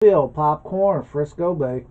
Bill, Popcorn, Frisco Bay.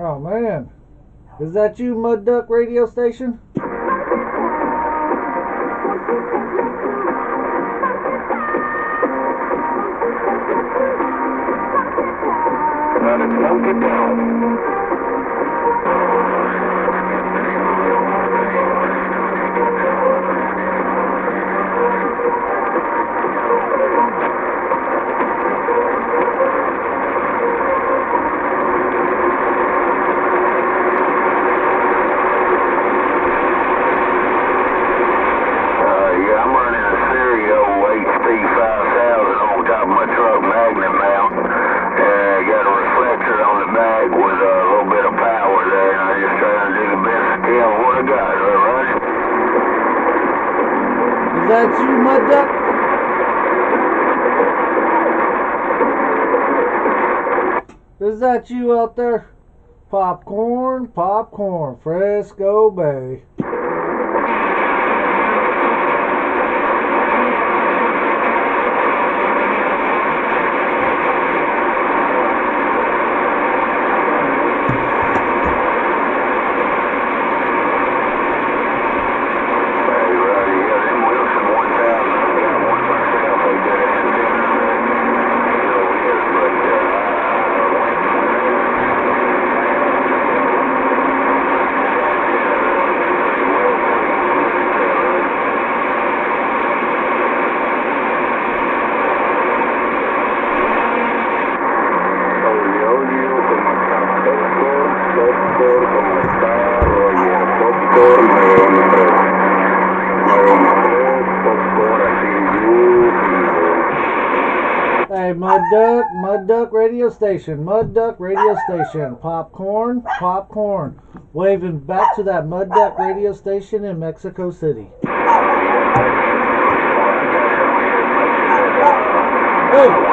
Oh man, is that you, Mud Duck Radio Station? Is that you, Mud Duck? Is that you out there? Popcorn, popcorn, Frisco Bay. Hey, Mud Duck Radio Station, Mud Duck Radio Station, popcorn, popcorn, waving back to that Mud Duck Radio Station in Mexico City. Hey.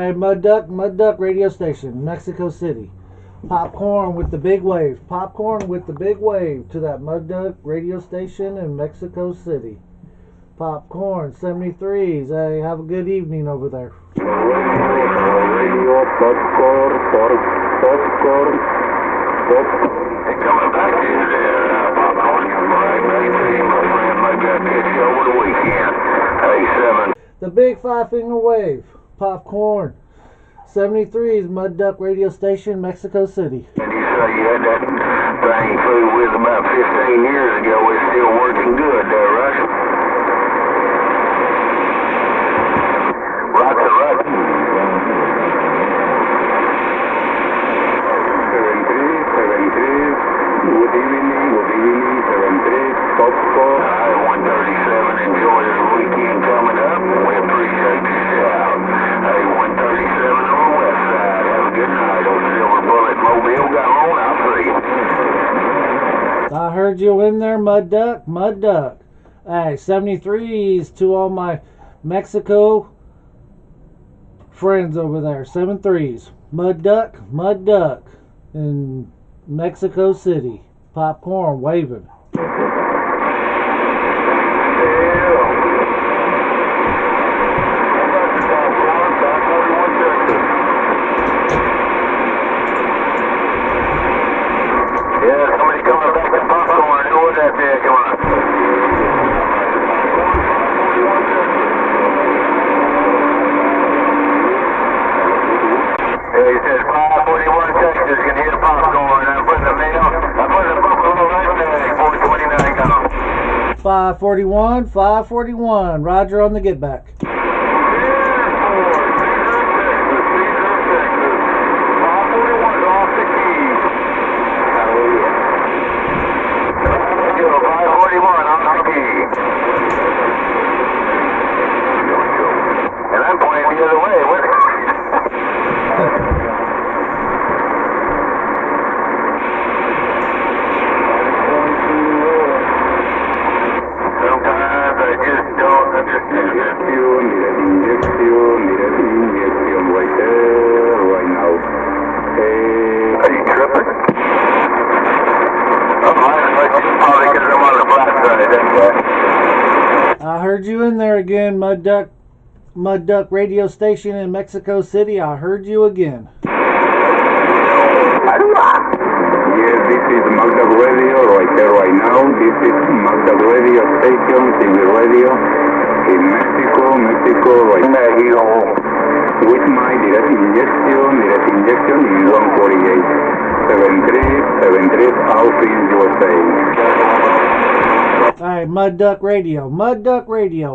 Hey, Mud Duck radio station, Mexico City. Popcorn with the big wave. Popcorn with the big wave to that Mud Duck radio station in Mexico City. Popcorn 73s. Hey, have a good evening over there. Radio popcorn. Coming back to you there, popcorn. Right back to you, my friend. Maybe I'll catch you over the weekend. Hey, 7. The big 5-finger wave. Popcorn 73s, Mud Duck radio station, Mexico City. And you say you had that thing flew with about 15 years ago. It's still working good there, right? Roger. 73. Good evening, 73. Popcorn. 137. Enjoy this weekend coming up. We appreciate the shout. Hey, 137 on the west side. Have a good night on Silver Bullet Mobile. Got on, I'll see you. I heard you in there, Mud Duck. Hey, 73s to all my Mexico friends over there. 73s. Mud Duck in Mexico City. Popcorn waving. Yeah, somebody coming back with popcorn. Who was that there? Come on. Yeah, he says 541 Texas can hear popcorn. I'm putting the mail. I'm putting the buffalo right there. 429 gone. 541. Roger on the get back. And I'm pointing the other way. What? Sometimes I just don't understand. Injection right there, right now. Hey. Are you tripping? Probably because I'm on the flat side, that's why. I heard you in there again, Mud Duck radio station in Mexico City. I heard you again. Yes, this is Mud Duck Radio right here, right now. This is Mud Duck Radio station, TV radio in Mexico, right now. With my direct injection in 148. 73, Austin, USA. Hey, Mud Duck Radio.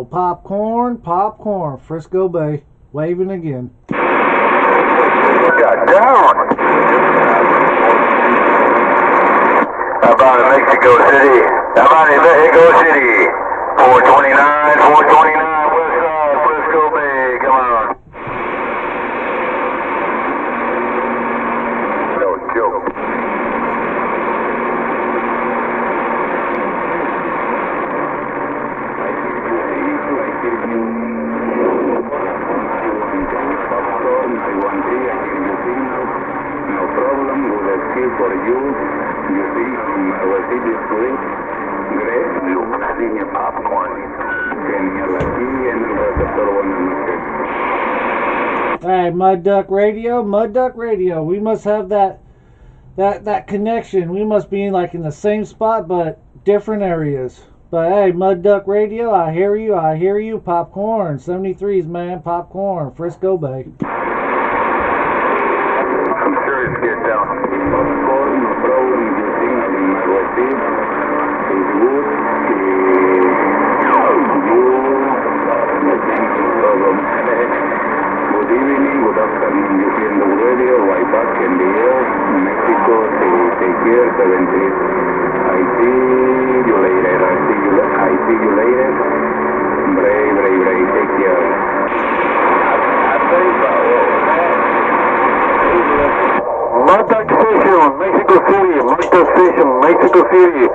Popcorn, Frisco Bay. Waving again. Got down. How about in Mexico City? 429, west side, Frisco Bay, come on. No joke. For you, you see, receive this drink, great, una niña popcorn, genial aquí en el receptor, buenas noches. Hey, Mud Duck Radio. We must have that connection. We must be like in the same spot, but different areas. But hey, Mud Duck Radio, I hear you. Popcorn, 73s, man, popcorn, Frisco Bay. I'm sure it's good down. Popcorn, no problem, you signal in my receipt. It's good. Good evening, good afternoon. You hear the radio, right back in the air. Mexico, take care, 73. I see you later. I see you later. Brave, take care. Mud Duck Station, Mexico City.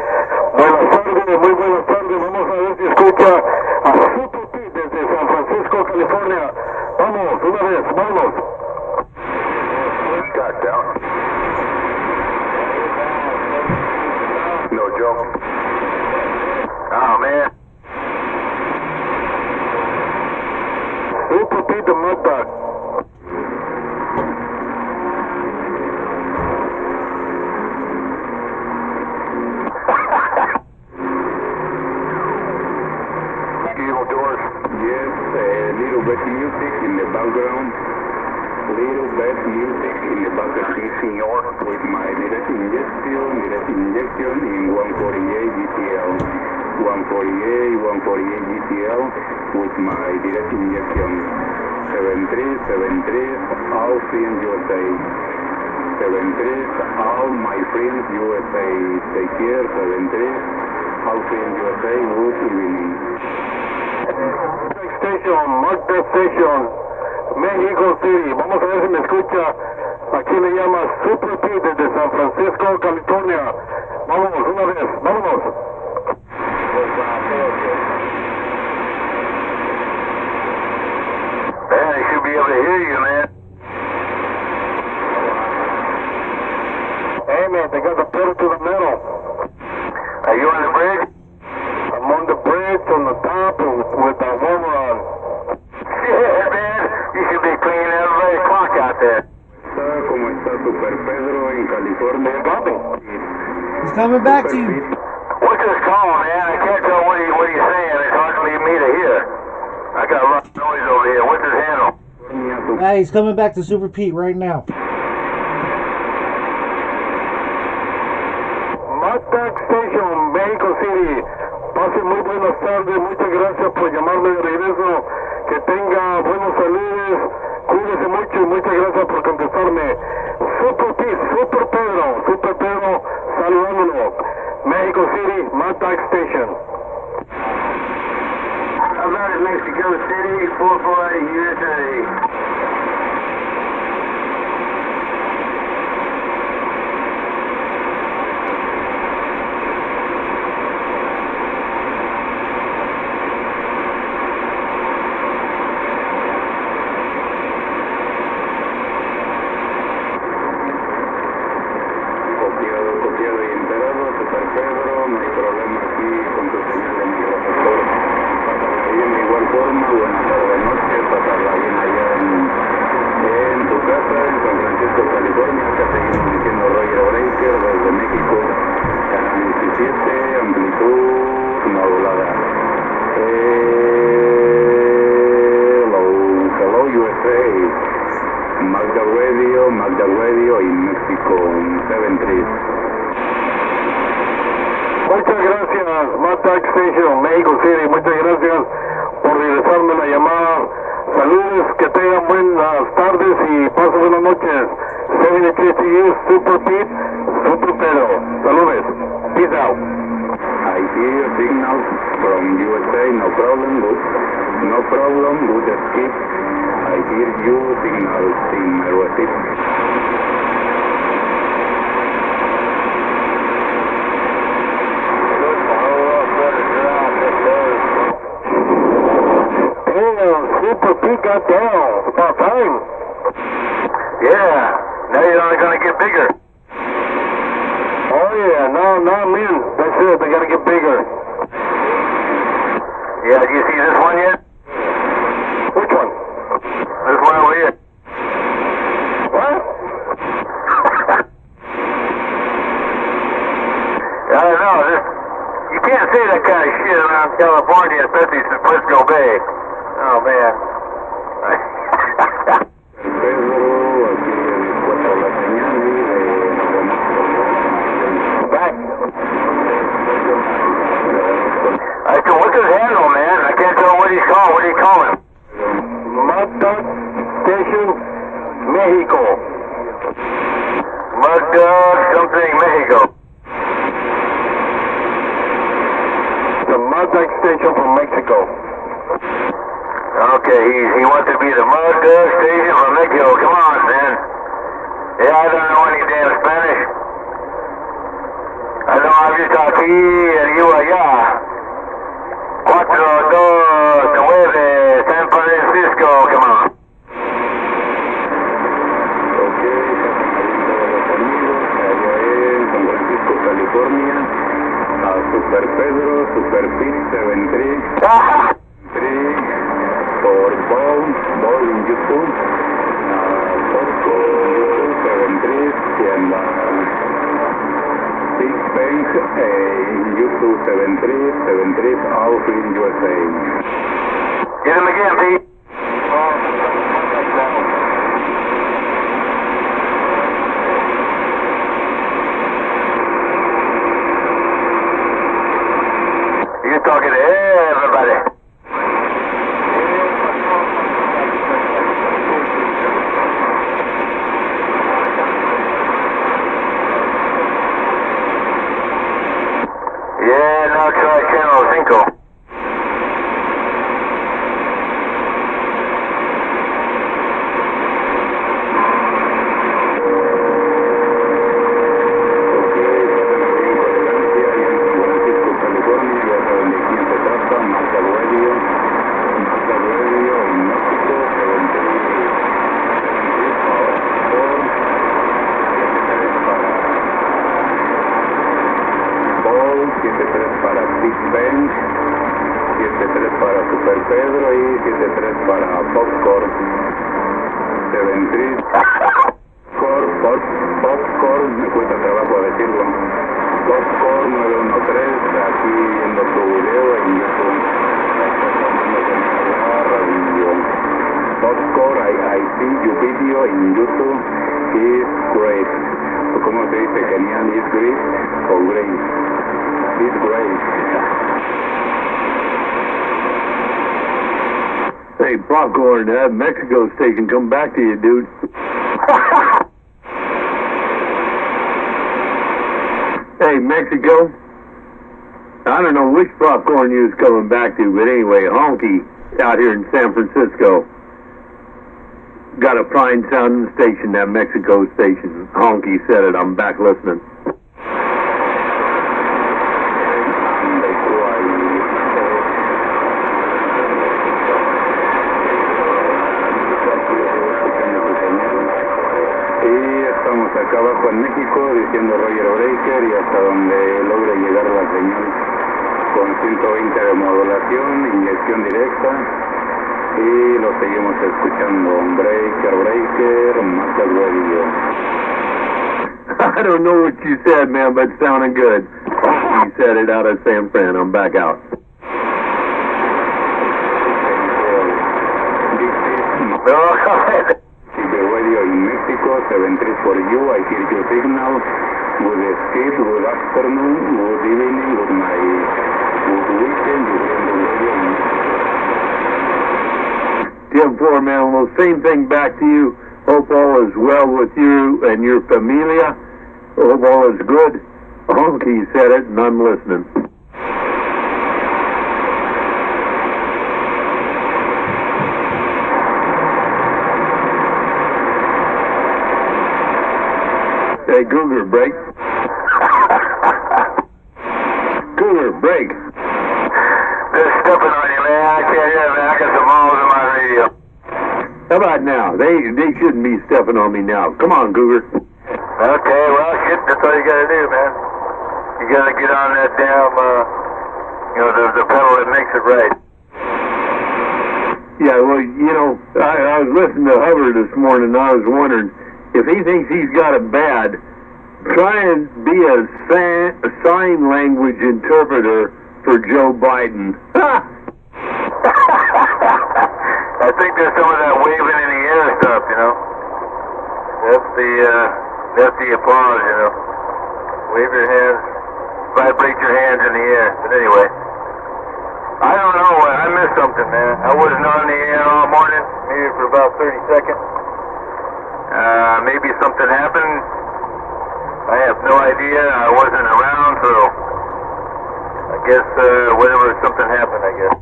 Muy buenas tardes. Vamos a ver si escucha a Super Pete desde San Francisco, California. Vamos, una vez, vámonos. Got down. No joke. Oh, man. Super Pete the Mud Dog. Little doors. Yes, little bit music in the background. Little bit music in the background. Sí, señor. With my direct injection in 148 GTL. 148 GTL with my direct injection. 73, all friends USA. 73, all my friends USA. Take care, 73, all friends USA, good evening. Station, Magda Station, Mexico City. Vamos a ver si me escucha. Aquí le llama Super Pete desde San Francisco, California. Vámonos, una vez, vámonos. Man, I should be able to hear you, man. Hey man, they got the pedal to the metal. Are you on the bridge? I'm on the bridge, on the top, and with the warmer on. Yeah, man. You should be cleaning everybody's clock out there. ¿Cómo está Super Pedro en California? He's coming back to you. What's this call, man? I can't tell what he's saying. It's hard for me to hear. I got a lot of noise over here. What's his handle? Hey, he's coming back to Super Pete right now. Magda Station, Mexico City. Pase muy buenas tardes, muchas gracias por llamarme de regreso. Que tenga buenos saludos, cuídese mucho y muchas gracias por contestarme. Super Pete, Super Pedro, saludándolo. Mexico City, Magda Station. About it, Mexico City, 448 USA. Copiado y enterado, Super Pedro, no hay problema aquí con tu señal de microreceptor. Pásala bien de igual forma, buenas tardes, noches, pasarla bien allá en tu casa, en San Francisco, California, que seguimos diciendo Roger Breaker desde México, canal 17, amplitud modulada. Hello USA, Magda Radio in Mexico, 73. Muchas gracias, Magda Station, Mexico City. Muchas gracias por regresarme la llamada. Saludos, que tengan buenas tardes y pasen buenas noches. 73 to you, Super Pete, Super Pedro. Saludos. Peace out. I hear signals from USA, no problem, good escape. I hear you signals in my receipt. Damn, Super Pete got down. It's about time. Yeah, now you're only going to get bigger. Oh yeah, no, man. That's it, they gotta get bigger. Yeah, do you see this one yet? Which one? This one over here. What? I don't know, you can't say that kind of shit around California, especially in Frisco Bay. Oh, man. I said, what's his handle, man? I can't tell what he's calling. What do you call him? Magda Station, Mexico. Magda something Mexico. The Magda Station from Mexico. Okay, he wants to be the Magda Station from Mexico. Come on, man. Yeah, I don't know any damn Spanish. I know I'm just aquí and you allá. 429 San Francisco, come on. in YouTube. Bosco in YouTube, 73, and Big Bank in YouTube, 73 out in USA. Get him again, Pete. You're talking to everybody. Yeah, now try channel 5. Para Big Ben, 73 para Super Pedro y 73 para Popcorn. 73 Popcorn, me cuesta trabajo decirlo. Popcorn 913, aquí viendo tu video en YouTube. Popcorn, I see your video in YouTube is great. ¿Cómo se dice? Genial, is great o great? It's great. Hey, Popcorn, that Mexico station come back to you, dude. Hey, Mexico. I don't know which Popcorn you was coming back to, but anyway, Honky out here in San Francisco got a fine sounding station, that Mexico station. Honky said it. I'm back listening. Acá abajo en México diciendo Roger Breaker y hasta donde logre llegar la señal con 120 de modulación, inyección directa y lo seguimos escuchando. Breaker, Maca Radio. I don't know what you said, man, but it sounded good. You said it out of San Fran. I'm back out. Radio in Mexico, 73 for you. I hear your signal. Good speed, good afternoon, good evening, good night, good weekend. You hear the radio in Mexico. 10-4, man. Well, same thing back to you. Hope all is well with you and your familia. Hope all is good. Honky said it, and I'm listening. Hey, Cougar, break. Cougar, break. They're stepping on you, man. I can't hear, man. I got some balls in my radio. How about now? They shouldn't be stepping on me now. Come on, Cougar. Okay, well, shit, that's all you gotta do, man. You gotta get on that damn, the pedal that makes it right. Yeah, well, I was listening to Hubbard this morning, and I was wondering, if he thinks he's got it bad, try and be a sign language interpreter for Joe Biden. I think there's some of that waving in the air stuff, That's the applause, Wave your hands, vibrate your hands in the air. But anyway, I don't know. I missed something, man. I wasn't on the air all morning, maybe for about 30 seconds. Maybe something happened. I have no idea. I wasn't around, so I guess something happened, I guess.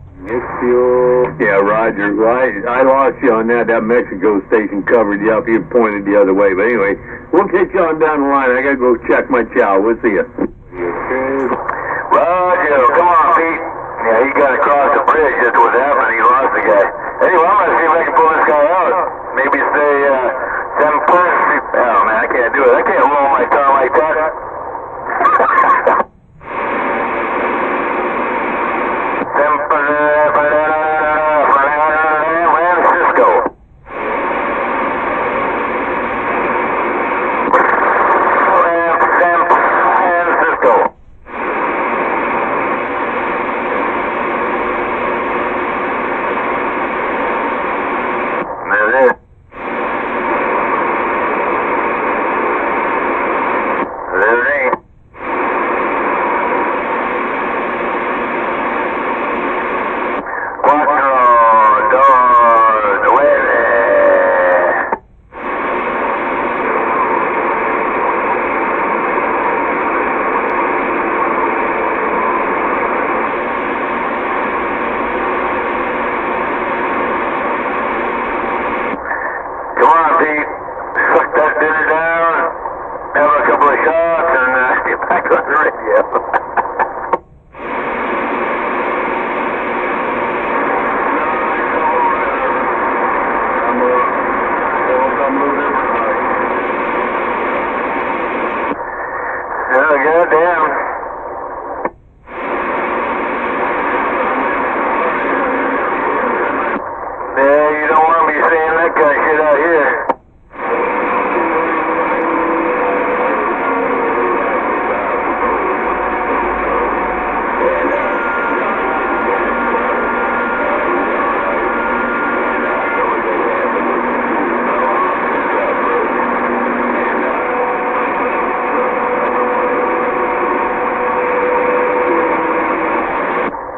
Yeah, Roger. Well, I lost you on that. That Mexico station covered you up. You pointed the other way. But anyway, we'll catch you on down the line. I gotta go check my chow. We'll see you. Roger. Come on, Pete. Yeah, he got across the bridge. That's what happened. He lost the guy. Anyway, I'm gonna see if I can pull this guy out. Maybe say 7 plus. Oh man, I can't do it. I can't roll my tongue like that. Francisco. Dan. Yeah, you don't want to be saying that kind of shit out here.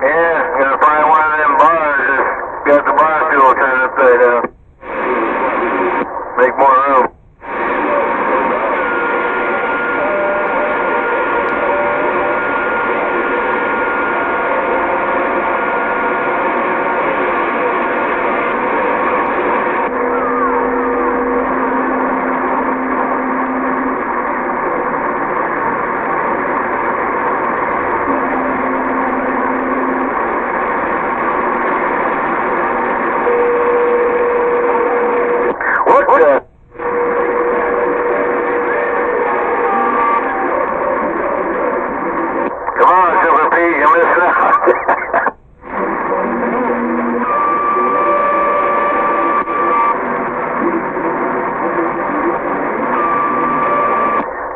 Yeah, gonna find one of them bars that's got the bar stool turned upside down. Make more room. What the? Come on, Super P, you're missing out.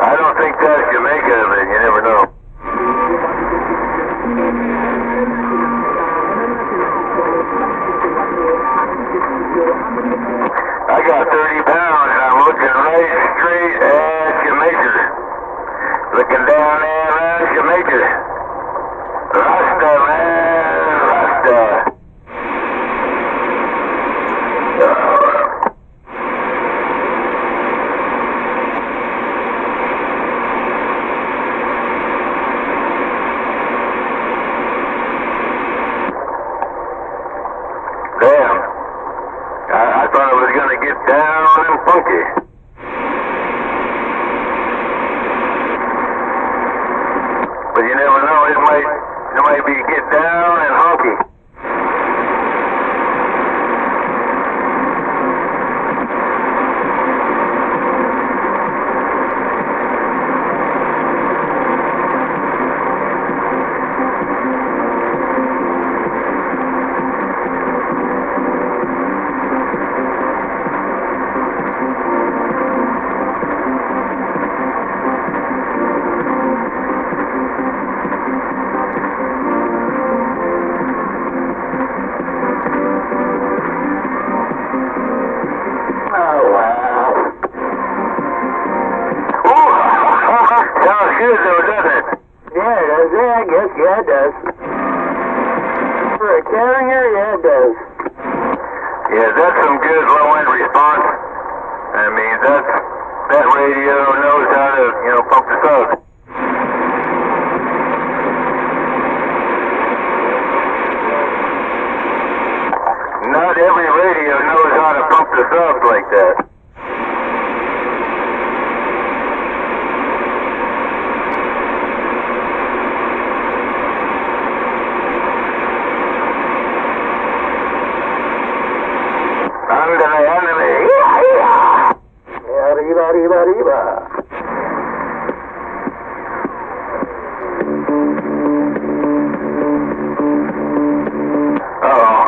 I don't think that's Jamaica, but you never know. I got 30 pounds and I'm looking right straight at Jamaica. Looking down there at Jamaica. Rasta, man, Rasta. Damn. I thought I was gonna get down and funky. But you never know, it might be get down and honky. Sounds good though, doesn't it? Yeah, it does. Yeah, I guess. Yeah, it does. For a carrier, yeah, it does. Yeah, that's some good low-end response. I mean, that radio knows how to, pump the subs. Not every radio knows how to pump the subs like that. Arriba. Uh-oh.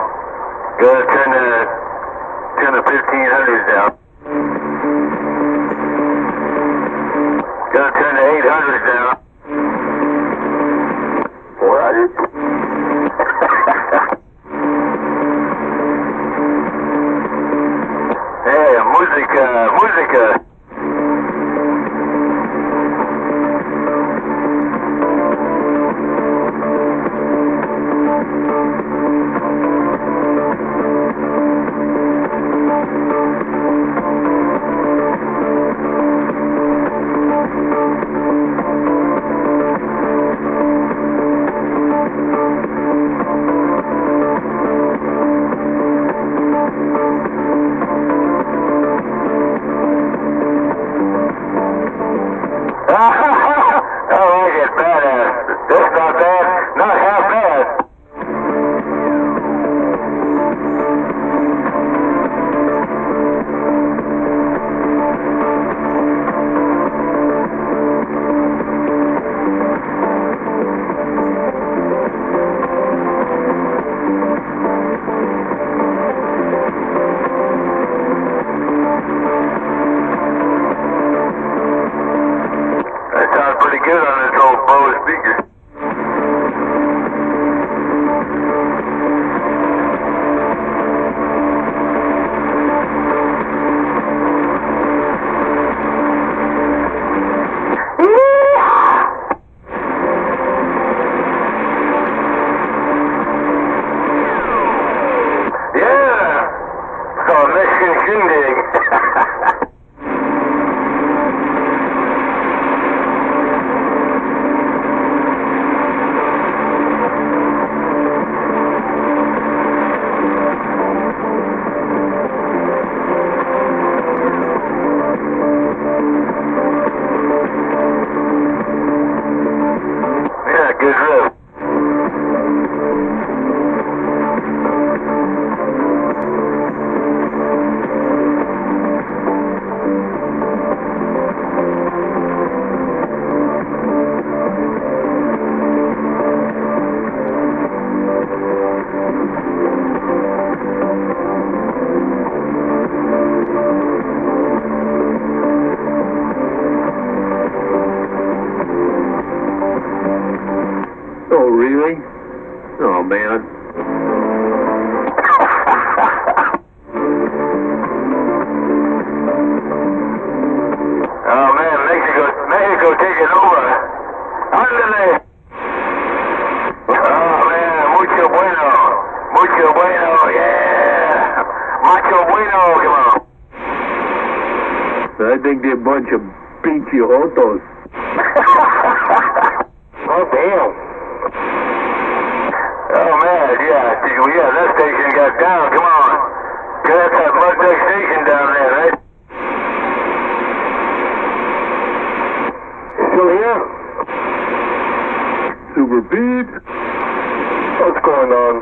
Gotta turn the 1500s down. Gotta turn the 800s down. What? Hey, música. good on this old Bose speaker. Oh, really? Oh, man. Oh, man, Mexico taking over. Ándale. Oh, man, mucho bueno, yeah. Macho bueno, come on. I think they're a bunch of pinche jotos. Oh, damn. Oh, man, yeah, that station got down, come on. That's that Mud Duck station down there, right? You still here? Super Pete? What's going on?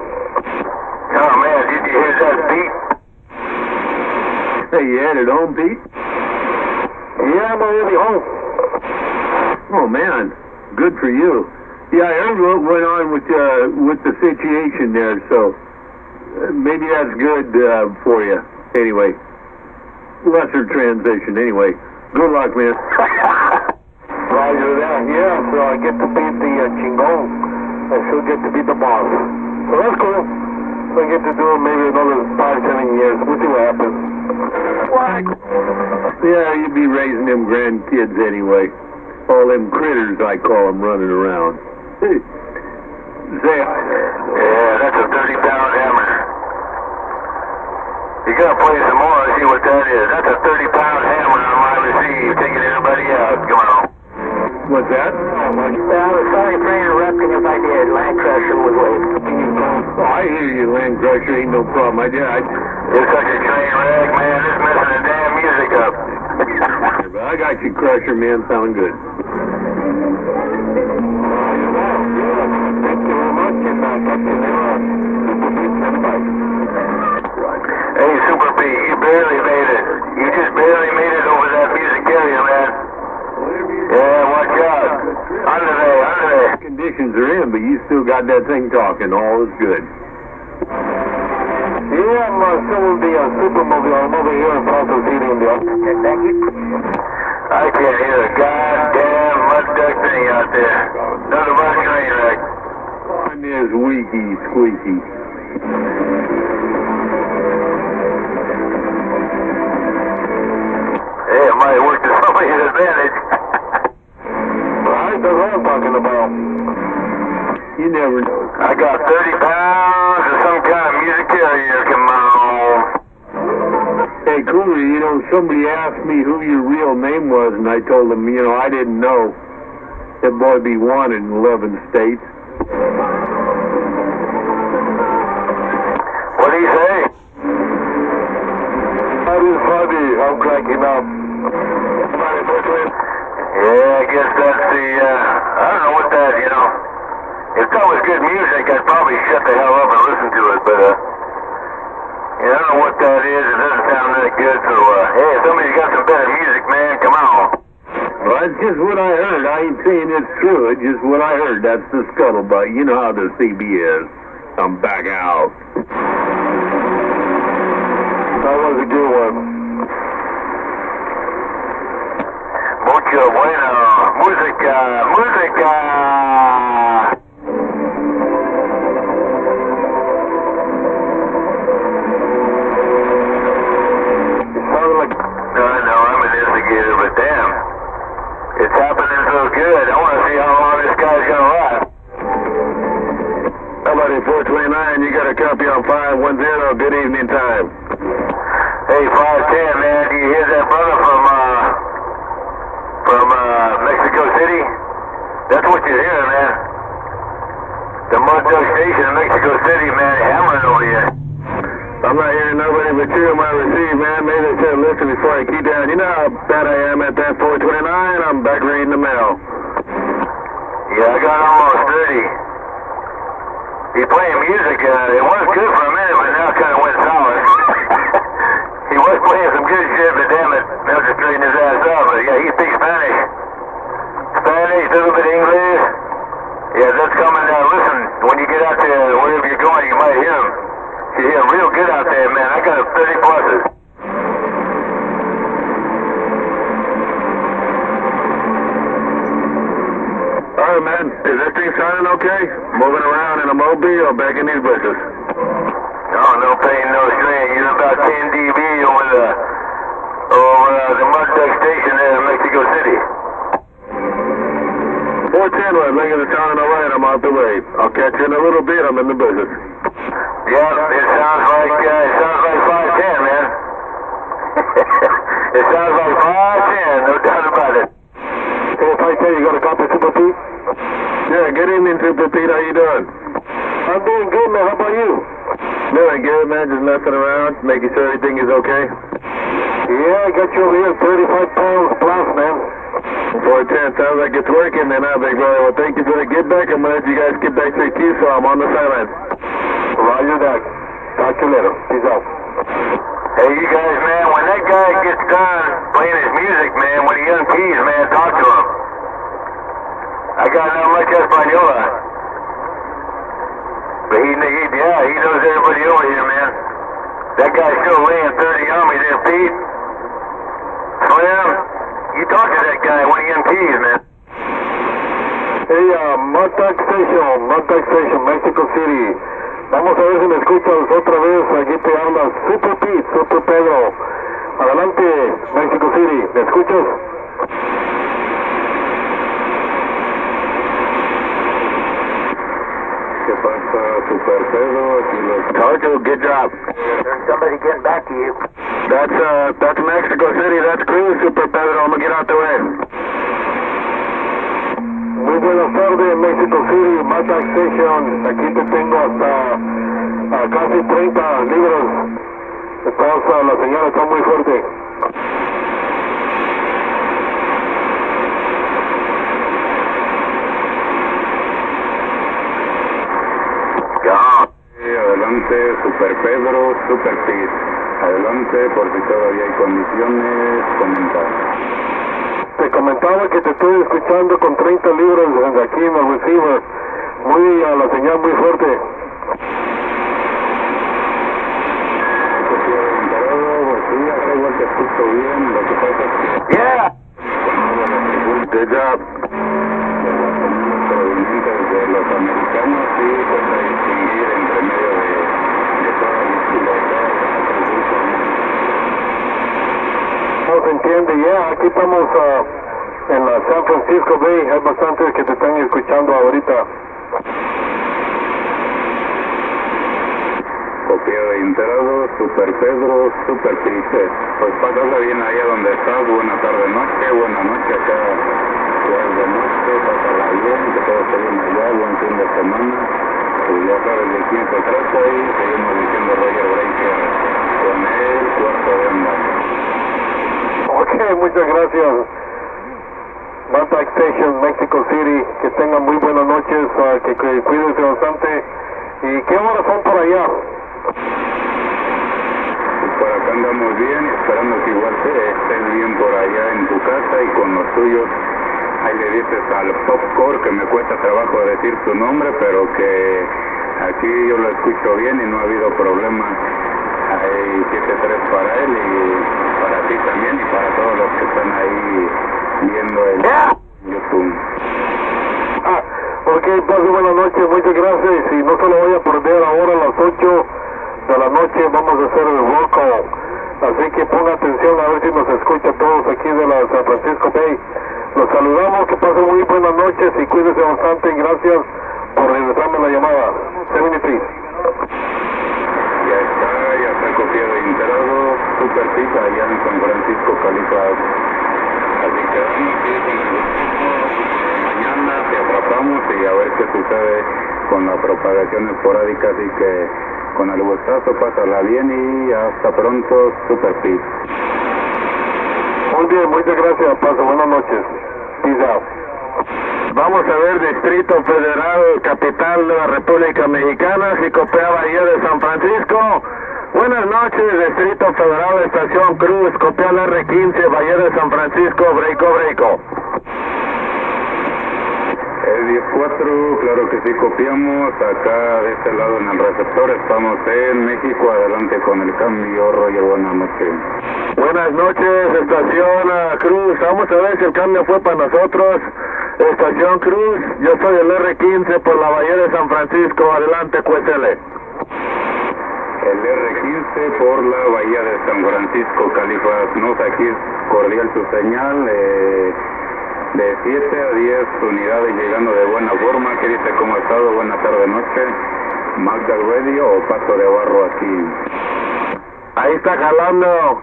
Oh, man, did you hear that beat? Hey, you headed home, Pete? Yeah, I'm already home. Oh, man. Good for you. Yeah, I heard what went on with the situation there, so maybe that's good for you. Anyway, lesser transition. Anyway, good luck, man. Roger that. Yeah, so I get to beat the Chingon, and she'll get to beat the boss. So that's cool. So I get to do it maybe another 5-7 years. We'll see what happens. What? Yeah, you'd be raising them grandkids anyway. All them critters, I call them, running around. Say hi there. Yeah, that's a 30-pound hammer. You gotta play some more and see what that is. That's a 30-pound hammer on my receive, taking everybody out. Come on. What's that? Well, sorry for interrupting if I did. Land Crusher was late. Oh, I hear you, Land Crusher. Ain't no problem. You're such a train wreck, man. It's messing the damn music up. But I got you, Crusher, man. Sounding good. Hey, Super B, you barely made it. You just barely made it over that music carrier, man. Yeah, watch out. Under there. Conditions are in, but you still got that thing talking. All is good. Yeah, I'm still with the Supermobile. I'm over here in Ponto City in the office. Thank you. I can't hear a goddamn Mud Duck thing out there. Nothing but a train wreck. On this squeaky, squeaky. Hey, it might work to somebody's advantage. Right, that's what I'm talking about. You never know. I got 30 pounds of some kind of music carrier. Come on. Hey, Cooler, you know, somebody asked me who your real name was, and I told them, you know, I didn't know. That boy be wanted in 11 states. What'd he say? That is funny. I'm cracking up. Yeah, I guess that's the, I don't know what that, you know. If that was good music, I'd probably shut the hell up and listen to it, but, yeah, I don't know what that is. It doesn't sound that good, so, hey, if somebody's got some better music, man, come on. Well, that's just what I heard. I ain't saying it's true. It's just what I heard. That's the scuttlebutt. You know how the CB is. I'm back out. That was a good one. Mucho bueno. música, música. No, I'm an instigator, but damn, it's happening so good. I want to see how long this guy's gonna last. How about in 429? You got a copy on 510. Good evening time. Hey, 510, man, do you hear that brother from Mexico City? That's what you're hearing, man. The Mud Duck Station in Mexico City, man, hammering over here. I'm not hearing nobody but you on my receive, man. Maybe I should listen before I key down. You know how bad I am at that 429? I'm back reading the mail. Yeah, I got almost 30. He's playing music. It was good for a minute, but now it kind of went sour. He was playing some good shit, but damn it, they'll just straighten his ass up. But yeah, he speaks Spanish. Spanish, a little bit of English. Yeah, that's coming down. Listen, when you get out there, wherever you're going, you might hear him. You hear him real good out there, man. I got a 30 pluses. All right, man. Is this thing sounding okay? Moving around in a mobile or back in these bushes? No pain, no strain. You're about 10 dB over the Mud Duck Station there in Mexico City. 410, well, making it sounding all right. I'm out the way. I'll catch you in a little bit. I'm in the business. Yeah, it sounds like 510, man. It sounds like 510, no doubt about it. Hey, 510, you got a copy, Super Pete? Yeah, good evening, Super Pete. How you doing? I'm doing good, man. How about you? Doing good, man. Just messing around, making sure everything is okay. Yeah, I got you over here, 35 pounds plus, man. 410, sounds like it's working then, huh, big brother? Well, thank you for the get back. I'm going to let you guys get back to the queue, so I'm on the sideline. Roger that. Talk to you later. Peace out. Hey, you guys, man, when that guy gets done playing his music, man, when he unkeys, man, talk to him. I got not much Española. But he knows everybody over here, man. That guy's still laying 30 on me there, Pete. Slim, you talk to that guy when he unkeys, man. Hey, Mud Duck Station, Mexico City. Vamos a ver si me escuchas otra vez. Aquí te habla Super Pete, Super Pedro. Adelante, Mexico City. ¿Me escuchas? ¿Qué pasa, Super Pedro? Aquí los... Cargo, good job. There's somebody getting back to you. That's Mexico City. That's cool, Super Pedro. I'm gonna get out the way. Muy buenas tardes, Mexico City, Mud Duck Station. Aquí te tengo hasta casi 30 libras. Entonces, la señal está muy fuerte. Adelante, Super Pedro, Super Pete. Adelante, por si todavía hay condiciones, comentar. Te comentaba que te estoy escuchando con 30 libras de aquí en el receiver. Muy a la señal muy fuerte. Sí, acá igual te escucho bien, lo que pasa es que... Yeah! Good job. Provenientes de los americanos, sí, pues a distinguir entre medio de toda la libertad, No se entiende, ya, aquí estamos en la San Francisco Bay, hay bastantes que te están escuchando ahorita. Copia de integrado, Super Pedro, Super Pete. Pues pásala bien allá donde estás, buena tarde, noche, buena noche acá, pues de noche, pásala bien, que todo esté bien allá, buen fin de semana. Pues ya sabes de quién se trata y seguimos diciendo Roger Breaker con el cuarto de onda. Ok, muchas gracias. Mud Duck Station, Mexico City, que tengan muy buenas noches, que cuídense bastante. ¿Y qué horas son por allá? Por acá andamos bien, esperando que igual estés bien por allá en tu casa y con los tuyos. Ahí le dices al Popcore que me cuesta trabajo decir su nombre, pero que aquí yo lo escucho bien y no ha habido problema. Hay 7-3 para él y para ti también y para todos los que están ahí viendo el YouTube. pase buenas noches, muchas gracias. Y no se lo voy a perder ahora a las 8 de la noche, vamos a hacer el roll call. Así que ponga atención a ver si nos escucha todos aquí de la San Francisco Bay. Los saludamos, que pasen muy buenas noches y cuídense bastante. Gracias por regresarme la llamada. 73. Ya está copiado e integrado. Super Pizza allá en San Francisco, Califas. Así que vamos aquí con el grupo. Mañana te atrapamos y a ver qué sucede con la propagación esporádica. Así que con el gustazo, pásala bien y hasta pronto, Super Pizza. Muy bien, muchas gracias, paso, buenas noches. Peace out. Vamos a ver Distrito Federal, capital de la República Mexicana, Jicopea, Bahía de San Francisco. Buenas noches, Distrito Federal, Estación Cruz, copia la R15, Bahía de San Francisco, breako. El 10-4, claro que sí copiamos, acá de este lado en el receptor estamos en México, adelante con el cambio, Roger, buenas noches. Buenas noches, Estación Cruz, vamos a ver si el cambio fue para nosotros. Estación Cruz, yo soy el R15 por la Bahía de San Francisco, adelante QSL. El R15 por la Bahía de San Francisco, Califas, nos aquí es cordial su señal, de 7 a 10 unidades llegando de buena forma. ¿Qué dice? ¿Cómo ha estado? Buena tarde, noche. Magda Radio o Paso de Barro aquí. Ahí está jalando,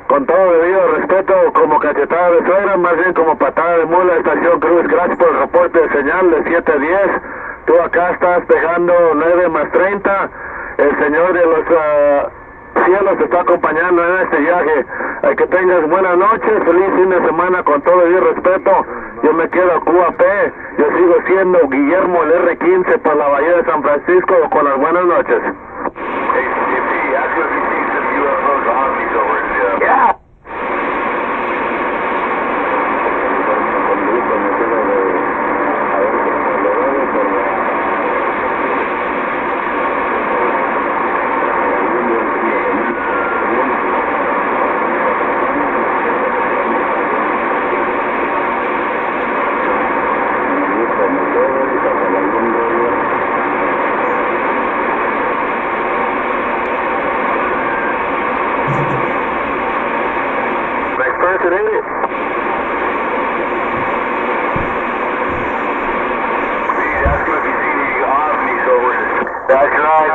con todo debido respeto, como cachetada de suegra, más bien como patada de mula, Estación Cruz. Gracias por el reporte de señal de 7 a 10. Tú acá estás pegando 9 más 30. El Señor de los cielos te está acompañando en este viaje. Que tengas buenas noches, feliz fin de semana con todo debido respeto. Yo me quedo QAP, yo sigo siendo Guillermo el R15 por la Bahía de San Francisco con las buenas noches. Yeah.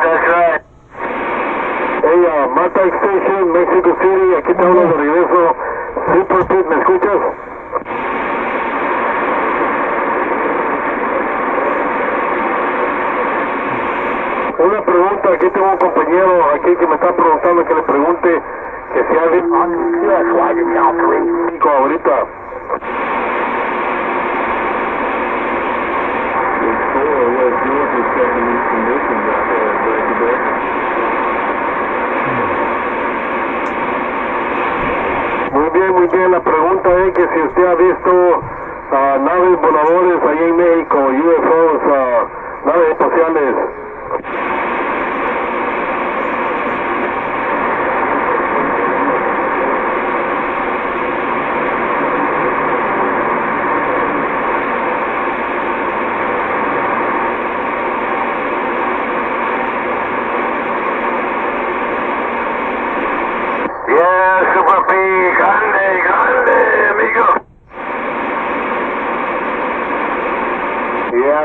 That's right. Hey, Mata Station, Mexico City, aquí te hablo de regreso. Super Pete, ¿me escuchas? Una pregunta, aquí tengo un compañero aquí que me está preguntando que le pregunte que si ha visto ahorita. Muy bien, la pregunta es que si usted ha visto naves voladores allá en México, UFOs, naves espaciales.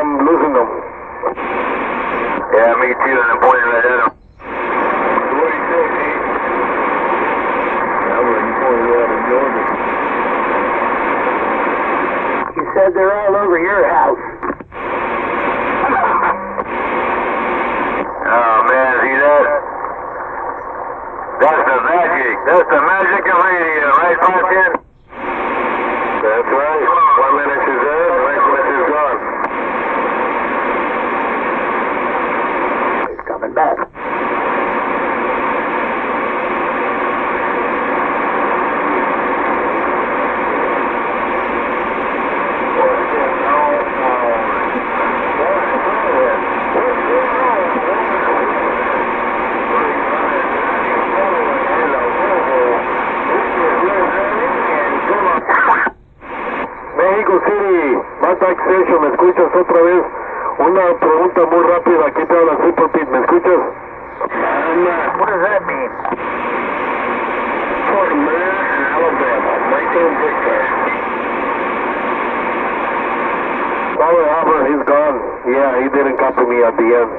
I'm losing them. Yeah, me too, and I'm pointing right at him. What do you say, Pete? I wouldn't point right at Georgia. You said they're all over your house. Oh, man, see that? That's the magic. That's the magic of radio, right, 510? That's right. 1 minute is there, the next minute is gone. It's coming back. Mexico City, Mata Station, ¿me escuchas otra vez? Una pregunta muy rápida, aquí te habla Super Pete, ¿me escuchas? What does that mean? Fort American, Alabama, Michael Victor. Sorry, Albert, he's gone. Yeah, he didn't copy me at the end.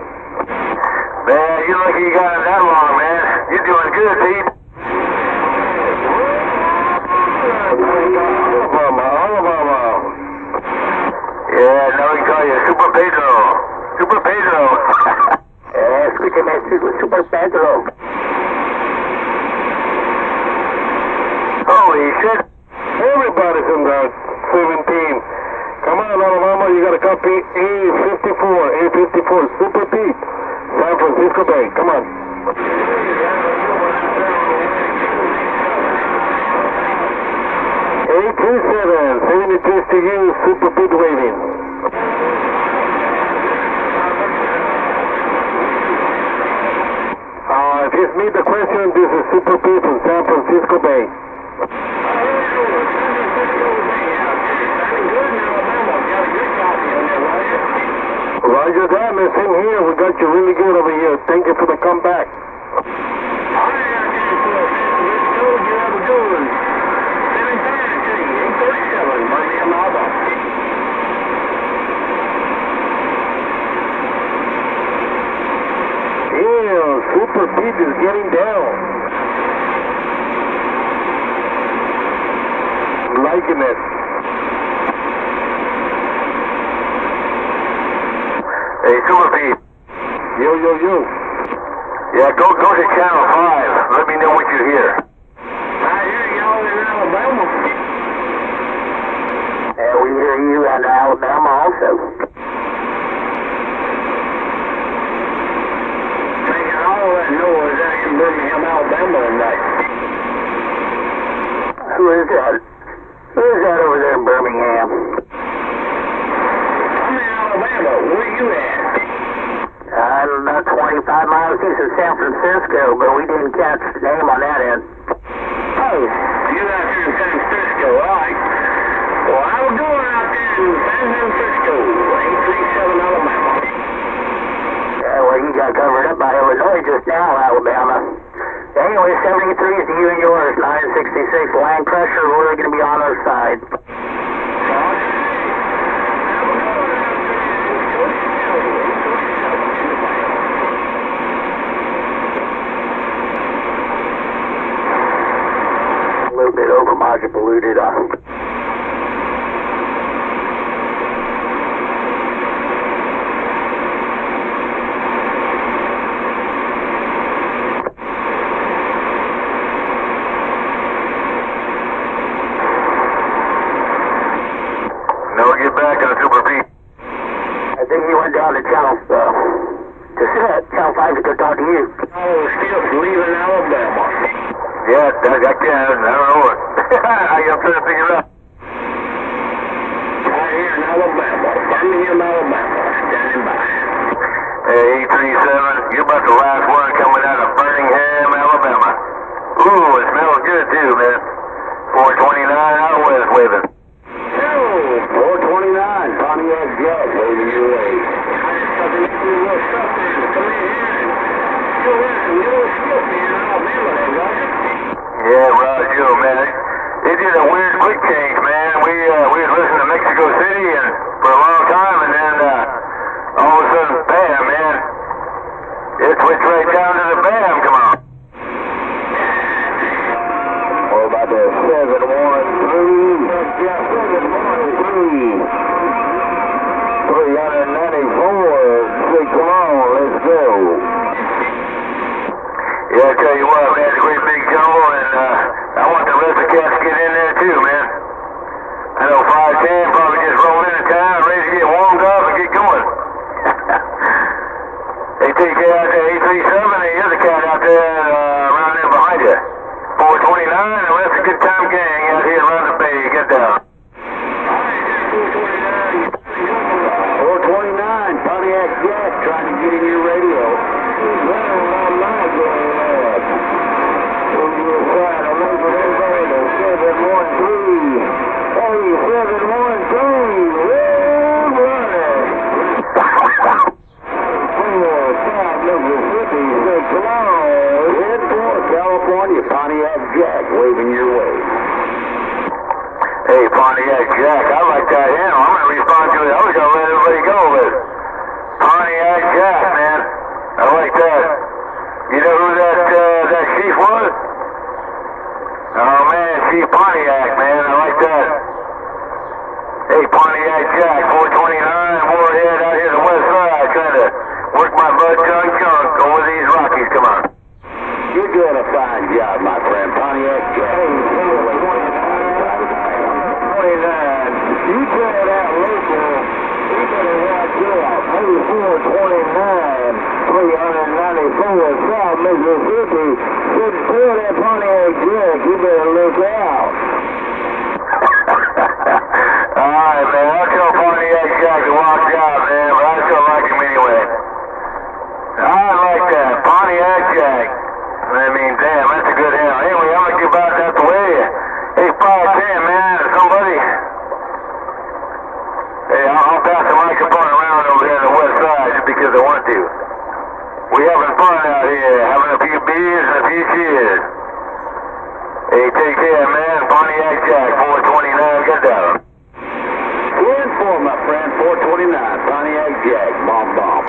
Man, you're lucky you got it that long, man. You're doing good, Pete. Alabama. Yeah, now we call you Super Pedro. Super Pedro. Escúcheme, Super Pedro. Holy shit. Everybody's in the 17. Come on, Alabama, you got to copy A54, Super Pete, San Francisco Bay. Come on. A37, 73 to you, Super Pete waving. If you need the question, this is Super Pete from San Francisco Bay. Roger that, man. Same here. We got you really good over here. Thank you for the comeback. Yeah, Super Pete is getting down. I'm liking it. Hey, Super Pete. Yo. Yeah, go to Channel 5. Let me know what you hear. I hear y'all in Alabama. We hear you in Alabama also. Making all that noise out in Birmingham, Alabama tonight. Who is that? Who is that over there in Birmingham? I'm in Alabama. Where you at? About 25 miles east of San Francisco, but we didn't catch the name on that end. Oh, you out here in San Francisco, all right. Well, I was going out there in San Francisco, 837 Alabama. Yeah, well, you got covered up by Illinois just now, Alabama. Anyway, 73 is to you and yours, 966 land pressure, we're going to be on our side. A little bit over modulated on. Now we'll get back on Super Pete. I think he went down to Channel 5 to go talk to you. Oh, still leaving Alabama. Yeah, I can. I don't know what. I'm trying to figure it out. Right here in Alabama, Birmingham, Alabama, standing by. Hey, 837, you're about the last one coming out of Birmingham, Alabama. Ooh, it smells good too, man. 429 out west waving. Oh, 429, Pontiac Jet, waving your way. I just thought they threw a little stuff in to come in here and still wear some good stuff here in Alabama, there, Roger. Yeah, Roger, man. It did a weird quick change, man. We was listening to Mexico City and for a long time, and then all of a sudden, bam, man. It switched right down to the bam, come on. What about the 713? Yeah, 713. 394. Say, come on, let's go. Yeah, I tell you what, man, it's a great big jumble, and I want the rest of the cats to get in there too, man. I know 510 probably just rolled into town, ready to get warmed up and get going. They take you out there, 837, and the other cat out there around there behind you. 429, the rest of the good time gang out here around the bay. Get down. 429, Pontiac Jet, trying to get in your radio. Well, I'm not going up. We'll be inside. I'm not going to moving your way. Hey, Pontiac Jack, I like that hymn. I'm going to respond to it. I was going to let everybody go with Pontiac Jack, man. I like that. You know who that chief was? Oh, man, Chief Pontiac, man. I like that. Hey, Pontiac Jack, 429, Warhead out here on the west side, trying to work my bud tongue chunk over these Rockies. Come on. You're doing a fine job, my friend. Pontiac Jack. 29. You try that local, you better watch out. 429, 394 South Mississippi. Shouldn't pull that Pontiac Jack. You better look out. Alright, man. I'll tell Pontiac Jack to watch out, man. But I still like him anyway. I like that. Pontiac Jack. I mean, damn, that's a good hell. Anyway, I'm going to get back that way. Hey, 510, man. Somebody. Hey, I'll pass the microphone around over here on the west side just because I want to. We having fun out here, having a few beers and a few cheers. Hey, take care, man. Pontiac Jack, 429, get down. 2-4, my friend. 429. Pontiac Jack. Bomb, bomb.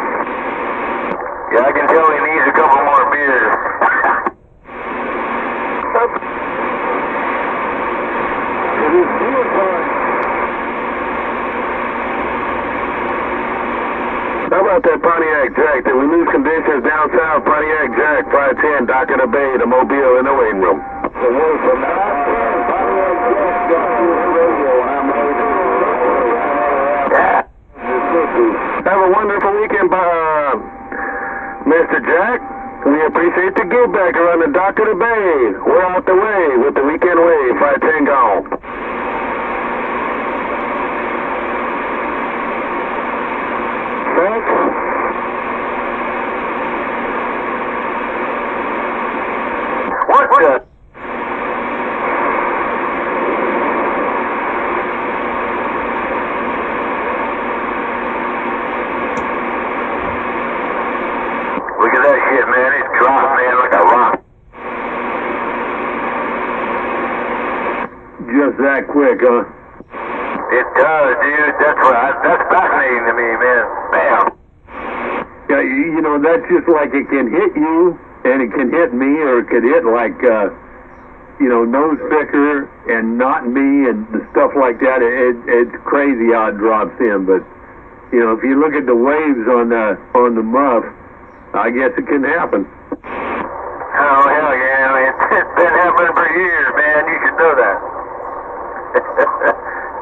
Yeah, I can tell he needs a couple more beers. It is beer time. How about that Pontiac Jack? Did we lose conditions down south? Pontiac Jack, 510, dock of the bay, the Mobile in the waiting room. The word from Pontiac Jack got this radio, and I'm ready to Have a wonderful weekend, Mr. Jack. We appreciate the give back around the dock of the bay. We're out the way with the weekend wave, 510 gone. Thanks. What the? Look at that shit, man. It dropped, man, like a rock. Just that quick, huh? It does, dude. That's fascinating to me, man. Bam. Yeah, you know, that's just like it can hit you, and it can hit me, or it could hit like, nose picker and not me and stuff like that. It's crazy how it drops in, but, if you look at the waves on the muff, I guess it can happen. Oh, hell yeah. It's been happening for years, man. You should know that.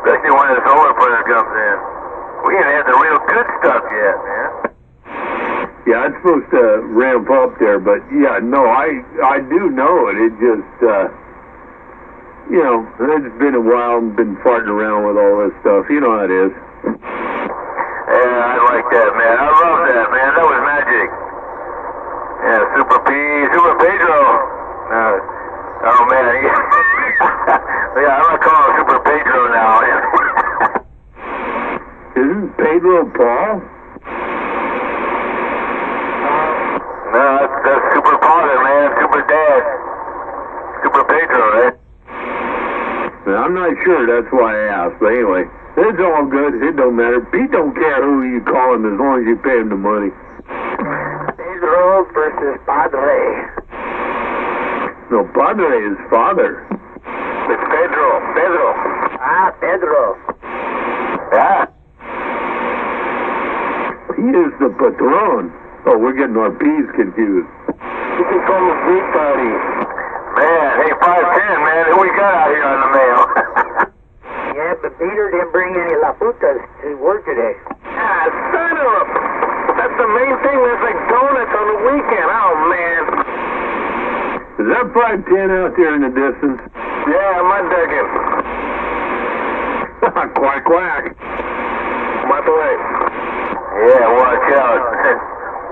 Especially when the solar flare comes in. We ain't had the real good stuff yet, man. Yeah, it's supposed to ramp up there, but yeah, no, I do know it. It just, it's been a while and been farting around with all this stuff. You know how it is. Yeah, I like that, man. I love that, man. That was magic. Yeah, Super Pedro. Oh, man. Yeah, I'm going to call him Super Pedro now. Isn't Pedro Paul? No, that's Super Father, man. Super Dad. Super Pedro, right? I'm not sure. That's why I asked. But anyway, it's all good. It don't matter. Pete don't care who you call him as long as you pay him the money. Pedro versus Padre. No, Padre is father. It's Pedro. Ah, Pedro. Yeah. He is the patron. Oh, we're getting our P's confused. You can call him Big Party. Man, hey, 510, man. Who we got out here on the mail? Yeah, but Peter didn't bring any La Putas to work today. Ah, son of a... That's the main thing. There's like donuts on the weekend. Oh, man. Is that 510 out there in the distance? Yeah, mud ducking. Quack, quack. Mud away. Yeah, watch out.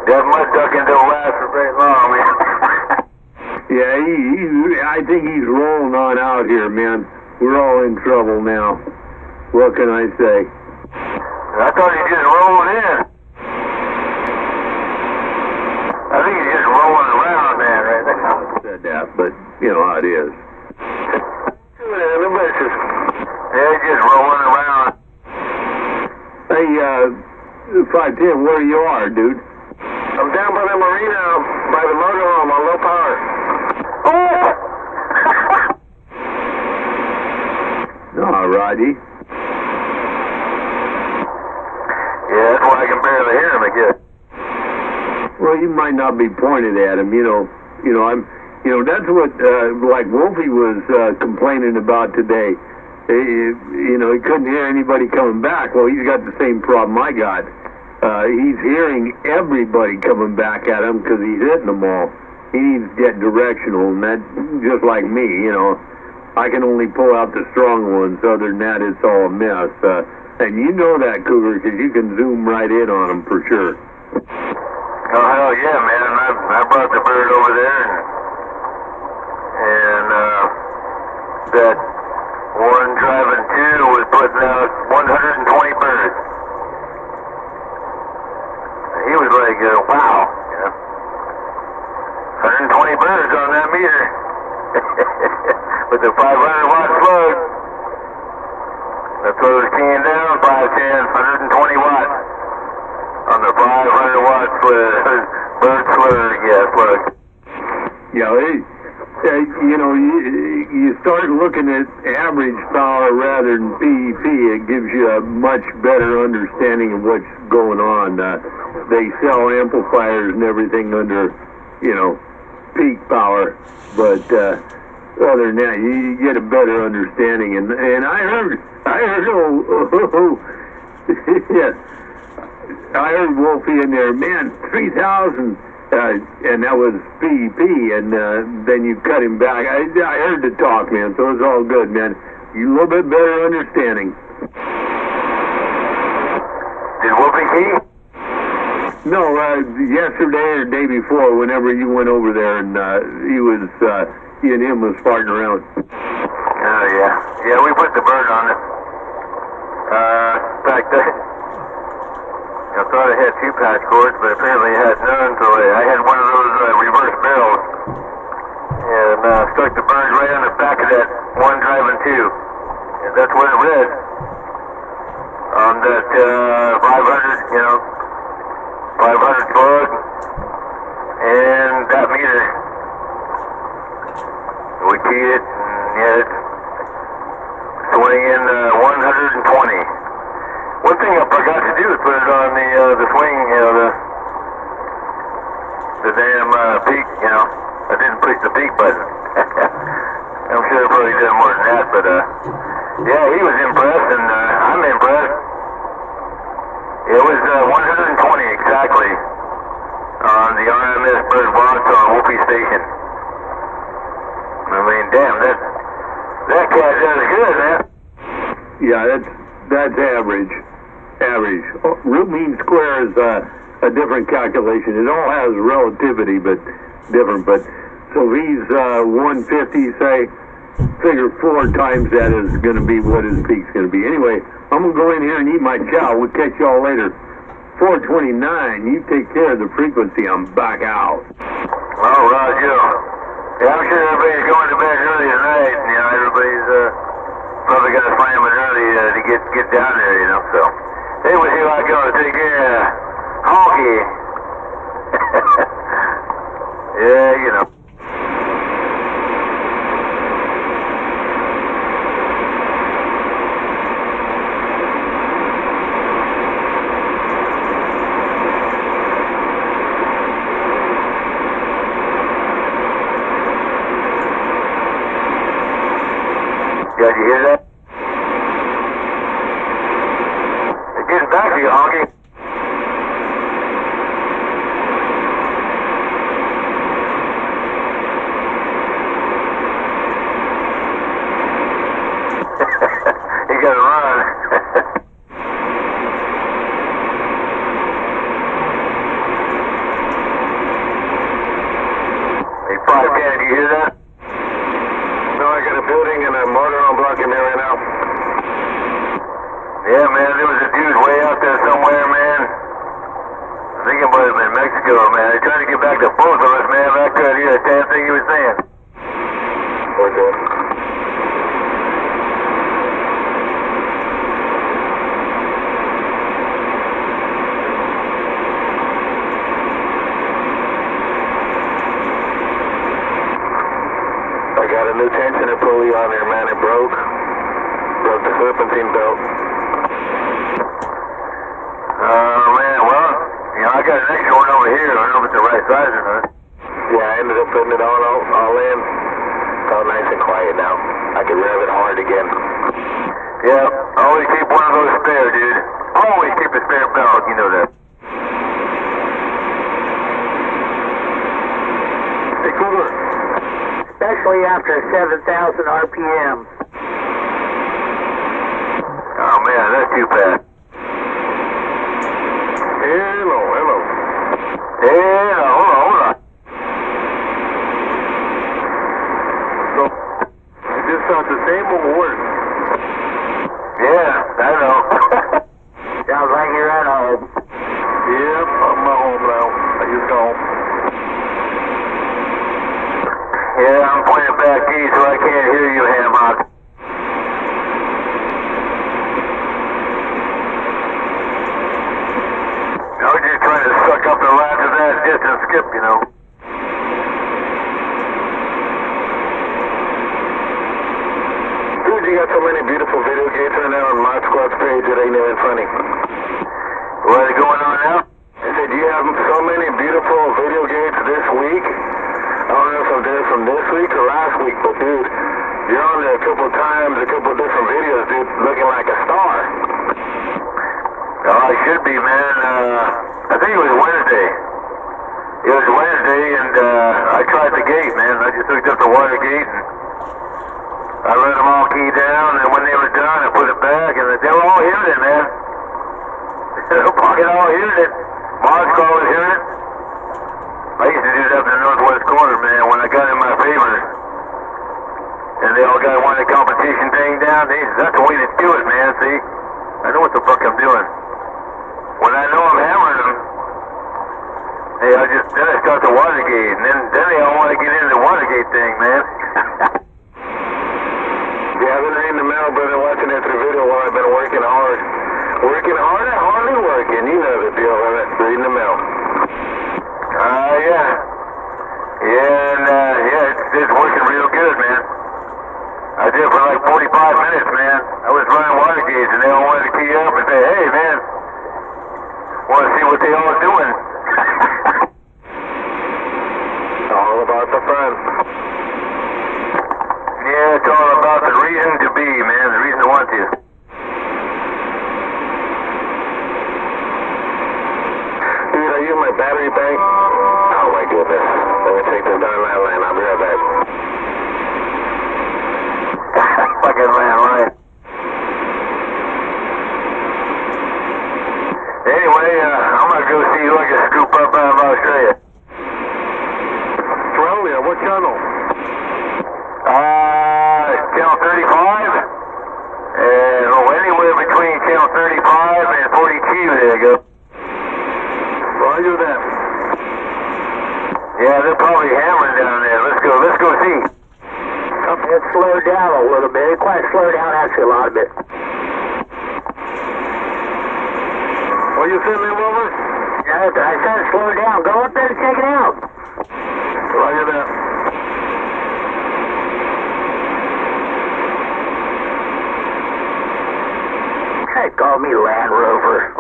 That mud ducking don't last for very long, man. Yeah, I think he's rolling on out here, man. We're all in trouble now. What can I say? I thought he just rolled in. I think he's just rolling around, man, right now. Said that, but you know how it is. 510 where you are, dude. I'm down by the marina, by the motorhome on low power. Oh! Oh, Roddy. Yeah, that's why I can barely hear him, I guess. Well, you might not be pointed at him, that's what, like Wolfie was complaining about today. He couldn't hear anybody coming back. Well, he's got the same problem I got. He's hearing everybody coming back at him because he's hitting them all. He needs to get directional, and that, just like me, I can only pull out the strong ones. Other than that, it's all a mess. And you know that, Cougar, because you can zoom right in on them for sure. Oh, hell yeah, man. I brought the bird over there, and that one driving two was putting out 120 birds. And he was like, wow, 120 birds on that meter. With the 500-watt plug. That's what was keying down, 510, 120 watts. On the 500-watt bird slur plug. Yeah, you start looking at average power rather than PEP, it gives you a much better understanding of what's going on. They sell amplifiers and everything under, peak power, but other than that, you get a better understanding. And I heard yeah, I heard Wolfie in there, man, 3,000. And that was PEP, and then you cut him back. I heard the talk, man, so it's all good, man. You a little bit better understanding. Did Wolfie key? No, yesterday or the day before, whenever you went over there, and he and him was farting around. Oh, yeah. Yeah, we put the bird on it. In fact, I thought I had 2 patch cords, but apparently I had none, so I had one of those reverse barrels. And stuck the bird right on the back of that one driving 2. And that's what it read. On that 500, 500 plug. And that meter. We keyed it, and it's swinging 120. One thing I forgot to do is put it on the swing, the damn peak, I didn't push the peak button. I'm sure I probably did more than that, but yeah, he was impressed, and I'm impressed. It was 120 exactly on the RMS Bird Box on Wolfie Station. I mean, damn, that cat does good, man. Yeah, that's average. Average. Root mean square is a different calculation. It all has relativity, but different. But so if he's 150, say, figure 4 times that is going to be what his peak's going to be. Anyway, I'm going to go in here and eat my chow. We'll catch y'all later. 429, you take care of the frequency. I'm back out. All right, yeah, I'm sure everybody's going to bed early tonight. Everybody's probably going to slam it early to get down there, so. Hey, we'll see if I go take care of Honky. Yeah, Did you hear that? Getting back to you, Honky. He got to run. Hey, 510, do you hear that? No, I got a building and a motor on blocking me right now. Yeah, man, there was a dude way out there somewhere, man. I think it might have been Mexico, man. They tried to get back to both of us, man. I couldn't hear a damn thing he was saying. Okay. serpentine belt. Man, well, you know, I got an extra one over here. I don't know if it's the right size or not. Yeah, I ended up putting it all in. It's all nice and quiet now. I can rev it hard again. Yeah, always keep one of those spare, dude. Always keep a spare belt, you know that. Hey, Cooler. Especially after 7,000 RPM. Oh, man, that's too fast. Hello. Yeah, hold on. So, it just sounds the same or worse? Yeah, I know. Sounds like you're at home. Yep, I'm at home now. I just got home. Yeah, I'm playing back east, so I can't hear you, Hammock. I was just trying to suck up the last of that distance skip, you know. Dude, you got so many beautiful video games right now on Mod Squad's page, it ain't even funny. What is going on now? I said, you have so many beautiful video games this week. I don't know if I'm there from this week or last week, but dude, you're on there a couple times, a couple different videos, dude, looking like a star. Oh, I should be, man. I think it was Wednesday. It was Wednesday, and I tried the gate, man. I just hooked up the water gate, and I let them all key down, and when they were done, I put it back, and they were all hearing it, man. They were fucking all hearing it. Mod's call was hearing it. I used to do it up in the northwest corner, man, when I got in my favor. And they all got one of the competition thing down. That's the way to do it, man, see? I know what the fuck I'm doing. When I know I'm hammering them, hey, then I start the Watergate, and then they all want to get into the Watergate thing, man. Yeah, I've been reading the mail, brother, watching that through video while I've been working hard. Working hard and hardly working, you know the deal, brother. Reading the mail. Yeah. Yeah, and, it's working real good, man. I did it for like 45 minutes, man. I was running Watergates, and they all wanted to key up and say, hey, man, want to see what they all doing. All about the fun. Yeah, it's all about the reason to be, man, the reason to want to. Dude, are you in my battery bank? Oh my goodness. Let me take this down that line. I'll be right back. Fucking landline. Anyway, I'm gonna go see who I can scoop up out of Australia. Australia, what channel? Channel 35. And anywhere between channel 35 and 42, there you go. Roger that. Yeah, they're probably hammering down there. Let's go see. It slowed down a little bit. It quite slowed down actually a lot of bit. What you send me over? Yeah, I said it slowed down. Go up there and check it out. Roger that. Hey, call me Land Rover.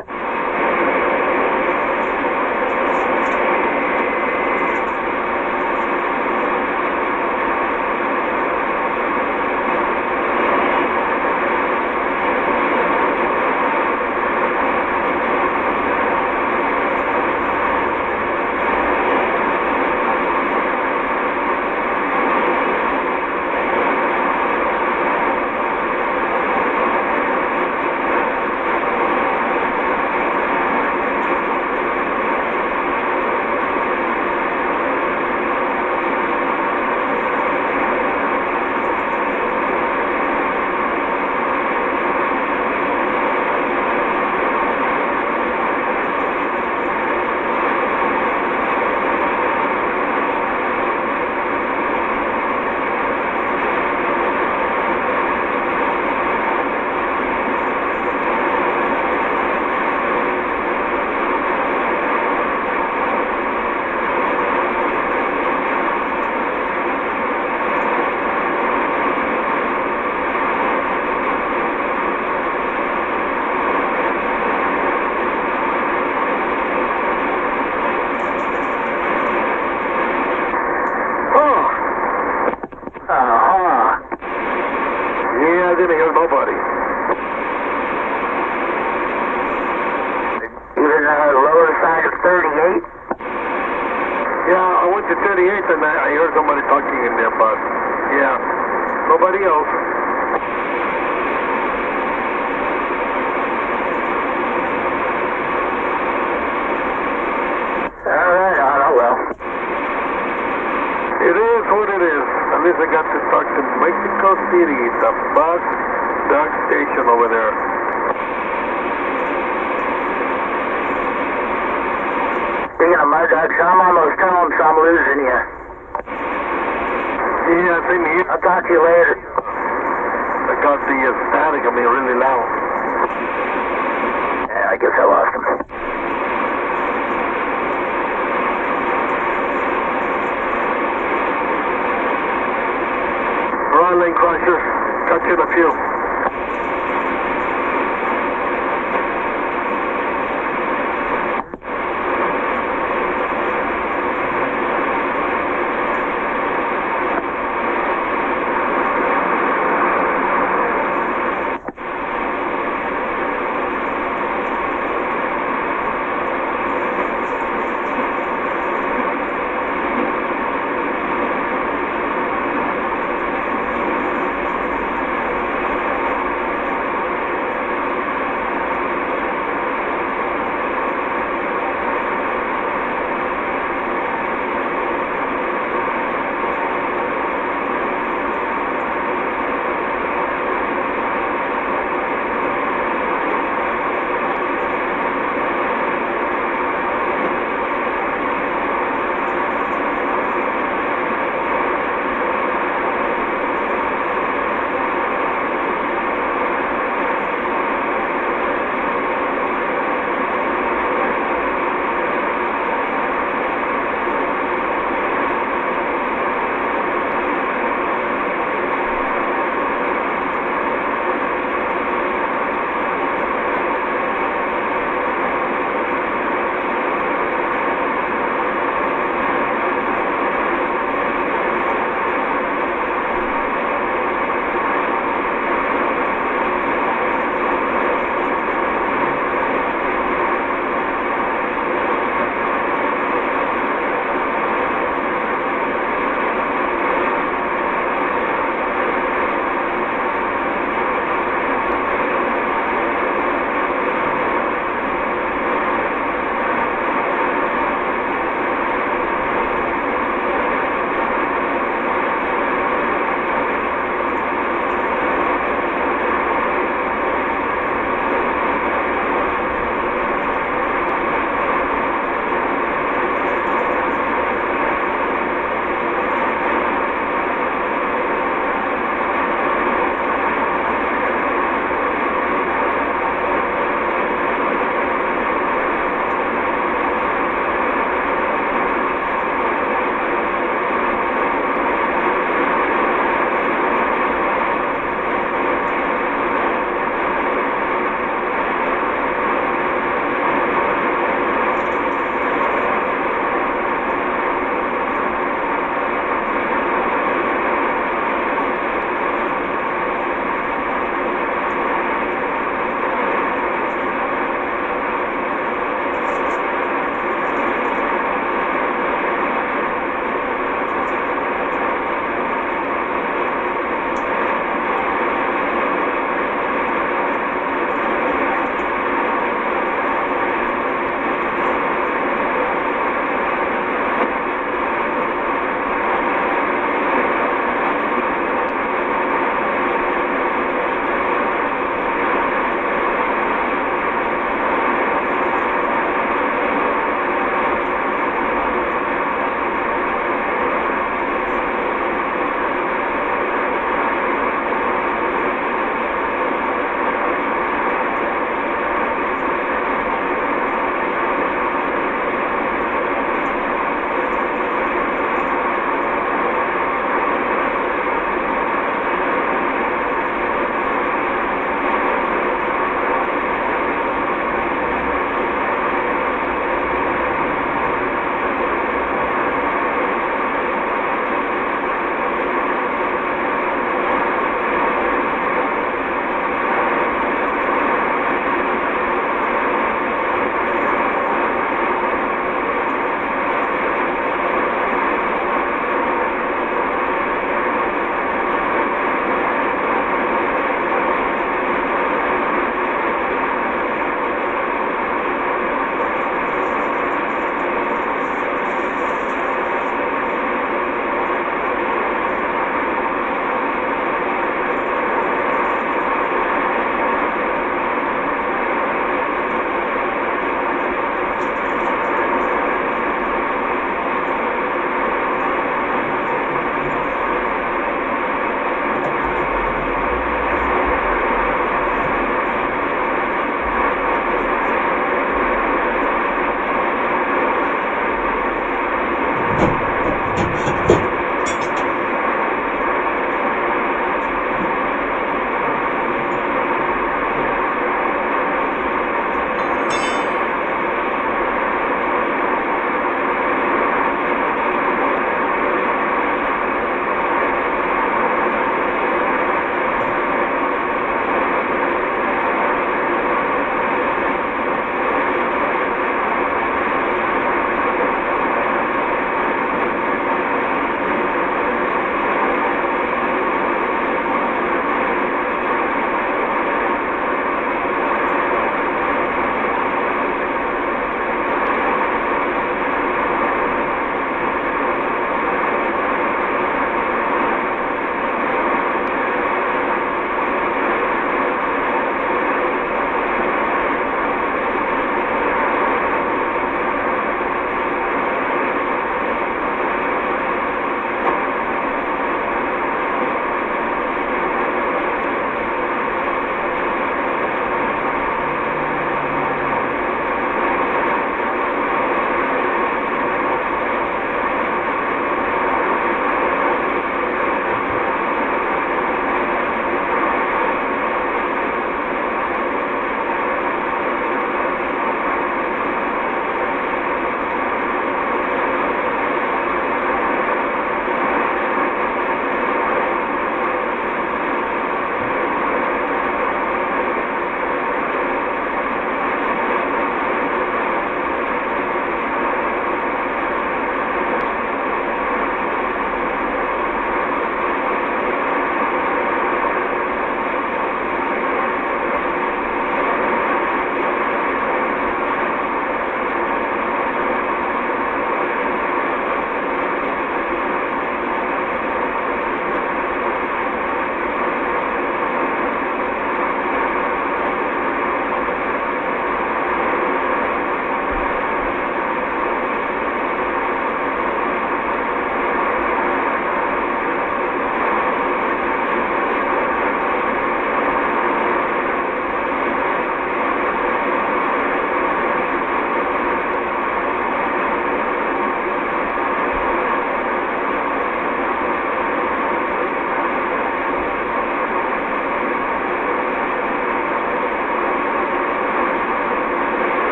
Yeah, I didn't hear nobody. Even lower side of 38? Yeah, I went to 38 and I heard somebody talking in there, but yeah, nobody else. Alright, oh well. It is what it is. At least I got to talk to Mexico City, the Mud Duck Station over there. Speaking of mud ducks, I'm almost home, so I'm losing you. Yeah, same here. I'll talk to you later. I got the static, I mean, really loud. Yeah, I guess I lost him. Run, Lane Crusher. Catch you in a few.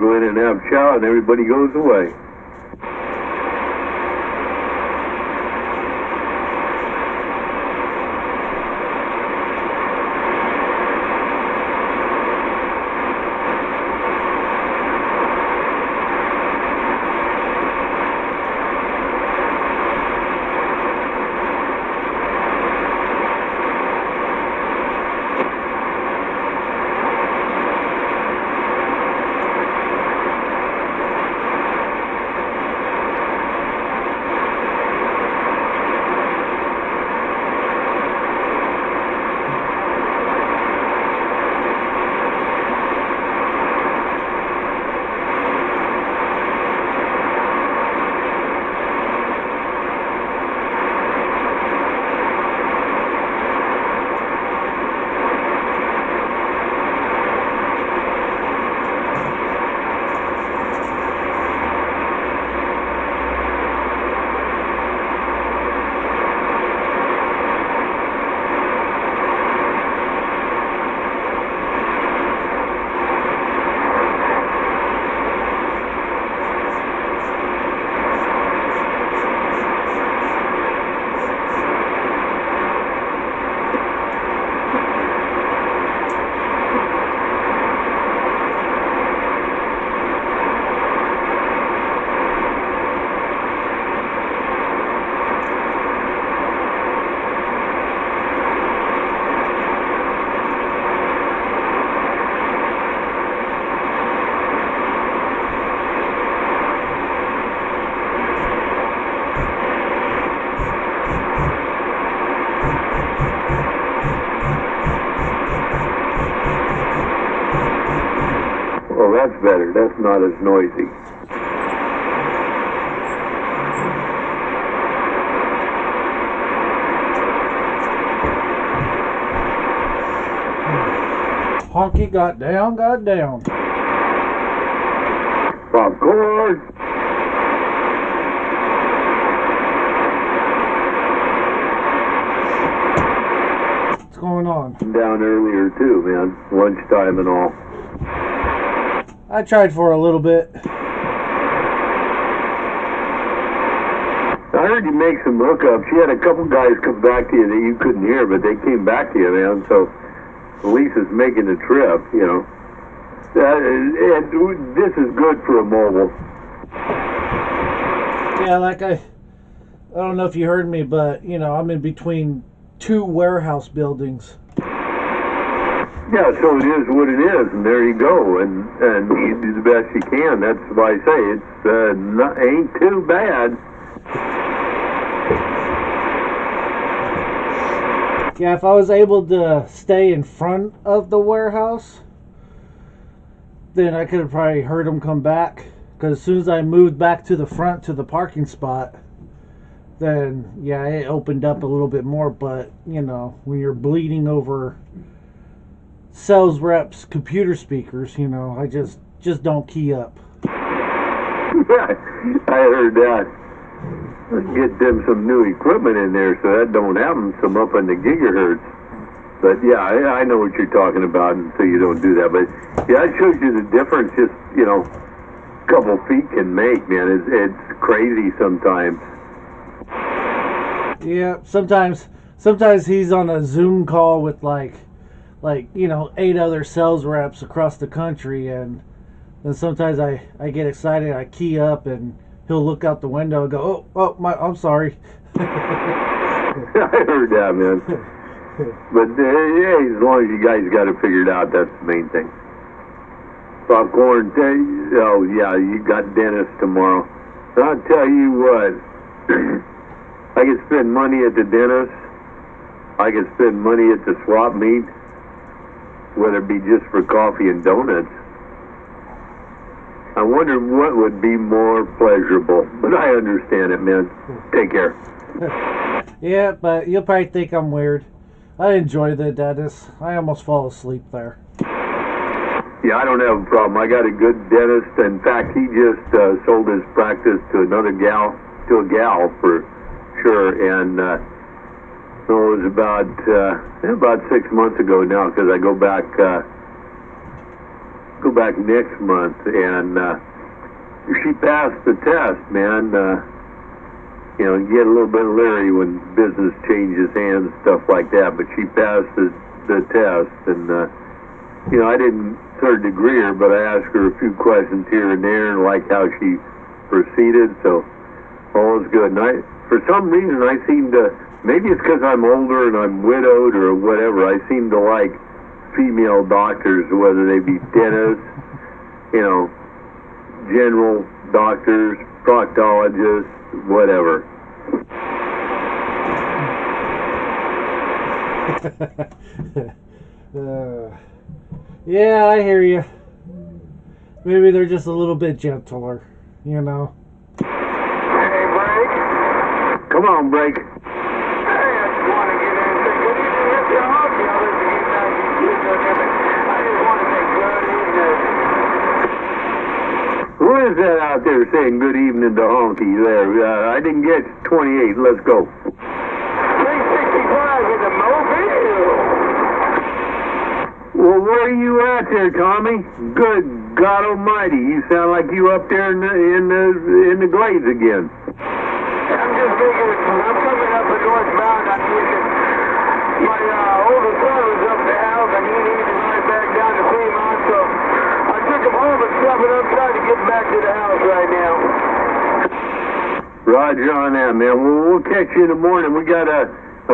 go in and have chow, and everybody goes away. Well, that's better. That's not as noisy. Honky got down, got down. Popcorn! What's going on? Down earlier too, man. Lunchtime and all. I tried for a little bit. I heard you make some hookups. You had a couple guys come back to you that you couldn't hear, but they came back to you, man. So Lisa's making the trip, you know. And this is good for a mobile. Yeah, like I don't know if you heard me, but you know, I'm in between two warehouse buildings. Yeah, so it is what it is, and there you go, and you do the best you can. That's why I say it's ain't too bad. Yeah, if I was able to stay in front of the warehouse, then I could have probably heard them come back. Because as soon as I moved back to the front to the parking spot, then yeah, it opened up a little bit more. But you know, when you're bleeding over sales reps' computer speakers, you know, I just don't key up. Yeah, I heard that. Let's get them some new equipment in there so that don't happen some up in the gigahertz. But yeah, I know what you're talking about, and so you don't do that. But yeah, it shows you the difference. Just, you know, a couple feet can make, man. It's crazy sometimes. Yeah, sometimes he's on a Zoom call with like you know 8 other sales reps across the country, and then sometimes I get excited, I key up, and he'll look out the window and go, I'm sorry. I heard that, man. But yeah, as long as you guys got it figured out, that's the main thing. Popcorn, oh yeah, you got dentist tomorrow. I'll tell you what, I can spend money at the dentist. I can spend money at the swap meet, whether it be just for coffee and donuts. I wonder what would be more pleasurable, but I understand it, man. Take care. Yeah, but you'll probably think I'm weird. I enjoy the dentist. I almost fall asleep there. Yeah, I don't have a problem. I got a good dentist. In fact, he just sold his practice to a gal for sure. And it was about 6 months ago now, because I go back go back next month, and she passed the test, man. You know, you get a little bit leery when business changes hands, stuff like that, but she passed the test, and, you know, I didn't third degree her, but I asked her a few questions here and there, and like how she proceeded, so all is good. And for some reason, I seem to, maybe it's because I'm older and I'm widowed or whatever, I seem to like female doctors, whether they be dentists, you know, general doctors, proctologists, whatever. Yeah, I hear you. Maybe they're just a little bit gentler, you know. Hey, Break. Come on, Break. Hey, I just want to get in and say good evening, Mr. Hockey. I'll let you get back to your kids or whatever. I just want to say good evening. Who is that out there saying good evening to Honky there? I didn't get 28. Let's go. 365 with a mobile. Well, where are you at there, Tommy? Good God Almighty! You sound like you up there in the glades again. I'm just thinking, I'm coming up and northbound. I'm thinking my older son was up the house and he needed to ride back down to Fremont, so I took him home and stuff, and I'm trying to get back to the house right now. Roger on that, man. Well, we'll catch you in the morning. We got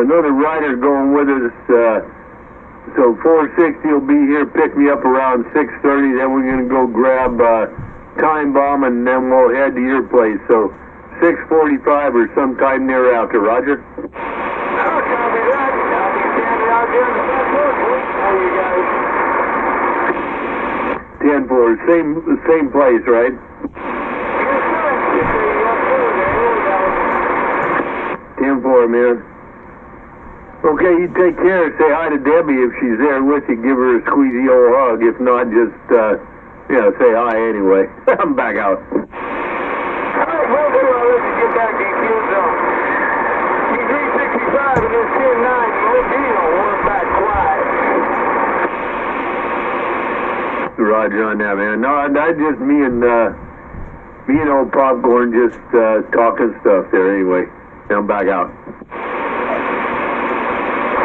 another rider going with us. So 460 will be here, pick me up around 6:30. Then we're going to go grab Time Bomb, and then we'll head to your place. So 6:45 or sometime thereafter, Roger? I'll copy that. I'll be standing out there in the back porch waiting for you guys. 10-4, same place, right? Yes, sir. 10-4, man. Okay, you take care. Say hi to Debbie if she's there with you. Give her a squeezy old hug. If not, just, say hi anyway. I'm back out. All right, well, then I'll let you get back to your kill zone. Be 365 and this 10-9 Mobile. We're back quiet. Roger on that, man. No, that's just me and old Popcorn just talking stuff there anyway. I'm back out.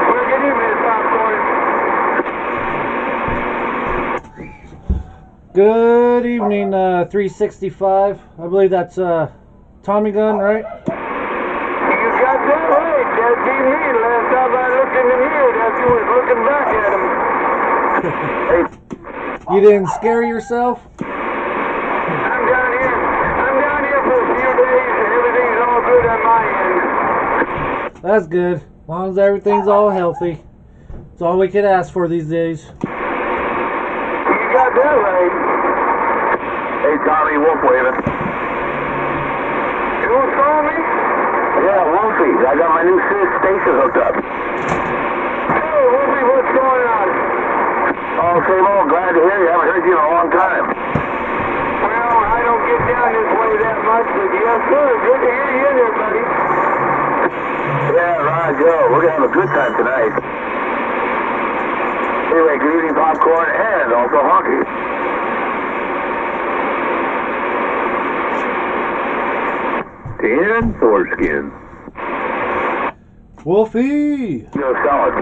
Well, good evening, Popcorn. Good evening, 365. I believe that's Tommy Gun, right? You got that right. That'd be me. Last time I looked in the mirror, that you was looking back at him. You didn't scare yourself? I'm down here for a few days, and everything's all good on my end. That's good. As long as everything's all healthy. That's all we could ask for these days. You got that right. Hey, Tommy, Wolf waving. You saw me? Yeah, Wolfie. I got my new station hooked up. Hey, Wolfie, what's going on? Oh, same old. Glad to hear you. Haven't heard you in a long time. Well, I don't get down this way that much, but yes, sir. Good to hear you in there, buddy. Yeah, right, Joe. We're going to have a good time tonight. Anyway, good evening, Popcorn, and also Honky. Dan Foreskin. Wolfie! You're solid.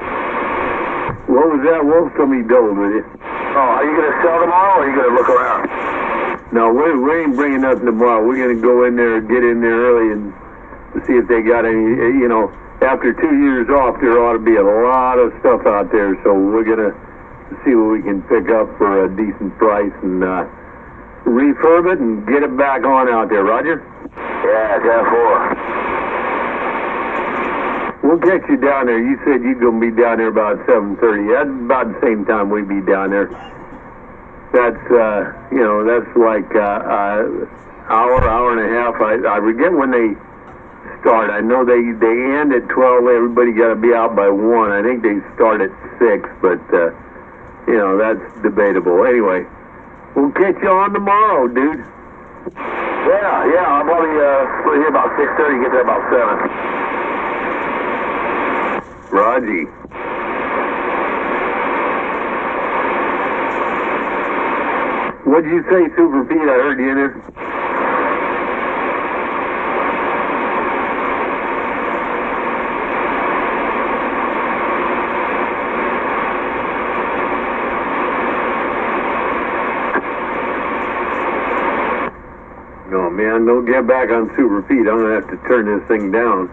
What was that Wolf told me doubled with you? Oh, are you going to sell tomorrow, or are you going to look around? No, we ain't bringing nothing tomorrow. We're going to go in there, get in there early, and see if they got any, after 2 years off, there ought to be a lot of stuff out there, so we're going to see what we can pick up for a decent price and refurb it and get it back on out there, Roger? Yeah, 10-4. We'll catch you down there. You said you're going to be down there about 7:30. That's about the same time we'd be down there. That's, that's like hour and a half. I forget when they start. I know they end at 12. Everybody got to be out by 1. I think they start at 6, but, that's debatable. Anyway, we'll catch you on tomorrow, dude. Yeah, I'll probably be here about 6:30, get there about 7. Hey, What'd you say, Super Pete? I heard you in there. No, man, don't get back on Super Pete. I'm going to have to turn this thing down.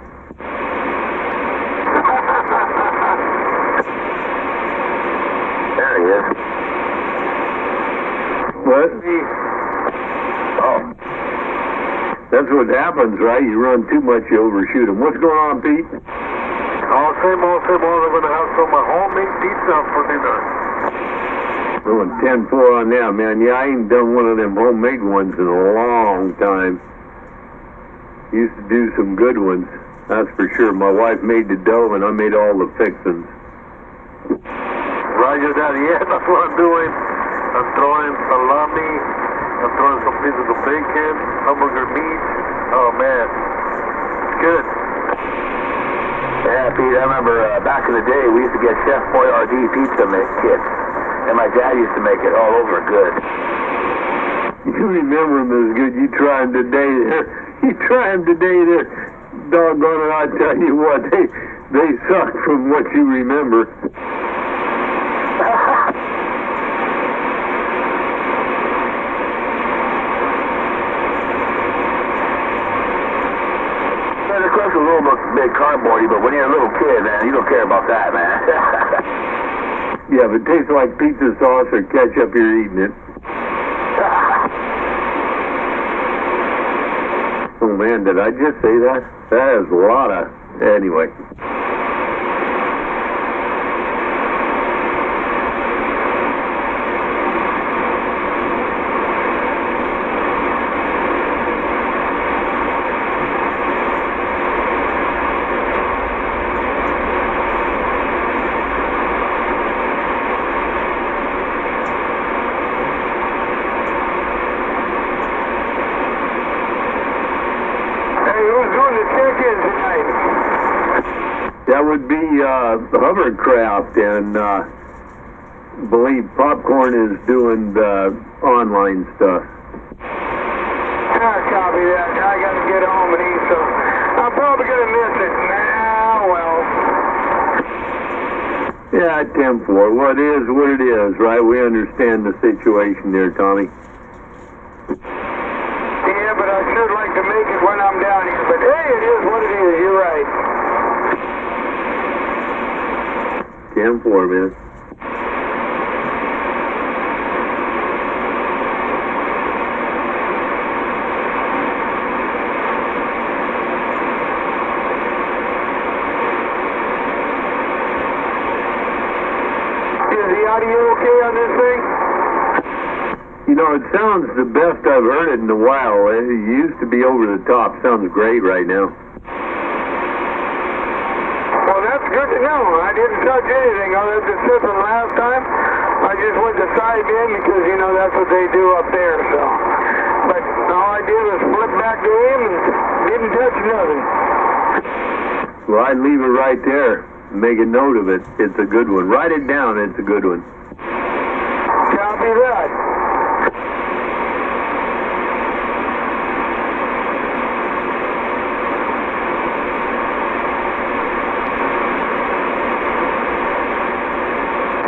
There he is. What? Oh. That's what happens, right? You run too much, you overshoot him. What's going on, Pete? Oh, same old. I'm going to have some homemade pizza for dinner. Going 10-4 on that, man. Yeah, I ain't done one of them homemade ones in a long time. Used to do some good ones, that's for sure. My wife made the dough, and I made all the fixings. Roger that. Yeah, that's what I'm doing. I'm throwing salami. I'm throwing some pieces of bacon, hamburger meat. Oh, man. It's good. Yeah, Pete, I remember back in the day, we used to get Chef Boyardee pizza kits. And my dad used to make it all over good. You remember them as good. You try them today. You try them today. They're doggone it. I tell you what, they suck from what you remember. Yeah, of course, a little bit cardboardy, but when you're a little kid, man, you don't care about that, man. Yeah, if it tastes like pizza sauce or ketchup, you're eating it. Oh, man, did I just say that? That is a lot of... Anyway. That would be Hovercraft, and believe Popcorn is doing the online stuff. I copy that. I got to get home and eat, so I'm probably going to miss it. Nah, well. Yeah, 10-4. What is what it is, right? We understand the situation there, Tommy. Yeah, but I sure like to make it when I'm down here. But hey, it is what it is. You're right. 10-4, man. Is the audio okay on this thing? You know, it sounds the best I've heard it in a while. It used to be over the top. Sounds great right now. Well, that's good to know. I didn't touch anything other than sipping last time. I just went to side in because, you know, that's what they do up there, so. But all I did was flip back to him and didn't touch nothing. Well, I'd leave it right there. Make a note of it. It's a good one. Write it down. It's a good one. Copy that.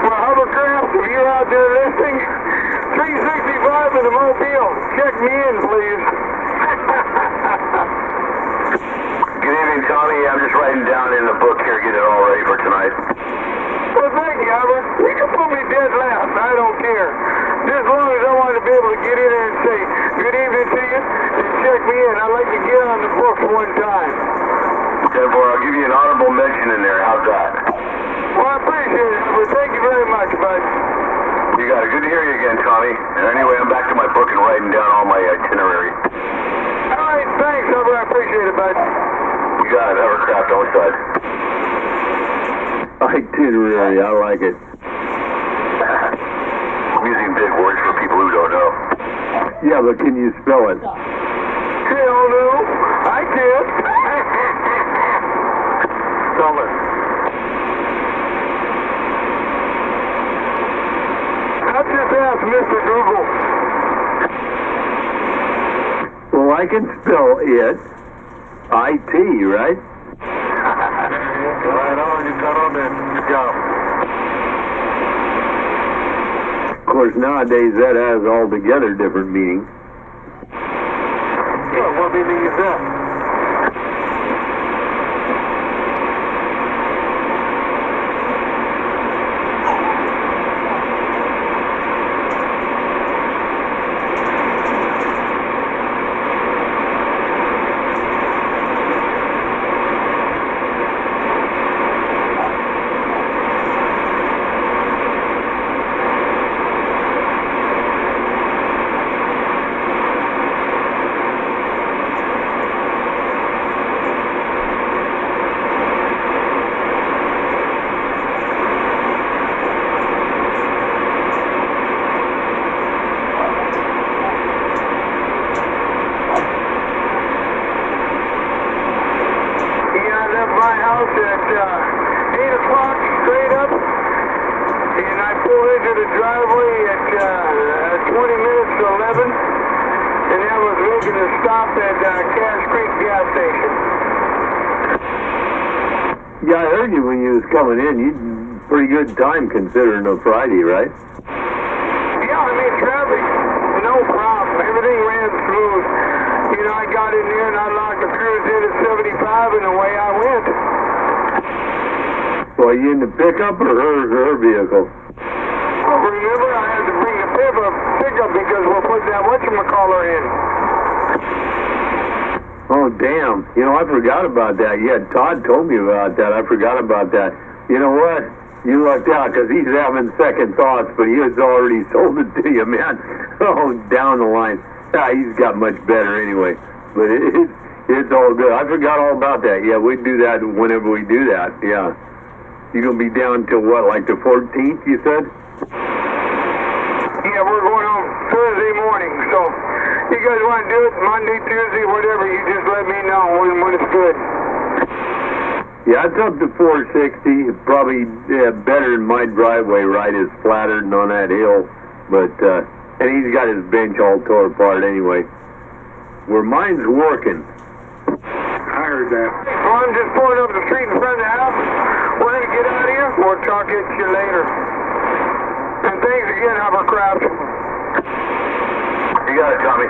Well, Hovercraft, if you're out there listening, 365 in the Mobile. Check me in, please. Good evening, Tommy. I'm just writing down in the book here, get it all ready for tonight. Well, thank you, Albert. You can put me dead last. I don't care. Just as long as I want to be able to get in there and say, good evening to you, and check me in. I'd like to get on the books one time. 10-4, I'll give you an honorable mention in there. How's that? Well, I appreciate it, Albert. Thank you very much, bud. You got it. Good to hear you again, Tommy. And anyway, I'm back to my book and writing down all my itinerary. All right, thanks, Albert. I appreciate it, bud. You got it. Hovercraft on the side. Itinerary, I like it. I'm using big words for people who don't know. Yeah, but can you spell it? Hell no, I can't. Spell it. I just asked Mr. Google. I can spell it. IT, right? Right on, you got on there. Good job. Of course, nowadays that has altogether different meanings. Yeah, what meaning is that? Yeah, I heard you when you was coming in. You pretty good time considering a Friday, right? Yeah, I mean, traffic, no problem. Everything ran smooth. You know, I got in there and I locked the cruise in at 75 and away I went. So are you in the pickup or her vehicle? Well, remember, I had to bring the pickup because we're putting that whatchamacallit in. Oh, damn. You know, I forgot about that. Yeah, Todd told me about that. I forgot about that. You know what? You lucked out because he's having second thoughts, but he has already sold it to you, man. Oh, down the line. Yeah, he's got much better anyway. But it's all good. I forgot all about that. Yeah, we do that whenever we do that. Yeah. You're going to be down till what, like the 14th, you said? Yeah, we're going on Thursday morning, so you guys want to do it Monday, Tuesday, whatever, you just let me know when it's good. Yeah, it's up to 460. Probably better than my driveway, right? It's flatter than on that hill. But, and he's got his bench all tore apart anyway. Where mine's working. I heard that. Well, I'm just pulling up the street in front of the house. We're going to get out of here. We'll talk to you later. And thanks again, Hovercraft. You got it, Tommy.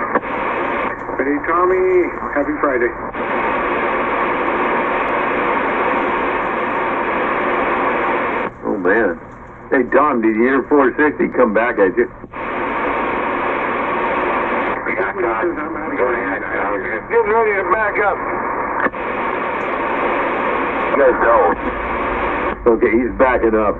Hey, Tommy. Happy Friday. Oh, man. Hey, Tom, did you hear 460 come back at you? Getting ready to back up. You guys go. Okay, he's backing up.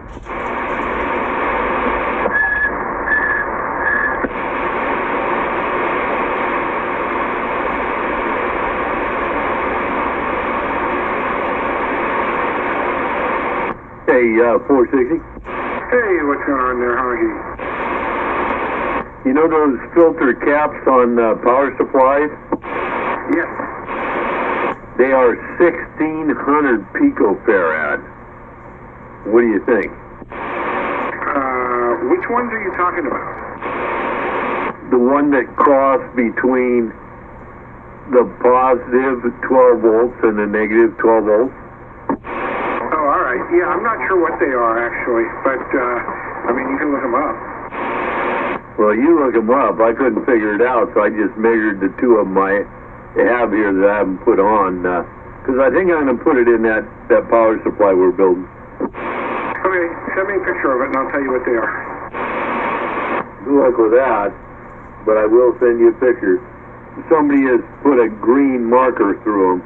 Hey, 460? Hey, what's going on there, Hoggy? You know those filter caps on power supplies? Yes. They are 1,600 picofarad. What do you think? Which ones are you talking about? The one that cross between the positive 12 volts and the negative 12 volts? Oh, all right. Yeah, I'm not sure what they are, actually. But, I mean, you can look them up. Well, you look them up. I couldn't figure it out, so I just measured the two of them I have here that I haven't put on. Because I think I'm going to put it in that power supply we're building. Okay, send me a picture of it, and I'll tell you what they are. Good luck with that, but I will send you a picture. Somebody has put a green marker through them.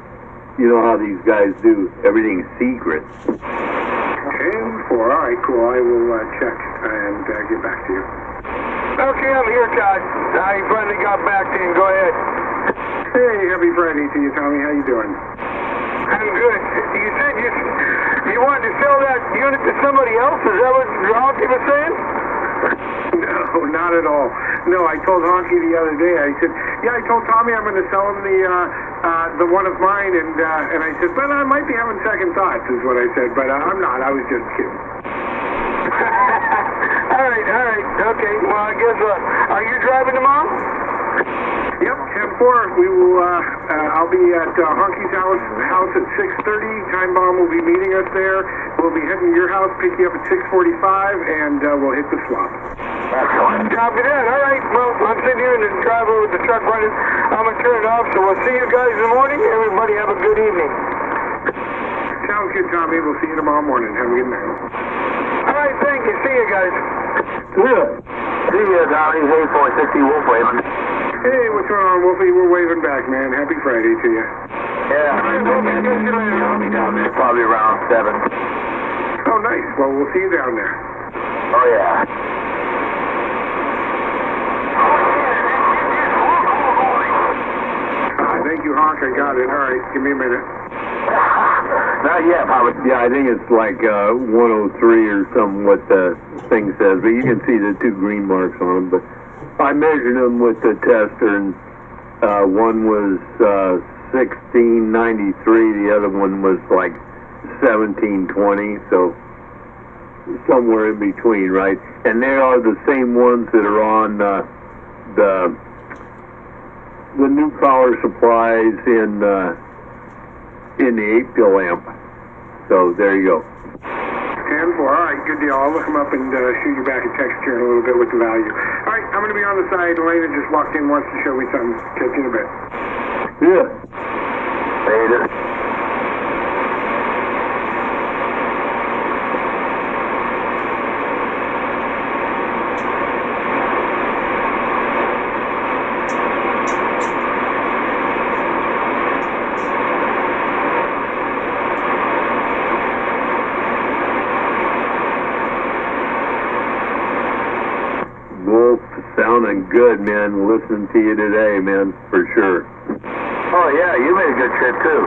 You know how these guys do. Everything's secret. 10-4. All right, cool. I will check and get back to you. Okay, I'm here, Todd. I finally got back to you. Go ahead. Hey, happy Friday to you, Tommy. How you doing? I'm good. You said you wanted to sell that unit to somebody else? Is that what Honky was saying? No, not at all. No, I told Honky the other day. I said, yeah, I told Tommy I'm going to sell him the one of mine, and I said, but I might be having second thoughts, is what I said. But I'm not. I was just kidding. all right. Okay. Well, I guess, are you driving tomorrow? Yep, 10-4. We will. I'll be at Honky's house at 6:30. Time Bomb will be meeting us there. We'll be heading to your house, pick you up at 6:45, and we'll hit the swap. Excellent. Copy that. All right. Well, I'm sitting here in the driveway with the truck running. I'm gonna turn it off. So we'll see you guys in the morning. Everybody have a good evening. Sounds good, Tommy. We'll see you tomorrow morning. Have a good night. All right. Thank you. See you guys. Yeah. See you, Tommy. 8460 Wolf waving. Hey, what's going on, Wolfie? We're waving back, man. Happy Friday to you. Yeah. Probably around 7. Oh, nice. Well, we'll see you down there. Oh, yeah. Thank you, Hawk. I got it. All right. Give me a minute. Not yet, probably. Yeah, I think it's like 103 or something what the thing says, but you can see the 2 green marks on them. But I measured them with the tester, and one was 1693, the other one was like 1720, so somewhere in between, right? And they are the same ones that are on the new power supplies in the 8-pill amp. So there you go. 10-4. All right, good deal. I'll look them up and shoot you back a text here in a little bit with the value. All right, I'm going to be on the side. Elena just walked in, wants to show me something. Catch you in a bit. Yeah. Later. Wolf, sounding good, man. Listening to you today, man, for sure. Oh, yeah, you made a good trip, too.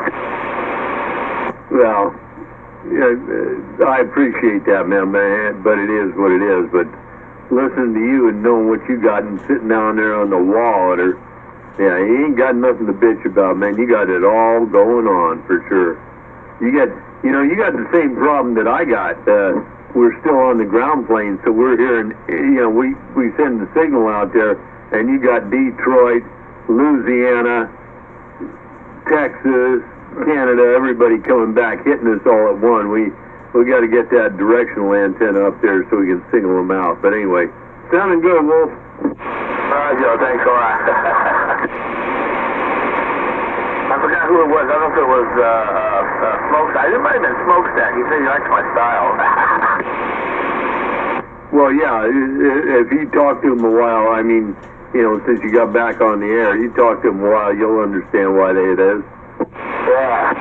Well, yeah, I appreciate that, man, but it is what it is. But listening to you and knowing what you got and sitting down there on the wall, yeah, you ain't got nothing to bitch about, man. You got it all going on, for sure. You got the same problem that I got. We're still on the ground plane, so we're hearing, we send the signal out there, and you got Detroit, Louisiana, Texas, Canada, everybody coming back, hitting us all at one. We got to get that directional antenna up there so we can signal them out. But anyway, sounding good, Wolf. All right, Joe, thanks a lot. I forgot who it was. I don't know if it was Smokestack. It might have been Smokestack. He said he likes my style. Well, yeah, if you talk to him a while, I mean, since you got back on the air, you talk to him a while, you'll understand why it is. Yeah.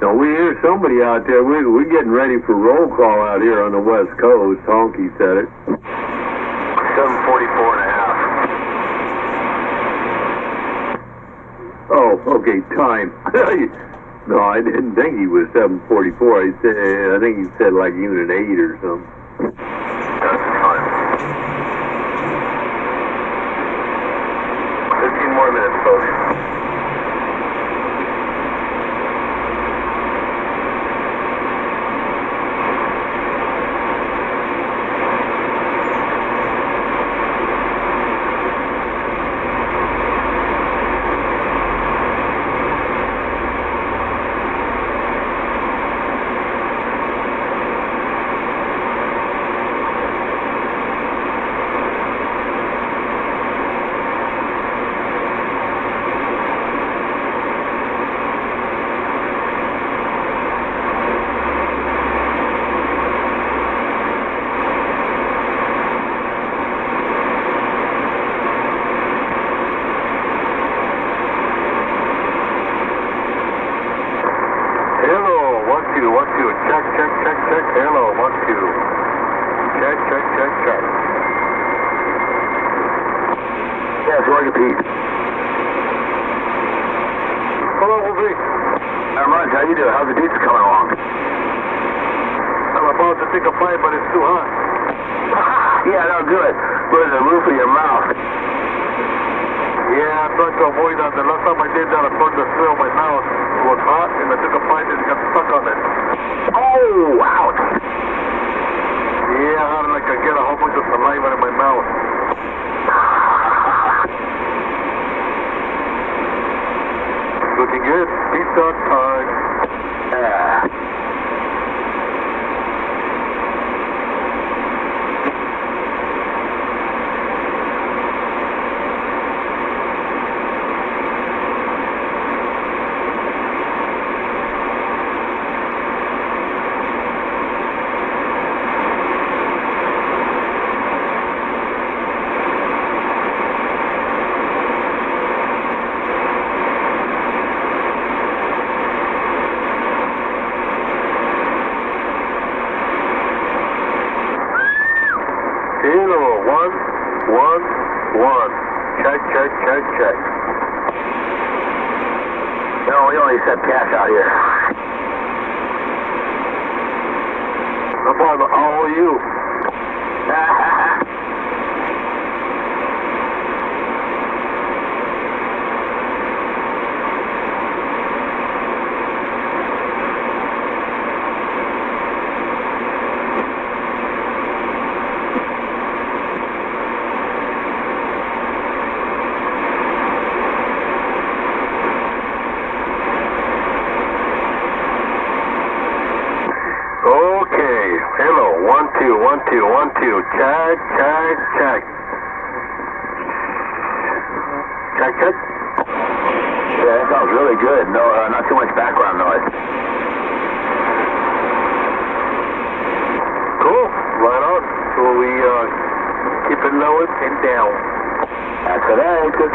Now, we hear somebody out there. We're getting ready for roll call out here on the West Coast. Honky said it. 744 and a half. Oh, okay, time. No, I didn't think he was 744. I think he said like unit 8 or something. That's the time. 15 more minutes, folks. How you doing? How's the pizza coming along? I'm about to take a bite, but it's too hot. Yeah, no, good. Go to the roof of your mouth. Yeah, I tried to avoid that. The last time I did that, I burned the through of my mouth. It was hot, and I took a bite and it got stuck on it. Oh, ouch. Yeah, I had like I get a whole bunch of saliva in my mouth. Looking good. Pizza time. Hello, 111. Check, check, check, check. No, we only accept cash out here. No problem. I'll owe you. Okay. Hello, 1-2. Check, check, check. Check, check. Yeah, that sounds really good. No, not too much background noise. Cool. Right on. So we keep it low and down. That's what I could.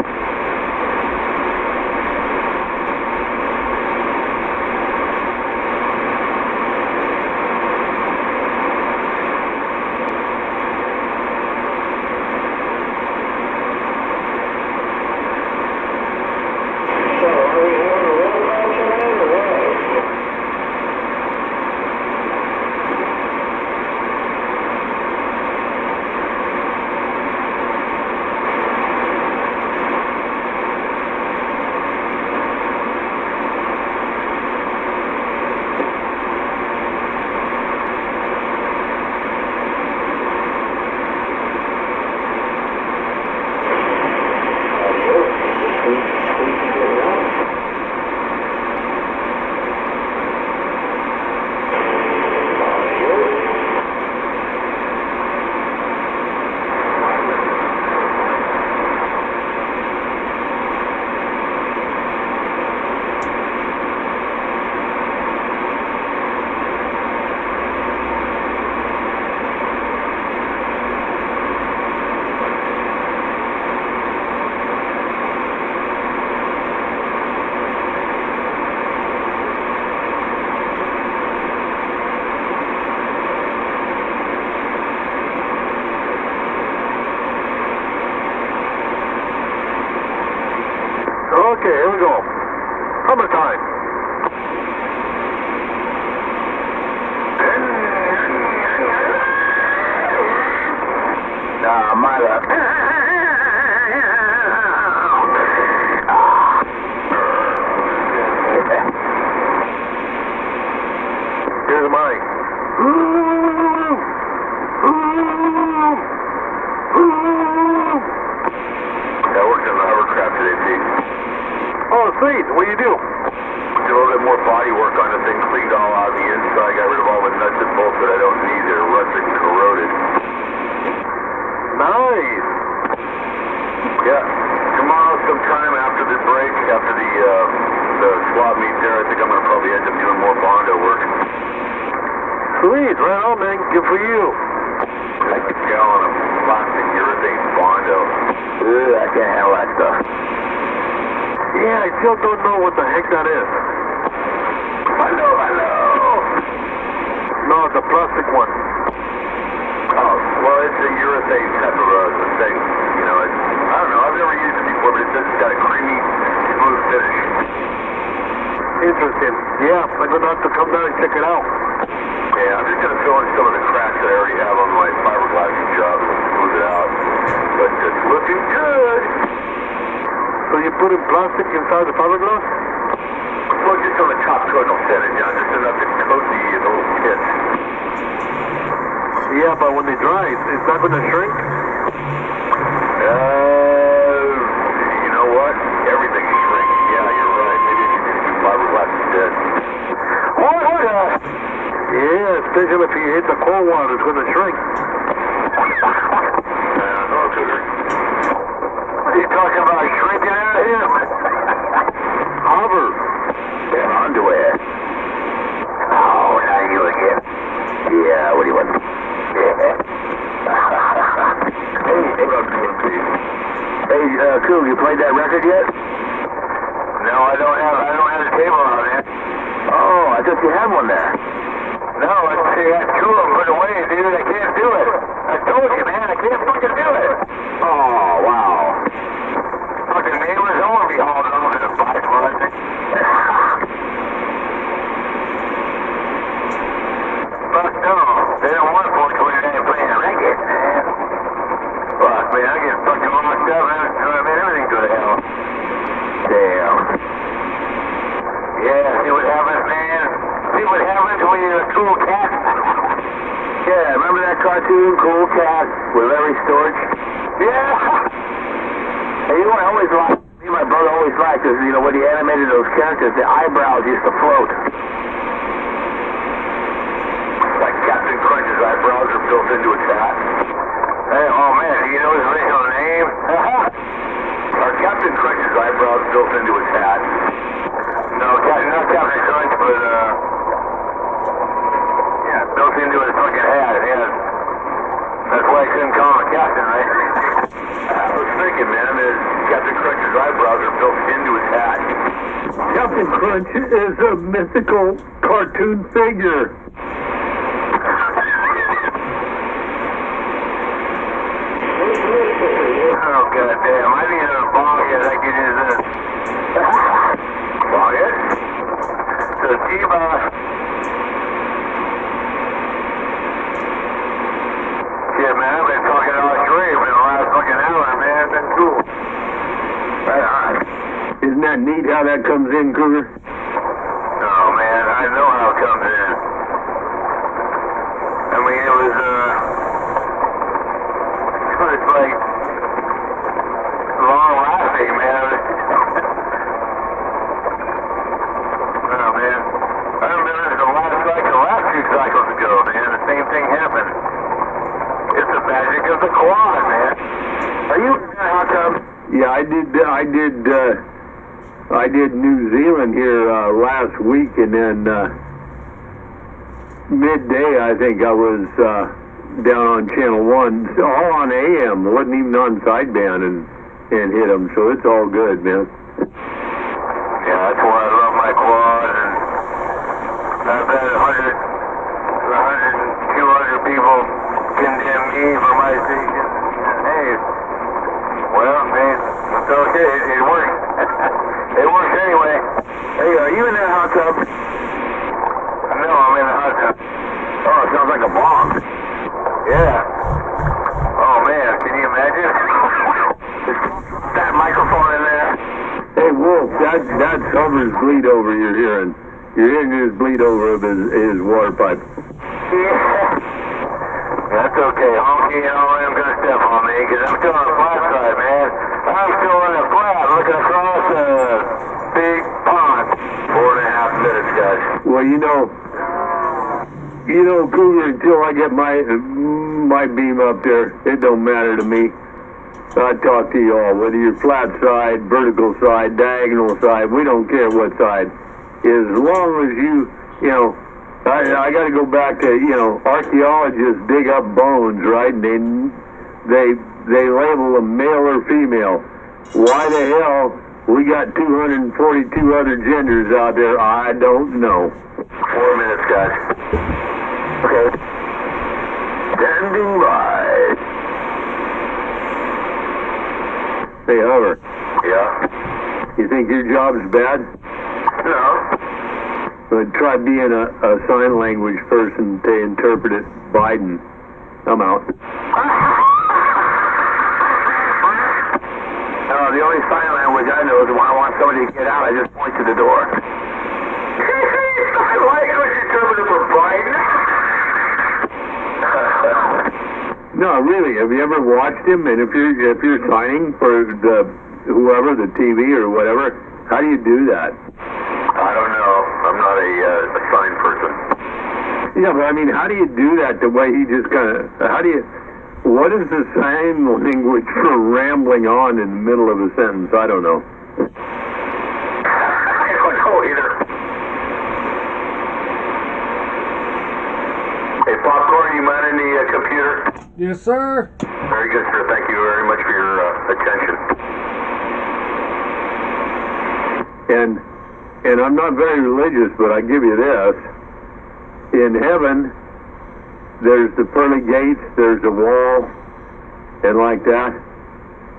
Okay, here we go. Summertime. My luck. Here's mine. I worked on the hovercraft today, Pete. Oh, sweet. What do you do? Did a little bit more body work on the thing, cleaned all out of the inside, got rid of all the nuts and bolts that I don't need. They're rusted and corroded. Nice. Yeah. Tomorrow sometime after the break, after the swap meet there, I think I'm going to probably end up doing more Bondo work. Sweet. Right on, man. Good for you. Like a gallon of plastic urethane Bondo. Ugh, I can't handle that stuff. Yeah, I still don't know what the heck that is. Hello. No, the plastic one. Oh, well, it's a urethane type of a thing. You know, I don't know. I've never used it before, but it says it's got a creamy, smooth finish. Interesting. Yeah, I'm going to have to come down and check it out. Yeah, I'm just going to fill in some of the cracks that I already have on my fiberglass job and smooth it out. But it's looking good. So you put in plastic inside the fiberglass? Well, just on the top coat, I'll set it down just enough to coat the little pits. Yeah, but when they dry, it's not going to shrink? You know what? Everything is shrinking. Yeah, you're right. Maybe I should just do fiberglass instead. What? Yeah, especially if you hit the cold water, it's going to shrink. No, Cougar. What are you talking about, shrinking out of here? Hover. Yeah, underwear. Oh, now you again. Yeah, what do you want? Hey, Cool, you played that record yet? No, I don't have a table on it. Oh, I thought you had one there. No, I got two of them put away, dude. I can't do it. I told you, man, I can't fucking do it. Oh, wow. Fucking neighbors, I want to be hauled over to the fight, bud. Fuck no. They don't want folks when they ain't playing a record, man. Fuck, man, I get fucking locked up, man. Everything go to hell. Damn. Yeah, see what happens, man? See what happens when you're a cool cat? Yeah, remember that cartoon, Cool Cat, with Larry Storch? Yeah. Hey, you know what I always liked? Me and my brother always liked is, when he animated those characters, the eyebrows used to float. Like Captain Crunch's eyebrows are built into his hat. Hey, oh man, do you know his original name? Captain Crunch's eyebrows built into his hat. No, not Captain Crunch, but yeah, built into his fucking hat, yeah. That's why I couldn't call him a captain, right? I was thinking, man, that Captain Crunch's eyebrows are built into his hat. Captain Crunch is a mythical cartoon figure. Oh, goddamn, I need a bong yet, I can use this. Bong it? So, T-Boss. Shit, man, I've been talking all straight for the last fucking hour, man. It's been cool. Right on. Isn't that neat how that comes in, Cougar? Oh, man, I know how it comes in. I mean, it was like long-lasting, man. Oh, man. I remember the last 2 cycles ago, man. The same thing happened. It's the magic of the quad, man. Are you how come? Yeah, I did New Zealand here last week, and then midday I think I was down on Channel 1, all on AM. It wasn't even on sideband, and hit them, so it's all good, man. Yeah, that's why I love my quad, and I've had 100, 200 people condemn me for my station. Hey, well, man, it's okay. It works. It works anyway. Hey, are you in that hot tub? No, I'm in the hot tub. Oh, it sounds like a bomb. Yeah. Oh, man, can you imagine? That microphone in there. Hey, Wolf, that's Hubbard's bleed over you're hearing. You're hearing his bleed over of his water pipe. Yeah. That's okay. Honky and all them gonna step on me, because I'm still on the flat side, man. I'm still on the flat, looking across a big pond. 4.5 minutes, guys. Well, you know, Cougar, until I get my beam up there, it don't matter to me. I talk to you all, whether you're flat side, vertical side, diagonal side, we don't care what side. As long as you know, I got to go back to, archaeologists dig up bones, right? And they label them male or female. Why the hell we got 242 other genders out there? I don't know. 4 minutes, guys. Okay. Standing by. Hey, Hover, Yeah? you think your job's bad? No. But try being a sign language person to interpret it, Biden. I'm out. The only sign language I know is when I want somebody to get out, I just point to the door. Sign language interpreter for Biden. No, really. Have you ever watched him? And if you're signing for whoever, the TV or whatever, how do you do that? I don't know. I'm not a sign person. Yeah, but I mean, how do you do that the way he just kind of, what is the sign language for rambling on in the middle of a sentence? I don't know. I don't know either. Hey, Popcorn, you manning the computer? Yes, sir. Very good, sir. Thank you very much for your attention. And I'm not very religious, but I give you this. In heaven, there's the pearly gates, there's a wall, and like that.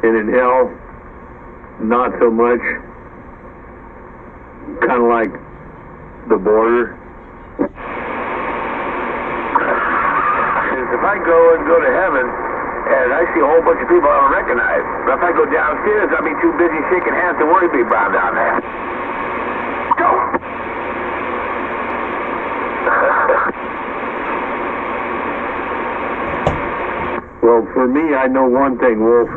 And in hell, not so much. Kind of like the border. If I go to heaven, and I see a whole bunch of people I don't recognize, but if I go downstairs, I'll be too busy shaking hands to worry about down there. Go! Well, for me, I know one thing, Wolf.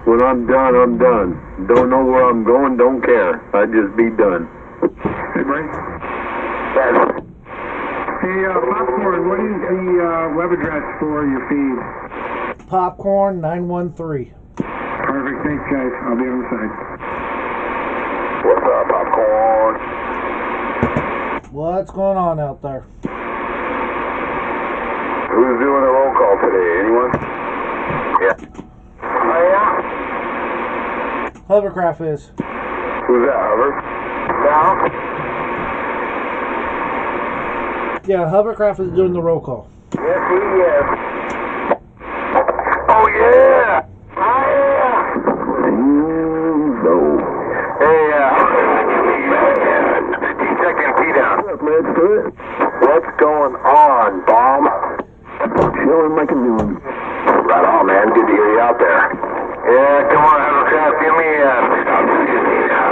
When I'm done, I'm done. Don't know where I'm going, don't care. I just be done. Hey, Bray. Yes. Hey, Popcorn, what is the web address for your feed? Popcorn 913. Perfect. Thanks, guys. I'll be on the side. What's up, Popcorn? What's going on out there? Who's doing the roll call today? Anyone? Yeah. Oh, yeah? Hovercraft is. Who's that, Hover? No? Yeah, Hovercraft is doing the roll call. Yes, he is. Oh, yeah! Oh, yeah! No. Hey, 15-second key down. Let's do it. What's going on, Bomb? Chilling like a new one. Right on, man. Good to hear you out there. Yeah, come on, Hovercraft. Give me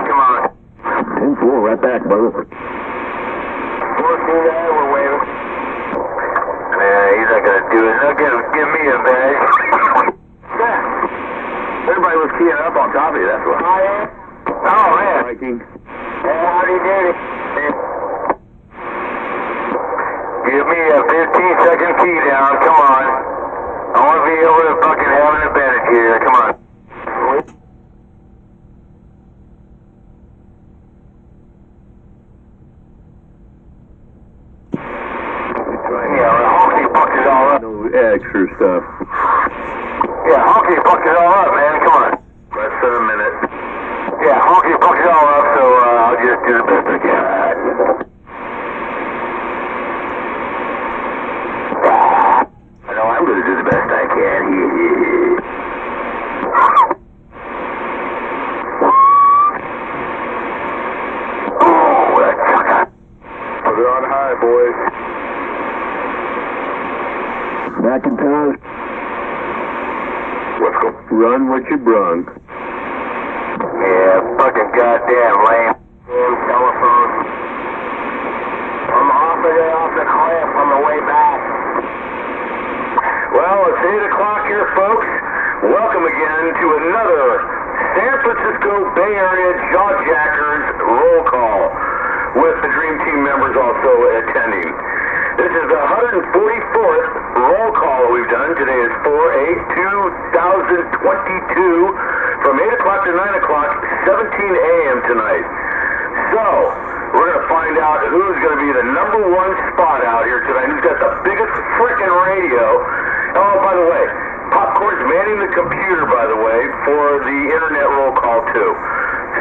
come on. 10-4, right back, brother. 14 we're waving. Man, he's not gonna do it. He'll give me a bag. Everybody was keying up on top of you, that's what. Oh, man. Viking. Hey, howdy doody. Give me a 15-second key down, come on. I want to be able to fucking have an advantage here, come on. Yeah, honky fucked it all up. No extra stuff. Yeah, honky fucked it all up, man, come on. Less than a minute. Yeah, honky fucked it all up, so I'll just do the best I can. I know I'm gonna do the best I can. Oh, that sucker. Put it on high, boys. Back in town. Let's go. Run what you brung. Yeah, fucking goddamn lame. Damn telephone. I'm off the cliff on the way back. Well, it's 8 o'clock here, folks. Welcome again to another San Francisco Bay Area Jawjackers roll call, with the Dream Team members also attending. This is the 144th roll call we've done. Today is 4/8/2022, from 8 o'clock to 9 o'clock, 17 a.m. tonight. So, we're going to find out who's going to be the #1 spot out here tonight, who's got the biggest frickin' radio. Oh, by the way, Popcorn's manning the computer, by the way, for the internet roll call, too.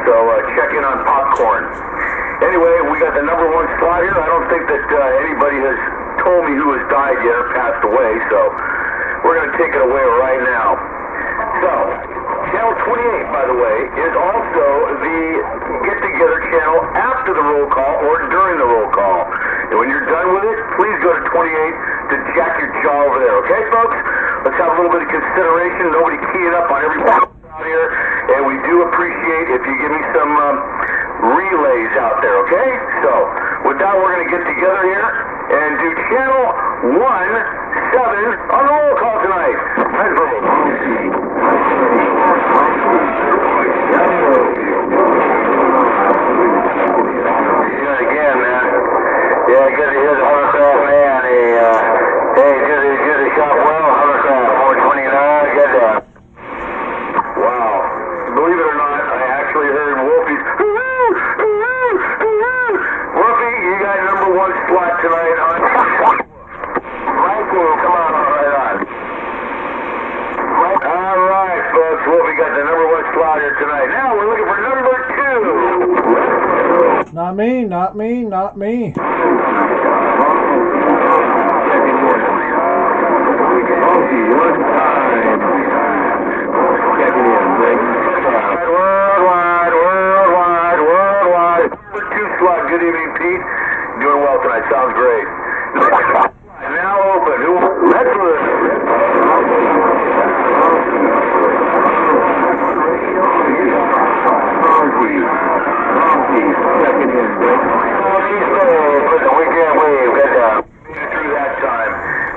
So, check in on Popcorn. Anyway, we got the #1 spot here. I don't think that anybody has told me who has died yet or passed away, so we're going to take it away right now. So, Channel 28, by the way, is also the get-together channel after the roll call or during the roll call. And when you're done with it, please go to 28 to jack your jaw over there, okay, folks? Let's have a little bit of consideration. Nobody keying up on every out here, and we do appreciate if you give me some relays out there, okay? So, with that, we're going to get together here and do channel 17 on the roll call tonight. Again, man. Yeah, good to hear the hovercraft man. Hey, did the shot well, hovercraft 429, good job. Wow. Believe it or not, I actually heard Wolfie's Wolfie, you got number 1 slot tonight on Michael, come on, right on. All right, folks, Wolfie got the number 1 slot here tonight. Now we're looking for number 2. Not me, not me, not me. Worldwide. Number 2 slot. Good evening, Pete. Doing well tonight. Sounds great. Now open. Redwood. Weekend wave. Good job. Made it through that time.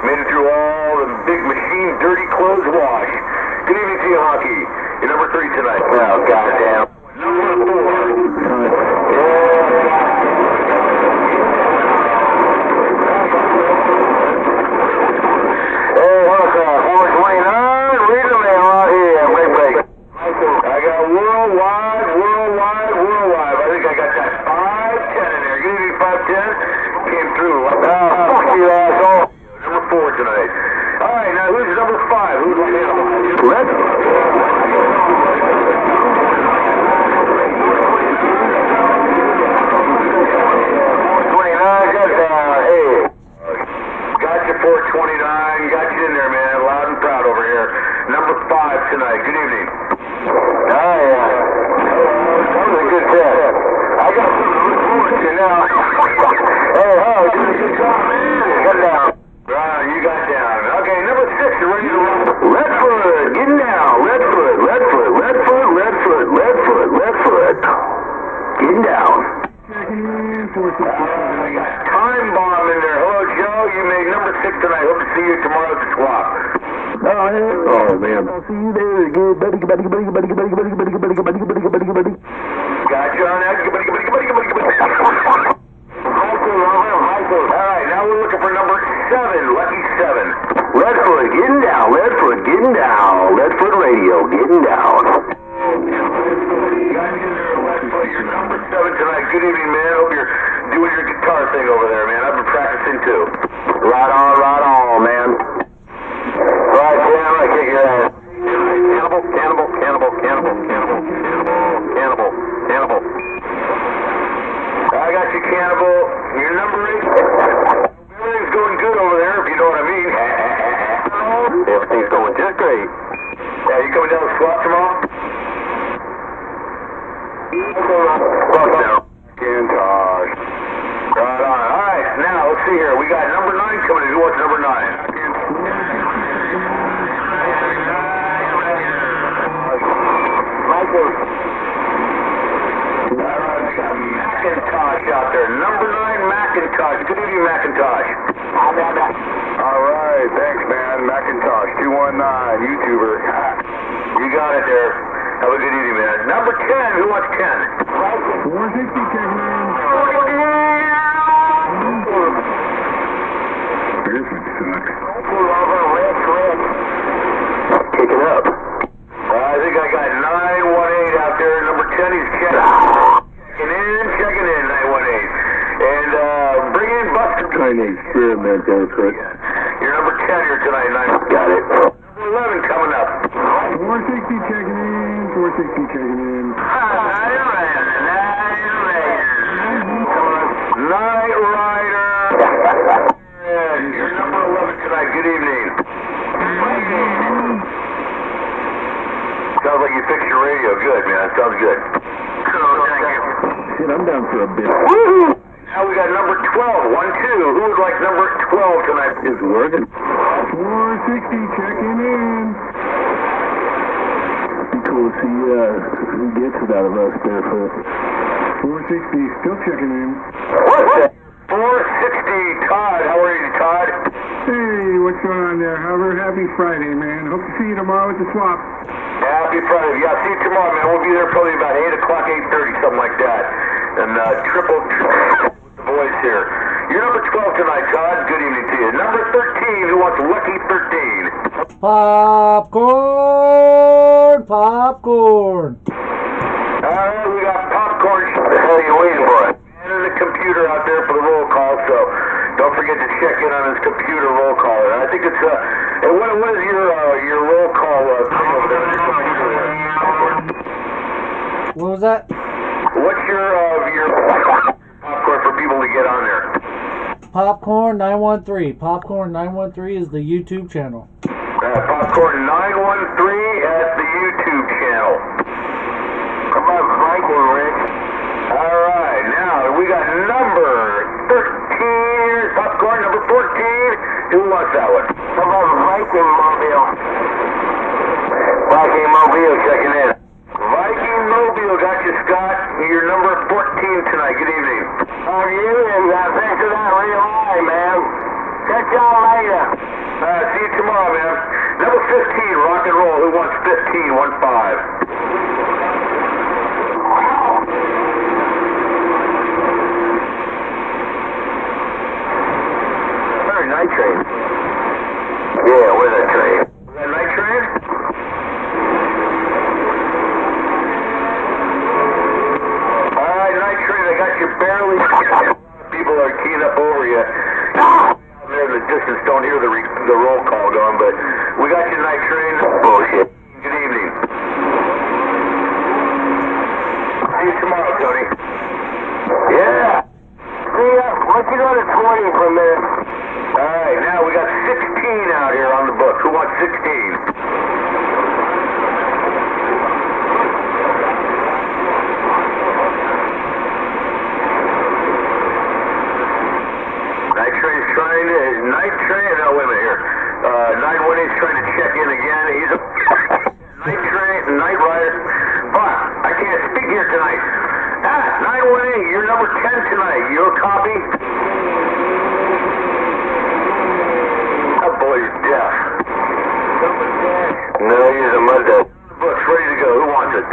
Made it through all the big machine dirty clothes wash. Good evening to you, Hockey. You're number 3 tonight. Oh, goddamn. Number 4. Hey, Hovercraft 429. Read them now out here. Break. I got worldwide. I think I got that 510 in there. Good evening, 510. Came through. Fuck you, asshole. Number 4 tonight. All right, now who's number 5? Who's the hell? Red. Got you 429. Got you in there, man. Loud and proud over here. Number 5 tonight. Good evening. Oh, yeah. That was a good test. I got some to look forward to now. Hey, ho, you did a good job, man. Get down. You got down. Okay, number 6, you're ready to run. Redfoot, getting down. Redfoot. Getting down. I got Time Bomb in there. Hello, Joe. You made number 6 tonight. Hope to see you tomorrow at the swap. Oh, man. I'll see you there. Good, buddy. Got you on that. All right, now we're looking for number 7, Lucky 7. Redfoot, getting down. Redfoot Radio, getting down. You're number 7 tonight. Good evening, man. Hope you're doing your guitar thing over there, man. I've been practicing too. Right on, man. Right, Sam, I kick your ass. Cannibal. I got you, Cannibal. You're number 8. Everything's going good over there, if you know what I mean. Everything's going just great. Yeah, you coming down the swap tomorrow? Fuck now. Macintosh. Right on. All right, now let's see here. We got number 9 coming in. Who wants number 9? Michael. Macintosh out there. Number 9 Macintosh. Good evening, Macintosh. All right, thanks, man. Macintosh 219, YouTuber. You got it there. Have a good evening, man. Number 10. Who wants 10? 460 checking in. This would suck. Kick it up. I think I got 918 out there. Number 10 is checking in, 918. And bring in Buster. Trying to experiment there, Chris. You're number 10 here tonight, 9. Got it. Number 11 coming up. 460 checking in. 460 checking in. Night Rider. You're number 11 tonight. Good evening. Sounds like you fixed your radio. Good, man. Sounds good. Thank you. Shit, I'm down for a bit. Woo-hoo! Now we got number 12, 1-2. Who would like number 12 tonight? It's working. 460 checking in. Be cool to see who gets it out of us there for 460 still checking in. What's that? 460, Todd. How are you, Todd? Hey, what's going on there, Hover? Happy Friday, man. Hope to see you tomorrow at the swap. Happy Friday. Yeah, see you tomorrow, man. We'll be there probably about 8 o'clock, 8:30, something like that. And triple with the boys here. You're number 12 tonight, Todd. Good evening to you. Number 13, who wants Lucky 13? Popcorn! Popcorn! Alright, we got popcorn. What the hell are you waiting for? Man in the computer out there for the roll call, so don't forget to check in on his computer roll call. And I think it's, hey, what is your roll call thing over there? What was that? What's your popcorn for people to get on there? Popcorn 913. Popcorn 913 is the YouTube channel. Popcorn 913 at the YouTube channel. Come on, Franklin, Rick. Alright, now we got number 13. Popcorn number 14. Who wants that one? Come on, Viking Mobile. Viking Mobile checking in. Viking Mobile got you, Scott. You're number 14 tonight. Good evening. How are you? And thanks for that real high, man. Catch y'all later. See you tomorrow, man. Number 15, rock and roll. Who wants 15? 1-5. Very night train. Yeah, where's that train? Is that night train? Alright, night train. I got you barely. People are keying up over you. There in the distance don't hear the roll call going, but we got you, night train. Bullshit. Good evening. See you tomorrow, Tony. Yeah. See ya. Let's go to 20 from there. Alright, now we got 16 out here on the book. Who wants 16? Night train, no, wait a minute here. 918's trying to check in again. He's a night train, night rider. But I can't speak here tonight. 918, you're number 10 tonight. You a copy? That boy's deaf. No, he's a mud dog. Book's ready to go. Who wants it?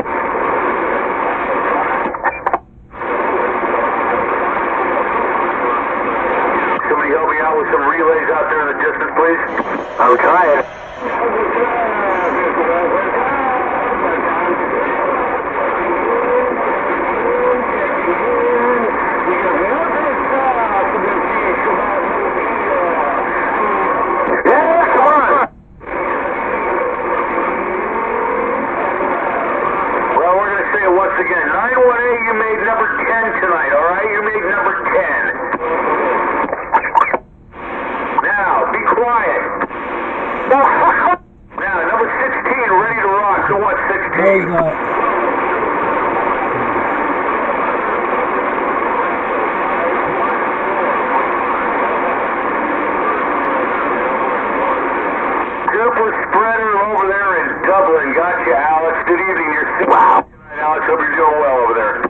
Somebody help me out with some relays out there in the distance, please. I'm trying. Yeah, come on. Well, we're going to say it once again. 918, you made number 10 tonight, all right? You made number 10. Now, be quiet. Now, number 16, ready to rock. Who wants 16? No, he's not. Super spreader over there in Dublin. Gotcha, Alex. Good evening. You're wow. Alex, hope you're doing well over there.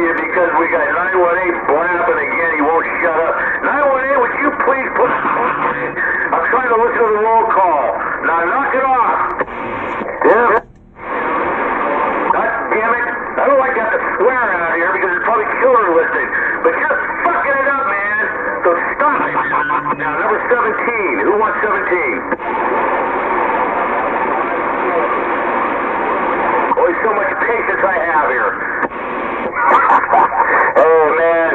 Because we got 918 blapping again, he won't shut up. 918, would you please put... I'm trying to listen to the roll call. Now knock it off. Yeah. God damn it. I don't like to have to swear out here because it's probably killer listening. But you're fucking it up, man. So stop it. Now, number 17. Who wants 17? Boy, so much patience I have here. Oh man,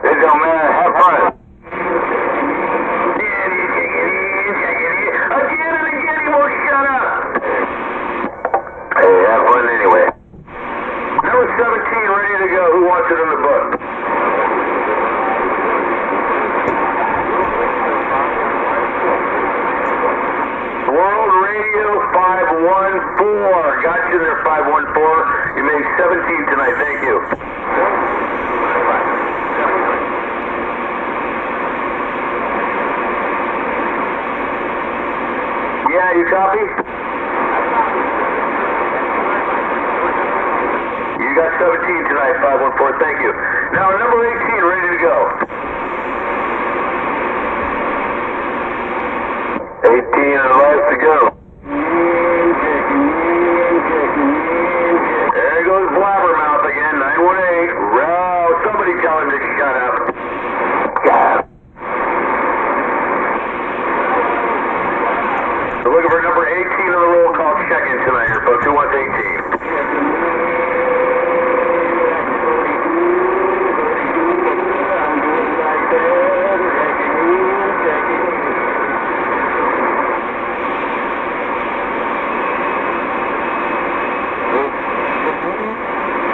it don't matter. Have fun. Again and again, he won't shut up. Hey, have fun anyway. Number 17, ready to go. Who wants it in the book? 514. You made 17 tonight. Thank you. Yeah, you copy? You got 17 tonight, 514. Thank you. Now, number 18, ready to go. 18 and live to go. There goes Blabbermouth again, 918. Row, somebody tell him to shut up. We're looking for number 18 on the roll call check-in tonight, here, folks. Who wants 18?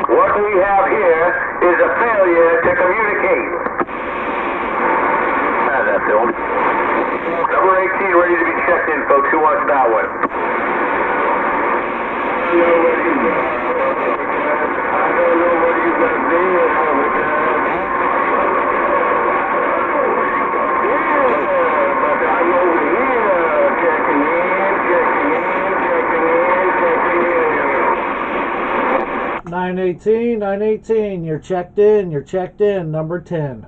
What we have here is a failure to communicate. That's Bill. Number 18 ready to be checked in, folks. Who wants that one? Nine 918, you're checked in, number 10.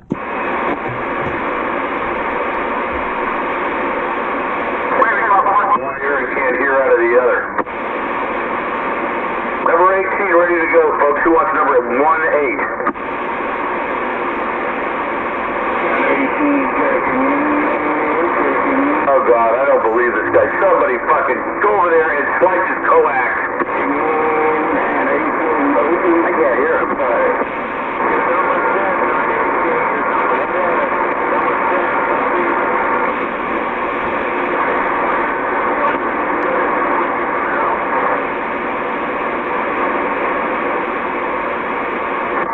Number 18 ready to go, folks. Who wants number 18? Oh, God, I don't believe this guy. Somebody fucking go over there and slice his coax. I can't hear him.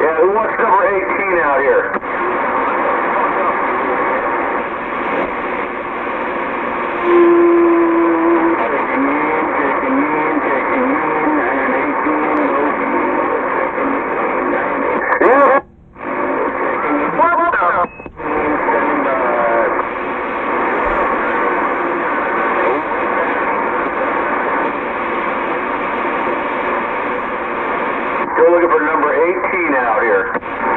Yeah, who wants number 18 out here? Still looking for number 18 out here.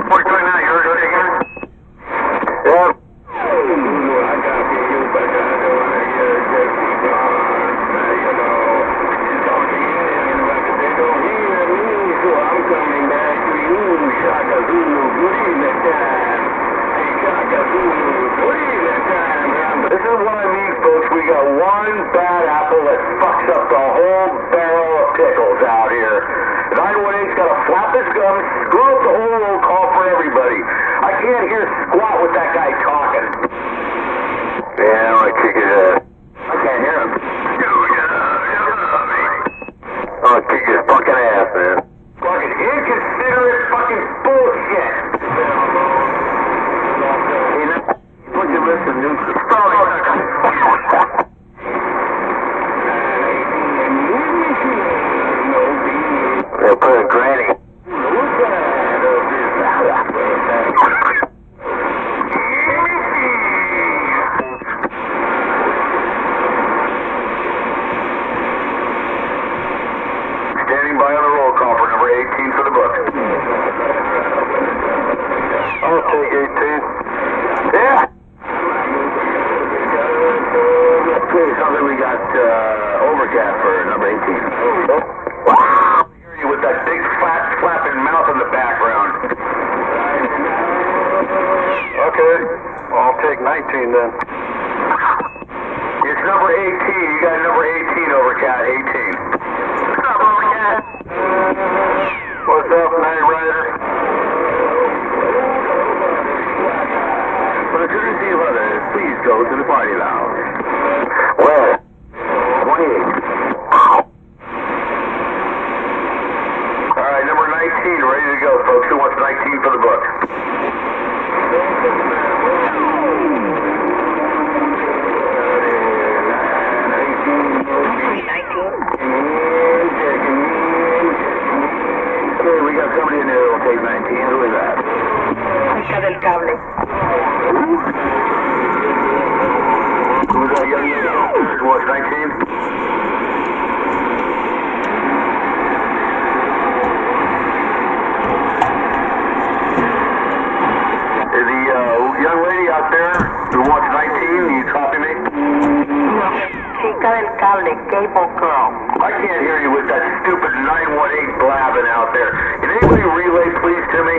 429, you heard it again? Yeah. This is what I mean, folks. We got one bad apple that fucks up the whole barrel of pickles out here. 918's got to flap his gums, screw up the whole roll call for everybody. I can't hear squat with that guy talking. Yeah, I want to kick his ass. I can't hear him. I want to kick his fucking ass, man. Fucking inconsiderate fucking bullshit. Put your lips in neutral. They'll put a granny. Standing by on the roll call for number 18 for the book. I'll take 18. Yeah. Okay, something we got overcast for number 18. Wow! With that big flat flapping mouth in the background. Okay, I'll take 19 then. It's number 18. You got number 18, Overcat. 18. What's up, Overcat? What's up, Night Rider? For the courtesy of others, please go to the party lounge. Where? 28. Alright, number 19, ready to go, folks. Who wants 19 for the book? take 19. Who is that? Chica del cable. Who's that young lady out there? Who wants 19? Young lady out there who wants 19, you copy me? Chica del cable, cable girl. I can't hear you with that stupid 918 blabbing out there. Can anybody relay please to me?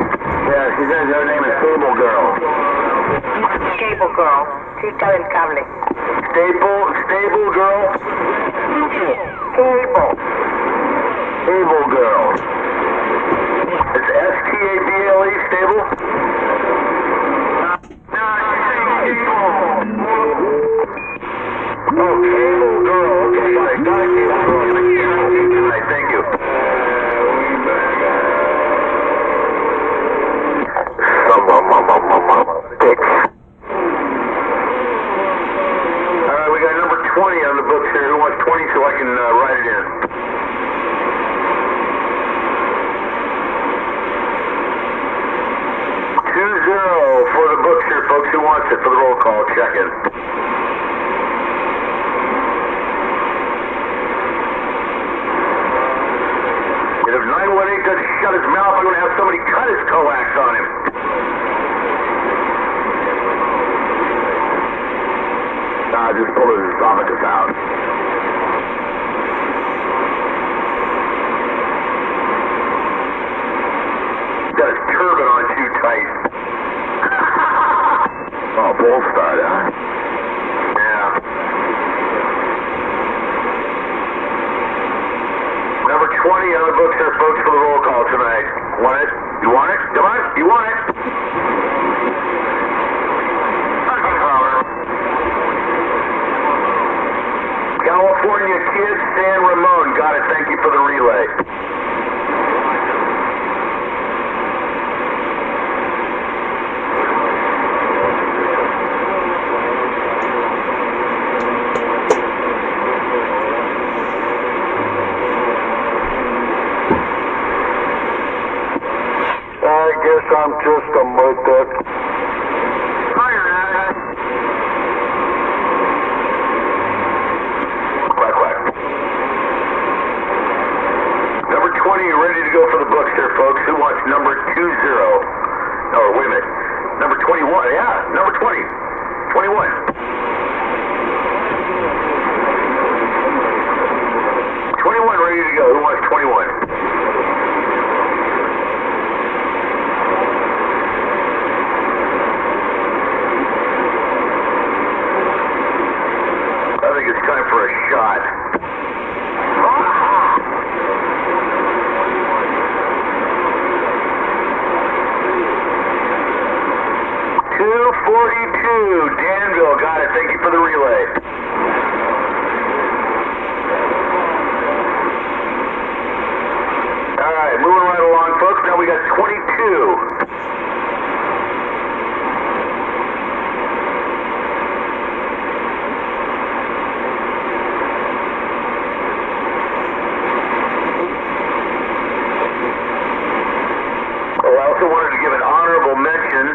Yeah, she says her name is Cable Girl. Cable girl, chica del cable. Stable Girl? Cable. Cable Girl. It's S-T-A-B-L-E, stable? Oh, Cable Girl. Okay, got it. Thank you. Dicks. Alright, we got number 20 on the books here. Who wants 20 so I can write it in? For the books here, folks. Who wants it for the roll call? Check in. And if 918 doesn't shut his mouth, I'm going to have somebody cut his coax on him. Just pull his esophagus out. Got his turban on too tight. Oh, bull start, huh? Yeah. Number 20 on the books here, folks, for the roll call tonight. Want it? You want it? Come on, you want it? California Kid, San Ramon. Got it. Thank you for the relay. I guess I'm just a mud duck. Number 20, you ready to go for the books here, folks? Who wants number 20? Oh, wait a minute. Number 21. Yeah, number 20. 21. 21 ready to go. Who wants 21? I think it's time for a shot. 242, Danville, got it. Thank you for the relay. All right, moving right along, folks. Now we got 22. Oh, I also wanted to give an honorable mention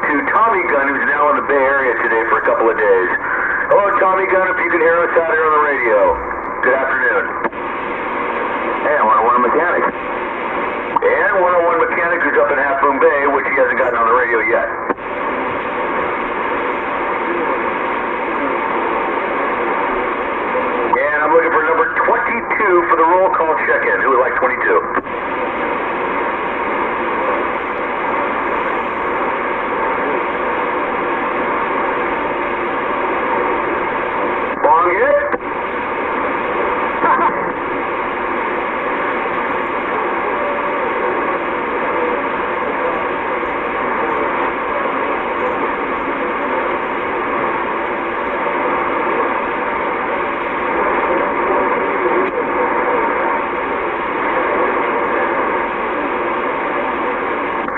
to Tommy Gunn, who's now in the Bay Area today for a couple of days. Hello, Tommy Gunn, if you can hear us out here on the radio. Good afternoon. And 101 Mechanic. And 101 Mechanic, who's up in Half Moon Bay, which he hasn't gotten on the radio yet. And I'm looking for number 22 for the roll call check-in. Who would like 22? Bong it?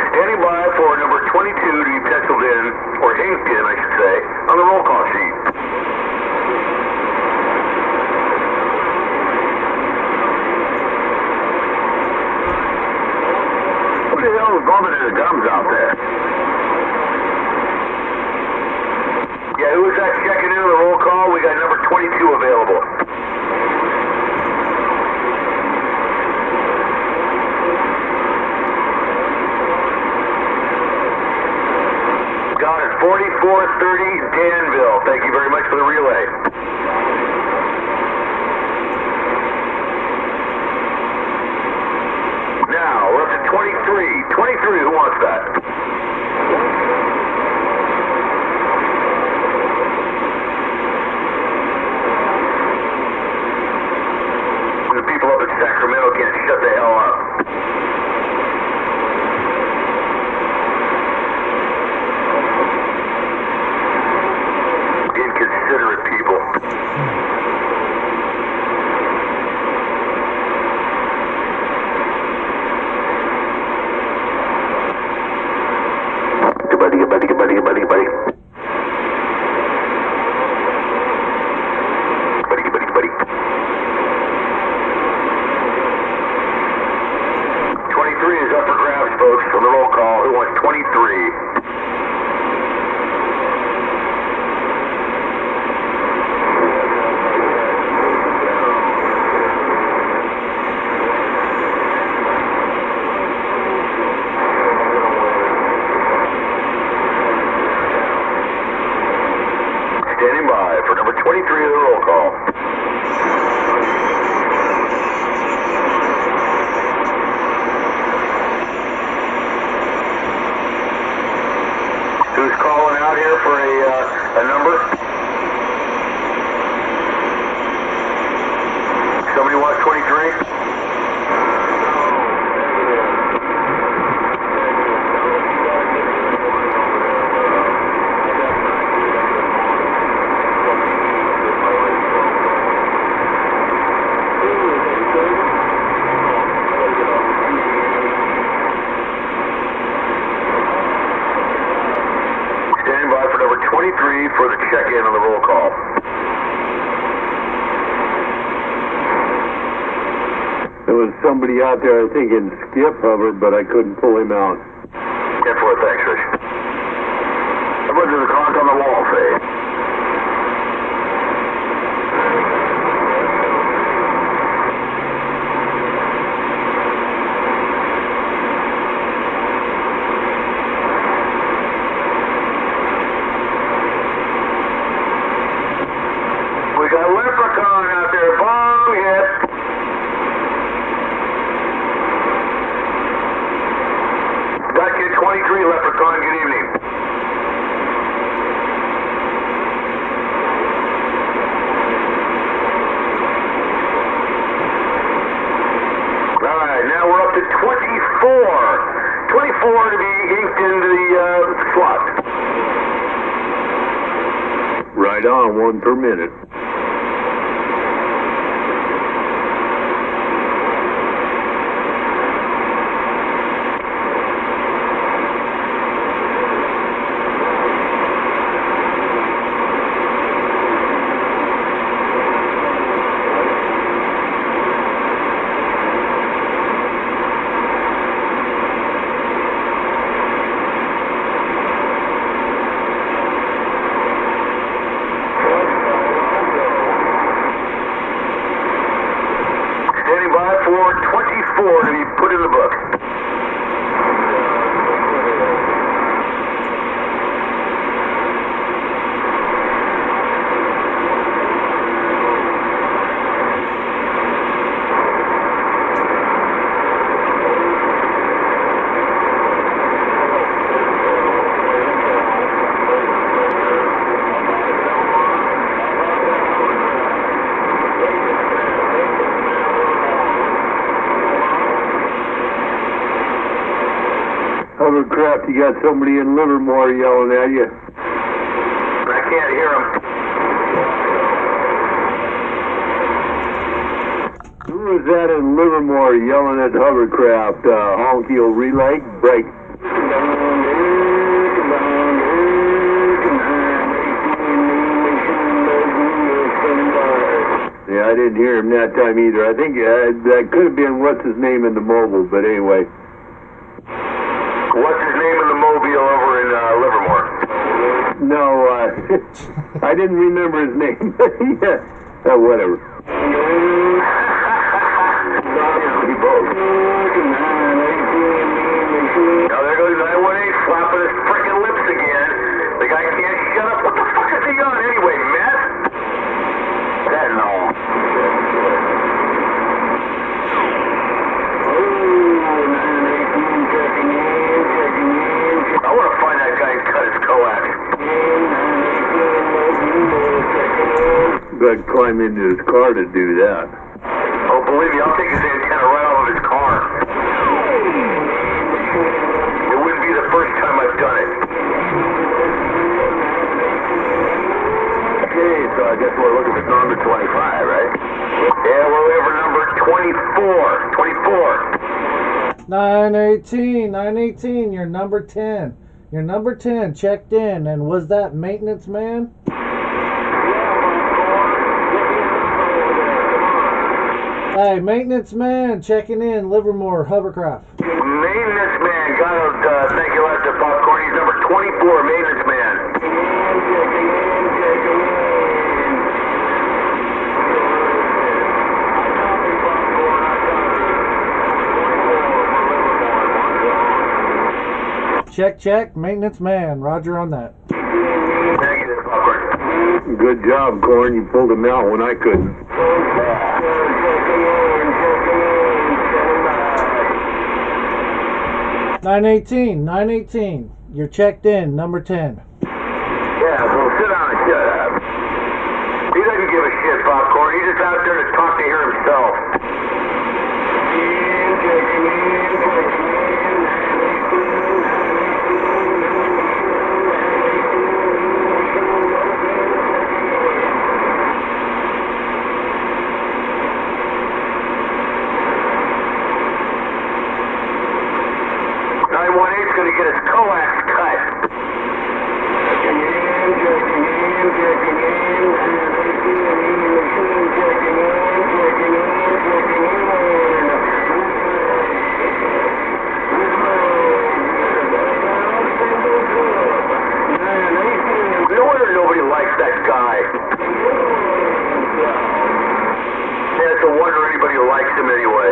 Standing by for number 22 to be penciled in, or inked in, I should say, on the roll call sheet. Who the hell Joe's bumping his gums out there. Yeah, who is that checking into the roll call? We got number 22 available. Got it, 4430 Danville. Thank you very much for the relay. Now, we're up to 23. 23, who wants that? The people up in Sacramento can't shut the hell up. Inconsiderate people. Get buddy. Buddy. 23 is up for grabs, folks, from the roll call. Who wants 23? Standing by for number 23 of the roll call. Who's calling out here for a number? Somebody wants 23? Standing by for number 23 for the check-in on the roll call. There was somebody out there, I think, in Skip Hubbard, but I couldn't pull him out. 10-4, thanks, Rich. How much does the clock on the wall say? We got Leprechaun out there, bomb hit. Got you 23, Leprechaun, good evening. Alright, now we're up to 24. 24 to be inked into the slot. Right on, 1 per minute. Standing by for 24 to be put in the book. Hovercraft, you got somebody in Livermore yelling at you. I can't hear him. Who is that in Livermore yelling at Hovercraft? Honky relay? Break. Yeah, I didn't hear him that time either. I think that could have been what's his name in the mobile, but anyway. What's his name in the mobile over in Livermore? No, I didn't remember his name. Yeah, whatever. Now there goes 918 slapping his frickin' lips again. The guy can't shut up. What the fuck is he on anyway, meth? That no. I want to find that guy and cut his coax. Got to climb into his car to do that. Oh, believe me, I'll take his antenna right off of his car. It wouldn't be the first time I've done it. Okay, so I guess we're looking for number 25, right? Yeah, we're looking for number 24. 24. 918, 918, you're number 10. You're number 10, checked in. And was that maintenance man? Hey, maintenance man, checking in, Livermore, hovercraft. Maintenance man, gotta thank you a lot to Popcorn. He's number 24, maintenance man. Check, maintenance man, roger on that. Thank you, Popcorn. Good job, Corn. You pulled him out when I couldn't. 918, you're checked in, number 10. Yeah, so sit down and shut up. He doesn't give a shit, Popcorn. He's just out there to talk to hear himself. Going to get his coax cut. No wonder nobody likes that guy. Yeah, it's a wonder anybody likes him anyway.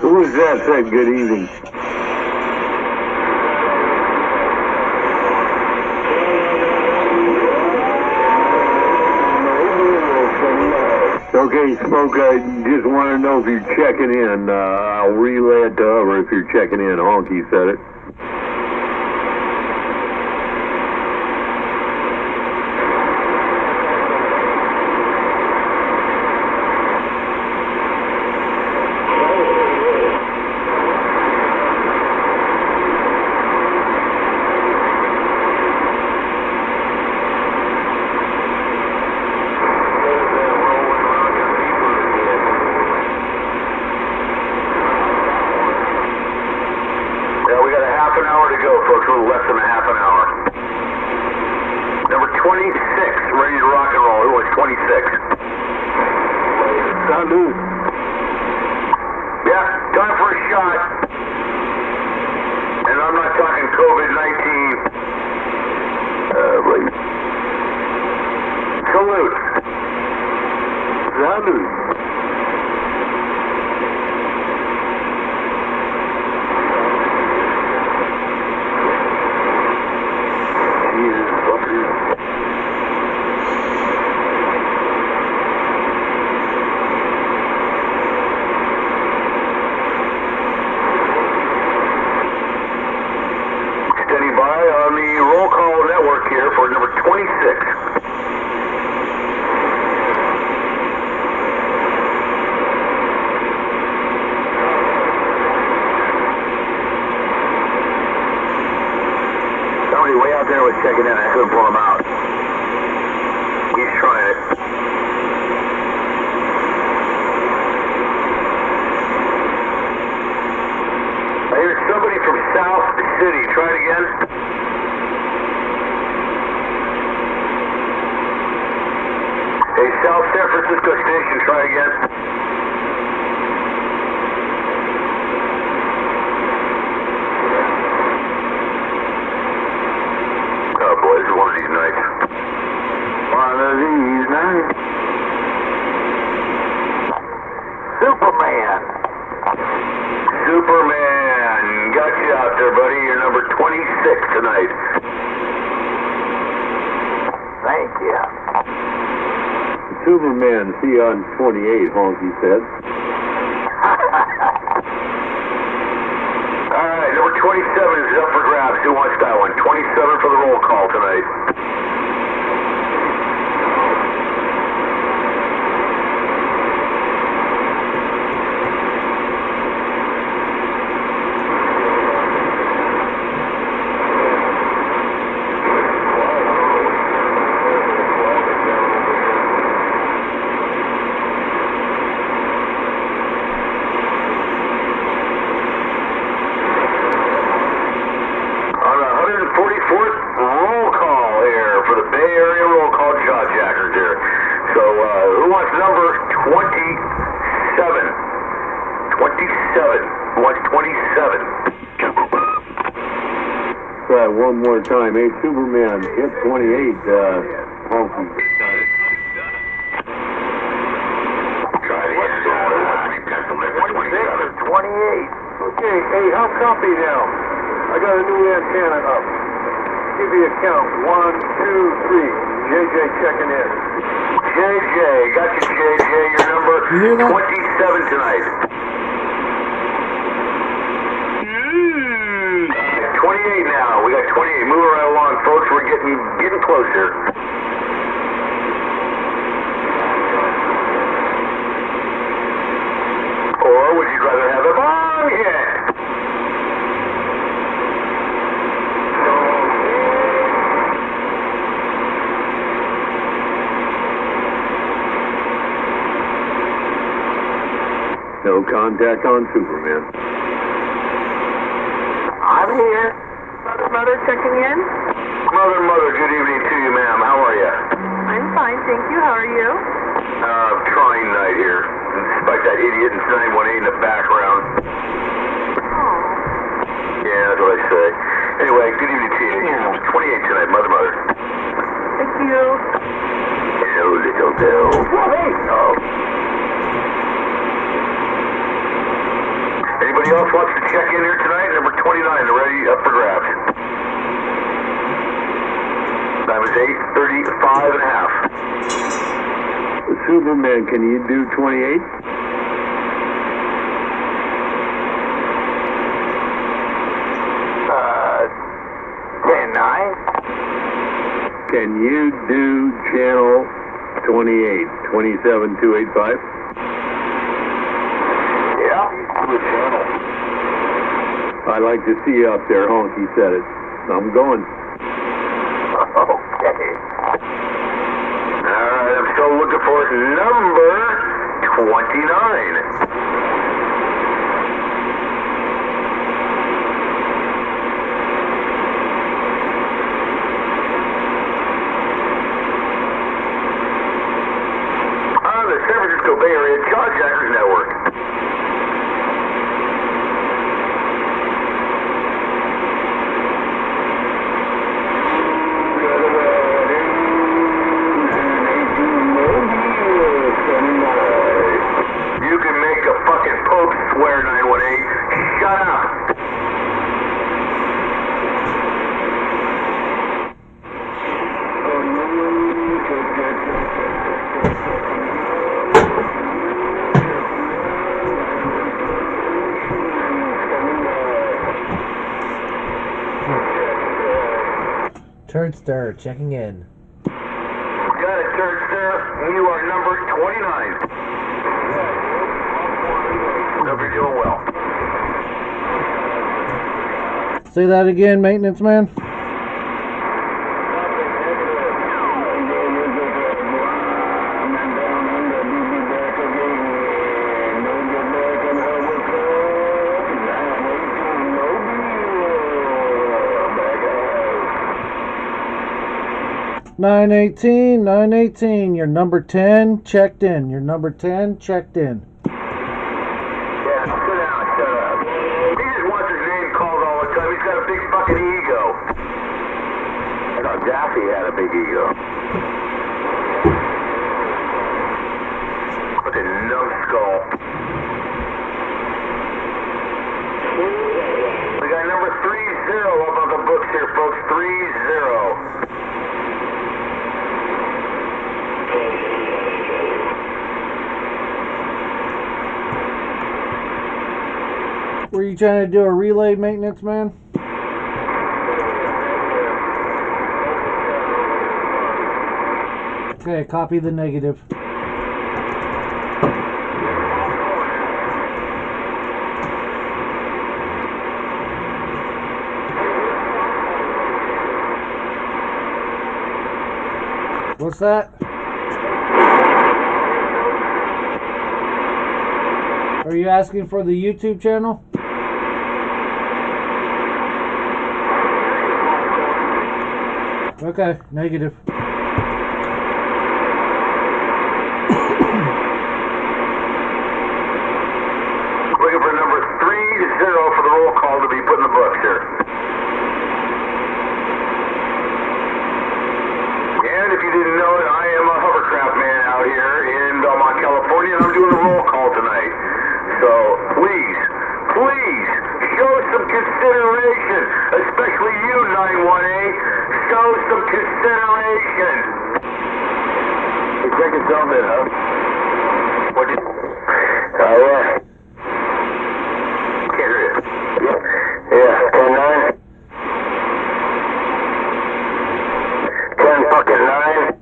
Who is that said good evening? Okay, Smoke, I just want to know if you're checking in. I'll relay it to Hover if you're checking in. Honky said it. folks, a little less than a half an hour. Number 26, ready to rock and roll. Who was 26? Salud. Yeah, time for a shot. And I'm not talking COVID-19. Right. Salute. Salud. Standing by on the roll call network here for number 26. Somebody way out there was checking in. I couldn't pull him out. He's trying it. I hear somebody from South City. Try it again. Hey, South San Francisco Station. Try again. Oh boy, this is one of these nights. One of these nights. Superman. Superman. Got you out there, buddy. You're number 26 tonight. Thank you. Superman, see you on 28, Honky said. All right, number 27 is up for grabs. Who wants that one? 27 for the roll call tonight. On the 144th roll call here for the Bay Area roll call Jawjackers here. So who wants number 27? 27. Who wants 27? Try it one more time. Hey, Superman, hit 28, Honky. Try it again. 26 or 28. Okay, hey, how copy now? I got a new antenna up. Give me a count. 1, 2, 3. JJ checking in. JJ, got you, JJ. Your number You hear that? 27 tonight. 28 now. We got 28. Moving right along, folks. We're getting closer. Or would you rather have a bong hit? No contact on Superman. I'm here. Mother checking in? Mother, good evening to you, ma'am. How are you? I'm fine, thank you. How are you? Trying night here. Despite that idiot in 918 in the background. Oh. Yeah, that's what I say. Anyway, good evening to you. 28 tonight, mother. Thank you. Hello, little Bill. Hey! Oh. Anybody else wants to check in here tonight? Number 29, ready up for grabs. Time is 8:35 and a half. Superman, can you do 28? Can you do channel 28, 27285? Yeah, good channel. I'd like to see you up there, Honky said it. I'm going. Okay. Alright, I'm still looking for number 29. Turdster checking in. Got it, Turdster. You are number 29. Hope you're doing well. Say that again, maintenance man. Nine 18, you're number 10, checked in. You're number 10, checked in. Yeah, sit down, shut up. He just wants his name called all the time. He's got a big fucking ego. I thought Daffy had a big ego. Fucking numbskull. We got number 30 up on the books here, folks. 30. Were you trying to do a relay, maintenance man? Okay, copy the negative. What's that? Are you asking for the YouTube channel? Okay, negative. Looking for number 30 for the roll call to be put in the books here. And if you didn't know it, I am a hovercraft man out here in Belmont, California, and I'm doing a roll call tonight. So please show some consideration, especially you, 918. Show some consideration. Hey, check yourself in, huh? What did? All right. Can't hear you. Yeah, 10-9. 10 fucking 9.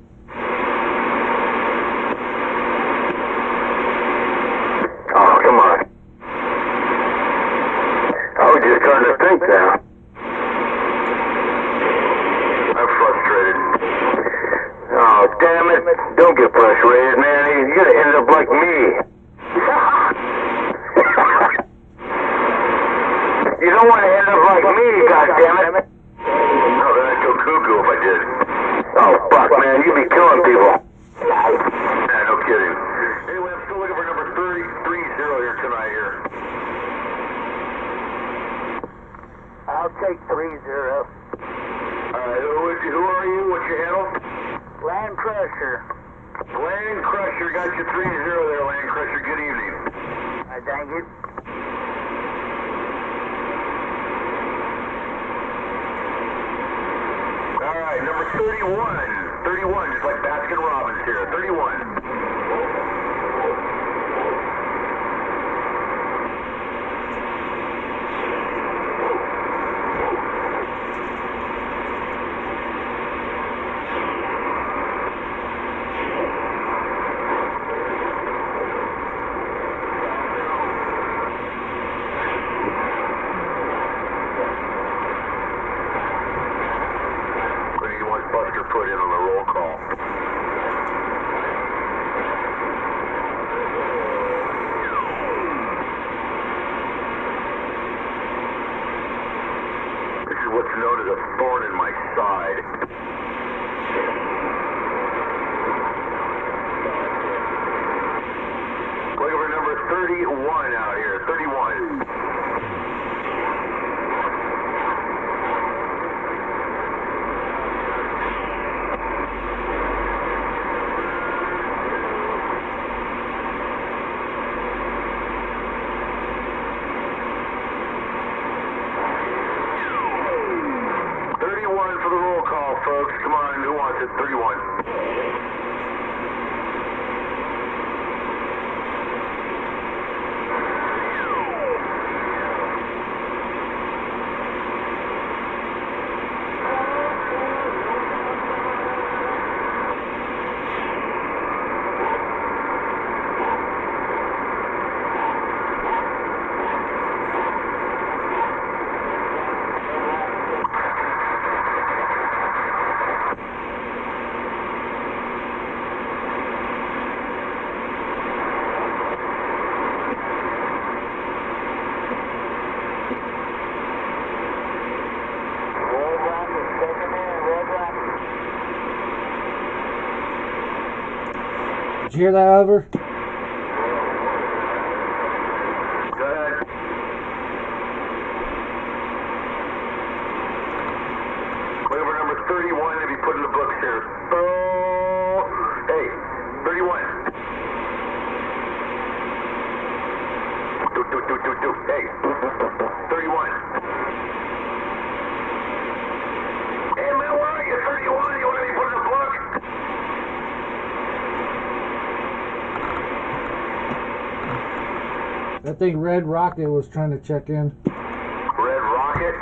Oh, come on. I was just trying to think now. I'm frustrated. Oh, damn it. Don't get frustrated, man. You're gonna end up like me. You don't want to end up like me, goddammit. No, then I'd go cuckoo if I did. Oh, fuck, man. You be killing people. Yeah, no kidding. Anyway, I'm still looking for number 30 here tonight here. I'll take 30. Alright, who are you? What's your handle? Land Crusher. Land Crusher, got you 30 there, Land Crusher. Good evening. I thank you. Alright, number 31. 31, just like Baskin Robbins here. 31. Buster put in on the roll call. This is what's known as a thorn in my side. Looking for number 31 out here. 31. For the roll call, folks. Come on, who wants it? 31. Did you hear that, over? Go ahead. Waiver number 31 to be put in the books here. Oh, hey, 31. Do. Hey, 31. Hey, man, where are you? 31? You want to be put in the book? I think Red Rocket was trying to check in. Red Rocket?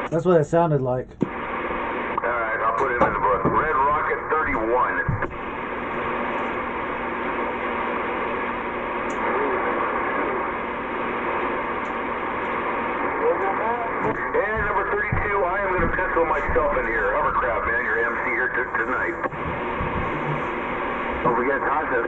That's what it sounded like. Alright, I'll put him in the book. Red Rocket 31. And number 32, I am going to pencil myself in here. Hovercraft, man, your MC here tonight. Don't forget Tasha.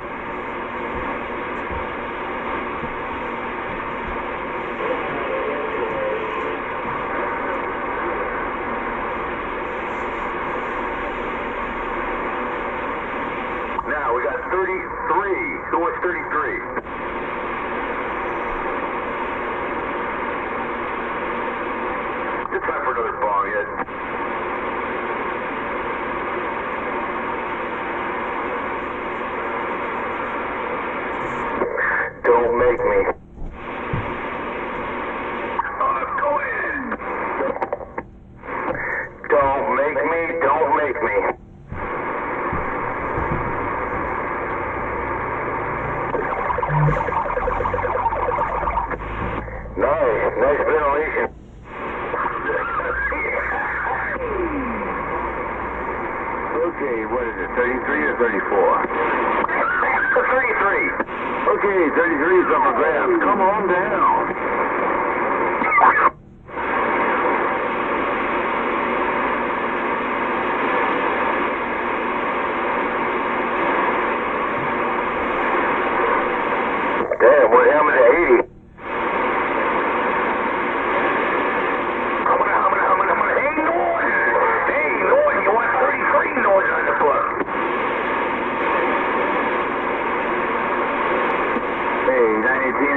Now, we got 33. Who wants 33? It's time for another bong hit. Don't make me. Go in. Don't make me. Don't make me. Nice ventilation. Okay, what is it, 33 or 34? 33. Okay, 33 is up for grabs. Come on down. Damn, what happened to 80?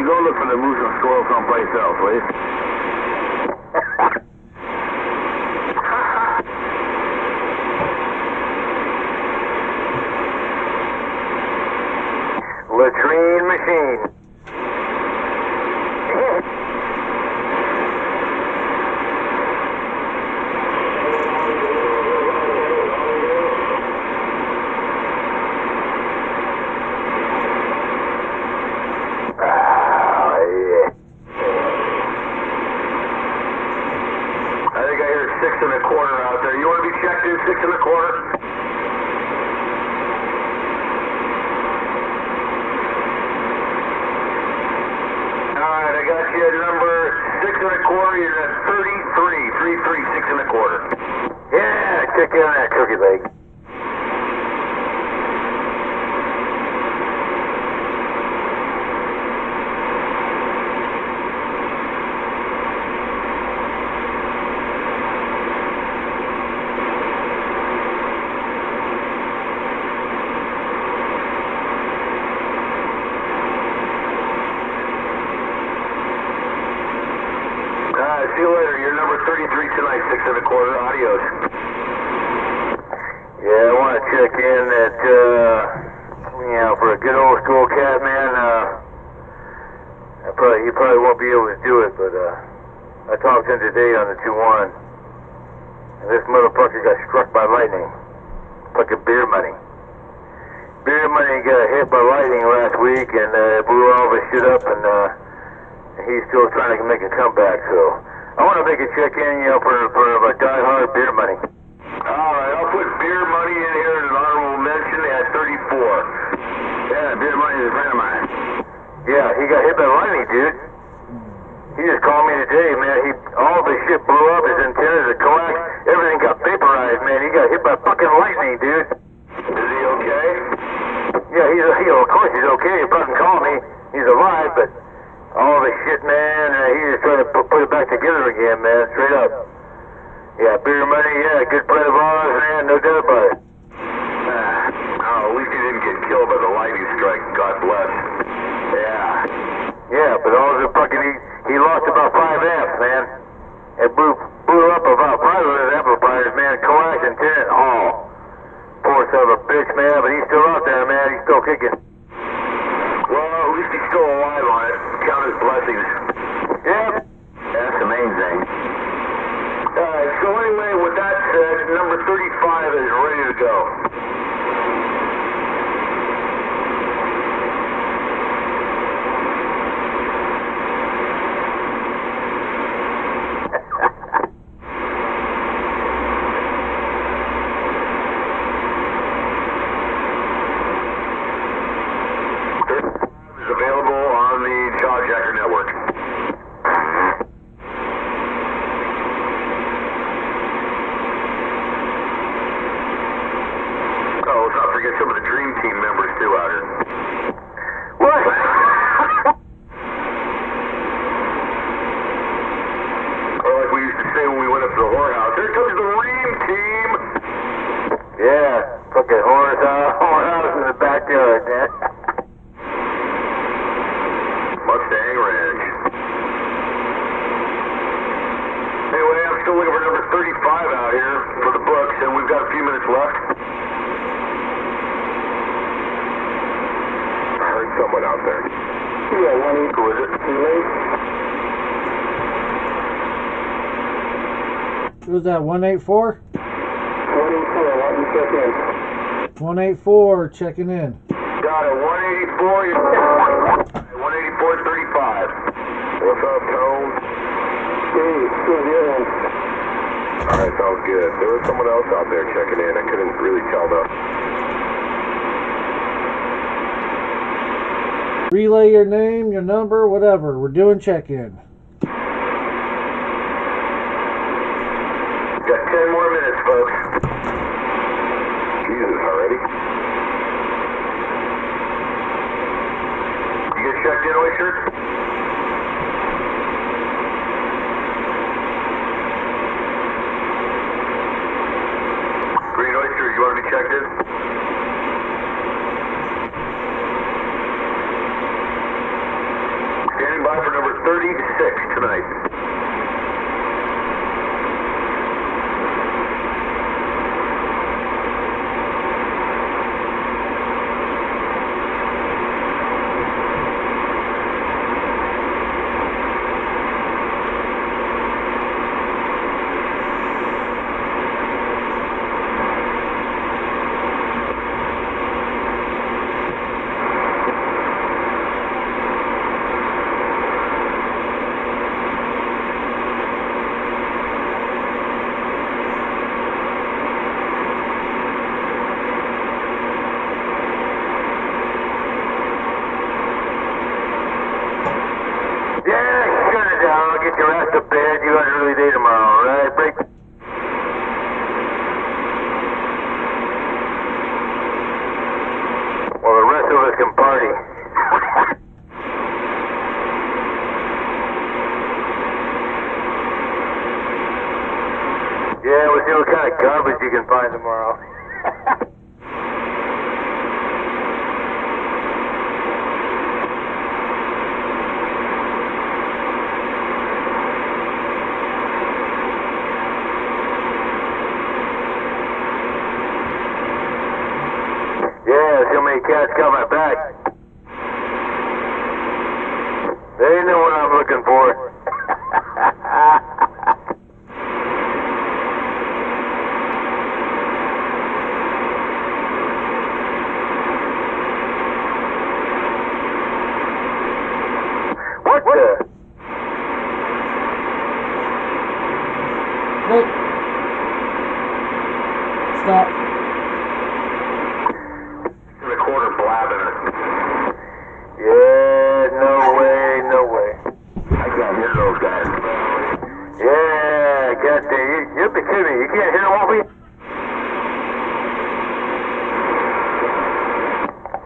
Go look for the moose and squirrel someplace else, please. Latrine machine. Kick in that cookie leg. See you later. You're number 33 tonight, 6 1/4. Adios. Yeah, I want to check in that, for a good old school cat, man, he probably won't be able to do it, but, I talked to him today on the 2-1, and this motherfucker got struck by lightning. Fucking beer money. Beer money got hit by lightning last week, and, blew all of his shit up, and he's still trying to make a comeback, so I want to make a check-in, for a die-hard beer money. Alright, I'll put beer money in here as an honorable mention at 34. Yeah, beer money is a friend of mine. Yeah, he got hit by lightning, dude. He just called me today, man. All of his shit blew up, his antennas, the coax, everything got vaporized, man. He got hit by fucking lightning, dude. Is he okay? Yeah, of course he's okay. He fucking called me. He's alive, but all of his shit, man, he's just trying to put it back together again, man, straight up. Yeah, beer money, yeah, good friend of ours, man, no doubt about it. God bless. Yeah, but all the fucking, he lost about 5 amps, man. It blew up about 5 of his amplifiers, man, coax and tin it all. Poor son of a bitch, man, but he's still out there, man. He's still kicking. Well, at least he's still alive on it. Count his blessings. Yeah. That's the main thing. Alright, so anyway, with that said, number 35 is ready to go. Is available on the Jawjacker network. Oh, let's not forget some of the Dream Team members too out here. What? Or like we used to say when we went up to the whorehouse, here comes the Dream Team! Yeah, fucking whorehouse in the backyard, man. Mustang Ranch. Anyway, I'm still looking for number 35 out here for the books, and we've got a few minutes left. I heard someone out there. Yeah, one equal, is it? Too late? Who's that, 184? 184, why don't you check in? 184 checking in. Got it, 184, 184.35. What's up, Tone? Hey, still here. Alright, sounds good. There was someone else out there checking in. I couldn't really tell though. Relay your name, your number, whatever. We're doing check-in. Got 10 more minutes, folks. Jesus, already? You get checked in, Oyster? Green Oyster, you want to be checked in? Standing by for number 36 tonight. Get your ass to bed. You got an early day tomorrow, all right? Break. Well, the rest of us can party. Yeah, we'll see what kind of garbage you can find tomorrow. Yeah, so many cats got my back. They know what I'm looking for. What the? Wait. Stop. In the corner blabbing it. Yeah, no way, no way. I can't hear those guys. Yeah, goddamn, you'll be kidding me. You can't hear them over you?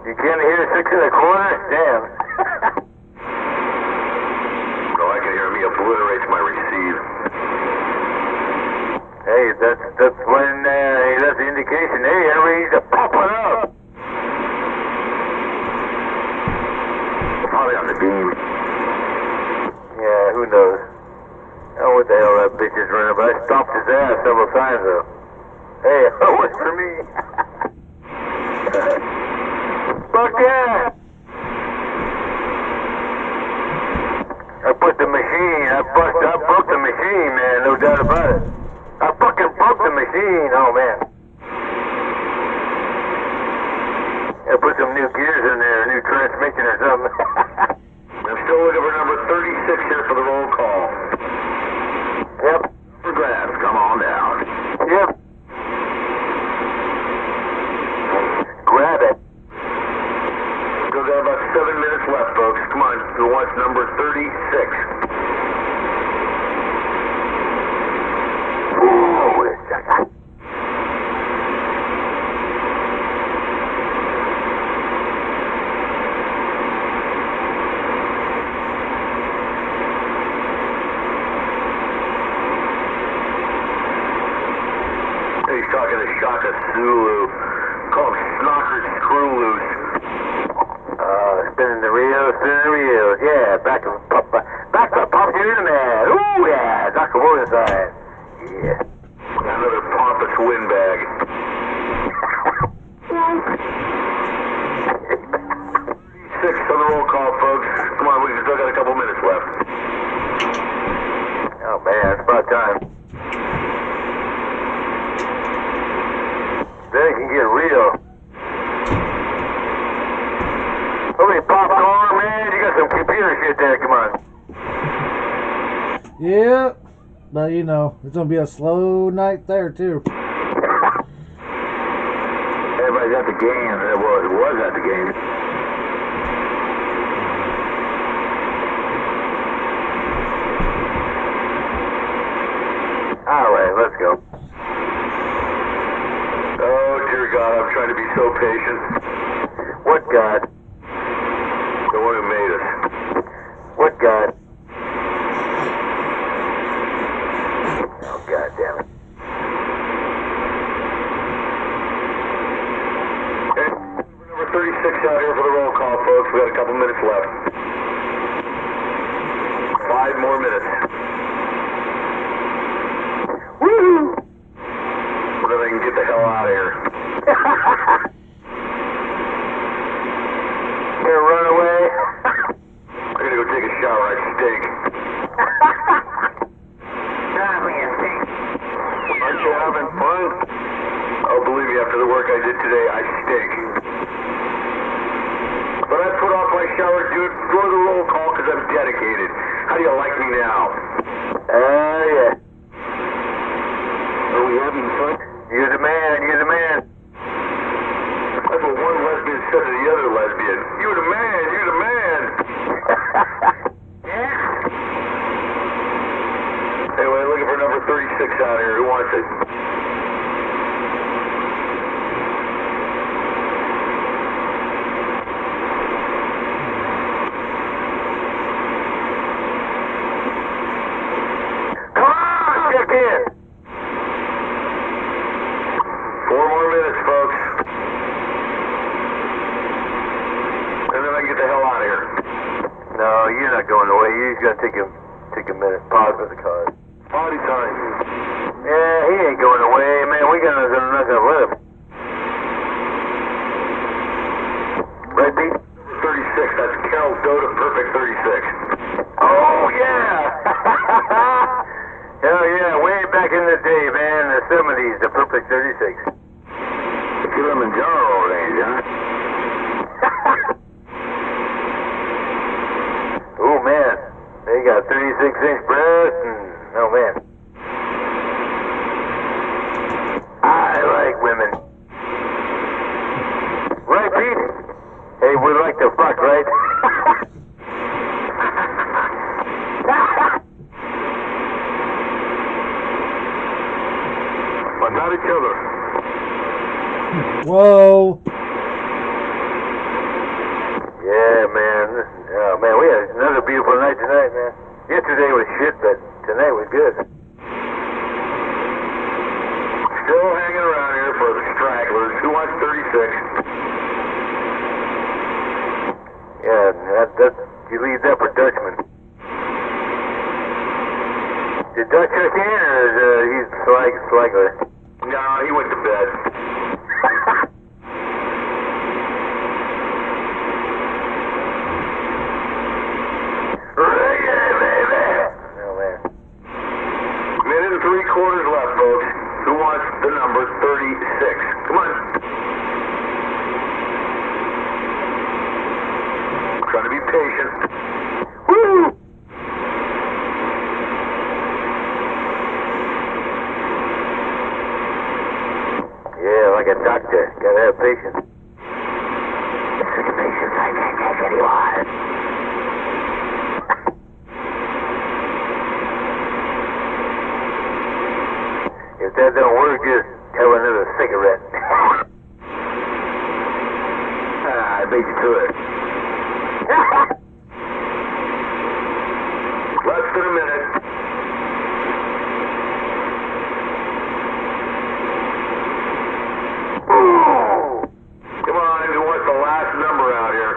You can't hear 6 in the corner? Damn. All I can hear me obliterates my receive. Hey, that's when, that's the indication. Hey, everybody needs to pop it up. probably on the beam. Yeah, who knows? Oh, what the hell that bitch is running about. I stopped his ass several times, though. Hey, it was for me. Fuck yeah! I put the machine, I broke the machine, man, no doubt about it. I fucking broke the machine, oh man. I put some new gears in there, a new transmission or something. I'm still looking for number 36 here for the roll call. Yep. For grabs, come on down. Yep. Grab it. Still got about 7 minutes left, folks. Come on, who wants number 36? He's talking to Shaka Zulu. Call him Snocker Screw Loose. Spinning the reels, yeah, back to pop you in the man. Ooh, yeah, Dr. Williamside. Yeah. Another pompous windbag. 36 on the roll call, folks. Come on, we've still got a couple minutes left. Oh, man, it's about time. Then it can get real. Somebody popped on, man. You got some computer shit there, come on. Yeah, but you know, it's gonna be a slow night there too. Everybody's at the game. Well, it was at the game. All right, let's go. Oh, dear God, I'm trying to be so patient. What God? The one who made us. What God? Oh, God damn it. Okay. Number 36 out here for the roll call, folks. We got a couple minutes left. 5 more minutes. Woo! So that I can get the hell out of here. Gonna run away? I'm gonna go take a shower. I stink. Aren't you having fun? Oh, believe me, after the work I did today, I stink. But I put off my shower, dude, for the roll call because I'm dedicated. How do you like me now? Yeah. Are we having fun? You're the man, you're the man. That's what one lesbian said to the other lesbian. You're the man, you're the man. Anyway, looking for number 36 out here. Who wants it? Come on, check in. 4 more minutes, folks. And then I can get the hell out of here. No, you're not going away. You're just gonna take a minute. Pause for the card. Party time. Yeah, he ain't going away, man. We're not gonna let him. Right, Pete? 36. That's Carol Dota Perfect 36. Oh, yeah! Hell yeah, way back in the day, man. The 70s, the Perfect 36. The Kilimanjaro range, huh? Oh, man. They got 36-inch breasts and... Oh, man. I like women. Right, Pete? Hey, we like to fuck, right? But not each other. Whoa. Yeah, man. Oh, man, we had another beautiful night tonight, man. Yesterday was shit, but tonight was good. Still hanging around here for the stragglers. Who wants 36? Yeah, that you leave that for Dutchman. Did Dutch check in, or he's slagger? No, he went to bed. Oh, man. Minute and 3/4 left, folks. Who wants the number 36? Come on. Trying to be patient. Woo! Yeah, like a doctor. Gotta have patience. Such a patience I can't take anymore. If that don't work, just have another cigarette. I beat you to it. Less than a minute. Ooh. Come on, who wants the last number out here?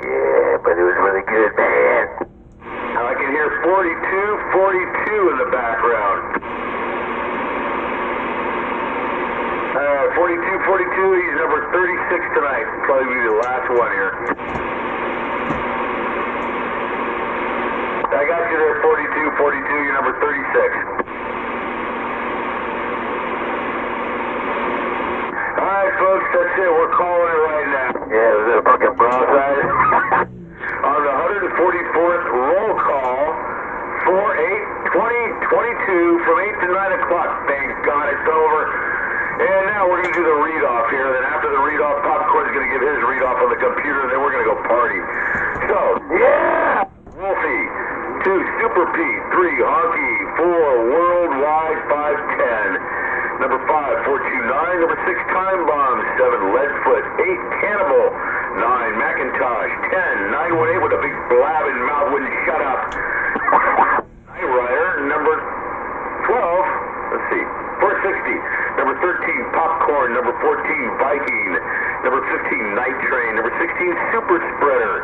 Yeah, but it was really good, man. I can hear 42 in the background. 42, he's number 36 tonight. Probably be the last one here. I got you there, 42, you're number 36. Alright, folks, that's it. We're calling it right now. Yeah, was it a fucking broadside? On the 144th roll call, 4/8/2022 from 8 to 9 o'clock. Thank God it's over. And now we're going to do the read-off here. Then after the read-off, Popcorn's going to give his read-off on the computer, and then we're going to go party. So, yeah! Wolfie, 2, Super Pete, 3, Honky, 4, Worldwide, 510. Number 5, 429. Number 6, Time Bomb, 7, Leadfoot, 8, Cannibal, 9, Macintosh, 10, 918 with a big blabbing mouth wouldn't shut up. Night Rider, number 12, let's see, 460. Number 13, Popcorn. Number 14, Viking. Number 15, Night Train. Number 16, Super Spreader.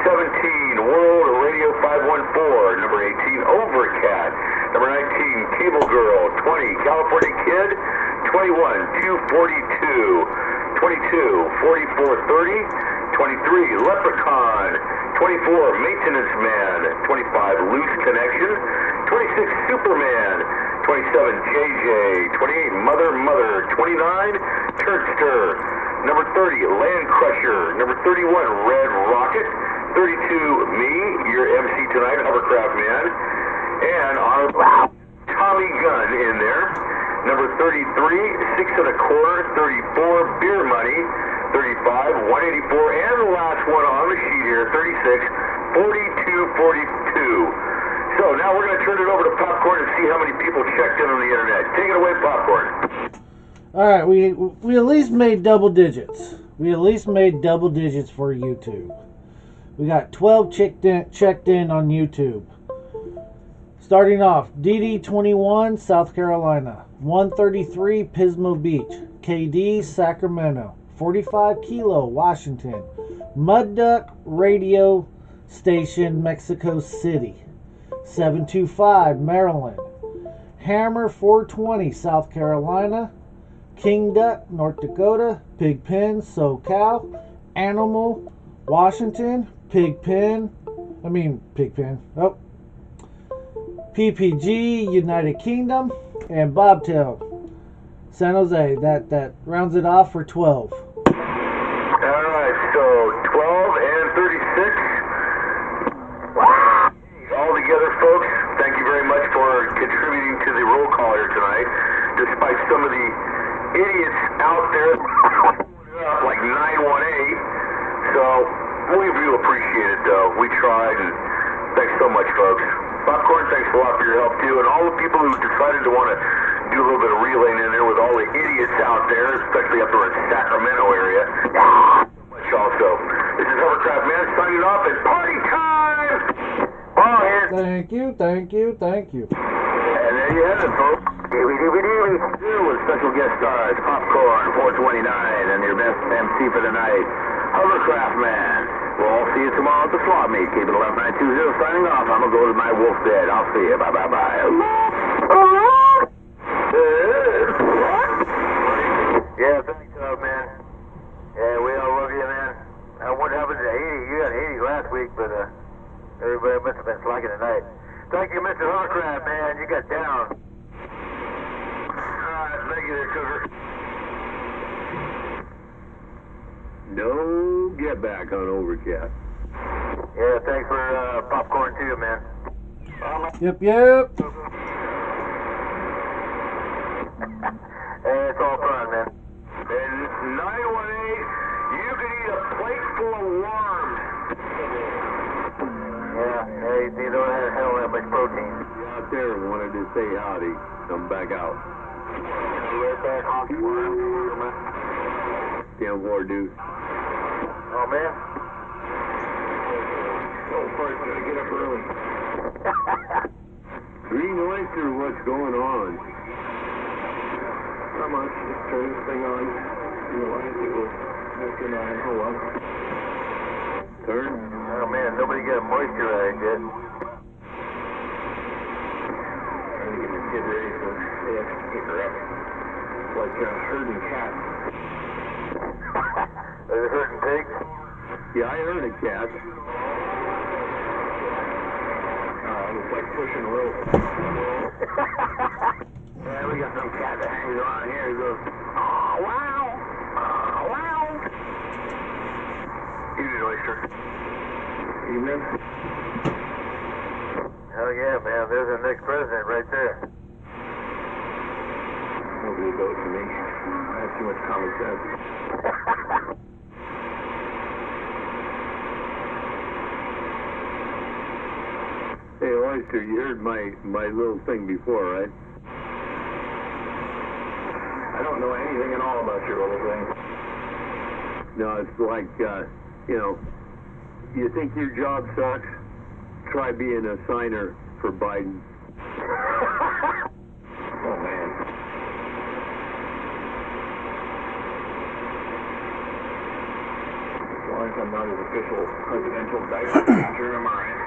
17, World Radio 514. Number 18, Overcat. Number 19, Cable Girl. 20, California Kid. 21, 242. 22, 4430. 23, Leprechaun. 24, Maintenance Man. 25, Loose Connection. 26, Superman. 27, JJ, 28, Mother, 29, Turnster, number 30, Land Crusher, number 31, Red Rocket, 32, me, your MC tonight, Hovercraft Man, and our Tommy Gun in there, number 33, 6 1/4, 34, Beer Money, 35, 184, and the last one on the sheet here, 36, 4242. So now we're going to turn it over to Popcorn and see how many people checked in on the internet. Take it away, Popcorn. All right, we at least made double digits. We at least made double digits for YouTube. We got 12 checked in on YouTube. Starting off, DD21, South Carolina. 133, Pismo Beach. KD, Sacramento. 45 Kilo, Washington. Mud Duck Radio Station, Mexico City. 725, Maryland. Hammer 420, South Carolina. King Duck, North Dakota. Pigpen, SoCal. Animal, Washington. Pigpen. Oh. PPG, United Kingdom. And Bobtail, San Jose. That rounds it off for 12. Alright, so 12 and 36. All together, folks, thank you very much for contributing to the roll call here tonight, despite some of the idiots out there like 918. So we do appreciate it, though. We tried, and thanks so much, folks. Popcorn, thanks a lot for your help, too. And all the people who decided to want to do a little bit of relaying in there with all the idiots out there, especially up there in the Sacramento area. So much also. This is Hovercraft Man signing off at party time! Thank you, thank you, thank you. And there you have it, folks. Here with special guest stars, Popcorn, 429, and your best MC for the night, Hovercraft Man. We'll all see you tomorrow at the swap meet. Keep it 11920 signing off. I'm going to go to my wolf bed. I'll see you. Bye-bye-bye. Yeah, thanks, man. Yeah, we all love you, man. What happened to 80? You got 80 last week, but everybody must have been slacking tonight. Thank you, Mr. Hovercraft, man. You got down. Thank you there, Cougar. No get back on Overcast. Yeah, thanks for Popcorn too, man. Yep, yep. Hey, it's all fun, man. And 918, you could eat a plate full of worms. Yeah, hey, you don't have that much protein. Out there wanted to say howdy. Come back out. Right back, honky worm. 10-4 deuce. Oh, man. Oh, first, gotta get up early. Green Oyster, what's going on? Not much, just turn this thing on. Realize it was after 9. Oh, well. Turn. Oh, man, nobody got moisturized yet. Trying to get the kid ready for they have to pick her up. It's like herding cats. Are you hurting pigs? Yeah, I heard a cat. It's like pushing rope. Yeah, we got some cat that hangs around here. He goes, oh, wow. Oh, wow. Evening, Oyster. Evening. Oh, yeah, man. There's our next president right there. Nobody votes for me. I have too much common sense. Hey, Oyster, you heard my little thing before, right? I don't know anything at all about your little thing. No, it's like, you think your job sucks? Try being a signer for Biden. Oh, man. As long as I'm not his official presidential diaper changer, I'm alright.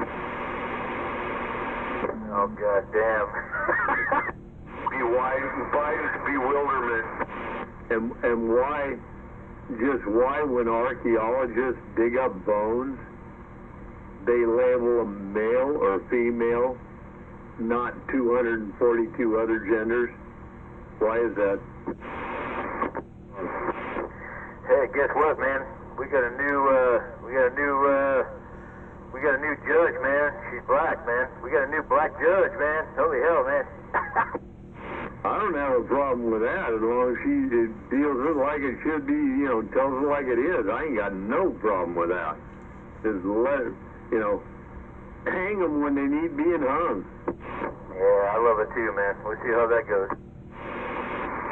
Oh, goddamn. Biden's bewilderment. And why when archaeologists dig up bones, they label them male or female, not 242 other genders? Why is that? Hey, guess what, man? We got a new judge, man. She's black, man. We got a new black judge, man. Holy hell, man. I don't have a problem with that as long as she deals with it like it should be, tells it like it is. I ain't got no problem with that. Just let it, hang them when they need being hung. Yeah, I love it too, man. We'll see how that goes.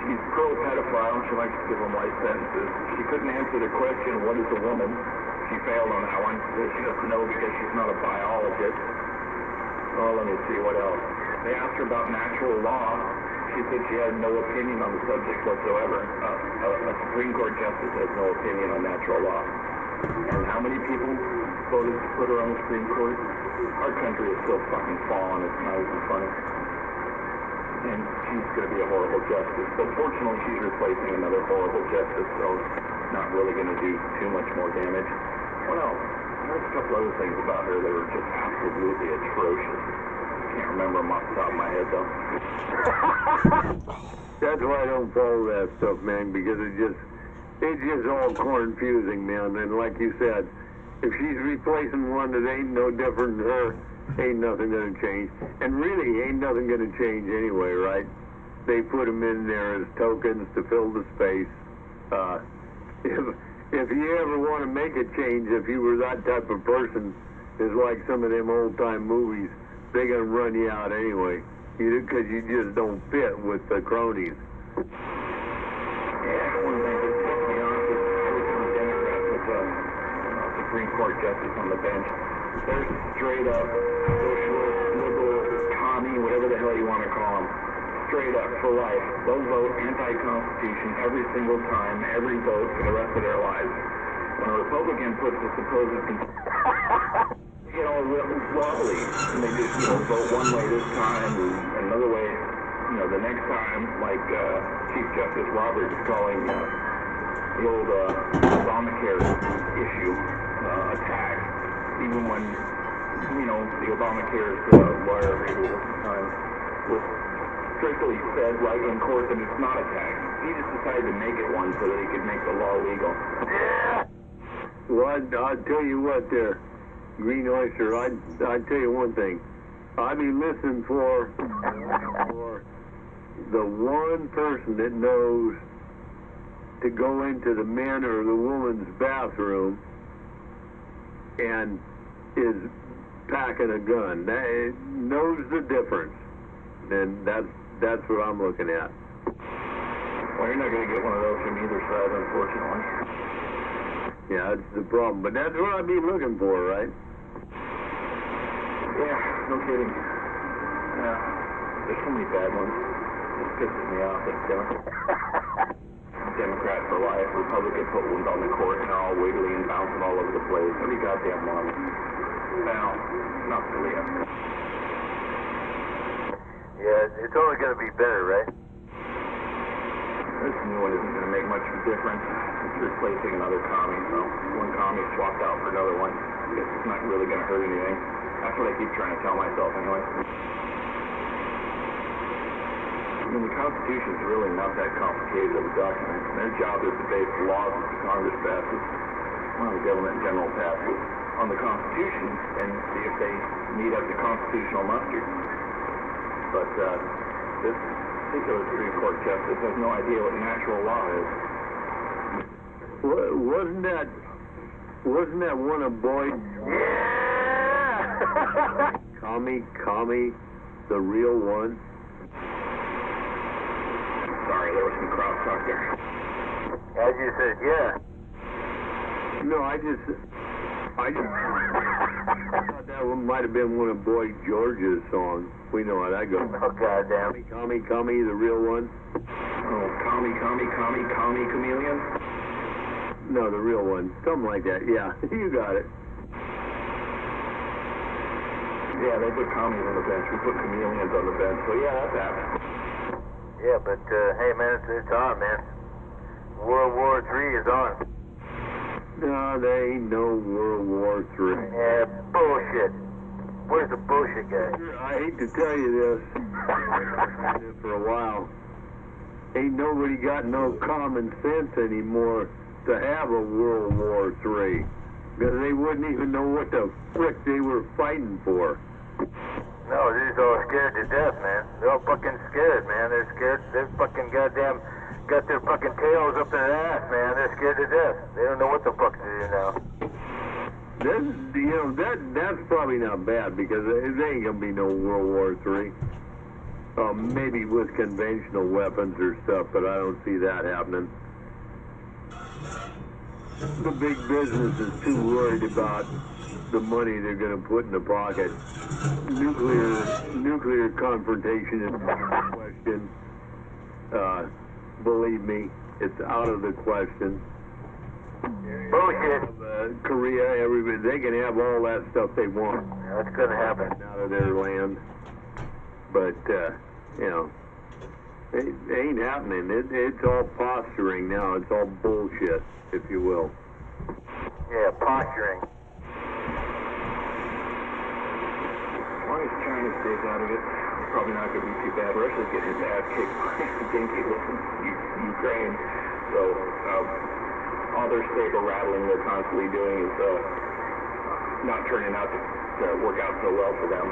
She's pro-pedophile. She likes to give them life sentences. She couldn't answer the question, what is a woman? She failed on that one. She doesn't know because she's not a biologist. Oh, let me see, what else? They asked her about natural law. She said she had no opinion on the subject whatsoever. A Supreme Court justice has no opinion on natural law. And how many people voted to put her on the Supreme Court? Our country is still fucking falling. It's not even funny. And she's going to be a horrible justice. But fortunately, she's replacing another horrible justice, so not really going to do too much more damage. What else? There's a couple other things about her that were just absolutely atrocious. Can't remember them off the top of my head, though. That's why I don't follow that stuff, man, because it's just all confusing, man. And like you said, if she's replacing one that ain't no different than her, ain't nothing gonna change. And really, ain't nothing gonna change anyway, right? They put them in there as tokens to fill the space. If you ever want to make a change, if you were that type of person, it's like some of them old-time movies, they're gonna run you out anyway, because you just don't fit with the cronies. Yeah, one thing that pissed me off is every time a Democrat puts a Supreme Court justice on the bench, they're straight up socialist, liberal commie, whatever the hell you want to call them. Straight up, for life. They'll vote anti-Constitution every single time, every vote for the rest of their lives. When a Republican puts a supposed, wobbly, and they just, vote one way this time, and another way, the next time, like Chief Justice Roberts calling the old Obamacare issue a tax, even when, the Obamacare lawyer, maybe at the time, was strictly said right in court that it's not a tax. He just decided to make it one so that he could make the law legal. Well, I'll tell you what there, Green Oyster, I'd tell you one thing. I'd be listening for the one person that knows to go into the man or the woman's bathroom and is packing a gun. That knows the difference. And that's what I'm looking at. Well, you're not going to get one of those from either side, unfortunately. Yeah, that's the problem. But that's what I'd be looking for, right? Yeah, no kidding. Yeah, there's so many bad ones. It pisses me off that Democrat for life, Republican put ones on the court and they're all wiggly and bouncing all over the place. Every goddamn one. Now, not Scalia. Yeah, it's only going to be better, right? This new one isn't going to make much of a difference. It's replacing another commie, so one commie swapped out for another one. I guess it's not really going to hurt anything. That's what I keep trying to tell myself anyway. I mean, the Constitution's really not that complicated of a document. Their job is to base the laws that the Congress passes, well, the government in general passes, on the Constitution and see if they meet up to constitutional muster. But this particular Supreme Court justice has no idea what natural law is. Wasn't that one of Boyd? Yeah! Commie, the real one? Sorry, there was some crosstalk there. As you said, yeah. No, I just thought that one might have been one of Boy George's songs. We know how that goes. Oh, goddamn. Commie, the real one? Oh, commie, chameleon? No, the real one. Something like that, yeah. You got it. Yeah, they put commies on the bench. We put chameleons on the bench. So, yeah, that's happening. Yeah, but, hey, man, it's on, man. World War III is on. No, there ain't no World War III. Yeah, bullshit. Where's the bullshit guy? I hate to tell you this. For a while. Ain't nobody got no common sense anymore to have a World War III. Because they wouldn't even know what the frick they were fighting for. No, they're just all scared to death, man. They're all fucking scared, man. They're scared. They're fucking goddamn got their fucking tails up their ass, man. They're scared to death. They don't know what the fuck to do now. That's probably not bad because there ain't gonna be no World War III. Maybe with conventional weapons or stuff, but I don't see that happening. The big business is too worried about the money they're gonna put in the pocket. Nuclear confrontation is out of the question. Believe me, it's out of the question. Bullshit. Korea, everybody, they can have all that stuff they want. That's gonna happen. Out of their land. But, it ain't happening. It's all posturing now. It's all bullshit, if you will. Yeah, posturing. As long as China stays out of it, it's probably not going to be too bad. Russia's getting his ass kicked by dinky looking Ukraine. So, all their saber rattling they're constantly doing is not turning out to work out so well for them.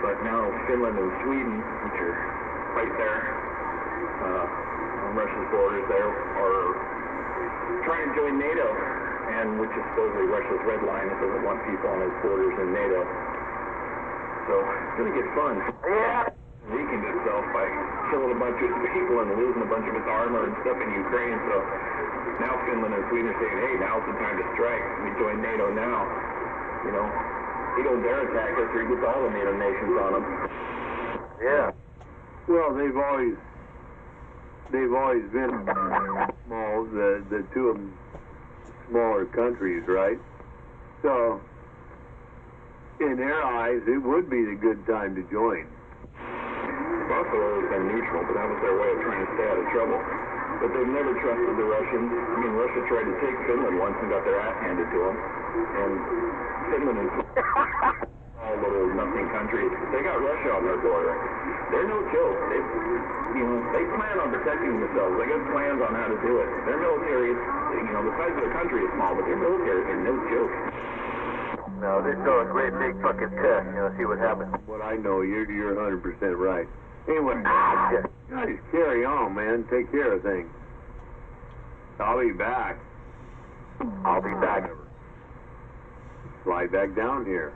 But now Finland and Sweden, which are right there on Russia's borders there, are trying to join NATO, and which is supposedly Russia's red line. It doesn't want people on its borders in NATO. So it's going to get fun. Yeah. Weakened itself by killing a bunch of people and losing a bunch of its armor and stuff in Ukraine. So now Finland and Sweden are saying, hey, now's the time to strike. We join NATO now. He don't dare attack us or he gets all the NATO nations on him. Yeah. Well, they've always been small, the two of them smaller countries, right? So, in their eyes, it would be the good time to join. Buffalo has been neutral, but that was their way of trying to stay out of trouble. But they've never trusted the Russians. I mean, Russia tried to take Finland once and got their ass handed to them. And Finland is all little nothing country. They got Russia on their border. They're no joke. They plan on protecting themselves. They got plans on how to do it. Their military is, the size of their country is small, but their military are no joke. No, they're still a great big fucking test, see what happens. What I know, you're 100% right. Anyway, guys, carry on, man. Take care of things. I'll be back. I'll be back. Slide back down here.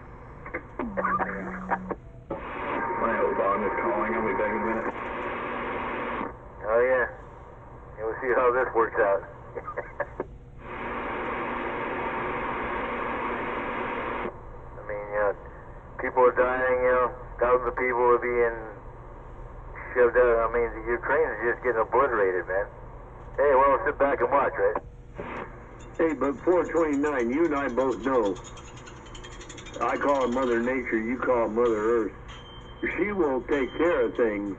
My old bond is calling. I'll be back in a minute. Oh, yeah. And we'll see how this works out. I mean, people are dying, thousands of people are being shoved out. I mean, the Ukraine is just getting obliterated, man. Hey, well, sit back and watch, right? Hey, but 429, you and I both know. I call it Mother Nature, you call it Mother Earth. She will take care of things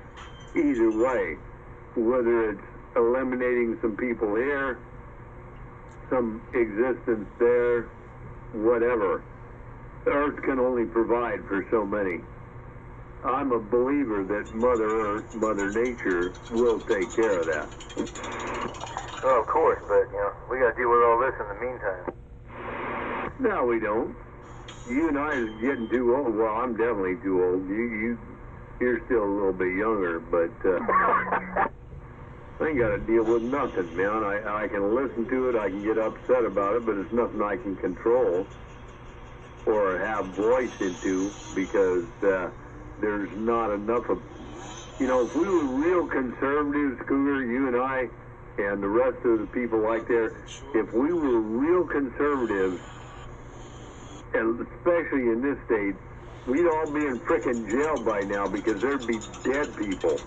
either way. Whether it's eliminating some people here, some existence there, whatever. Earth can only provide for so many. I'm a believer that Mother Earth, Mother Nature, will take care of that. Oh, of course, but, we gotta deal with all this in the meantime. No, we don't. You and I are getting too old. Well, I'm definitely too old. You're still a little bit younger, but I ain't got to deal with nothing, man. I can listen to it, I can get upset about it, but it's nothing I can control or have voice into because there's not enough of... if we were real conservatives, Cougar, you and I, and the rest of the people like there, if we were real conservatives, and especially in this state, we'd all be in frickin' jail by now because there'd be dead people.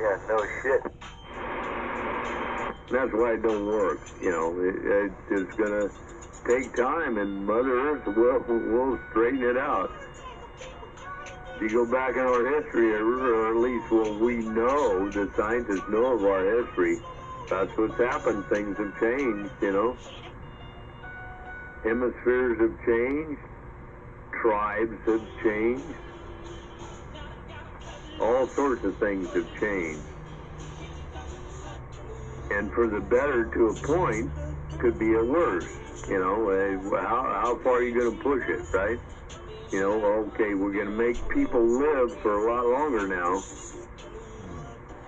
Yeah, no shit. That's why it don't work. It's gonna take time, and Mother Earth will straighten it out. If you go back in our history, or at least what we know, the scientists know of our history, that's what's happened. Things have changed, Hemispheres have changed. Tribes have changed. All sorts of things have changed. And for the better to a point, could be a worse. How far are you going to push it, right? Okay, we're going to make people live for a lot longer now.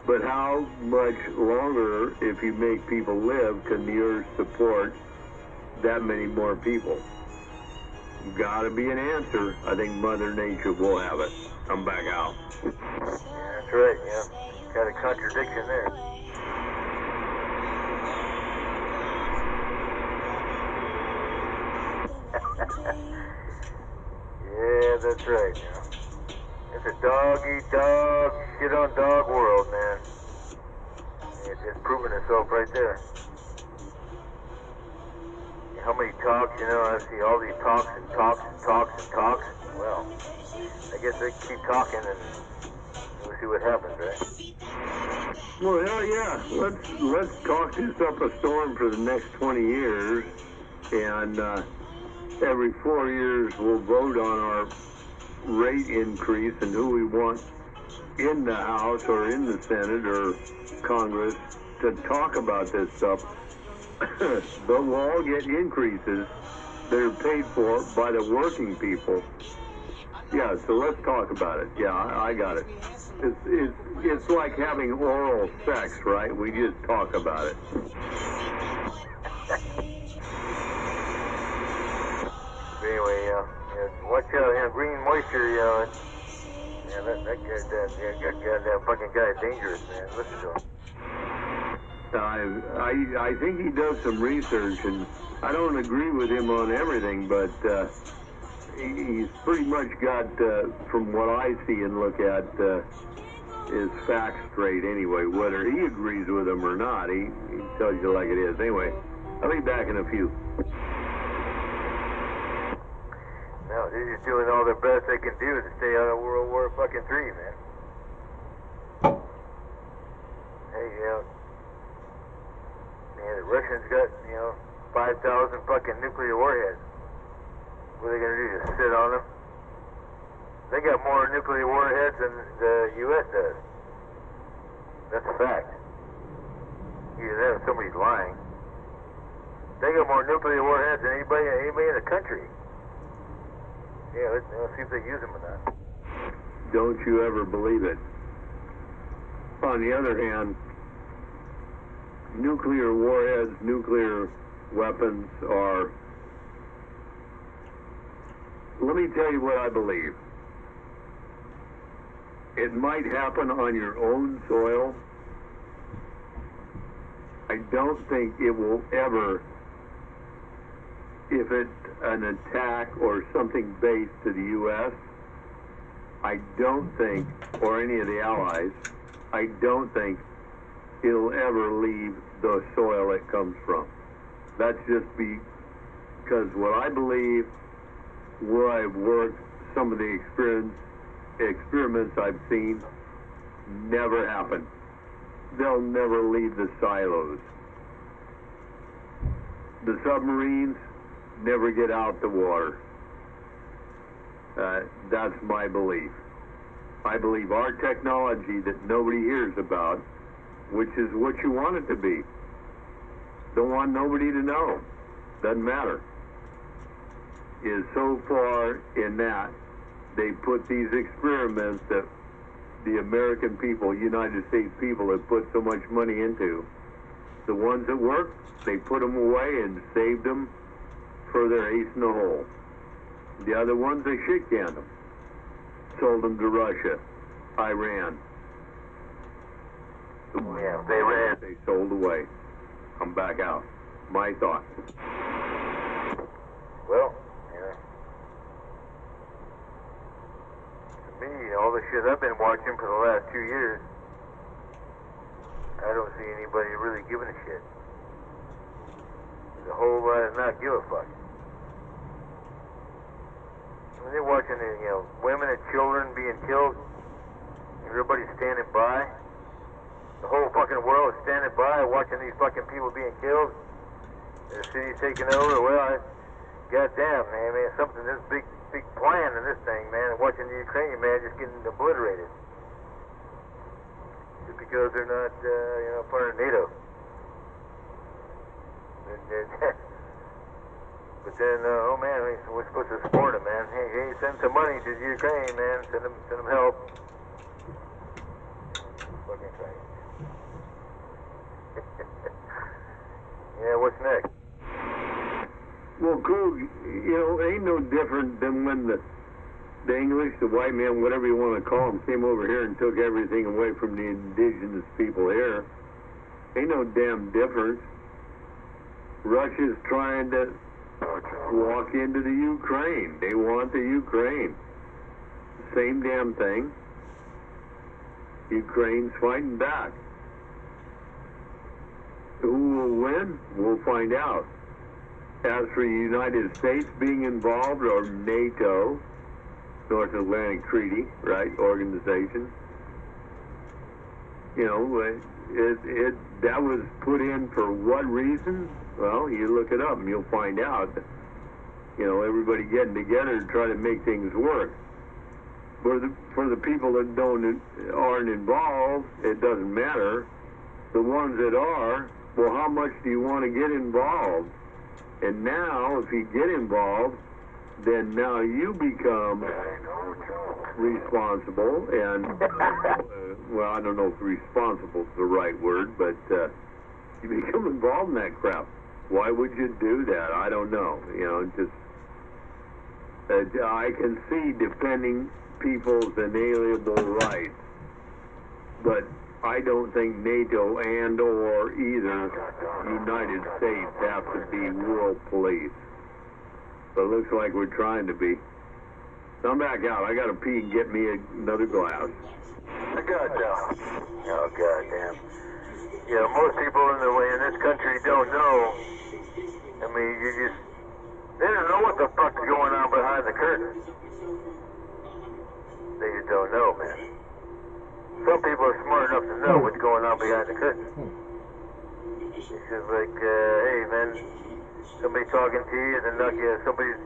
But how much longer, if you make people live, can the earth support that many more people? Gotta be an answer. I think Mother Nature will have it. I'm back out. Yeah, that's right, Got a contradiction there. Yeah, that's right, It's a dog-eat-dog, shit-on-dog world, man. It's proving itself right there. How many talks, I see all these talks and talks and talks and talks. Well, I guess they keep talking and we'll see what happens, right? Well, hell yeah. Let's talk this up a storm for the next 20 years, and every 4 years we'll vote on our rate increase and who we want in the House or in the Senate or Congress to talk about this stuff. But we'll all get increases that are paid for by the working people. Yeah, so let's talk about it. Yeah, I got it. It's like having oral sex, right? We just talk about it. Anyway, watch out, green moisture, that goddamn fucking guy is dangerous, man. Listen to him. I think he does some research, and I don't agree with him on everything, but he's pretty much got, from what I see and look at, his facts straight anyway. Whether he agrees with them or not, he tells you like it is. Anyway, I'll be back in a few. No, they're just doing all their best they can do to stay out of World War fucking III, man. Hey, man, the Russians got, 5,000 fucking nuclear warheads. What are they gonna do, just sit on them? They got more nuclear warheads than the U.S. does. That's a fact. Either that or somebody's lying. They got more nuclear warheads than anybody in the country. Yeah, let's see if they use them or not. Don't you ever believe it. On the other hand, nuclear warheads, nuclear weapons are... Let me tell you what I believe. It might happen on your own soil. I don't think it will ever, if it's an attack or something based to the U.S., I don't think, or any of the allies, I don't think it'll ever leave the soil it comes from. That's just because what I believe, where I've worked, some of the experiments I've seen, never happen. They'll never leave the silos. The submarines never get out the water. That's my belief. I believe our technology that nobody hears about, which is what you want it to be. Don't want nobody to know. Doesn't matter. Is so far in that they put these experiments that the American people, United States people, have put so much money into. The ones that work, they put them away and saved them for their ace in the hole. The other ones, they shit canned them. Sold them to Russia, Iran. Yeah, they ran. They sold away. I'm back out. My thought. Well, to me, all the shit I've been watching for the last 2 years, I don't see anybody really giving a shit. There's a whole lot of not give a fuck. When they're watching the, women and children being killed, everybody's standing by. The whole fucking world is standing by watching these fucking people being killed. The city's taking over. Well, goddamn, man, something this big plan in this thing, man. And watching the Ukrainian man just getting obliterated just because they're not, part of NATO. But then, oh man, we're supposed to support them, man. Hey, send some money to the Ukraine, man. Send them help. Fucking crazy. Yeah, what's next? Well, cool. Ain't no different than when the English, the white man, whatever you want to call them, came over here and took everything away from the indigenous people here. Ain't no damn difference. Russia's trying to walk into the Ukraine. They want the Ukraine. Same damn thing. Ukraine's fighting back. Who will win? We'll find out. As for the United States being involved, or NATO, North Atlantic Treaty, right, organization, that was put in for what reason? Well, you look it up and you'll find out. Everybody getting together to try to make things work. For the people that aren't involved, it doesn't matter. The ones that are, well, how much do you want to get involved? And now, if you get involved, then now you become responsible and, well, I don't know if responsible is the right word, but you become involved in that crap. Why would you do that? I don't know. I can see defending people's inalienable rights, but I don't think NATO and or either United States have to be world police. But it looks like we're trying to be. I'm back out. I gotta pee and get me another glass. I got you. Oh, goddamn. Yeah, most people in this country don't know. I mean, they don't know what the fuck is going on behind the curtain. They just don't know, man. Some people are smart enough to know what's going on behind the curtain. It's just like, hey, man, somebody talking to you, and then somebody's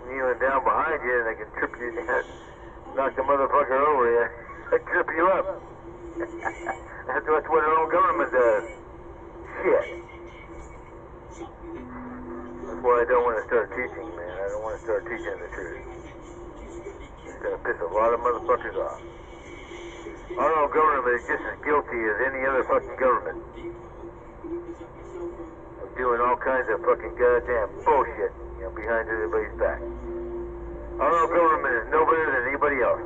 kneeling down behind you, and they can trip you down, knock the motherfucker over you, and trip you up. That's what our own government does. Shit. That's why I don't want to start teaching, man. I don't want to start teaching the truth. It's going to piss a lot of motherfuckers off. Our own government is just as guilty as any other fucking government of doing all kinds of fucking goddamn bullshit, behind everybody's back. Our own government is no better than anybody else.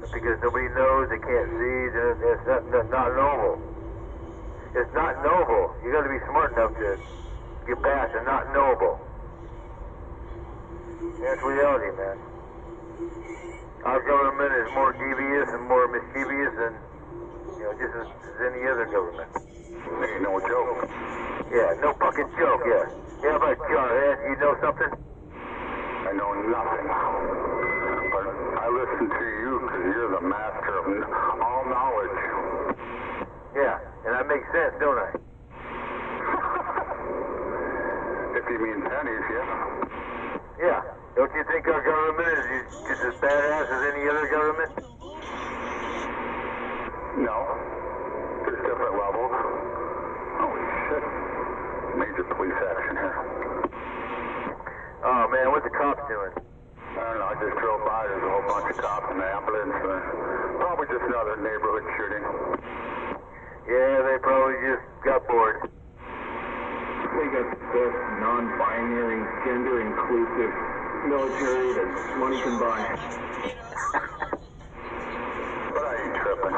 Because nobody knows, they can't see, it's not noble. It's not noble. You got to be smart enough to get past and not noble. That's reality, man. Our government is more devious and more mischievous than, just as any other government. Ain't no joke. Yeah, no fucking joke, yeah. Yeah, but Jarhead, you know something? I know nothing. But I listen to you because you're the master of all knowledge. Yeah, and that makes sense, don't I? If you mean pennies, yeah. Yeah. Don't you think our government is just as badass as any other government? No. There's different levels. Holy shit. Major police action here. Oh, man, what's the cops doing? I don't know, I just drove by. There's a whole bunch of cops in the ambulance. Probably just another neighborhood shooting. Yeah, they probably just got bored. They got the best non-binary, gender-inclusive military that money can buy. But I ain't tripping.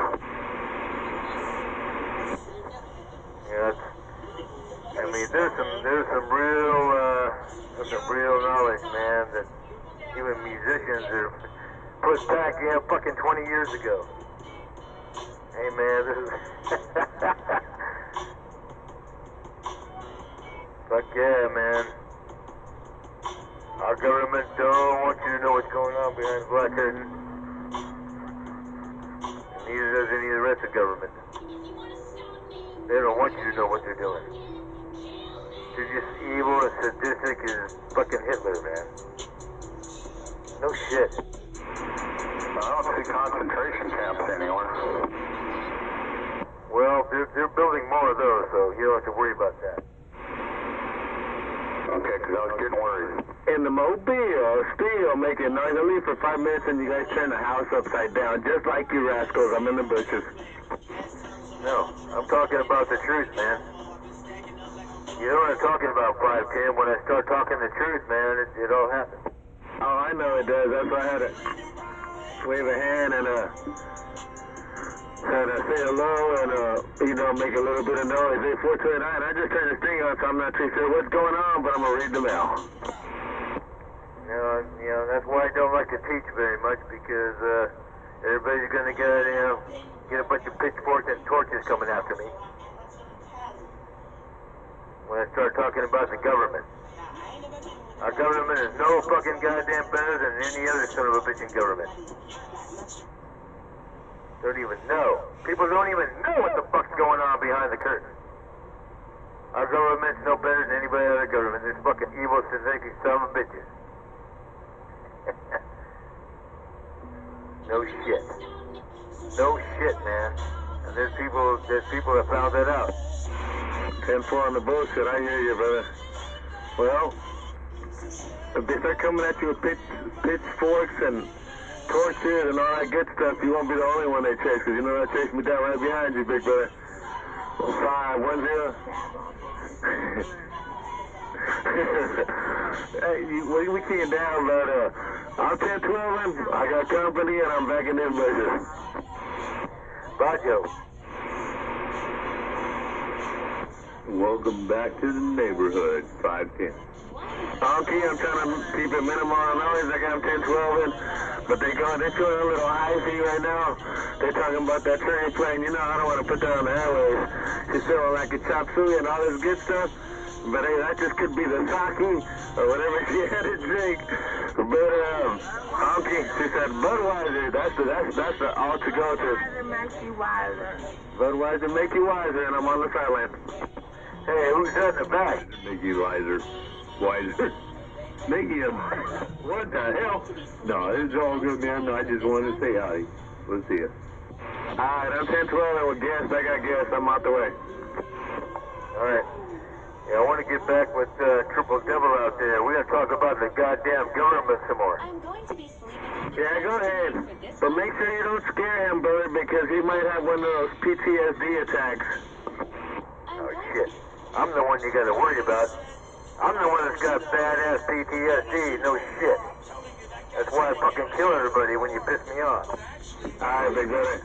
Yeah, I mean, there's some real knowledge, man, that even musicians are put back, fucking 20 years ago. Hey, man, this is... Fuck yeah, man. Our government don't want you to know what's going on behind the black curtain. And neither does any of the rest of government. They don't want you to know what they're doing. They're just evil and sadistic as fucking Hitler, man. No shit. I don't see concentration camps anywhere. Well, they're building more of those, so you don't have to worry about that. Okay, because I was getting worried. In the Mobile, still making noise. I leave for 5 minutes and you guys turn the house upside down, just like you rascals. I'm in the bushes. No, I'm talking about the truth, man. You know what I'm talking about, 510. When I start talking the truth, man, it all happens. Oh, I know it does. That's why I had to wave a hand and say hello and, make a little bit of noise. Hey, 429, I just turned this thing on, so I'm not too sure what's going on, but I'm going to read the mail. That's why I don't like to teach very much, because everybody's going to get a bunch of pitchforks and torches coming after me when I start talking about the government. Our government is no fucking goddamn better than any other son of a bitchin' government. Don't even know. People don't even know what the fuck's going on behind the curtain. Our government's no better than anybody other government. They're fucking evil, sadistic son of bitches. No shit. No shit, man. And there's people that found that out. 10-4 on the bullshit. I hear you, brother. Well, if they start coming at you with pitchforks and torches and all that good stuff, you won't be the only one they chase, because you know they'll chase me down right behind you, big brother. 510. Hey, we can't down, but I'm 10-12, I got company, and I'm back in them bushes. Bye, Joe. Welcome back to the neighborhood, 510. Honky, I'm trying to keep it minimal on noise. I got them 10, 12 in. But they're going a little icy right now. They're talking about that train plane. You know, I don't want to put that on the airways. She's feeling like a chop suey and all this good stuff. But hey, that just could be the sake or whatever she had to drink. But Honky, she said Budweiser. That's the all to go to. Budweiser makes you wiser. Budweiser make you wiser, and I'm on the silent. Hey, who's that in the back? Make you wiser. Make you. What the hell? No, it's all good, man. I just wanted to say howdy. We'll see you. Alright, I'm 10, 12 with gas. I got gas. I'm out the way. Alright. Yeah, I want to get back with Triple Devil out there. We're going to talk about the goddamn government some more. I'm going to be sleeping. Yeah, go ahead. But make sure you don't scare him, brother, because he might have one of those PTSD attacks. Oh, shit. I'm the one you got to worry about. I'm the one that's got badass PTSD, no shit. That's why I fucking kill everybody when you piss me off. Alright, big brother.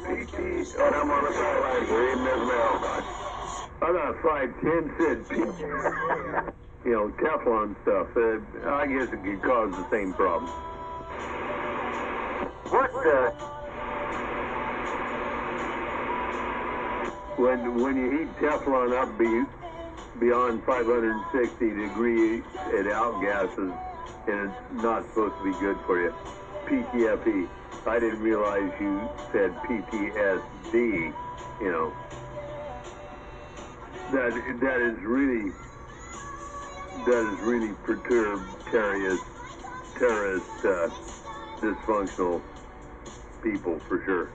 PT. And I'm on the sidelines reading this mail. I got 510 said, you know, Teflon stuff. I guess it could cause the same problem. What the? When you heat Teflon up beyond 560 degrees, it outgasses, and it's not supposed to be good for you. PTFE. I didn't realize you said PTSD. You know. That is really perturbed terrorist dysfunctional people for sure.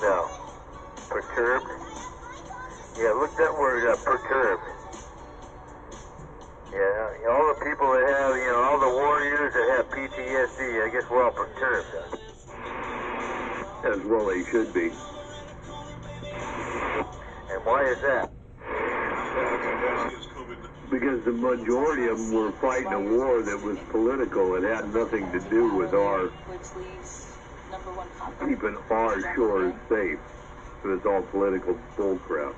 No. Perturbed? Yeah, look that word up, perturbed. Yeah, all the people that have, all the warriors that have PTSD, I guess we're all perturbed. As well they should be. And why is that? Because the majority of them were fighting a war that was political. It had nothing to do with our keeping our shores safe. It was all political bullcrap.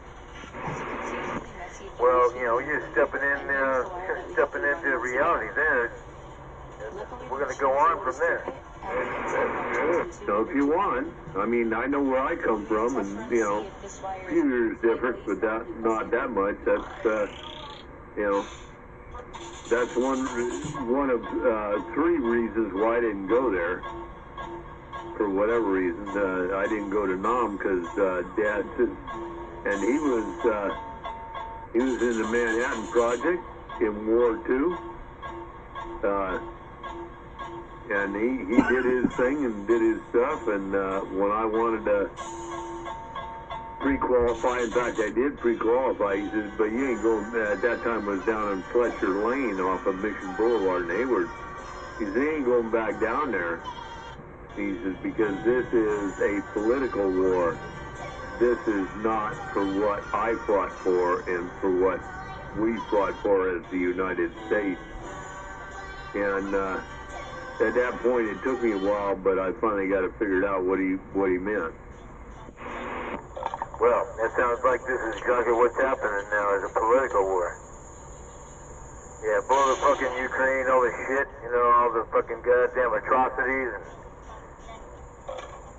Well, you're stepping into reality there. We're going to go on from there. So if you want, I mean, I know where I come from, and a few years different, but not that much. That's that's one of 3 reasons why I didn't go there. For whatever reason, I didn't go to Nam because Dad said, and he was in the Manhattan Project in War II. And he did his thing and did his stuff, and when I wanted to pre-qualify, in fact I did pre-qualify, he says, but you ain't going, at that time was down in Fletcher Lane off of Mission Boulevard in Hayward. He says, they ain't going back down there. He says, because this is a political war. This is not for what I fought for and for what we fought for as the United States. And at that point, it took me a while, but I finally got it figured out what he meant. Well, that sounds like this is exactly what's happening now, is a political war. Yeah, blow the fucking Ukraine, all the shit, all the fucking goddamn atrocities,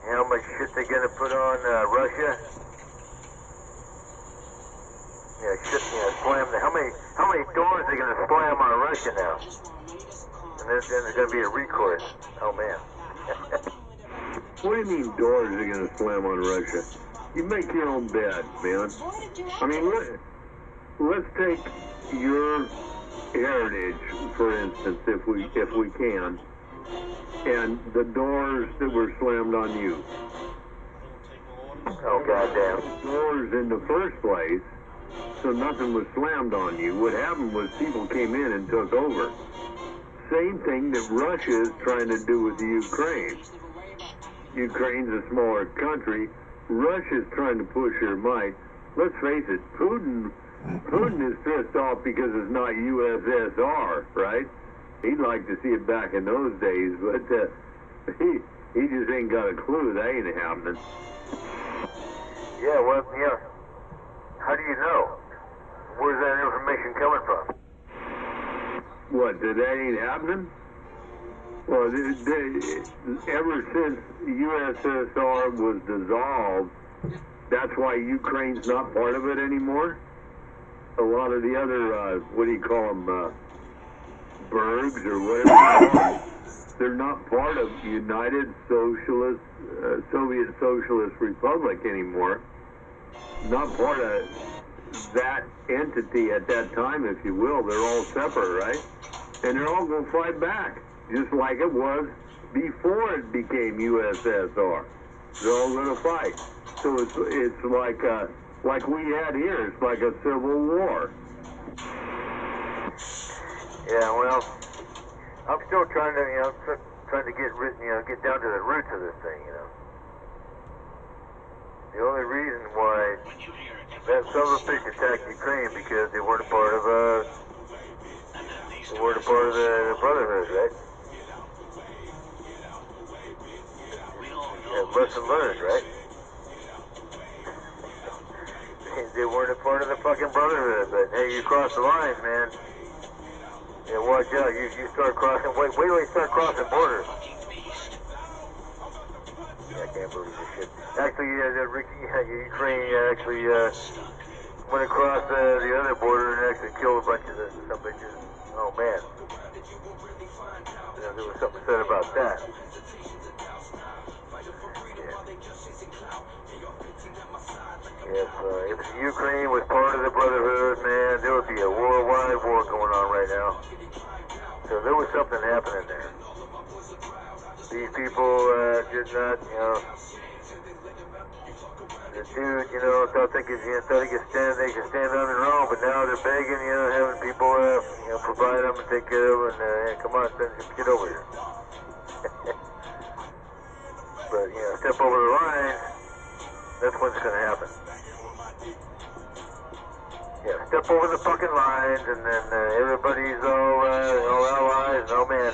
and how much shit they're gonna put on Russia. Yeah, shit, slam. How many doors are they gonna slam on Russia now? And then there's going to be a recourse. Oh, man. What do you mean doors are going to slam on Russia? You make your own bed, man. I mean, let's take your heritage, for instance, if we can, and the doors that were slammed on you. Oh, goddamn. Doors in the first place, so nothing was slammed on you. What happened was people came in and took over. Same thing that Russia is trying to do with the Ukraine. Ukraine's a smaller country. Russia's trying to push their might. Let's face it, Putin is pissed off because it's not USSR, right? He'd like to see it back in those days, but he just ain't got a clue. That ain't happening. Yeah, well, how do you know? Where's that information coming from? What, that ain't happening? Well, ever since USSR was dissolved, that's why Ukraine's not part of it anymore. A lot of the other, what do you call them, burgs or whatever you call them, they're not part of United Socialist, Soviet Socialist Republic anymore. Not part of that entity at that time, if you will. They're all separate, right? And they're all going to fight back, just like it was before it became USSR. They're all going to fight. So it's like we had here. It's like a civil war. Yeah, well, I'm still trying to, trying to get down to the roots of this thing, The only reason why that son of a bitch attacked Ukraine because they weren't a part of the Brotherhood, right? Yeah, lesson learned, right? They weren't a part of the fucking Brotherhood, but hey, you cross the lines, man. Yeah, watch out. You start crossing. Wait till you start crossing borders. Yeah, I can't believe this shit. Actually, Ukraine actually went across the other border and actually killed a bunch of some bitches. Oh man. There was something said about that. If Ukraine was part of the Brotherhood, man, there would be a worldwide war going on right now. So there was something happening there. These people did not, the dude, thought they could stand on their own, but now they're begging, having people, provide them and take care of them, and come on, send some shit over here. But, step over the line, that's what's going to happen. Yeah, step over the fucking lines, and then everybody's all allies, oh man.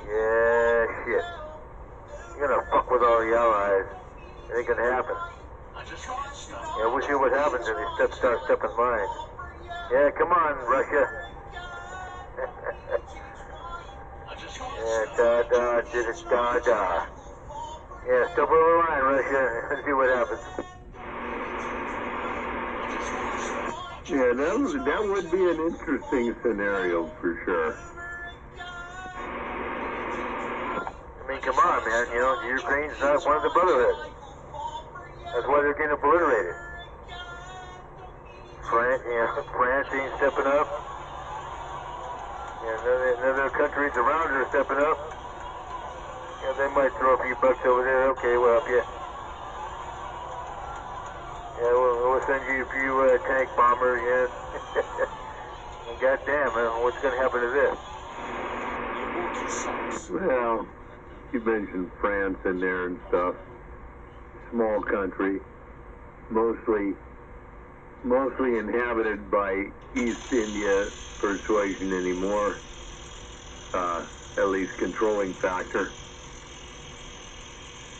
Yeah, shit. You're gonna fuck with all the allies. It ain't gonna happen. Yeah, we'll see what happens if you start stepping lines. Yeah, come on, Russia. Yeah, da. Yeah, step over the line, Russia, and see what happens. Yeah, that would be an interesting scenario for sure. I mean, come on, man. Ukraine's not one of the Brotherhood. That's why they're getting obliterated. France ain't stepping up. Other countries around her are stepping up. They might throw a few bucks over there. Okay, we'll help you. Yeah, we'll send you a few tank bombers, yeah. God damn, what's going to happen to this? Well, you mentioned France in there and stuff. Small country, mostly inhabited by East India persuasion anymore. At least controlling factor.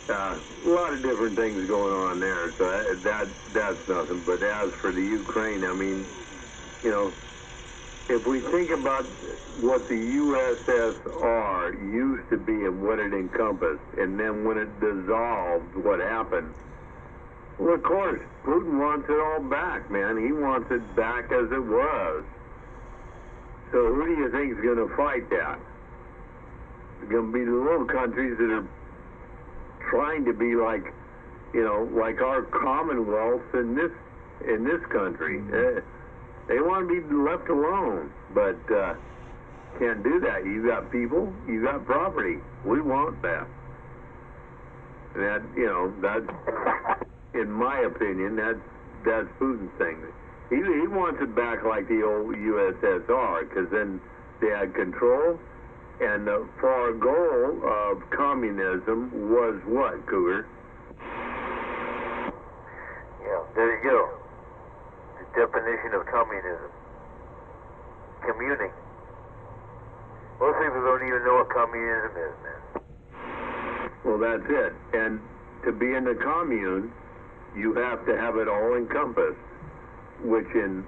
A lot of different things going on there, so that's nothing. But as for the Ukraine, I mean, if we think about what the USSR used to be and what it encompassed, and then when it dissolved, what happened? Well, of course, Putin wants it all back, man. He wants it back as it was. So who do you think is going to fight that? It's going to be the little countries that are trying to be like, like our Commonwealth in this country. They want to be left alone, but can't do that. You got people, you got property. We want that. That that, in my opinion, that's Putin's thing. He wants it back like the old USSR, because then they had control. And the far goal of communism was what, Cougar? Yeah, there you go. The definition of communism. Communing. Most people don't even know what communism is, man. Well, that's it. And to be in the commune, you have to have it all encompassed, which in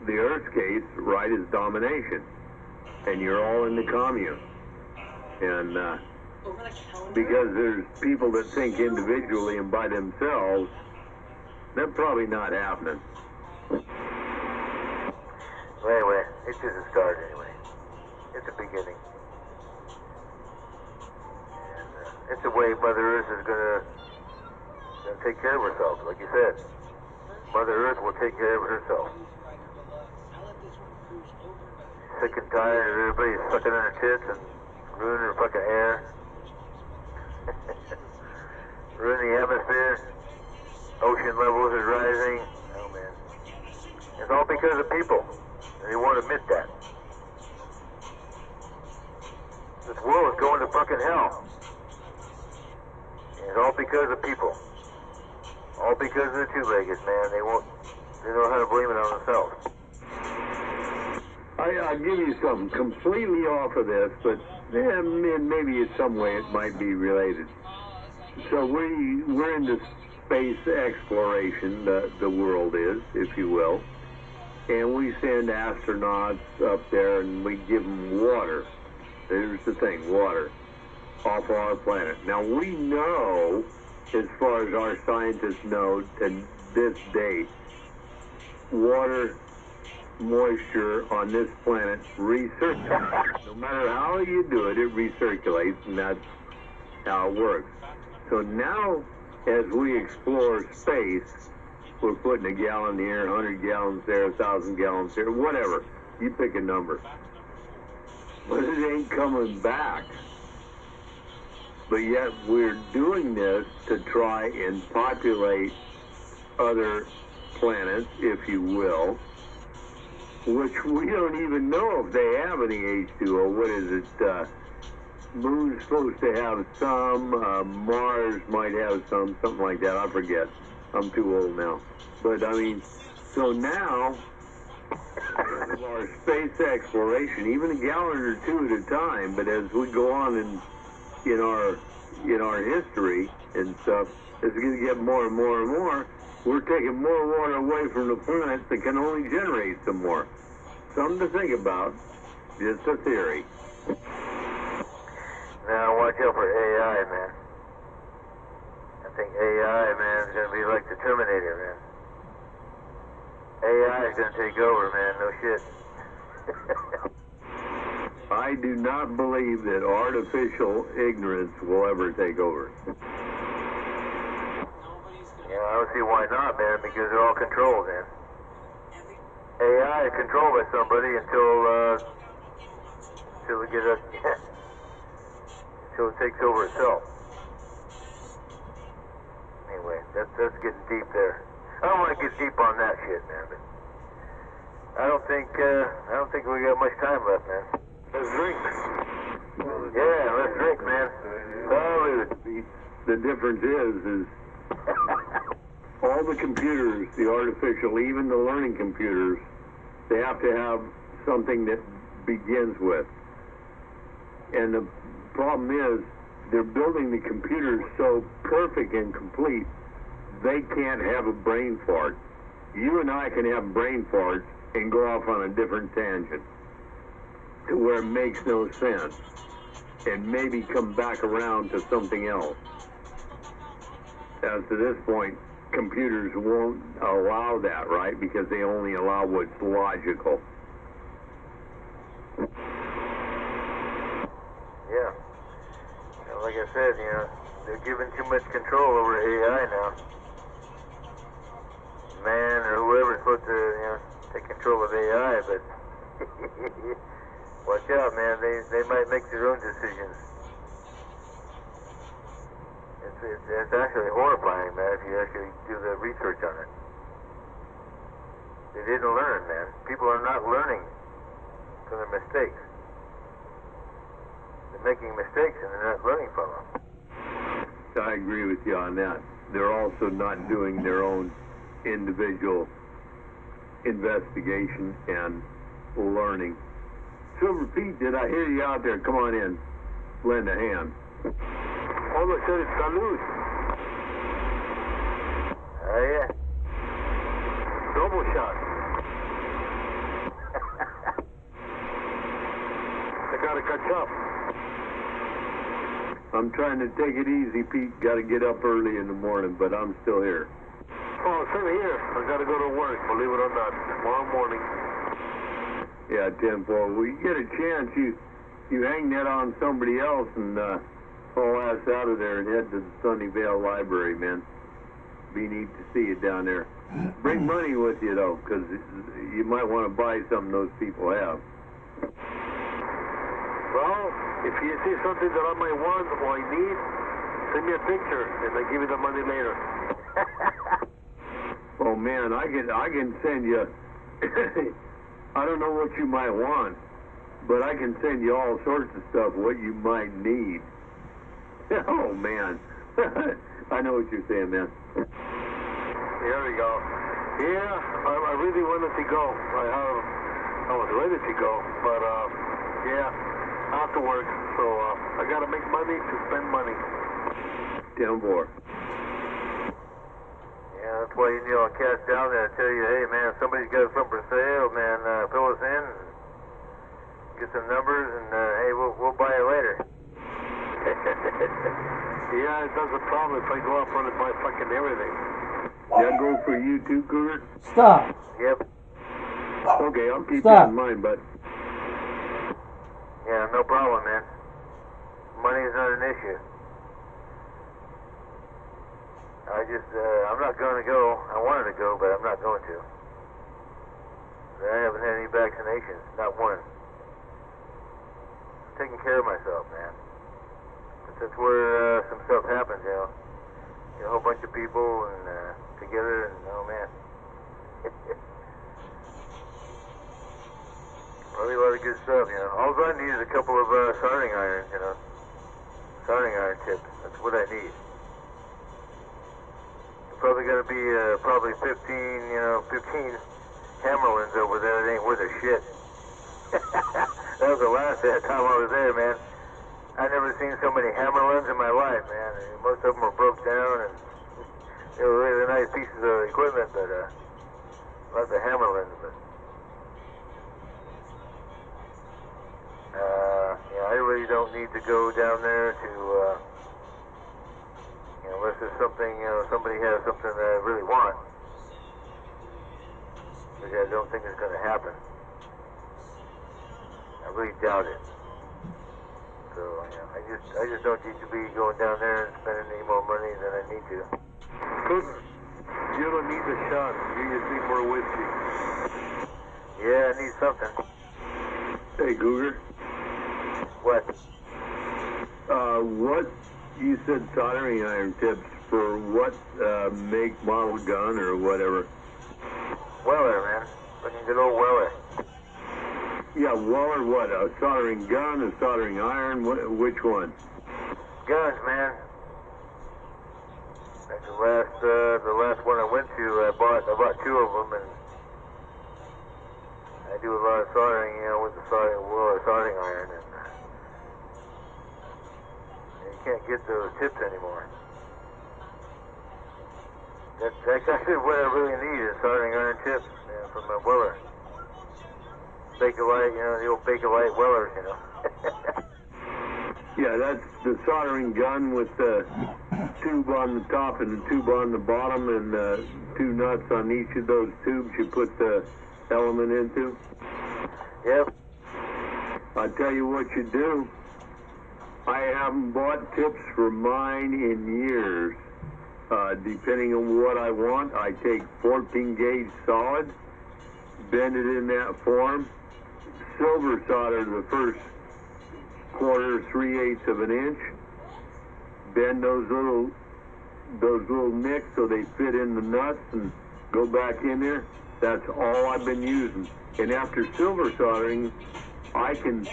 the Earth's case, right, is domination. and you're all in the commune. And because there's people that think individually and by themselves, that's probably not happening. Well, anyway, it's just a start anyway. It's a beginning. And it's a way Mother Earth is gonna take care of herself, like you said. Mother Earth will take care of herself. Sick and tired of everybody sucking on her tits and ruining her fucking hair. Ruining the atmosphere. Ocean levels are rising. Oh man. It's all because of people. And they won't admit that. This world is going to fucking hell. And it's all because of people. All because of the two-leggeds, man. They know how to blame it on themselves. I'll give you something completely off of this, but maybe in some way it might be related. So we're into space exploration, the world is, if you will, and we send astronauts up there and we give them water. There's the thing, water, off our planet. Now we know, as far as our scientists know to this date, water moisture on this planet recirculates. No matter how you do it, it recirculates, and that's how it works. So now, as we explore space, we're putting a gallon here, 100 gallons there, 1,000 gallons here, whatever. You pick a number. But it ain't coming back. But yet we're doing this to try and populate other planets, if you will, which we don't even know if they have any H2O. What is it? Moon's supposed to have some, Mars might have some, something like that. I forget. I'm too old now. But I mean, so now, our space exploration, even a gallon or two at a time, but as we go on in our history and stuff, it's going to get more and more and more. We're taking more water away from the planets that can only generate some more. Something to think about. Just a theory. Now watch out for AI, man. I think AI, man, is going to be like the Terminator, man. AI is going to take over, man. No shit. I do not believe that artificial ignorance will ever take over. Yeah, I don't see why not, man, because they're all controlled, man. AI is controlled by somebody until it gets until it takes over itself. Anyway, that's getting deep there. I don't want to get deep on that shit, man, but I don't think we got much time left, man. Let's drink. Yeah, let's drink, man. The difference is all the computers, the artificial, even the learning computers, they have to have something that begins with. And the problem is, they're building the computers so perfect and complete, they can't have a brain fart. You and I can have brain farts and go off on a different tangent to where it makes no sense and maybe come back around to something else. As to this point, computers won't allow that, right? Because they only allow what's logical. Yeah. Like I said, they're giving too much control over AI now. Man or whoever's supposed to, take control of AI, but watch out, man. They might make their own decisions. It's actually horrifying, man, if you actually do the research on it. They didn't learn, man. People are not learning from their mistakes. They're making mistakes and they're not learning from them. I agree with you on that. They're also not doing their own individual investigation and learning. Silver Pete, did I hear you out there? Come on in. Lend a hand. All I said is salud. Oh, yeah. Double shot. I'm trying to take it easy, Pete. Got to get up early in the morning, but I'm still here. Oh, same here. I got to go to work, believe it or not, tomorrow morning. Yeah, 10-4. Well, you get a chance, you hang that on somebody else and haul ass out of there and head to the Sunnyvale Library, man. Be neat to see you down there. Bring money with you, though, because you might want to buy something those people have. Well, if you see something that I might want or I need, send me a picture and I'll give you the money later. Oh, man, I can send you... I don't know what you might want, but I can send you all sorts of stuff, what you might need. Oh, man. I know what you're saying, man. There we go. Yeah, I really wanted to go. I was ready to go, but yeah, I have to work, so I gotta make money to spend money. 10-4. Yeah, that's why you need all cats down there to tell you, hey man, if somebody's got something for sale, man, fill us in, get some numbers, and hey, we'll buy it later. Yeah, it does a problem if I go up and buy fucking everything. That go for you too, Cougar? Stop. Yep. Okay, I'll keep Stop. that in mind, but Yeah, no problem, man. Money's not an issue. I'm not going to go. I wanted to go, but I'm not going to. I haven't had any vaccinations, not one. I'm taking care of myself, man. But that's where some stuff happens, you know. A whole bunch of people and together, and oh man. Really a lot of good stuff, you know. All I need is a couple of soldering irons, you know. Soldering iron tips. That's what I need. Probably gonna be probably 15 Hammerlands over there that ain't worth a shit. That was the last time I was there, man. I never seen so many Hammerlands in my life, man. Most of them were broke down and they were really nice pieces of equipment, but lots of Hammerlands. But yeah, I really don't need to go down there to. Unless there's something, somebody has something that I really want, which I don't think is going to happen. I really doubt it. So, I just don't need to be going down there and spending any more money than I need to. Good. You don't need the shot. You just need more whiskey. Yeah, I need something. hey, Cougar. What? What you said soldering iron tips for what make, model, gun, or whatever? Weller, man. Fucking good old Weller. Yeah, Weller, what? A soldering gun, a soldering iron? Which one? Guns, man. Like the last one I went to, I bought 2 of them, and I do a lot of soldering, with the Weller soldering iron, and you can't get those tips anymore. That's actually what I really need is soldering iron tips, from my Weller. Bakelite, the old Bakelite Wellers, Yeah, that's the soldering gun with the tube on the top and the tube on the bottom and 2 nuts on each of those tubes you put the element into. Yep. I tell you what you do. I haven't bought tips for mine in years. Depending on what I want, I take 14 gauge solid, bend it in that form, silver solder the first 1/4 of an inch, bend those little nicks so they fit in the nuts and go back in there. That's all I've been using. And after silver soldering, I can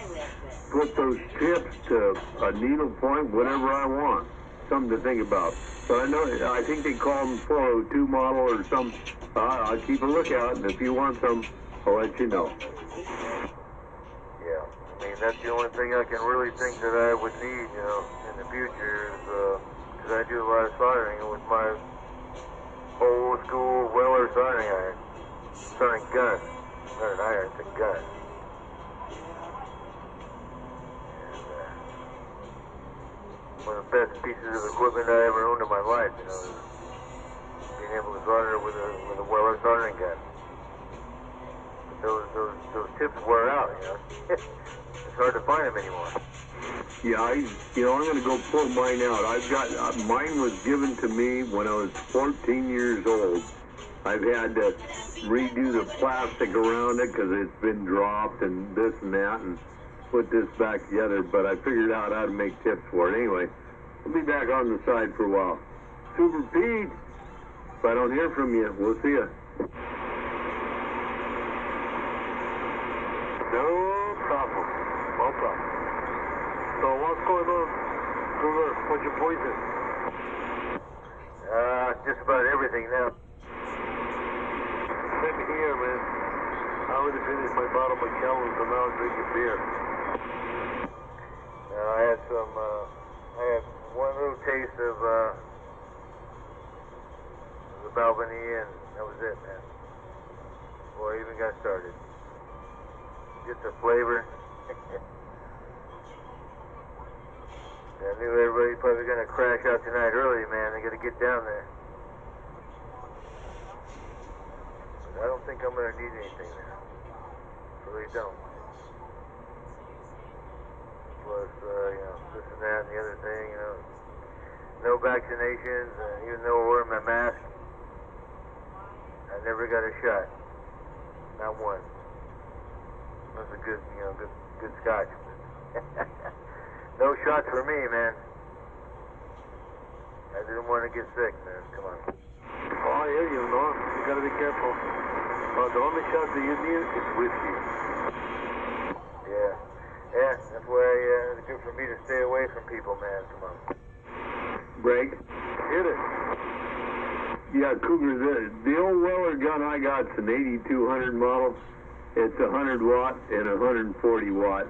put those tips to a needle point, whatever I want. Something to think about. So I think they call them 402 model or some. I'll keep a lookout, and if you want some, I'll let you know. Yeah. I mean, that's the only thing I can really think that I would need, in the future is, because I do a lot of soldering with my old school Weller soldering iron. Soldering gun. Not an iron, it's a gun. And, when one of the best pieces of equipment I ever owned in my life, you know, is being able to solder with a Weller soldering gun. But those tips wear out, you know. It's hard to find them anymore. Yeah, I'm going to go pull mine out. I've got, mine was given to me when I was 14 years old. I've had to redo the plastic around it because it's been dropped and this and that and put this back together, but I figured out how to make tips for it. Anyway, I'll be back on the side for a while. Super Pete, if I don't hear from you, we'll see you. No problem. No problem. So what's going on, Cougar? What's your poison? Just about everything now. Same here, man. I already finished my bottle of Macallan, so now I'm drinking beer. I had one little taste of the Balvenie, and that was it, man. Boy, I even got started. Just the flavor. I knew everybody probably going to crash out tonight early, man. They got to get down there. But I don't think I'm going to need anything there. Really don't. Plus, this and that and the other thing, no vaccinations, even though I wear my mask, I never got a shot. Not one. That's a good, good scotch. No shots for me, man. I didn't want to get sick, man. Come on. Oh, I hear you, no? You gotta be careful. The only shot that you need is whiskey. Yeah, that's why it's good for me to stay away from people, man. Come on. Break. Hit it. Yeah, Cougar, the old Weller gun I got's an 8200 model. It's 100 watt and 140 watt,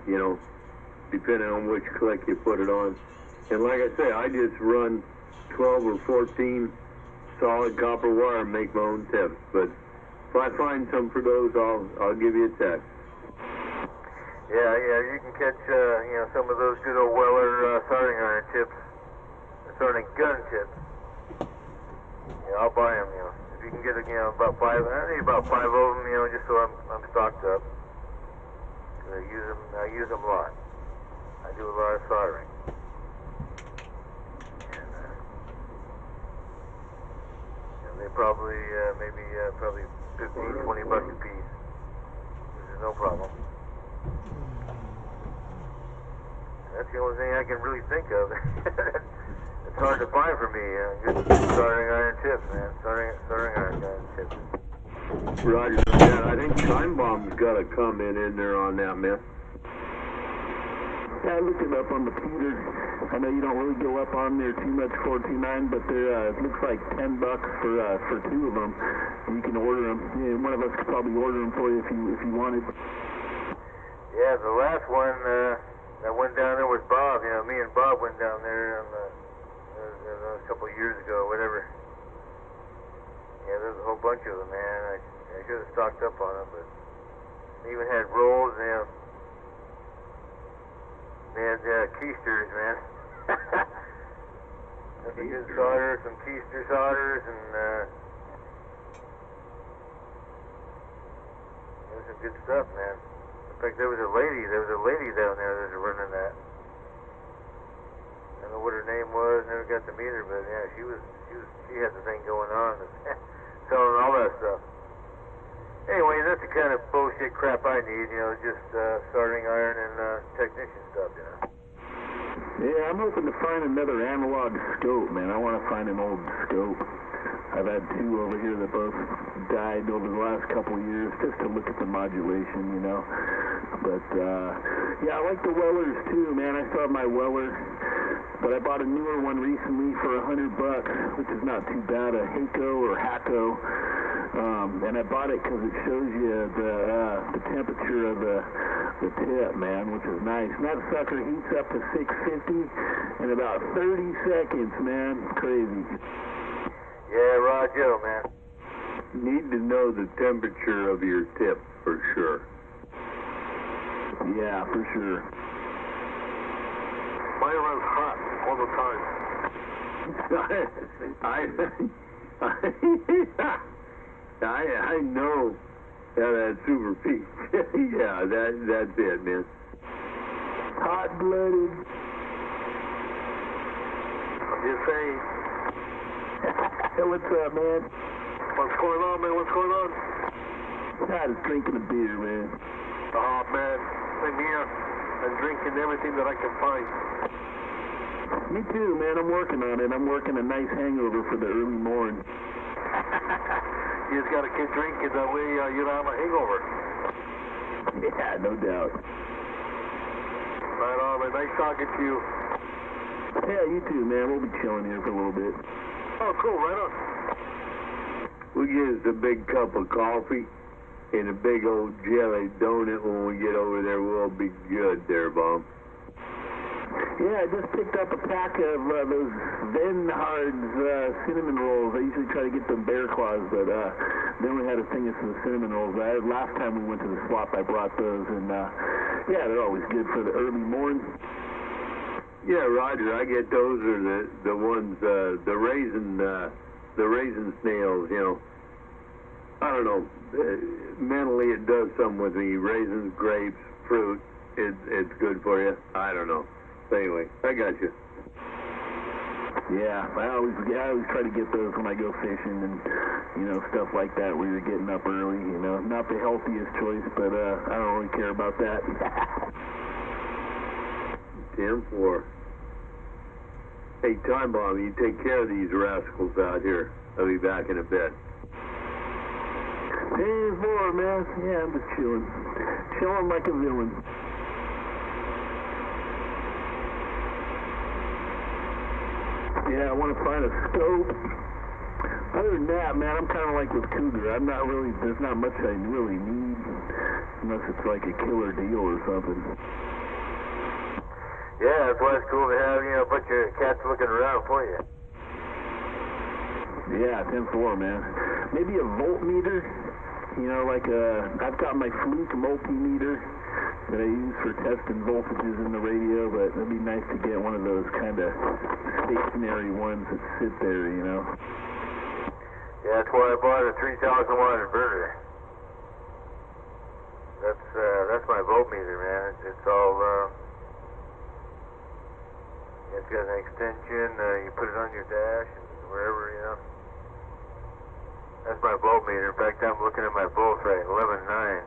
depending on which click you put it on. And like I say, I just run 12 or 14 solid copper wire and make my own tips. But if I find some for those, I'll give you a text. Yeah, you can catch, some of those good old Weller soldering iron tips, soldering gun tips. Yeah, I'll buy them, If you can get, about 5, I need about 5 of them, just so I'm stocked up. 'Cause I use them a lot. I do a lot of soldering. And they probably, probably 15, 20 bucks a piece, which is no problem. That's the only thing I can really think of. It's hard to find for me. Good soldering iron tips, man. Soldering iron tips. Roger, man. I think Time Bomb's got a comment in there on that, man. Yeah, I looked it up on the computer. I know you don't really go up on there too much, 429, but they're it looks like $10 for 2 of them. You can order them. Yeah, one of us could probably order them for you if you wanted. Yeah, the last one that went down there with Bob. Me and Bob went down there on a couple of years ago, whatever. Yeah, there's a whole bunch of them, man. I should have stocked up on them, but they even had rolls. They had keisters, man. Some good solder, some keister solders, and it was some good stuff, man. In fact, there was a lady down there that was running that. I don't know what her name was, never got to meet her, but yeah, she had the thing going on, selling all that stuff. Anyway, that's the kind of bullshit crap I need, just soldering iron and technician stuff, Yeah, I'm hoping to find another analog scope, man. I want to find an old scope. I've had 2 over here that both died over the last couple of years just to look at the modulation, But, yeah, I like the Wellers too, man. I still have my Weller, but I bought a newer one recently for $100, which is not too bad, a Hako. And I bought it because it shows you the temperature of the tip, man, which is nice. And that sucker heats up to 650 in about 30 seconds, man. Crazy. Yeah, Roger, man. Need to know the temperature of your tip for sure. Yeah, for sure. Mine runs hot. all the time. I know. Yeah, that's Super Pete. Yeah, that's it, man. Hot-blooded. I'm just saying. Hey, what's up, man? What's going on, man? What's going on? I was drinking a beer, man. Oh, man. Same here. I'm drinking everything that I can find. Me too, man. I'm working on it. I'm working a nice hangover for the early morning. You just gotta keep drinking, that way you don't have a hangover. Yeah, no doubt. Right on, man. Nice talking to you. Yeah, you too, man. We'll be chilling here for a little bit. Oh, cool. Right on. We'll get us a big cup of coffee and a big old jelly donut when we get over there. We'll be good there, Bob. Yeah, I just picked up a pack of those Venhards cinnamon rolls. I usually try to get them Bear Claws, but then we had a thing of some cinnamon rolls. Last time we went to the swap, I brought those, and yeah, they're always good for the early morning. Yeah, Roger, I get those are the ones, the raisin snails, you know. I don't know. Mentally, it does something with me. Raisins, grapes, fruit. It's good for you. I don't know. But anyway, I got you. Yeah, I always try to get those when I go fishing and, you know, stuff like that where you're getting up early, you know. Not the healthiest choice, but I don't really care about that. 10-4. Hey, Time Bomb, you take care of these rascals out here. I'll be back in a bit. 10-4, man. Yeah, I'm just chilling. Chilling like a villain. Yeah, I want to find a scope. Other than that, man, I'm kind of like with Cougar. I'm not really, there's not much I really need, unless it's like a killer deal or something. Yeah, that's why it's cool to have, you know, a bunch of cats looking around for you. Yeah, 10-4, man. Maybe a voltmeter. You know, like I've got my Fluke multimeter that I use for testing voltages in the radio, but it'd be nice to get one of those kind of stationary ones that sit there, you know. Yeah, that's why I bought a 3,000 watt inverter. That's my voltmeter, man. It's all it's got an extension. You put it on your dash and wherever, you know. That's my voltmeter. In fact, I'm looking at my volts right, 11.9.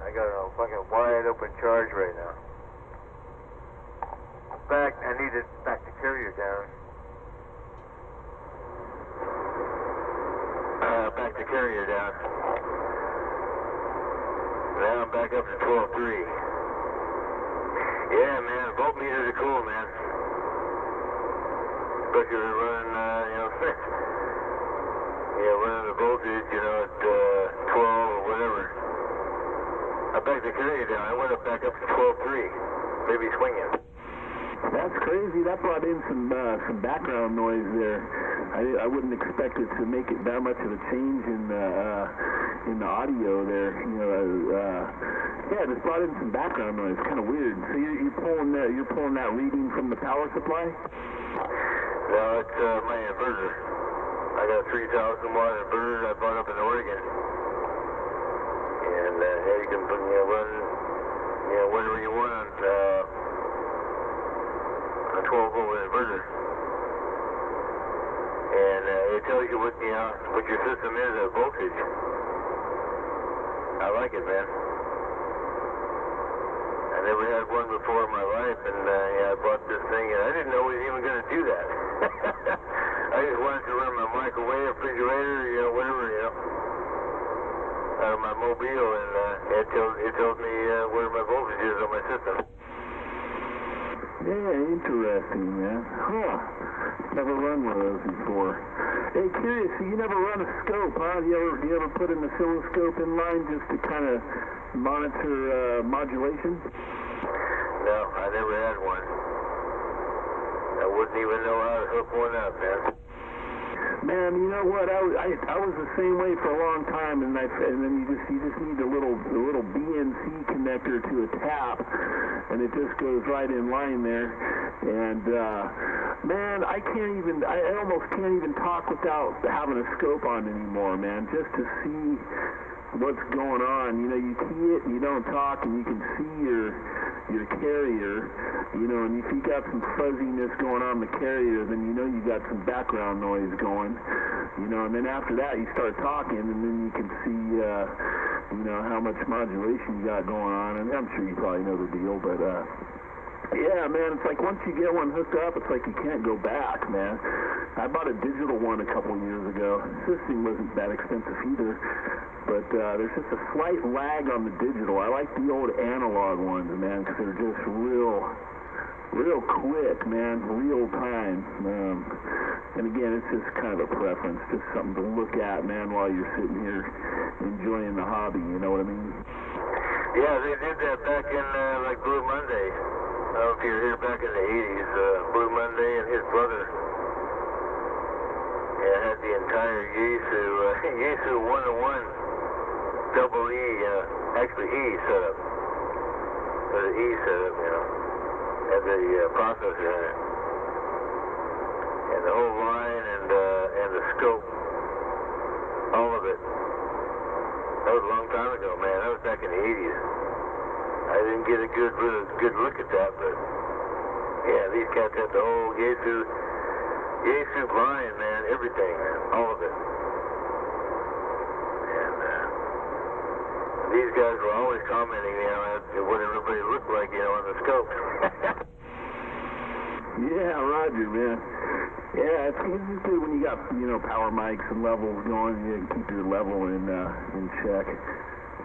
I got a fucking wide open charge right now. In fact, I need to back the carrier down. Back the carrier down. Now I'm back up to 12.3. Yeah, man, voltmeters are cool, man. Especially when running, you know, running the voltage, you know, at 12 or whatever. I backed the carrier down. I went back up to 12.3. Maybe swinging. That's crazy. That brought in some background noise there. I wouldn't expect it to make it that much of a change in the audio there. You know, yeah, it just brought in some background noise. Kind of weird. So you're pulling that reading from the power supply? No, it's my inverter. I got a 3,000 watt inverter I bought up in Oregon. And yeah, you can run, whatever you want on a 12 volt inverter. And it tells you what your system is at voltage. I like it, man. I never had one before in my life, and yeah, I bought this thing, and I didn't know it was even going to do that. I just wanted to run my microwave, refrigerator, you know, whatever, you know, out of my mobile, and it tells me where my voltage is on my system. Yeah, interesting, man. Huh. Never run one of those before. Hey, curious, so you never run a scope, huh? Do you ever put an oscilloscope in line just to kind of monitor modulation? No, I never had one. I wouldn't even know how to hook one up, man. Man, you know what? I was the same way for a long time, and then you just need a little BNC connector to a tap, and it just goes right in line there. And man, I almost can't even talk without having a scope on anymore, man. Just to see what's going on. You know, you key it and you don't talk, and you can see your carrier, you know, and if you got some fuzziness going on the carrier, then you know you got some background noise going, you know, and then after that you start talking, and then you can see, you know, how much modulation you got going on, and I'm sure you probably know the deal, but, yeah, man, it's like once you get one hooked up, it's like you can't go back, man. I bought a digital one a couple years ago. This thing wasn't that expensive either, but there's just a slight lag on the digital. I like the old analog ones, man, because they're just real quick, man, real time. And again, it's just kind of a preference, just something to look at, man, while you're sitting here enjoying the hobby, you know what I mean? Yeah, they did that back in, like, Blue Monday. I don't know if you were here back in the 80s, Blue Monday and his brother. Yeah, had the entire Yaesu 101 double E, actually E setup. Or the E setup, you know. Had the processor in it. And the whole line and the scope. All of it. That was a long time ago, man. That was back in the 80s. I didn't get a good look at that, but yeah, these cats had the whole Yaesu line, man, everything, man, all of it. And these guys were always commenting, you know, at what everybody looked like, you know, on the scope. Yeah, Roger, man. Yeah, it's good when you got, you know, power mics and levels going. You can keep your level in check.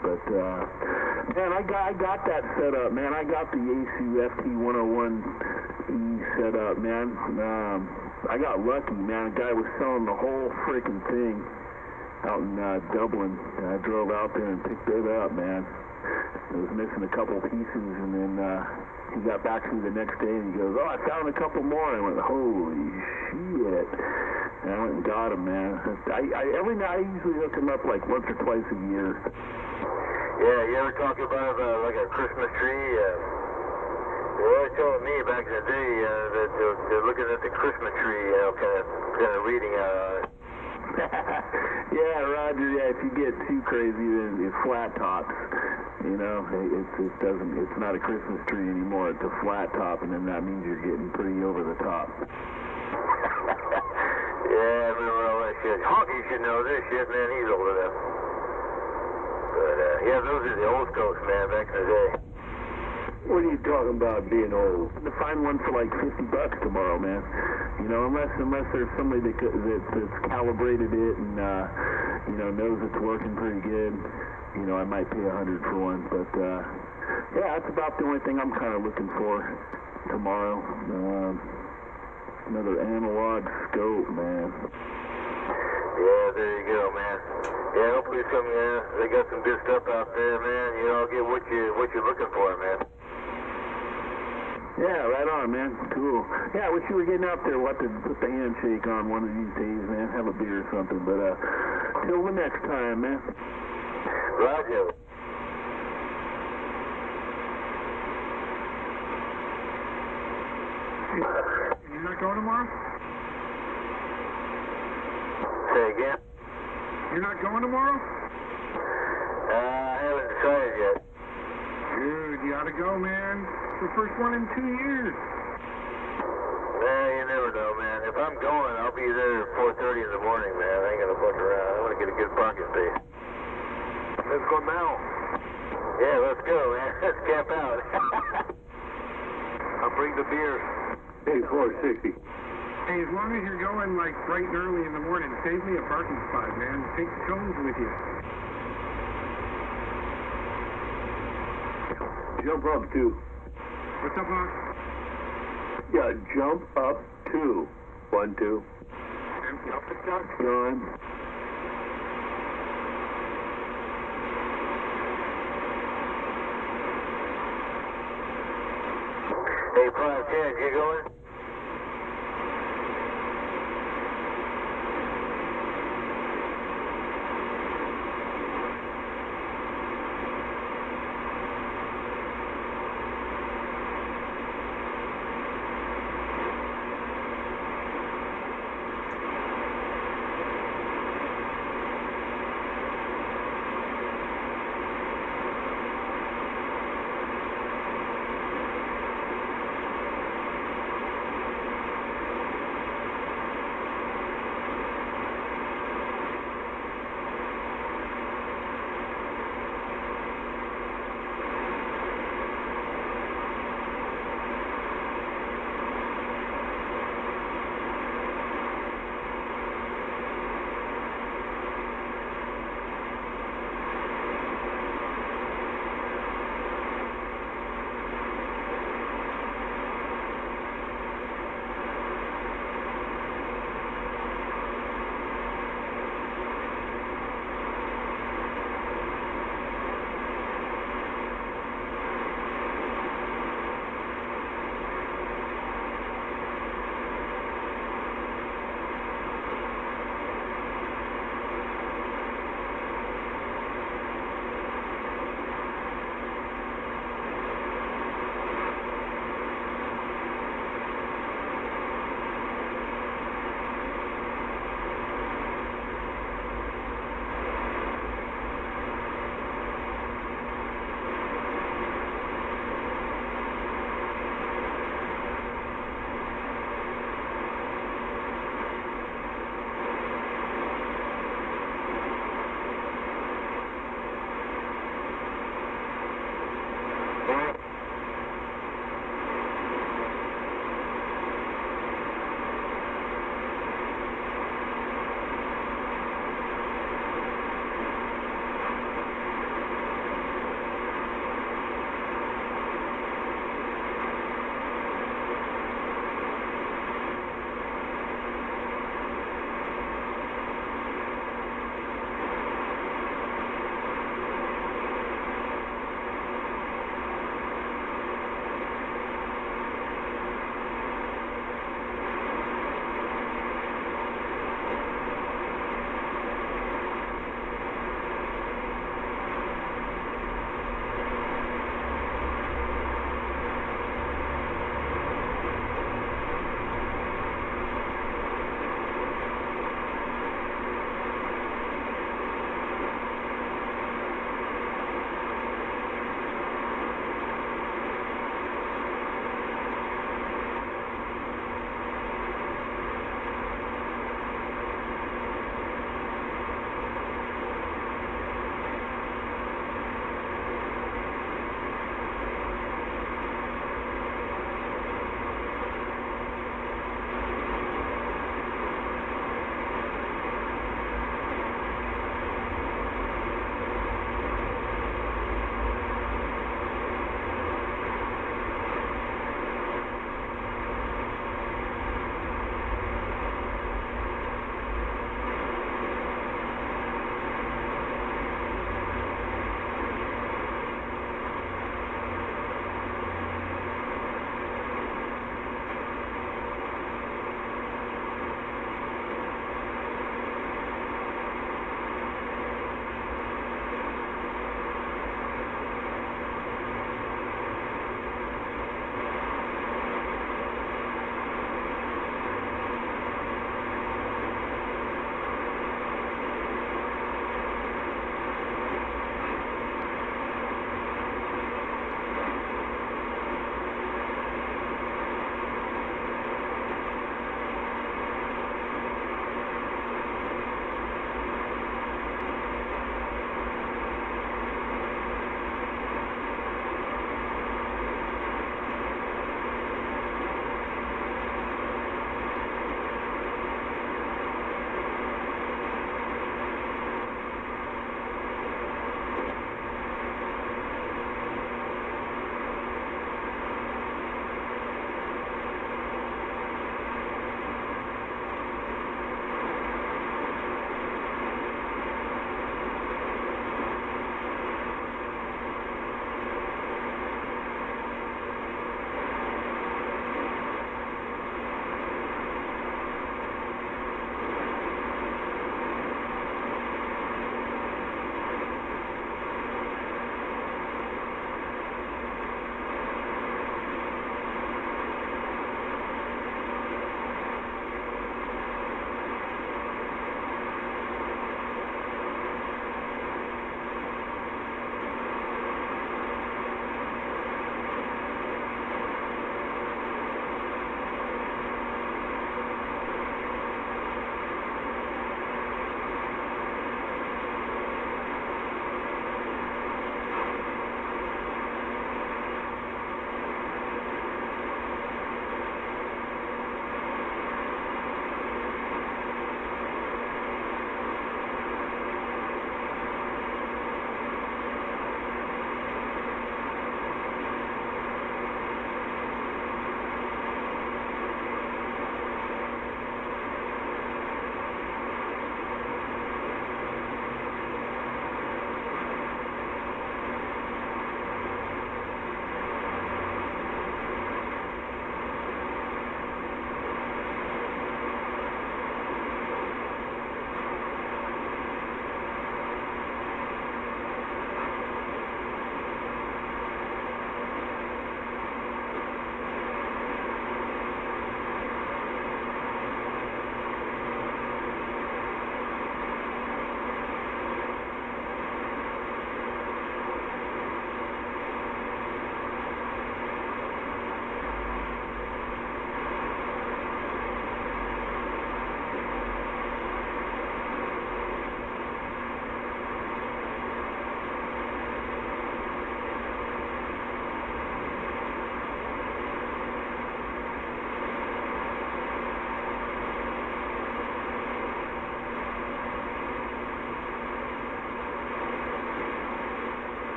But man, I got that set up, man. I got the Yaesu FT101E set up, man. I got lucky, man. A guy was selling the whole freaking thing out in Dublin, and I drove out there and picked it up, man. I was missing a couple pieces, and then he got back to me the next day, and he goes, "Oh, I found a couple more." And I went, "Holy shit!" And I went and got them, man. I usually hook them up like once or twice a year. Yeah, you ever talk about like a Christmas tree? They were always telling me back in the day that they're looking at the Christmas tree, you know, kind of reading out on it. Yeah, Roger. Yeah, if you get too crazy, then it's flat tops. You know, it's not a Christmas tree anymore. It's a flat top, and then that means you're getting pretty over the top. Yeah, I remember all that shit. Honky should know this shit, man. He's old enough. But yeah, those are the old scopes, man, back in the day. What are you talking about being old? To find one for like $50 tomorrow, man. You know, unless there's somebody that's calibrated it and you know, knows it's working pretty good. You know, I might pay $100 for one, but yeah, that's about the only thing I'm kind of looking for tomorrow. Another analog scope, man. Yeah, there you go, man. Yeah, hopefully they got some good stuff out there, man. You know, get what you're looking for, man. Yeah, right on, man. Cool. Yeah, I wish you were getting out there. We'll have to put the handshake on one of these days, man. Have a beer or something. But till the next time, man. Roger. You're not going tomorrow? Say again? You're not going tomorrow? I haven't decided yet. Dude, you ought to go, man. It's the first one in 2 years. You never know, man. If I'm going, I'll be there at 4:30 in the morning, man. I ain't gonna fuck around. I want to get a good parking space. Let's go now. Yeah, let's go, man. Let's camp out. I'll bring the beer. Hey, 460. Hey, as long as you're going like bright and early in the morning, save me a parking spot, man. Take the cones with you. Jump up 2. What's up, Hawk? Yeah, jump up 2. 1, 2. Up the duck. Done. Hey, 510, you going?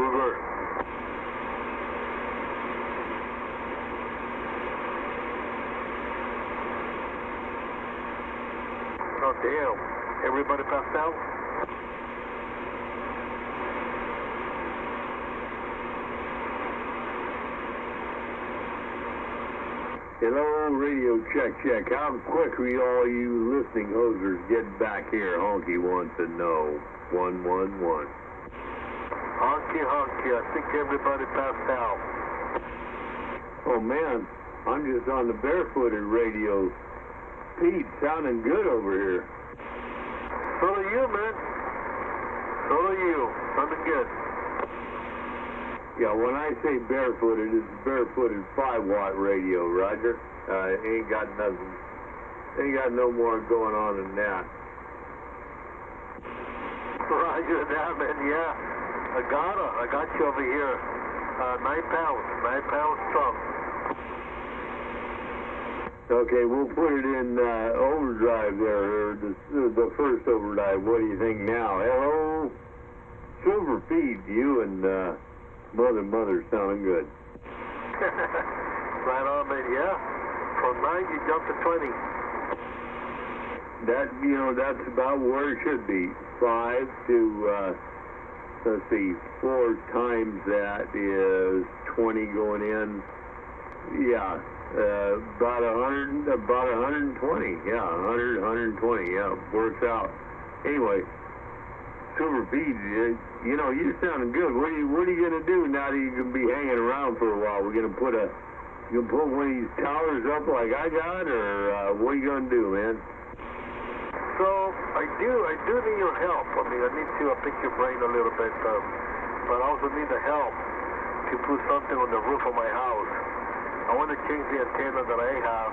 Cougar. Oh, damn. Everybody passed out? Hello, radio check. How quick are all you listening hosers get back here? Honky wants to know. 111. Honky. I think everybody passed out. Oh man, I'm just on the barefooted radio. Pete, sounding good over here. So are you, man. So are you. Sounding good. Yeah, when I say barefooted, it's barefooted 5-watt radio, Roger. Ain't got nothing. Ain't got no more going on than that. Roger that, man. Yeah. I got you over here. 9 pounds. 9 pounds strong. Okay, we'll put it in overdrive there, or the first overdrive. What do you think now? Hello? Silver Pete, you and Mother sounding good. Right on, man. Yeah. From 9, you jumped to 20. That's about where it should be. 5 to, let's see, 4 times that is 20 going in. Yeah, about 120. Yeah, 120. Yeah, works out. Anyway, Silver Pete, you're sounding good. What are you gonna do now that you can be hanging around for a while? We're gonna put one of these towers up like I got, or what are you gonna do, man? So I do need your help. I mean, I need to pick your brain a little bit, but I also need the help to put something on the roof of my house. I want to change the antenna that I have,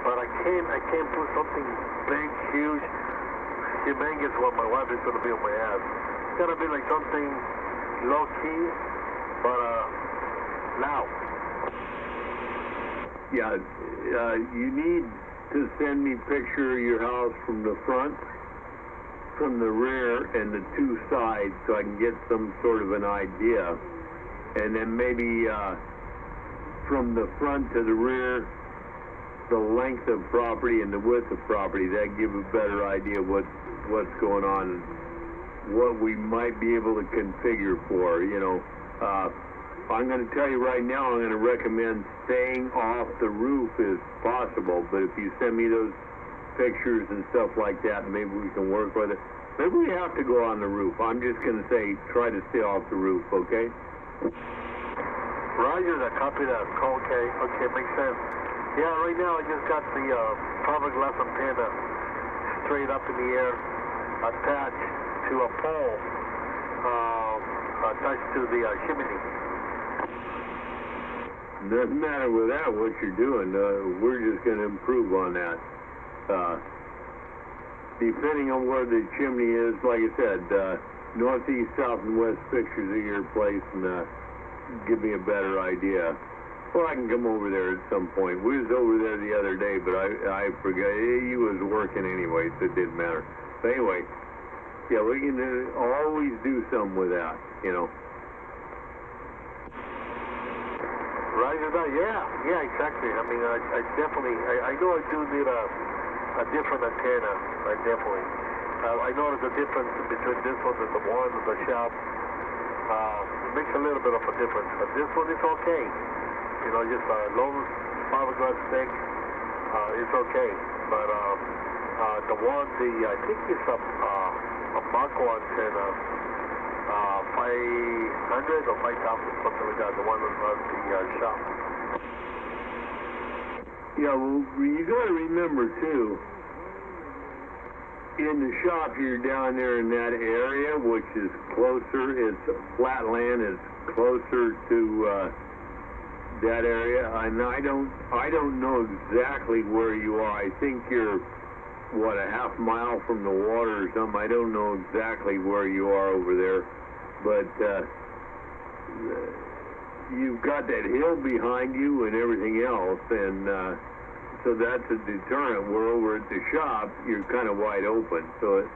but I can't put something big, huge, humongous what my wife is going to be on my ass. It's got to be like something low key, but loud. Yeah, you need to send me a picture of your house from the front, from the rear, and the 2 sides so I can get some sort of an idea. And then maybe from the front to the rear, the length of property and the width of property. That give a better idea what's going on, what we might be able to configure for, I'm going to tell you right now, I'm going to recommend staying off the roof if possible, but if you send me those pictures and stuff like that, maybe we can work with it. Maybe we have to go on the roof. I'm just going to say, try to stay off the roof, okay? Roger that, copy that. Okay, makes sense. Yeah, right now I just got the fiberglass antenna straight up in the air, attached to a pole, attached to the chimney. Doesn't matter with that what you're doing. We're just going to improve on that. Depending on where the chimney is, like I said, northeast, south, and west pictures of your place and give me a better idea. Well, I can come over there at some point. We was over there the other day, but I forgot. He was working anyway, so it didn't matter. But anyway, yeah, we can always do something with that, Roger that, yeah, exactly. I mean, I definitely, I know I do need a different antenna. I definitely. I noticed the difference between this one and the one in the shop. It makes a little bit of a difference, but this one is okay. Just a low fiberglass stick, it's okay. But the one, I think it's a Mako antenna, 500 or 5,000, something like that, the one on the shop. Yeah, well, you got to remember, too, in the shop, you're down there in that area, which is closer, it's flat land, it's closer to that area, and I don't know exactly where you are. I think you're, a half mile from the water or something. I don't know exactly where you are over there, but you've got that hill behind you and everything else, and so that's a deterrent. We're over at the shop, you're kind of wide open, so it's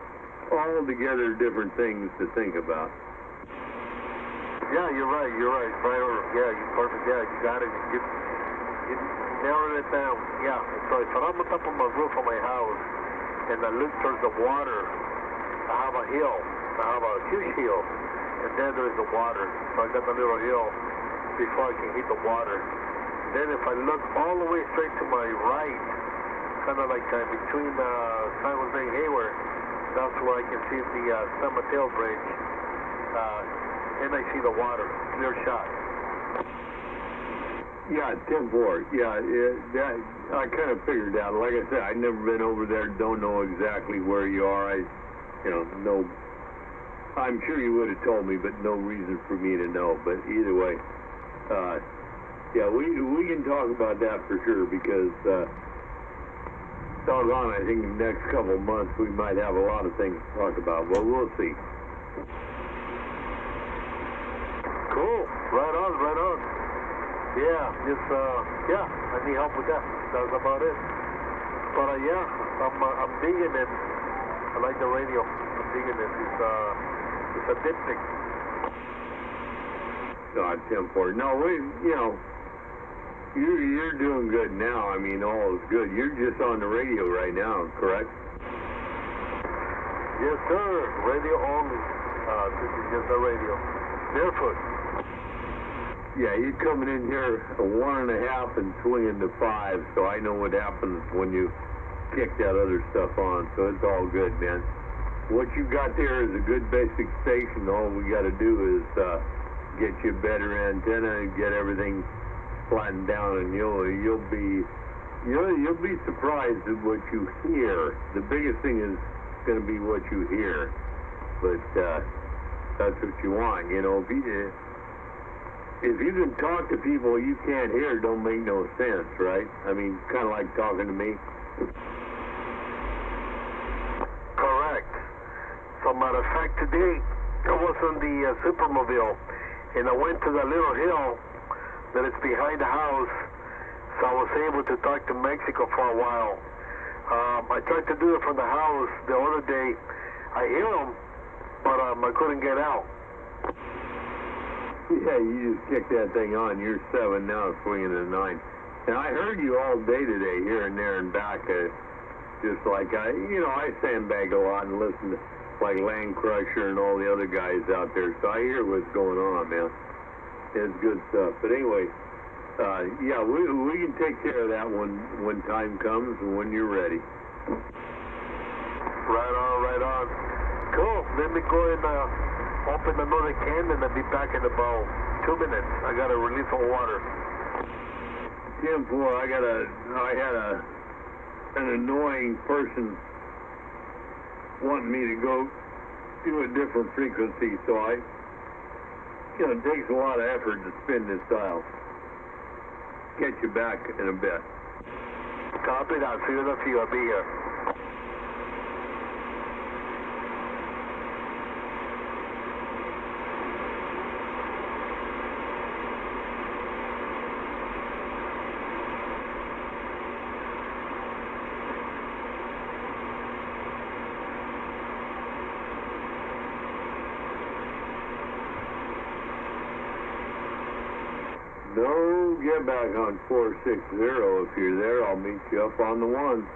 all together different things to think about. Yeah, you're right. Right, yeah, you perfect. Yeah, you got it. You narrowed it down. Yeah, so if I'm on top of my roof of my house and I look towards the water, I have a hill. I have a huge hill, and then there's the water. So I got the little hill before I can hit the water. Then if I look all the way straight to my right, kind of like between San Jose and Hayward, that's where I can see the San Mateo Bridge. And I see the water, clear shot. Yeah, 10-4. Yeah, that, I kind of figured out. Like I said, I've never been over there. Don't know exactly where you are. No. I'm sure you would have told me, but no reason for me to know. But either way, yeah, we can talk about that for sure because, doggone, I think the next couple of months we might have a lot of things to talk about. But we'll see. Cool. Right on. Yeah, just, I need help with that. That's about it. But, yeah, I'm digging it. I like the radio. I'm digging it. It's a dipstick. God, 10-4. No, you're doing good now. I mean, all is good. You're just on the radio right now, correct? Yes, sir. Radio only. This is just the radio. Barefoot. Yeah, you're coming in here a 1.5 and swinging to 5, so I know what happens when you kick that other stuff on, so it's all good, man. What you got there is a good basic station. All we got to do is get you a better antenna and get everything flattened down, and you'll be surprised at what you hear. The biggest thing is going to be what you hear, but that's what you want, If you can talk to people you can't hear, it don't make no sense, right? I mean, kind of like talking to me. Correct. So, matter of fact, today I was on the Supermobile, and I went to the little hill that is behind the house, so I was able to talk to Mexico for a while. I tried to do it from the house the other day. I hear them, but I couldn't get out. Yeah, you just kick that thing on. You're 7 now, swinging a 9. And I heard you all day today, here and there and back. Just like I sandbag a lot and listen to like Land Crusher and all the other guys out there. So I hear what's going on, man. It's good stuff. But anyway, yeah, we can take care of that when time comes and when you're ready. Right on. Cool. Let me go and open another can and I'll be back in about 2 minutes. I gotta release some water. 10-4, I had an annoying person wanting me to go to a different frequency, so it takes a lot of effort to spin this dial. Get you back in a bit. Copy that. See you in a few. I'll be here. No, get back on 460. If you're there, I'll meet you up on the 1.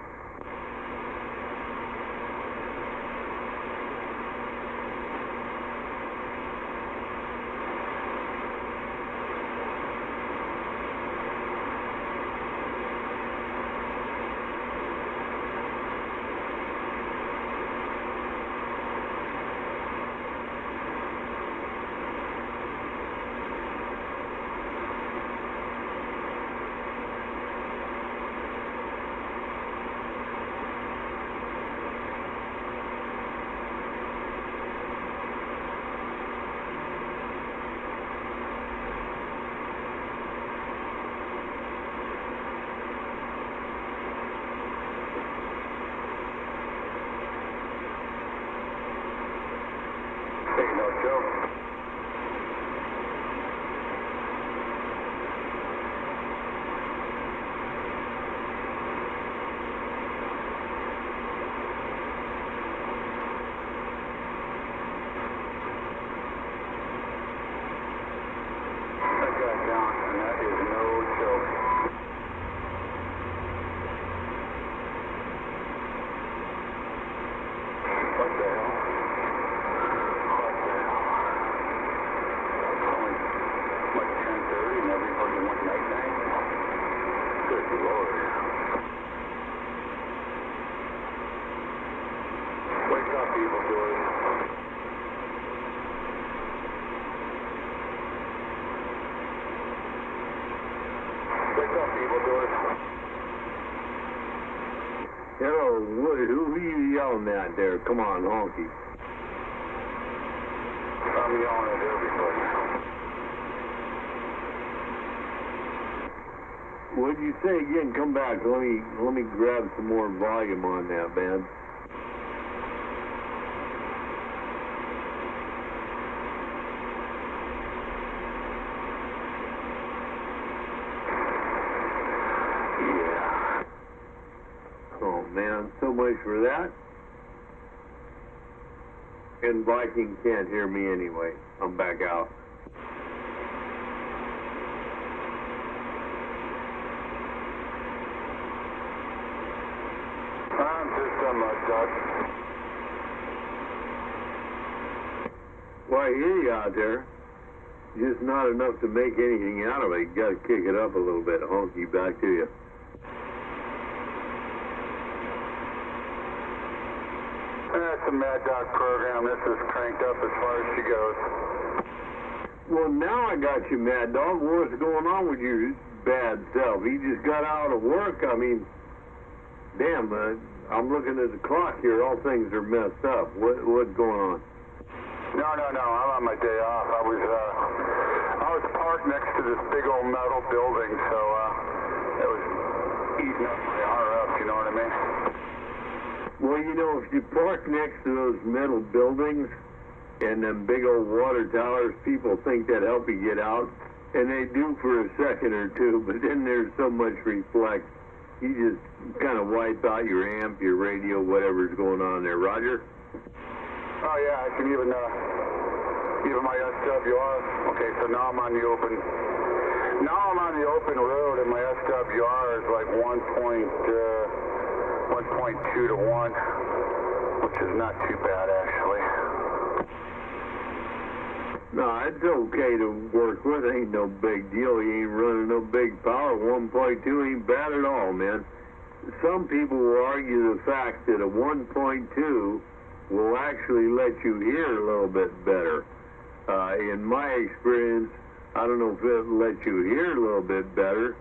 down, and that is no joke. What the hell? What the hell? It's only like 10:30 and everybody went night-night. Good Lord. Wake up, evildoers. Wake up, evildoers. Hello, who are you yelling at there? Come on, honky. I'm yelling at everybody. What'd you say again? Come back. Let me grab some more volume on that, man. Oh man, so much for that. And Viking can't hear me anyway. I'm back out. I'm just a mud duck. Well, I hear you out there. Just not enough to make anything out of it. You gotta kick it up a little bit. Honky, back to you. That's a Mad Dog program. This is cranked up as far as she goes. Well, now I got you, Mad Dog. What's going on with your bad self? You just got out of work. I mean, damn, I'm looking at the clock here. All things are messed up. What's going on? No. I'm on my day off. I was parked next to this big old metal building, so it was eating up my RF, you know what I mean? Well, you know, if you park next to those metal buildings and them big old water towers, people think that help you get out, and they do for a second or two, but then there's so much reflect, you just kind of wipe out your amp, your radio, whatever's going on there. Roger? Oh yeah, I can even my SWR. Okay, so now I'm on the open. Now I'm on the open road, and my SWR is like 1.2 to 1, which is not too bad actually. No, it's okay to work with. Ain't no big deal. You ain't running no big power. 1.2 ain't bad at all, man. Some people will argue the fact that a 1.2 will actually let you hear a little bit better. In my experience, I don't know if it'll let you hear a little bit better.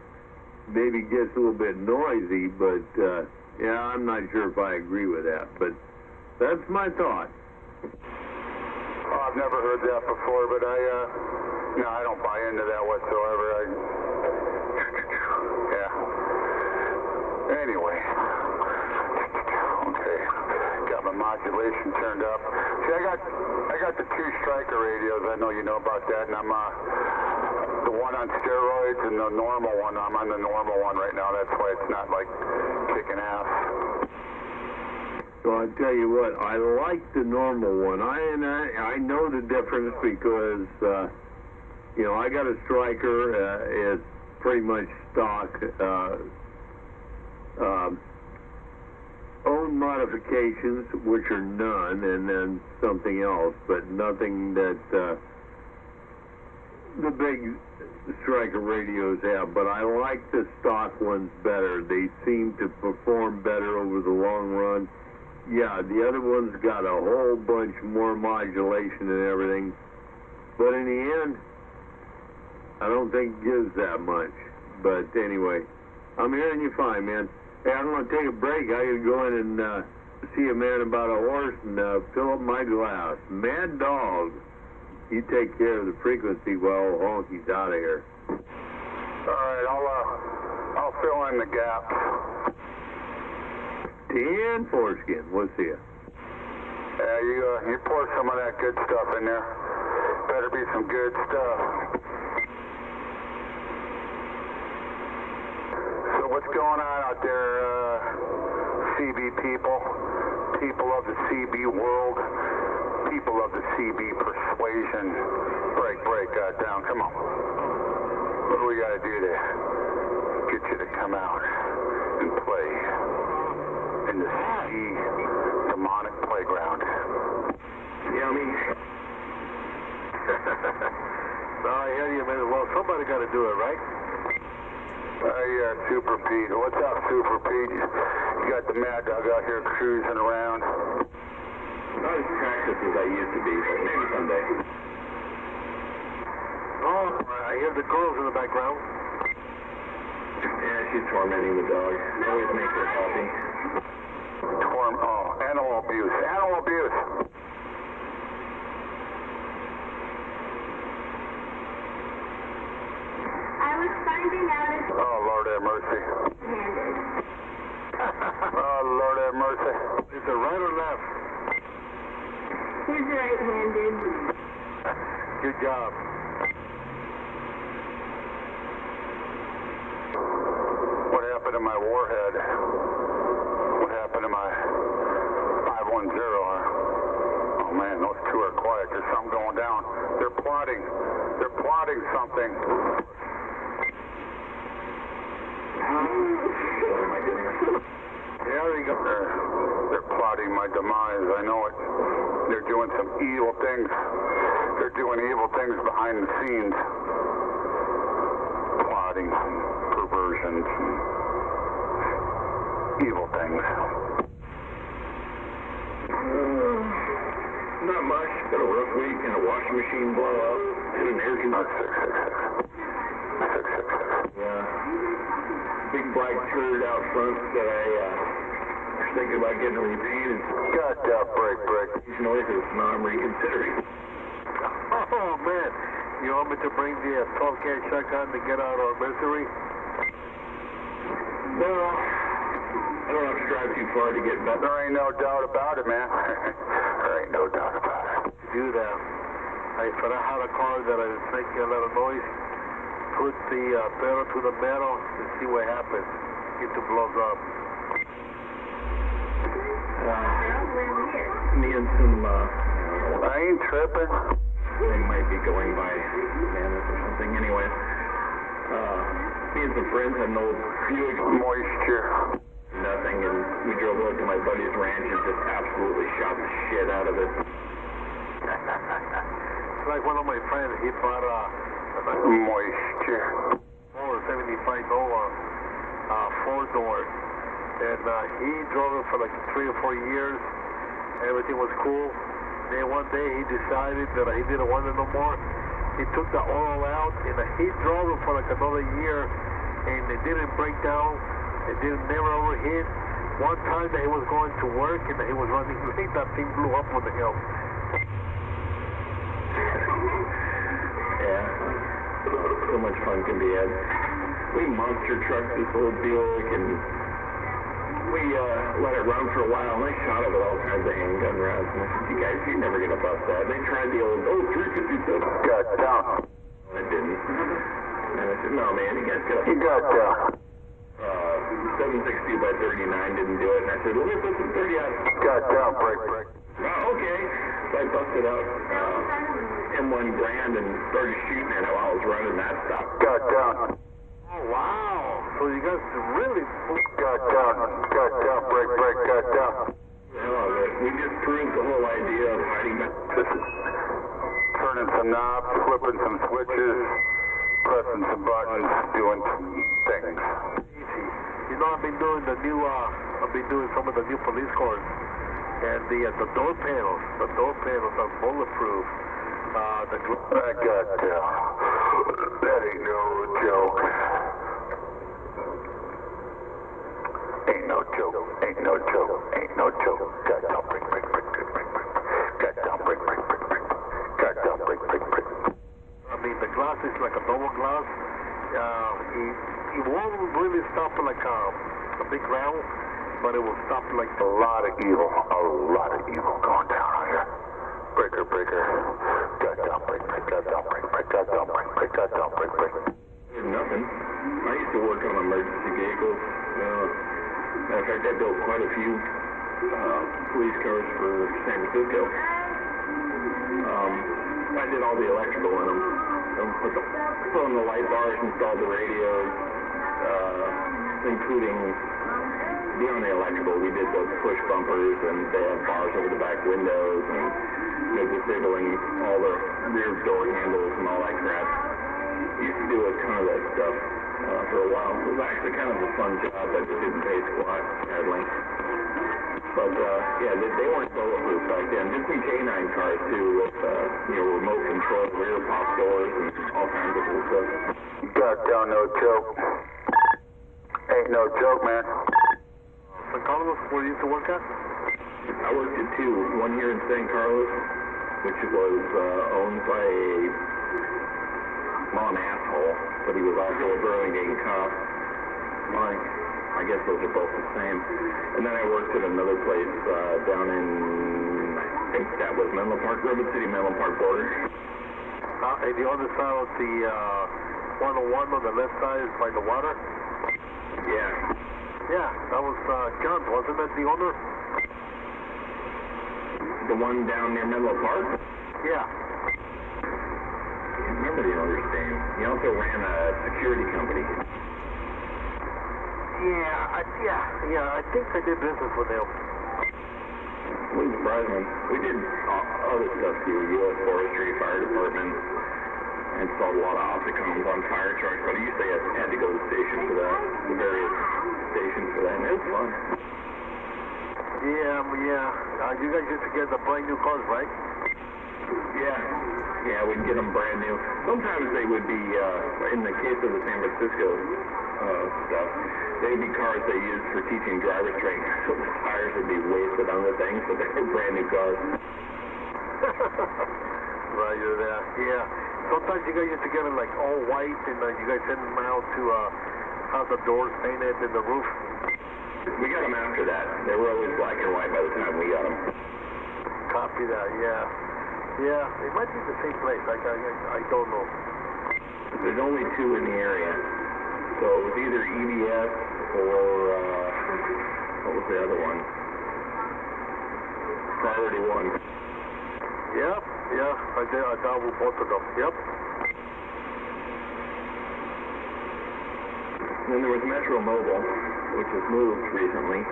Maybe gets a little bit noisy, but yeah, I'm not sure if I agree with that. But that's my thought. Oh, I've never heard that before, but no, I don't buy into that whatsoever. Yeah. Anyway. Okay. Got my modulation turned up. See, I got the two Striker radios. I know you know about that, and I'm the one on steroids and the normal one. I'm on the normal one right now. That's why it's not like kicking ass. So I tell you what, I like the normal one. I know the difference because you know, I got a Striker. It's pretty much stock. Own modifications, which are none, and then something else, but nothing that the big Striker radios have. But I like the stock ones better. They seem to perform better over the long run. Yeah, the other one's got a whole bunch more modulation and everything, but in the end, I don't think it gives that much. But anyway, I'm hearing you fine, man. Hey, I'm going to take a break. I got to go in and see a man about a horse and fill up my glass. Mad Dog, you take care of the frequency while Honky's out of here. All right, I'll fill in the gap. 10 foreskin. We'll see ya. Yeah, you pour some of that good stuff in there. Better be some good stuff. So what's going on out there, CB people? People of the CB world? People of the CB persuasion? Break, down, come on. What do we gotta do to get you to come out and play in the sea demonic playground? Yummy. No, I hear you, man. Well, somebody got to do it, right? Yeah, Super Pete. What's up, Super Pete? You got the Mad Dog out here cruising around. Not as practiced as I used to be, but maybe someday. Oh, I hear the girls in the background. Yeah, she's tormenting the dog. Always makes her happy. Animal abuse. Animal abuse. I was finding out if Oh, Lord have mercy. Oh, Lord have mercy. Is it right or left? he's right-handed. Good job. What happened to my warhead? What happened to my 510? Oh man, those two are quiet. There's something going down. They're plotting. They're plotting something. There we go. They're plotting my demise. I know it. They're doing some evil things. They're doing evil things behind the scenes. Plotting, perversions, evil things. Not much. Got a rough week and a washing machine blow up and an air conditioner. 666. Yeah. Big black turd out front that I was thinking about getting repainted. Got that break. These noises, now I'm reconsidering. Oh man, you want me to bring the 12 gauge shotgun to get out our misery? No, I don't have to drive too far to get back. There ain't no doubt about it, man. There ain't no doubt about it. To do that, if I had a car that I was making a lot of noise, put the pedal to the metal and see what happens. Get to blows up. Me and some, I ain't tripping. they might be going by Mammoth or something. Anyway, me and some friends had an old Buick, Moisture. nothing, and we drove over to my buddy's ranch and just absolutely shot the shit out of it. It's like one of my friends, he bought a Moisture. 475 Nova, 4-door, and he drove it for like 3 or 4 years. Everything was cool. Then one day he decided that he didn't want it no more. He took the oil out and he drove it for like another year, and it didn't break down. It didn't never overheat. One time that he was going to work and he was running late, that thing blew up on the hill. Yeah, so much fun can be had. We monster trucked this old Buick and we let it run for a while, and I shot it with all kinds of handgun rounds. And I said, you guys, you're never going to bust that. They tried the old, 357. Got down. I didn't. And I said, no, man, you guys got You got down. 760 by 39 didn't do it. And I said, let me put some 30 out. Got down, break. Oh, okay. So I busted out M1 Grand and started shooting at it while I was running that stop. Got down. Oh, wow. So you guys really... Got down, break, got down. Oh, we just proved the whole idea of hiding back. Turning some knobs, flipping some switches, pressing some buttons, doing things. Easy. You know, I've been doing some of the new police cars, and the door panels are bulletproof. I got down. That ain't no joke. Ain't no joke. Got down, break. Got down, break. Got down, break. I mean, the glass is like a double glass. It won't really stop like a big round, but it will stop like A lot of evil going down on here. Breaker. Got down, break. nothing. I used to work on emergency vehicles. Matter of fact, I built quite a few police cars for San Francisco. I did all the electrical in them. Put on the light bars, installed the radios, including beyond the electrical. We did the push bumpers, and they have bars over the back windows, and disabling all the rear door handles and all that crap. Used to do a ton of that stuff for a while. It was actually kind of a fun job, but it didn't pay squat, sadly. But yeah, they weren't bulletproof back then. Did some canine cars too, with remote control rear pop doors and all kinds of cool stuff. Goddamn, no joke. Ain't no joke, man. San Carlos, where you used to work at? I worked at two. One here in San Carlos, which was owned by an asshole, but he was also a Burlingame cop. I guess those are both the same. And then I worked at another place down in, I think that was Menlo Park, River City, Menlo Park border. And the other side of the 101 on the left side is by the water? Yeah. Yeah, that was John, wasn't that the owner? The one down near Menlo Park? Yeah. I remember the owner's name. He also ran a security company. Yeah, I think I did business with him. Wouldn't surprise me. We did other stuff too, U.S. Forestry, Fire Department, installed a lot of opticoms on fire trucks, but I used to had to go to the station for that, the various stations for that, and it was fun. Yeah. You guys used to get the brand new cars, right? Yeah, we'd get them brand new. Sometimes they would be, in the case of the San Francisco stuff, they'd be cars they used for teaching driver's training, so the tires would be wasted on the things, but they were brand new cars. Right, you're there. Yeah. Sometimes you guys used to get them like all white, and you guys send them out to have the doors painted and the roof. We got them after that. They were always black and white by the time we got them. Copy that, yeah. Yeah, it might be the same place. I don't know. There's only two in the area. So it was either EBS or, what was the other one? Priority One. Yeah, I dealt with both of them. Yep. And then there was Metro Mobile, which was moved recently.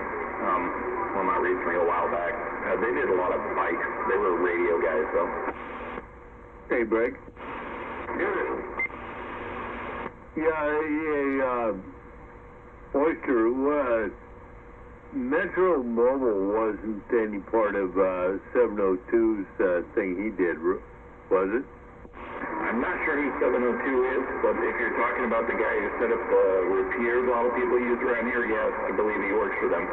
Well, not recently, a while back. They did a lot of bikes. They were radio guys, though. Hey, Greg. Good. Yeah, Oyster, Metro Mobile wasn't any part of 702's thing he did, was it? I'm not sure who 702 is, but if you're talking about the guy who set up the repeaters a lot of people use around here, yes, I believe he works for them.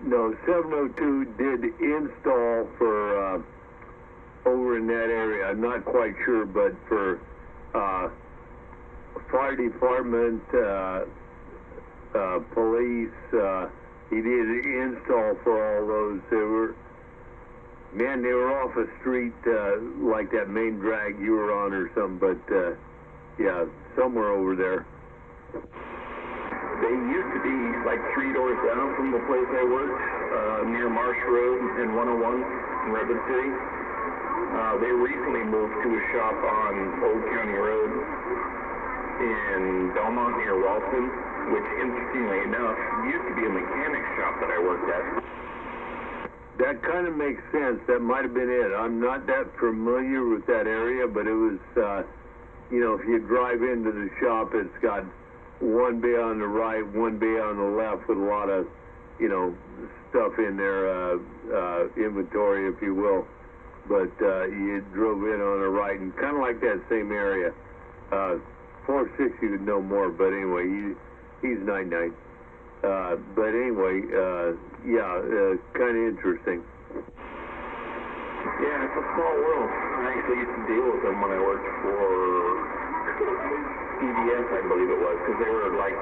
No, 702 did install for over in that area. I'm not quite sure, but for fire department, police, he did install for all those. They were off a street like that main drag you were on or something, but yeah, somewhere over there. They used to be like 3 doors down from the place I worked, near Marsh Road and 101 in Redwood City. They recently moved to a shop on Old County Road in Belmont near Ralston, which interestingly enough used to be a mechanic shop that I worked at. That kind of makes sense. That might have been it. I'm not that familiar with that area, but it was, if you drive into the shop, it's got one bay on the right, one bay on the left with a lot of, stuff in there, inventory, if you will. But you drove in on the right, and kind of like that same area. 460 would know more, but anyway, he's 99. But anyway, kind of interesting. Yeah, it's a small world. I actually used to deal with them when I worked for EBS, I believe it was, because they were like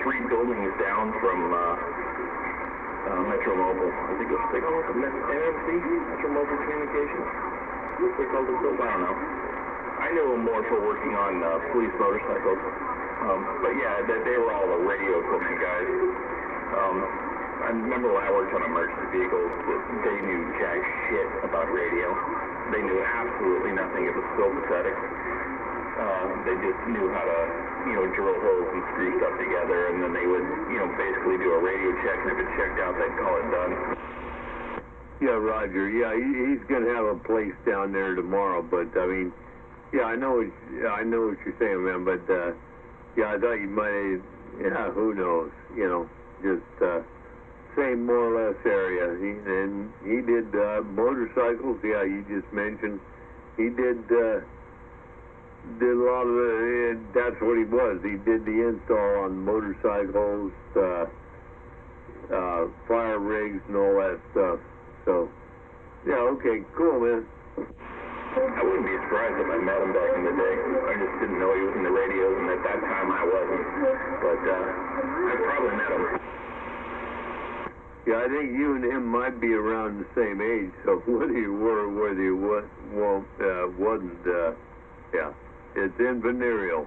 3 buildings down from Metro Mobile. I think it was MMC, Metro Mobile Communications. What they called it, I don't know. I knew them more for working on police motorcycles. But yeah, they were all the radio equipment guys. I remember when I worked on emergency vehicles, they knew jack shit about radio. they knew absolutely nothing. It was so pathetic. They just knew how to, drill holes and screw stuff together, and then they would, basically do a radio check, and if it checked out, they'd call it done. Yeah, Roger. Yeah, he's going to have a place down there tomorrow, but I mean, yeah, I know what you're saying, man. But yeah, I thought you might. Yeah, who knows? Just same more or less area. He did motorcycles. Yeah, you just mentioned he did a lot of it. That's what he was. He did the install on motorcycles, fire rigs, and all that stuff. So, yeah, okay, cool, man. I wouldn't be surprised if I met him back in the day. I just didn't know he was in the radios, and at that time I wasn't. But I probably met him. Yeah, I think you and him might be around the same age, so whether you were or whether you wasn't, yeah, it's in venereal.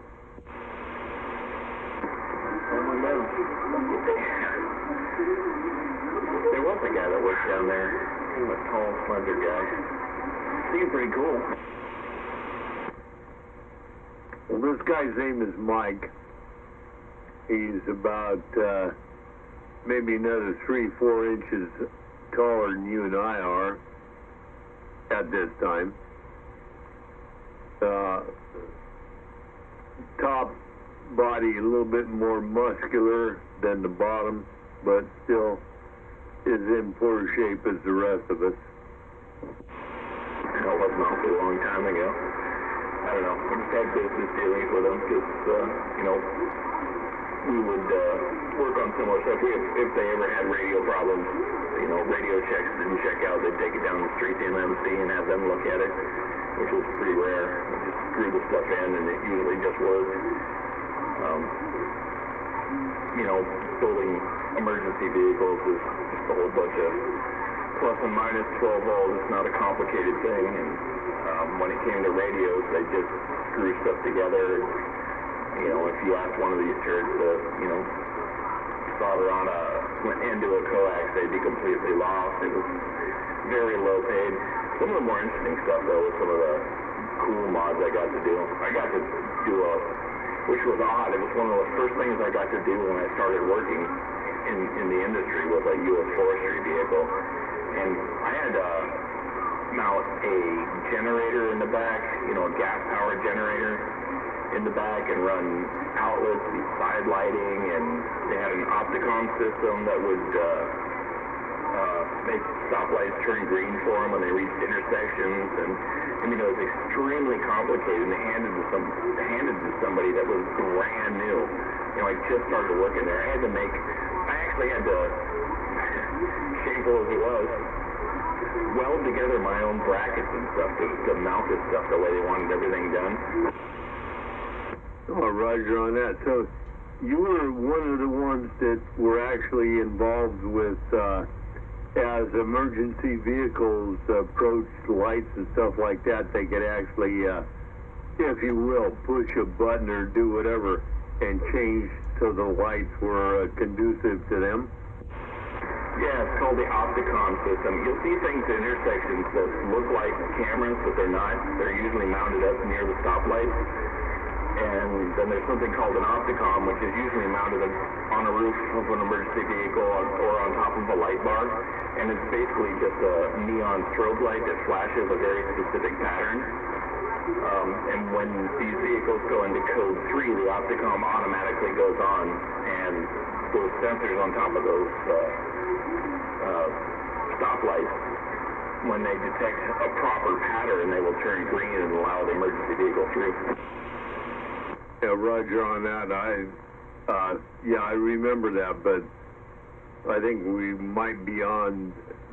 There was a guy that worked down there. He was a tall, slender guy. Seemed pretty cool. Well, this guy's name is Mike. He's about maybe another 3-4 inches taller than you and I are at this time. Top body a little bit more muscular than the bottom, but still is in poor shape as the rest of us. That wasn't awfully long time ago. I don't know. I just had business dealings with them because, we would work on similar stuff. If they ever had radio problems, radio checks didn't check out, they'd take it down the street to MMC and have them look at it, which was pretty rare. They just screw the stuff in and it usually just worked. Building emergency vehicles is just a whole bunch of plus and minus 12 volts. It's not a complicated thing. And when it came to radios, they just screw stuff together. If you asked one of these turds to, solder on an end to a coax, they'd be completely lost. It was very low paid. Some of the more interesting stuff, though, was some of the cool mods I got to do. Which was odd. It was one of the first things I got to do when I started working in the industry with a U.S. forestry vehicle. And I had to mount a generator in the back, a gas-powered generator in the back, and run outlets and side lighting, and they had an Opticom system that would make stoplights turn green for them when they reached intersections, and it was extremely complicated, and handed to somebody that was brand new. I just started working there. I actually had to, shameful as it was, weld together my own brackets and stuff to mount this stuff the way they wanted everything done. Oh, Roger on that. So you were one of the ones that were actually involved with, as emergency vehicles approached lights and stuff like that, they could actually, if you will, push a button or do whatever and change so the lights were conducive to them. Yeah, it's called the Opticom system. You'll see things at intersections that look like cameras, but they're not. They're usually mounted up near the stoplights. And then there's something called an Opticom, which is usually mounted on a roof of an emergency vehicle or on top of a light bar. And it's basically just a neon strobe light that flashes a very specific pattern. And when these vehicles go into code 3, the Opticom automatically goes on, and those sensors on top of those stoplights, when they detect a proper pattern, they will turn green and allow the emergency vehicle through. Yeah, Roger on that. I remember that, but I think we might be beyond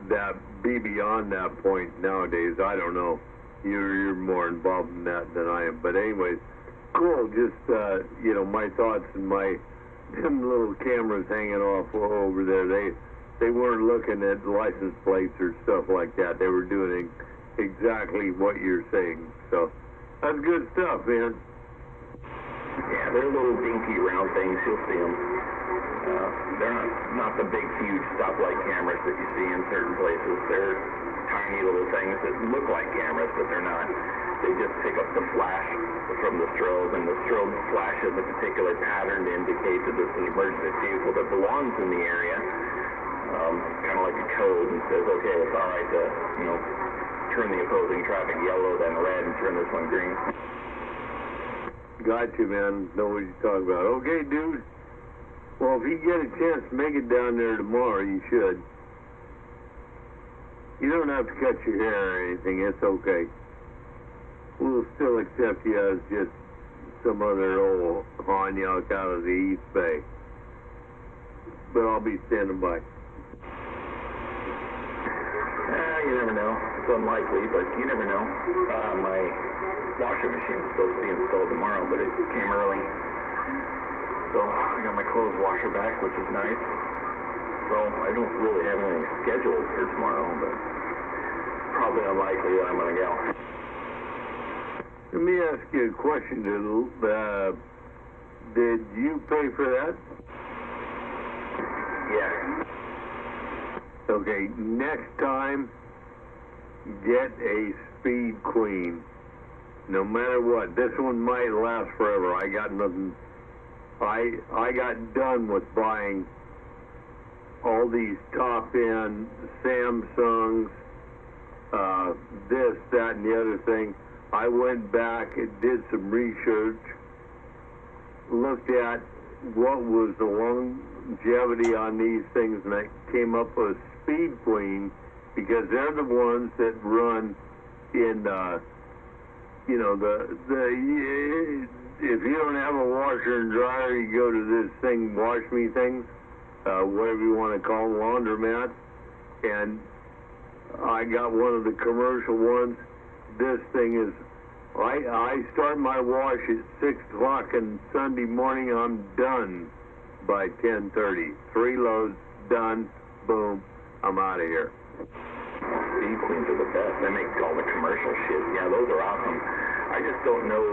that point nowadays. I don't know. You're more involved in that than I am. But anyways, cool. Just my thoughts and them little cameras hanging off over there. They weren't looking at license plates or stuff like that. They were doing exactly what you're saying. So that's good stuff, man. Yeah, they're little dinky round things. You'll see them. They're not the big, huge stoplight cameras that you see in certain places. They're tiny little things that look like cameras, but they're not. They just pick up the flash from the strobe, and the strobe flashes a particular pattern to indicate that this is an emergency vehicle that belongs in the area. Kind of like a code, and says, okay, it's all right to, turn the opposing traffic yellow, then red, and turn this one green. Got you, man. Know what you're talking about. Okay, dude. Well, if you get a chance to make it down there tomorrow, you should. You don't have to cut your hair or anything. It's okay. We'll still accept you as just some other old Hanyuk out of the East Bay. But I'll be standing by. You never know. It's unlikely, but you never know. My washing machine is supposed to be installed tomorrow, but it came early. So I got my clothes washer back, which is nice. So I don't really have anything scheduled for tomorrow, but probably unlikely that I'm going to go. Let me ask you a question, Doodle. Did you pay for that? Yeah. Okay, next time, get a Speed Queen. No matter what. This one might last forever. I got nothing. I got done with buying all these top-end Samsungs, this, that, and the other thing. I went back and did some research, looked at what was the longevity on these things, and I came up with Speed Queen, because they're the ones that run in, if you don't have a washer and dryer, you go to this thing, Wash Me things, whatever you want to call them, laundromats, and I got one of the commercial ones. This thing is, I start my wash at 6 o'clock, and Sunday morning I'm done by 10:30. 3 loads, done, boom, I'm out of here. Speed Queens are the best. They make all the commercial shit. Yeah, those are awesome. I just don't know.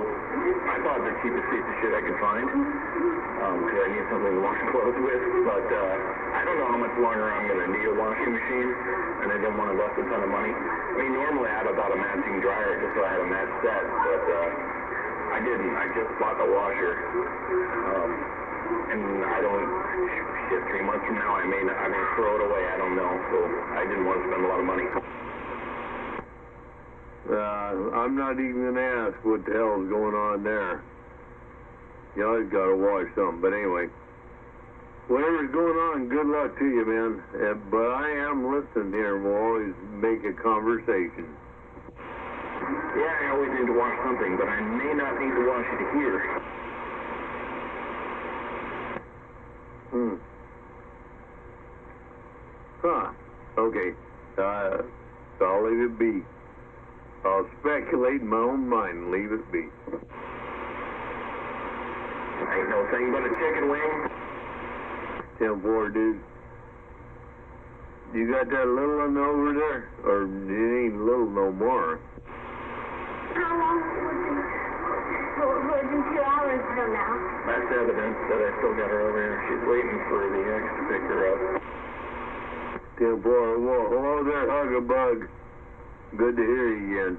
I thought the cheapest piece of shit I could find, because I need something to wash clothes with, but I don't know how much longer I'm going to need a washing machine, and I didn't want to invest a ton of money. I mean, normally I'd have bought a matching dryer just so I had a match set, but I didn't. I just bought the washer, and I don't, 3 months from now I may throw it away, I don't know, so I didn't want to spend a lot of money. I'm not even going to ask what the hell is going on there. You always got to wash something. But anyway, whatever's going on, good luck to you, man. But I am listening here, and we'll always make a conversation. Yeah, I always need to wash something, but I may not need to wash it here. Okay. So I'll leave it be. I'll speculate in my own mind and leave it be. Ain't no thing but a chicken wing. 10-4, dude. You got that little one over there? Or it ain't little no more? How long would it be 2 hours from now? That's evidence that I still got her over here. She's waiting for the X to pick her up. 10-4, well, hello there, Hug-a-Bug. Good to hear you again.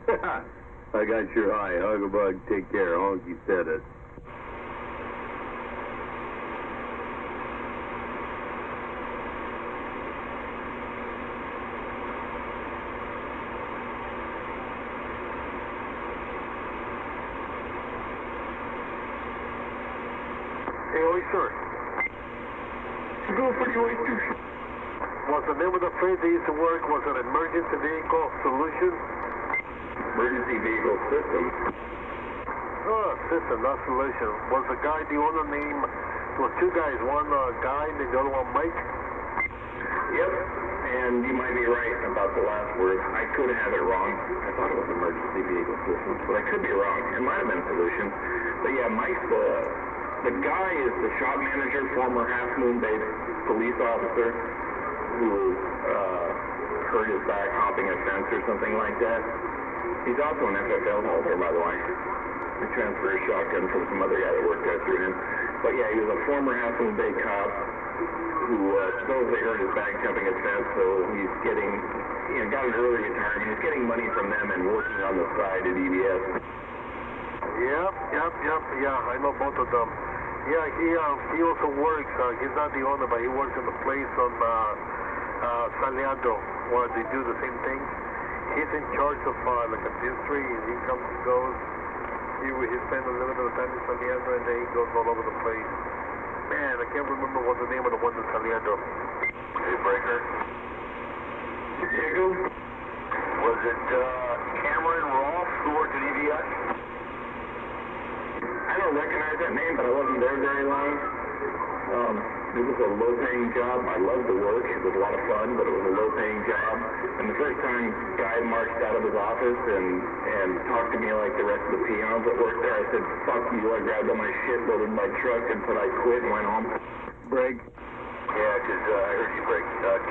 Hi. I got your hi. Hug-a-Bug, take care. Honky said it. Hey, Oyster. Go for the oysters. Was the name of the place they used to work was an emergency vehicle solution? Emergency vehicle system. Oh, system, not solution. Was the guy the owner name? Well, 2 guys. One guy and the other one Mike? Yep. And you might be right about the last word. I could have it wrong. I thought it was emergency vehicle systems, but I could be wrong. It might have been solutions. But yeah, Mike's the guy is the shop manager, former Half Moon Bay police officer who hurt his back hopping a fence or something like that. He's also an FFL holder, by the way. the transfer shotgun from some other guy that worked there through him. But yeah, he was a former Half Moon Bay cop who supposedly earned his bag jumping offense, so he's getting, got an early retirement. He's getting money from them and working on the side at EBS. Yep. Yeah, I know both of them. Yeah, he also works. He's not the owner, but he works in the place on San Leandro where they do the same thing. He's in charge of like a district. He comes and goes. He spends a little bit of time in San Leandro, and then he goes all over the place. Man, I can't remember what the name of the one in San Leandro. Hey, Breaker. Jacob? Was it Cameron Roth who worked at EBS? I don't recognize that name, but I wasn't there very long. It was a low-paying job. I loved the work. It was a lot of fun, but it was a low-paying job. And the first time Guy marched out of his office and talked to me like the rest of the peons that worked there, I said, fuck you. I grabbed all my shit, loaded my truck, and said I quit and went home. Break. Yeah, because I heard you break.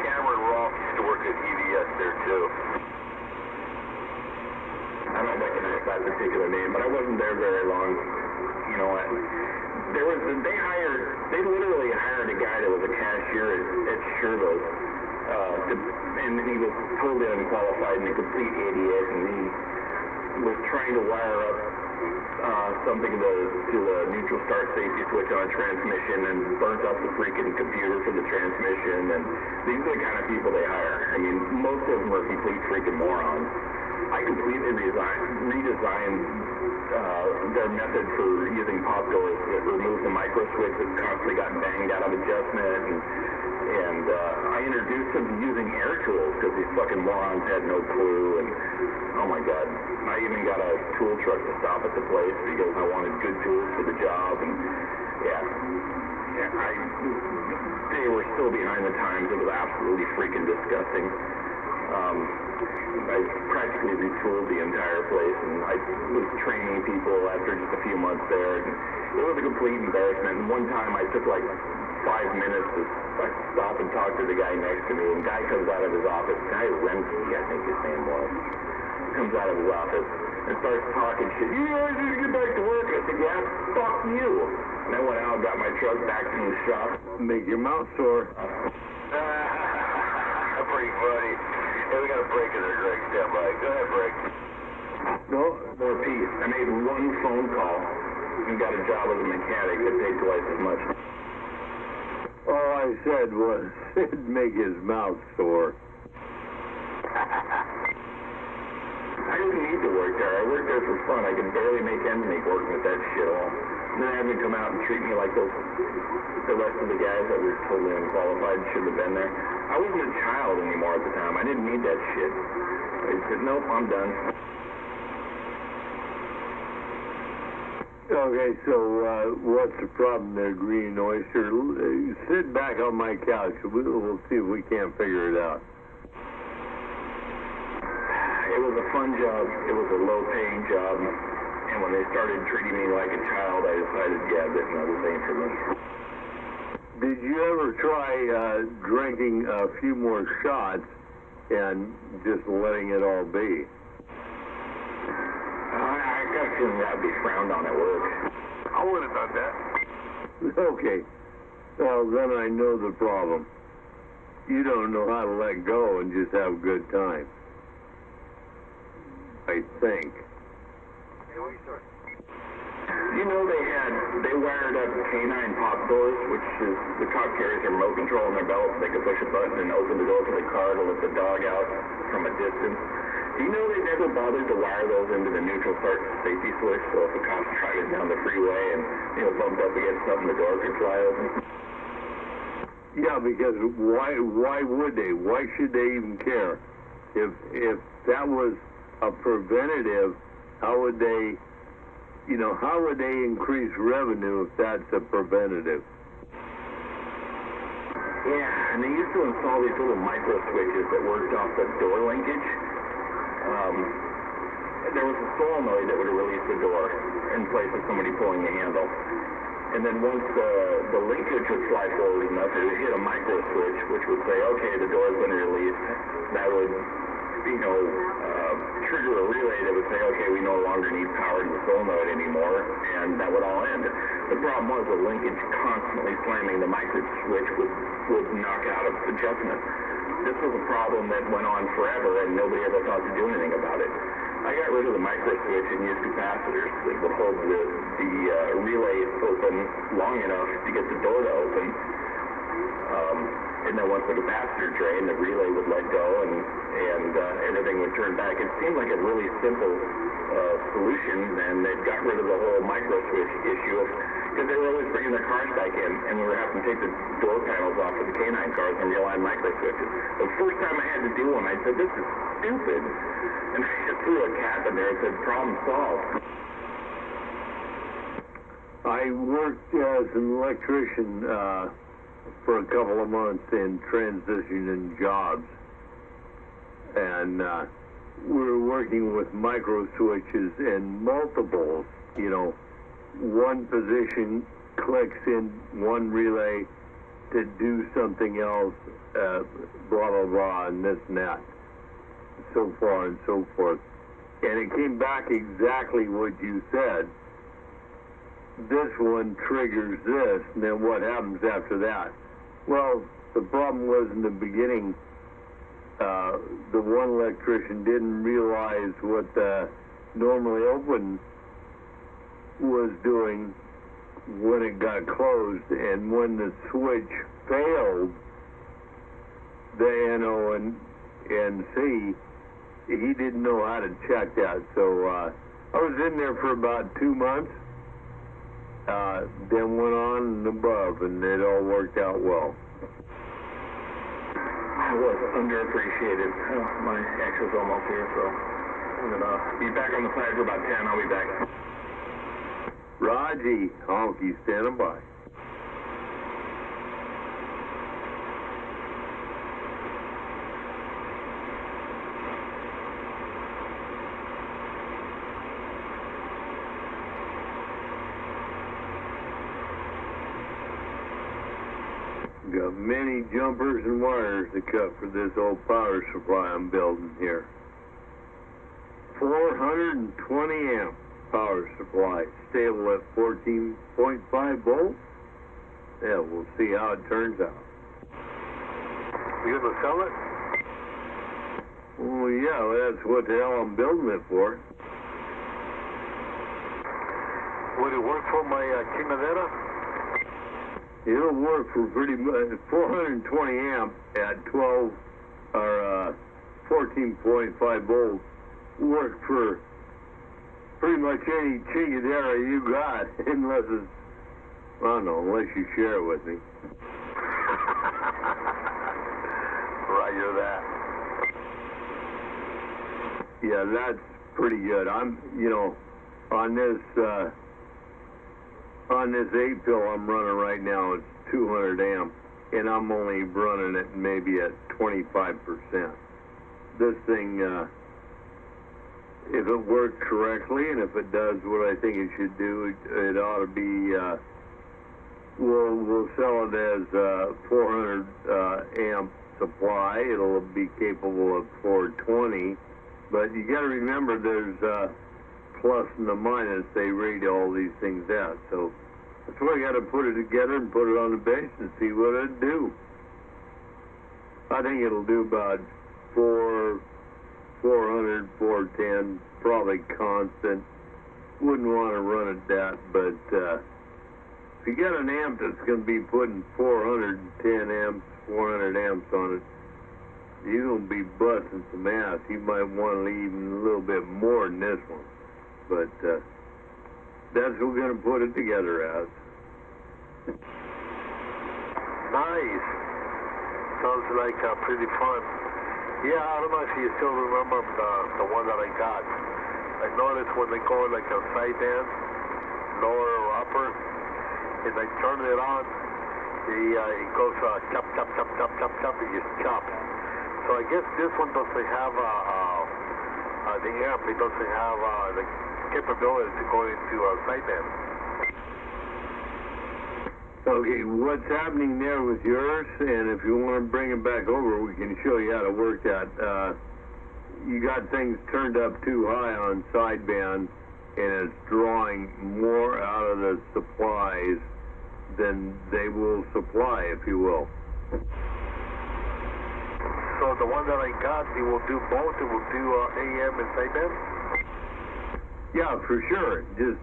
Cameron Roth used to work at EBS there, too. I don't recognize that particular name, but I wasn't there very long. You know what? They literally hired a guy that was a cashier at Sherwood, and he was totally unqualified and a complete idiot, and he was trying to wire up something to the neutral start safety switch on a transmission and burnt up the freaking computer for the transmission, and these are the kind of people they hire. I mean, most of them are complete freaking morons. I completely redesigned their method for using pop doors that removed the micro switch that constantly got banged out of adjustment, and I introduced them to using air tools because these fucking morons had no clue. And oh my god, I even got a tool truck to stop at the place because I wanted good tools for the job. And they were still behind the times. It was absolutely freaking disgusting. I practically retooled the entire place, and I was training people after just a few months there, and it was a complete embarrassment. And one time I took like 5 minutes to stop and talk to the guy next to me, and guy comes out of his office, Guy Renke, I think his name was, comes out of his office and starts talking shit. You guys need to get back to work. I said, yeah, fuck you. And I went out and got my truck back from the shop. Make your mouth sore. Pretty funny. Hey, we got a break in there, Greg. Stand by. Go ahead, break. No, more peace. I made one phone call and got a job as a mechanic that paid twice as much. all I said was it'd make his mouth sore. I didn't need to work there. I worked there for fun. I could barely make ends meet working with that shit all. And then having to come out and treat me like the rest of the guys that were totally unqualified and shouldn't have been there. I wasn't a child anymore at the time. I didn't need that shit. I said, nope, I'm done. Okay, so what's the problem there, Green Oyster? Sit back on my couch. We'll see if we can't figure it out. It was a fun job. It was a low-paying job. And when they started treating me like a child, I decided, yeah, that was ain't for me. Did you ever try drinking a few more shots and just letting it all be? I got a feeling that would be frowned on at work. I would have done that. Okay. Well, then I know the problem. You don't know how to let go and just have a good time. I think. You know they wired up canine pop doors, which is the cop carries a remote control in their belt. They can push a button and open the door for the car to let the dog out from a distance. Do you know they never bothered to wire those into the neutral start safety switch, so if a cop's driving down the freeway and bumped up against something, the door could fly open? Yeah, because why would they? Why should they even care? If that was a preventative, how would they increase revenue if that's a preventative? Yeah, and they used to install these little micro switches that worked off the door linkage. There was a solenoid that would release the door in place of somebody pulling the handle. And then once the linkage would fly forward enough, it would hit a micro switch, which would say, okay, the door has been released. That would trigger a relay that would say, okay, we no longer need power to the solenoid anymore, and that would all end. The problem was the linkage constantly slamming the micro switch would knock out of adjustment. This was a problem that went on forever, and nobody ever thought to do anything about it. I got rid of the micro switch and used capacitors that would hold the relay open long enough to get the door to open. And then once the capacitor drained, the relay would let go and everything would turn back. It seemed like a really simple solution, and it got rid of the whole micro switch issue because they were always bringing their cars back in, and we were having to take the door panels off of the K9 cars and realign micro switches. The first time I had to do one, I said, this is stupid. And I just threw a cap in there and said, problem solved. I worked as an electrician for a couple of months in transitioning jobs, and we were working with micro switches and multiples. One position clicks in one relay to do something else, blah blah blah, and this and that, so far and so forth. And it came back exactly what you said. This one triggers this, and then what happens after that? Well, the problem was in the beginning, the one electrician didn't realize what the normally open was doing when it got closed, and when the switch failed, the NO and C, he didn't know how to check that. So I was in there for about 2 months. Then went on and above, and it all worked out well. I was underappreciated. My ex is almost here, so I'm going to be back on the side for about 10. I'll be back. Raji, honky, standing by. Got many jumpers and wires to cut for this old power supply I'm building here. 420 amp power supply, stable at 14.5 volts. Yeah, we'll see how it turns out. You gonna sell it? Well, yeah, that's what the hell I'm building it for. Would it work for my Chingadera? It'll work for pretty much 420 amp at 12 or 14.5 volts. Work for pretty much any Chingadera you got, unless it's, I don't know, unless you share it with me. Roger that. Yeah, that's pretty good. I'm, on this 8-pill I'm running right now, it's 200 amp, and I'm only running it maybe at 25%. This thing, if it works correctly, and if it does what I think it should do, it ought to be, we'll sell it as 400 amp supply. It'll be capable of 420, but you got to remember there's plus and the minus. They rate all these things out, so that's why you got to put it together and put it on the base and see what it'll do. I think it'll do about 400, 410, probably constant. Wouldn't want to run it that, but if you got an amp that's going to be putting 410 amps, 400 amps on it, you're going to be busting some ass. You might want to even a little bit more than this one, but that's what we're going to put it together as. Nice. Sounds like pretty fun. Yeah, I don't know if you still remember the one that I got. I noticed when they go like a side dance, lower or upper, and I turn it on, it goes chop, chop, chop, chop, chop, chop, it just chops. So I guess this one doesn't have the amp, it doesn't have the capability to go into a side dance. Okay, what's happening there with yours, and if you want to bring it back over, we can show you how to work that. you got things turned up too high on sideband, and it's drawing more out of the supplies than they will supply, if you will. So the one that I got, it will do both. It will do AM and sideband. Yeah, for sure. Just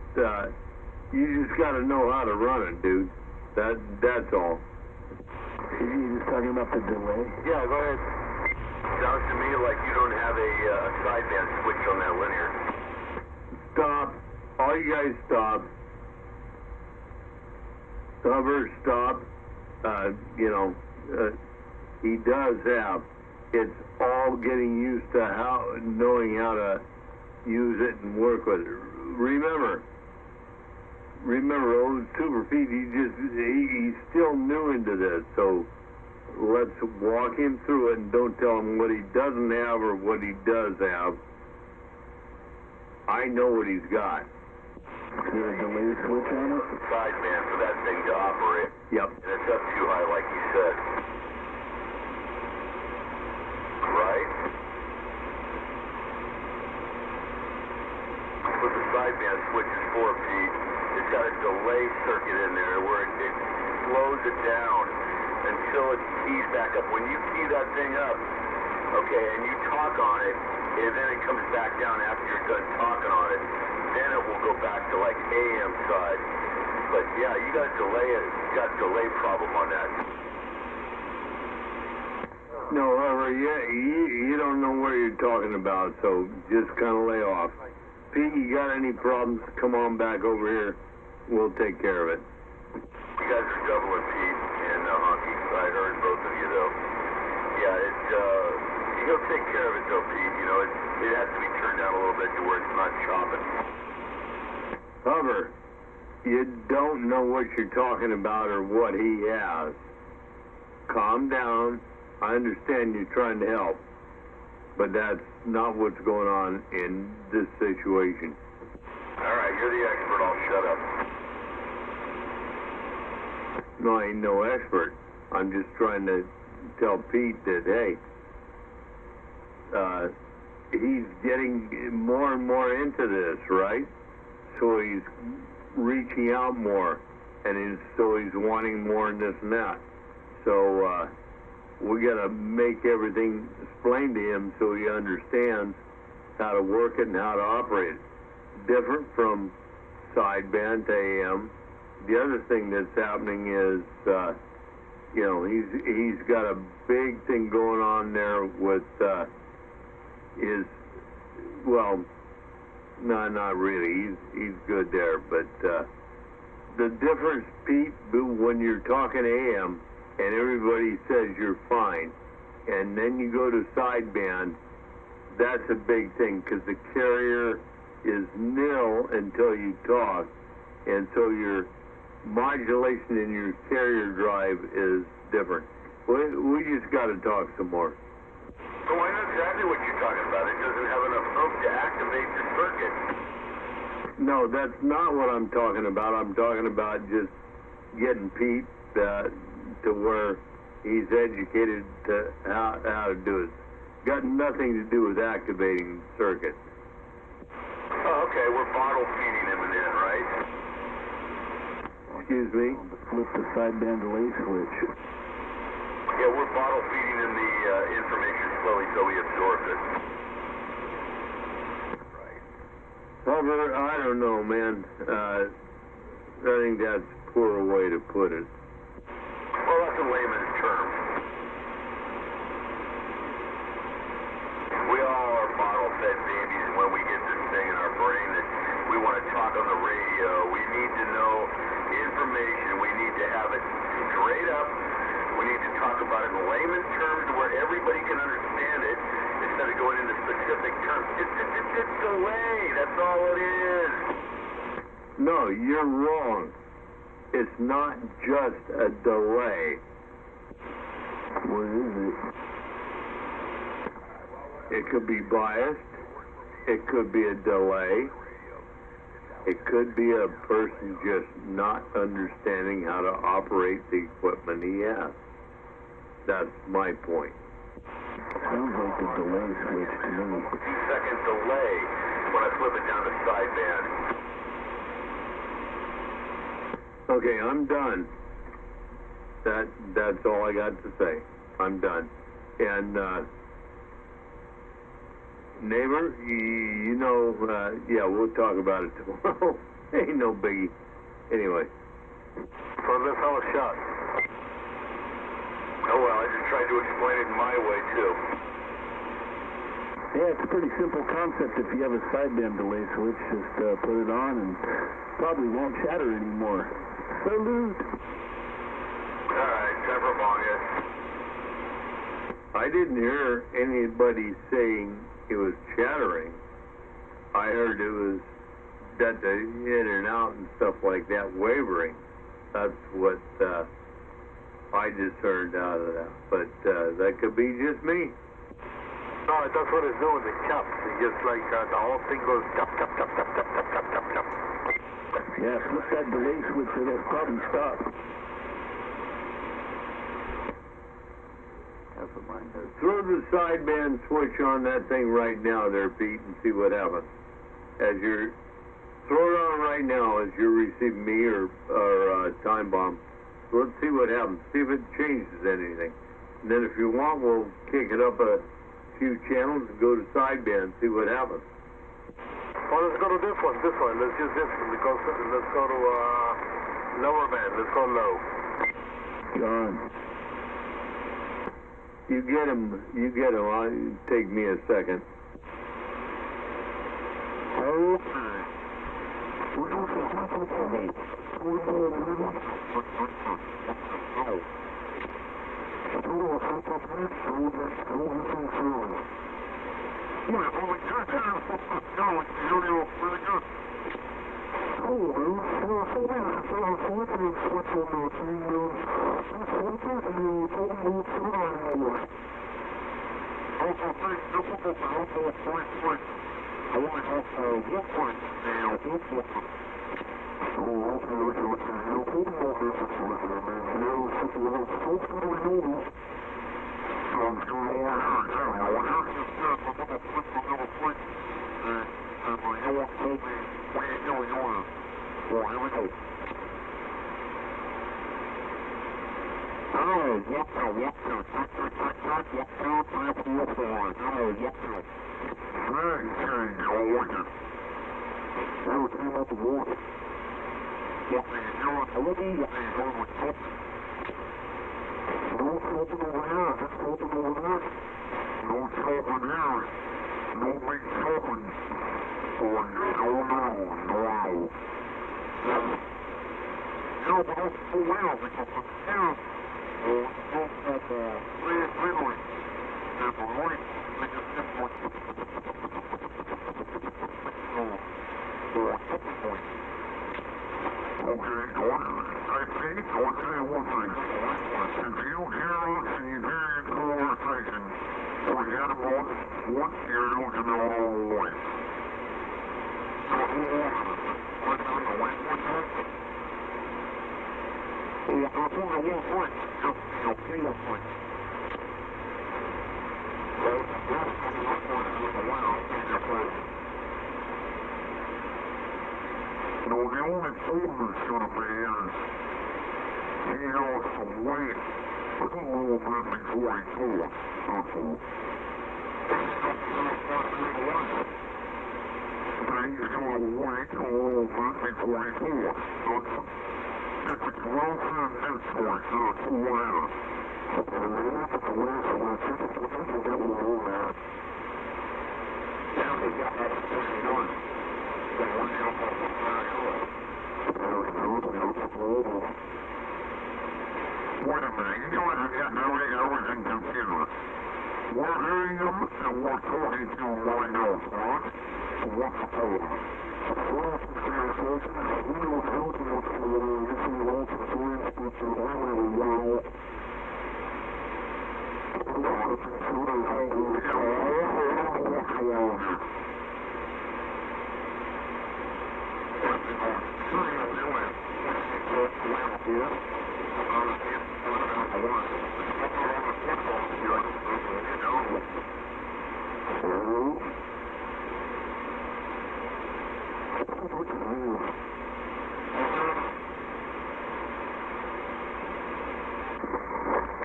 you just got to know how to run it, dude. That's all. You're just talking about the delay? Yeah, go ahead. Sounds to me like you don't have a sideband switch on that linear. Stop. All you guys stop. Cover, stop. He does have. It's all getting used to knowing how to use it and work with it. Remember, old Super Pete, he's still new into this, so let's walk him through it and don't tell him what he doesn't have or what he does have. I know what he's got. Is there a delay switch on it? Sideband for that thing to operate. Yep. And it's up too high, like you said. Right? What the sideband switch is for, Pete, it's got a delay circuit in there where it slows it down until it keys back up. When you key that thing up, okay, and you talk on it, and then it comes back down after you're done talking on it, then it will go back to like AM side. But yeah, you got a delay problem on that. No, however, you don't know what you're talking about, so just kind of lay off. Pete, you got any problems, come on back over here. We'll take care of it. You guys are doubling Pete and Honky. I heard both of you, though. Yeah, he'll take care of it, though, Pete. You know, it has to be turned down a little bit to where it's not chopping. However, you don't know what you're talking about or what he has. Calm down. I understand you're trying to help, but that's not what's going on in this situation. All right, you're the expert. I'll shut up. No, I ain't no expert. I'm just trying to tell Pete that, hey, he's getting more and more into this, right? So he's reaching out more, and so he's wanting more and this and that. So we got to make everything explained to him so he understands how to work it and how to operate it. Different from sideband to AM. The other thing that's happening is, he's got a big thing going on there with no, not really. He's good there, but the difference, Pete, when you're talking AM and everybody says you're fine, and then you go to sideband, that's a big thing because the carrier is nil until you talk, and so your modulation in your carrier drive is different. We just got to talk some more. Well, I know exactly what you're talking about. It doesn't have enough oomph to activate the circuit. No, that's not what I'm talking about. I'm talking about just getting Pete to where he's educated to how to do it. Got nothing to do with activating the circuit. Oh, okay. We're bottle feeding him then, right? Excuse me? Flip the sideband delay switch. Yeah, we're bottle feeding him the information slowly so he absorbs it. Right. However, I don't know, man. I think that's a poor way to put it. Well, that's in layman's terms. We all are bottle-fed babies, and when we get this thing in our brain that we want to talk on the radio, we need to know information. We need to have it straight up. We need to talk about it in layman's terms where everybody can understand it instead of going into specific terms. It's delay. That's all it is. No, you're wrong. It's not just a delay. What is it? It could be biased. It could be a delay. It could be a person just not understanding how to operate the equipment he has. That's my point. Sounds like a delay switch to me. 2-second delay when I flip it down to sideband. Okay, I'm done. That's all I got to say. I'm done. And neighbor, you know, yeah, we'll talk about it tomorrow. Ain't no biggie. Anyway. So let's have a shot. Oh well, I just tried to explain it my way too. Yeah, it's a pretty simple concept. If you have a sideband delay switch, just put it on and probably won't chatter anymore. Salute! Alright, time for a bong, yes. I didn't hear anybody saying it was chattering. I heard it was that the in and out and stuff like that wavering. That's what I just heard out of that. But that could be just me. No, that's what it's doing, the chops. It's just like the whole thing goes chop, chop, chop, chop, chop, chop, chop, chop, chop. Yeah, flip that delay switch, it'll probably stop. That's what mine does. Throw the sideband switch on that thing right now there, Pete, and see what happens. Throw it on right now as you're receiving me or Time Bomb. Let's see what happens. See if it changes anything. And then if you want, we'll kick it up a few channels and go to sideband, see what happens. Well, let's go to this one. Let's use this one. Let's go to lower band. Let's go low. John. You get him. It'll take me a second.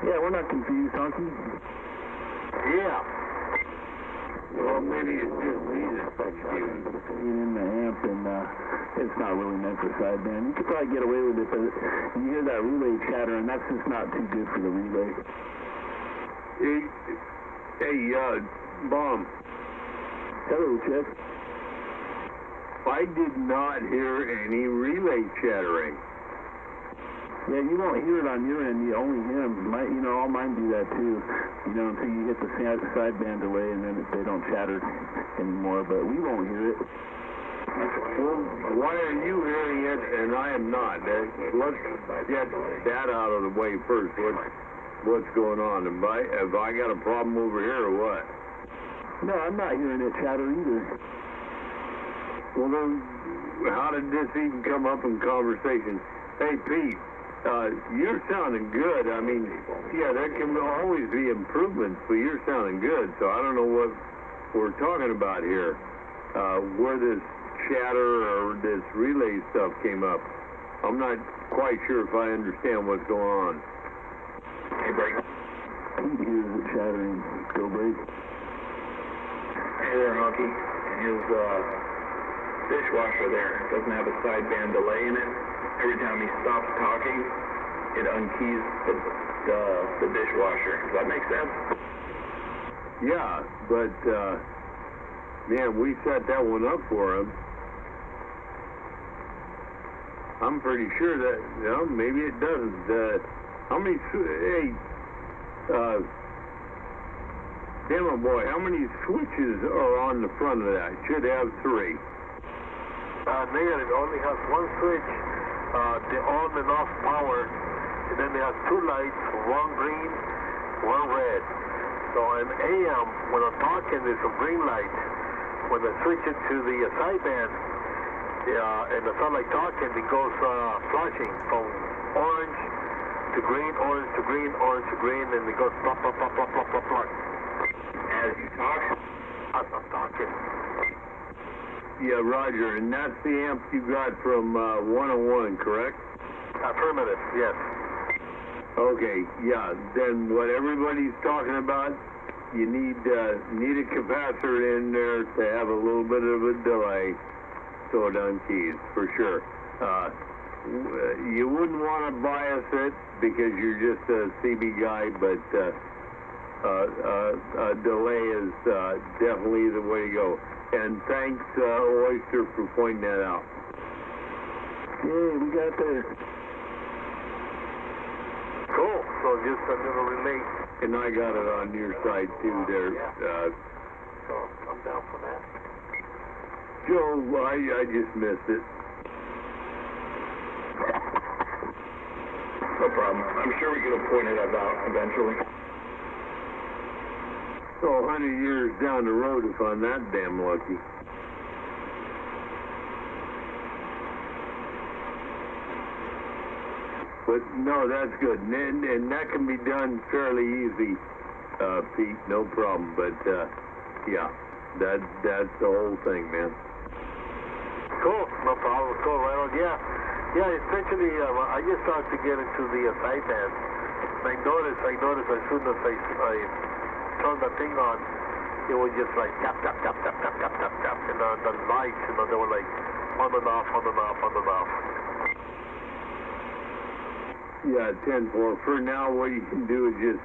Yeah, we're not confused, Honky. Yeah. Well, maybe it's just me that's confused. In the amp, and it's not really meant for sideband. You could probably get away with it, but you hear that relay chatter, and that's just not too good for the relay. Hey, Bomb. Hello, Chip. I did not hear any relay chattering. Yeah, you won't hear it on your end. You only hear them. All mine do that too. Until you hit the sideband delay, and then they don't chatter anymore. But we won't hear it. Well, why are you hearing it and I am not? Let's get that out of the way first. What's going on? Have I got a problem over here or what? No, I'm not hearing it chatter either. Well, then, how did this even come up in conversation? Hey, Pete, you're sounding good. I mean, yeah, there can always be improvements, but you're sounding good. So I don't know what we're talking about here. Where this chatter or this relay stuff came up. I'm not quite sure if I understand what's going on. Hey, Break. Pete hears it chattering. Go, Break. Hey there, Honky. His dishwasher there doesn't have a sideband delay in it. Every time he stops talking, it unkeys the dishwasher. Does that make sense? Yeah, but man, we set that one up for him. I'm pretty sure that maybe it doesn't. How many? Hey, Demo Boy, how many switches are on the front of that? It should have 3. Negative. It only has one switch, the on and off power, and then it has 2 lights, one green, one red. So in AM, when I'm talking, there's a green light. When I switch it to the sideband, and I start like talking, it goes flashing from orange to green, orange to green, orange to green, and it goes plop, plop, plop, plop, plop, plop, plop. As you talk? As I'm talking. Yeah, Roger, and that's the amp you got from 101, correct? Affirmative, yes. Okay, yeah, then what everybody's talking about, you need a capacitor in there to have a little bit of a delay so it unkeys, for sure. You wouldn't want to bias it because you're just a CB guy, but a delay is definitely the way to go. And thanks, Oyster, for pointing that out. Yeah, we got there. Cool. So just a little relay. And I got it on your side too there. So I'm down for that. Joe, I just missed it. No problem. I'm sure we can point it out eventually. So 100 years down the road if I'm that damn lucky. But no, that's good. And that can be done fairly easy, Pete, no problem. But yeah, that's the whole thing, man. Cool, no problem. Cool, right on. Yeah, essentially, I just started to get into the sideband. I noticed as soon as I turned the thing on, it was just like tap, tap, tap, tap, tap, tap, tap, tap, and the lights, they were like on and off, on and off, on and off. Yeah, 10-4. For now, what you can do is just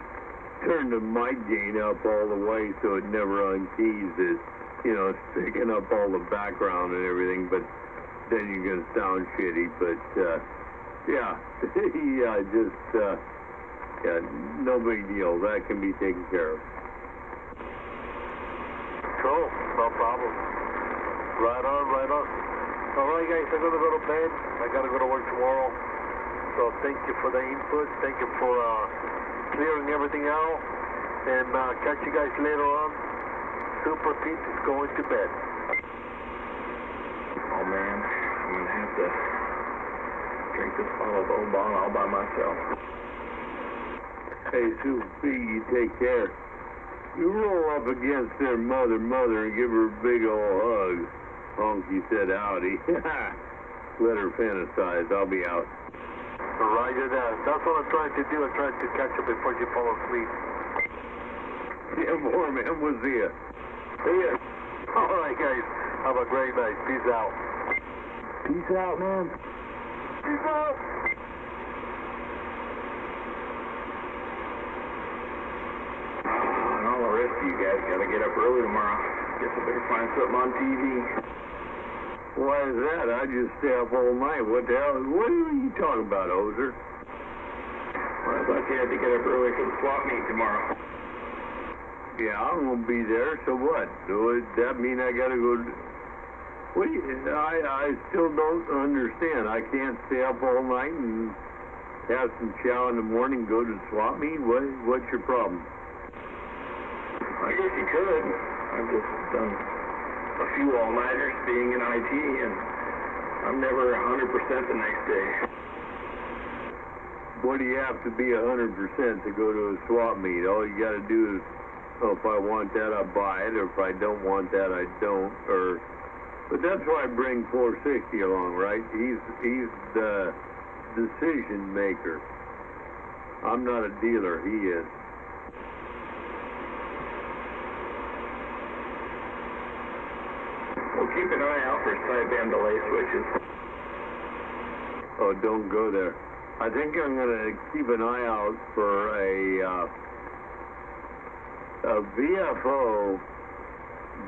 turn the mic gain up all the way so it never unkeys it. It's picking up all the background and everything, but then you're going to sound shitty. But, yeah, no big deal. That can be taken care of. Cool, no problem. Right on. All right, guys, I'm going to go to bed. I got to go to work tomorrow. So thank you for the input. Thank you for clearing everything out. And catch you guys later on. Super Pete is going to bed. Oh, man. I'm going to have to drink this bottle of Oban all by myself. Hey, Super Pete, you take care. You roll up against their mother, and give her a big old hug. Honky said howdy. Let her fantasize. I'll be out. Roger that. That's what I'm trying to do. I'm trying to catch you before you fall asleep. Yeah, more, man. We'll see ya. See ya. All right, guys. Have a great night. Peace out. Peace out, man. Peace out. And all the rest of you guys gotta get up early tomorrow. Guess I better find something on TV. Why is that? I just stay up all night. What the hell? What are you talking about, Ozer? Well, I thought you had to get up early for the swap meet tomorrow. Yeah, I'm gonna be there. So what? Does that mean I gotta go? What? I still don't understand. I can't stay up all night and have some chow in the morning, go to the swap meet. What's your problem? I guess you could. I've just done a few all-nighters being in IT, and I'm never 100% the next day. What do you have to be 100% to go to a swap meet? All you gotta do is, oh, if I want that, I buy it, or if I don't want that, I don't. But that's why I bring 460 along, right? He's the decision maker. I'm not a dealer, he is. Well, keep an eye out for sideband delay switches. Oh, don't go there. I think I'm going to keep an eye out for a VFO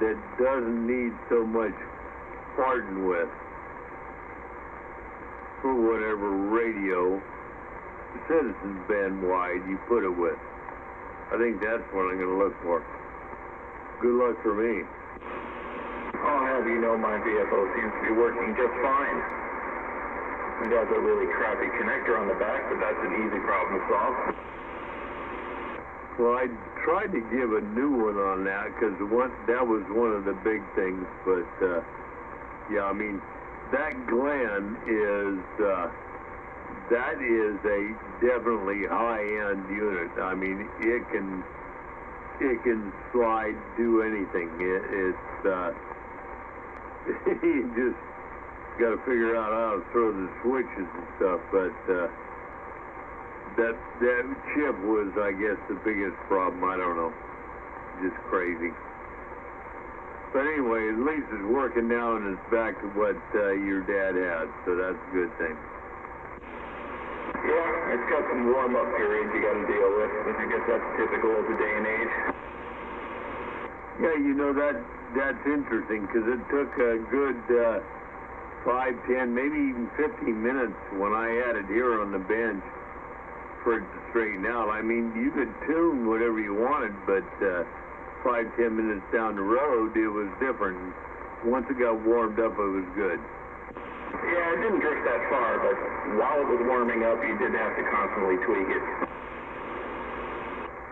that doesn't need so much farting with for whatever radio, citizens band wide, you put it with. I think that's what I'm going to look for. Good luck for me. I'll have you know my VFO seems to be working just fine. It has a really crappy connector on the back, but that's an easy problem to solve. Well, I tried to give a new one on that because that was one of the big things. But yeah, I mean, that Glen is that is a definitely high-end unit. I mean, it can slide, do anything. It's you just got to figure out how to throw the switches and stuff. But that chip was, I guess, the biggest problem. I don't know, just crazy. But anyway, at least it's working now and it's back to what your dad had, so that's a good thing. Yeah, it's got some warm-up periods you got to deal with. I guess that's typical of the day and age. Yeah, you know, that's interesting because it took a good 5, 10, maybe even 15 minutes when I had it here on the bench for it to straighten out. I mean, you could tune whatever you wanted, but 5, 10 minutes down the road, it was different. Once it got warmed up, it was good. Yeah, it didn't drift that far, but while it was warming up, you did have to constantly tweak it.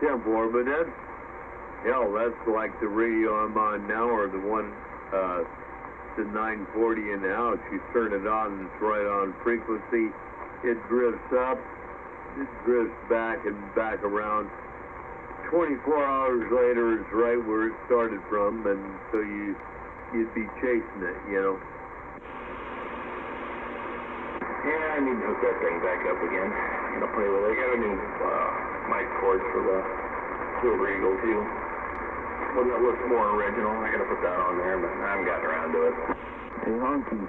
Yeah, boy, but that's like the radio I'm on now, or the one, the 940 in the house. You turn it on, and it's right on frequency. It drifts up, it drifts back and back around. 24 hours later is right where it started from, and so you'd be chasing it, you know. Yeah, I need to hook that thing back up again. I'm gonna play with it. I got a new mic cord for the Silver Eagle too. One that looks more original. I gotta put that on there, but I haven't gotten around to it. Hey, Honky.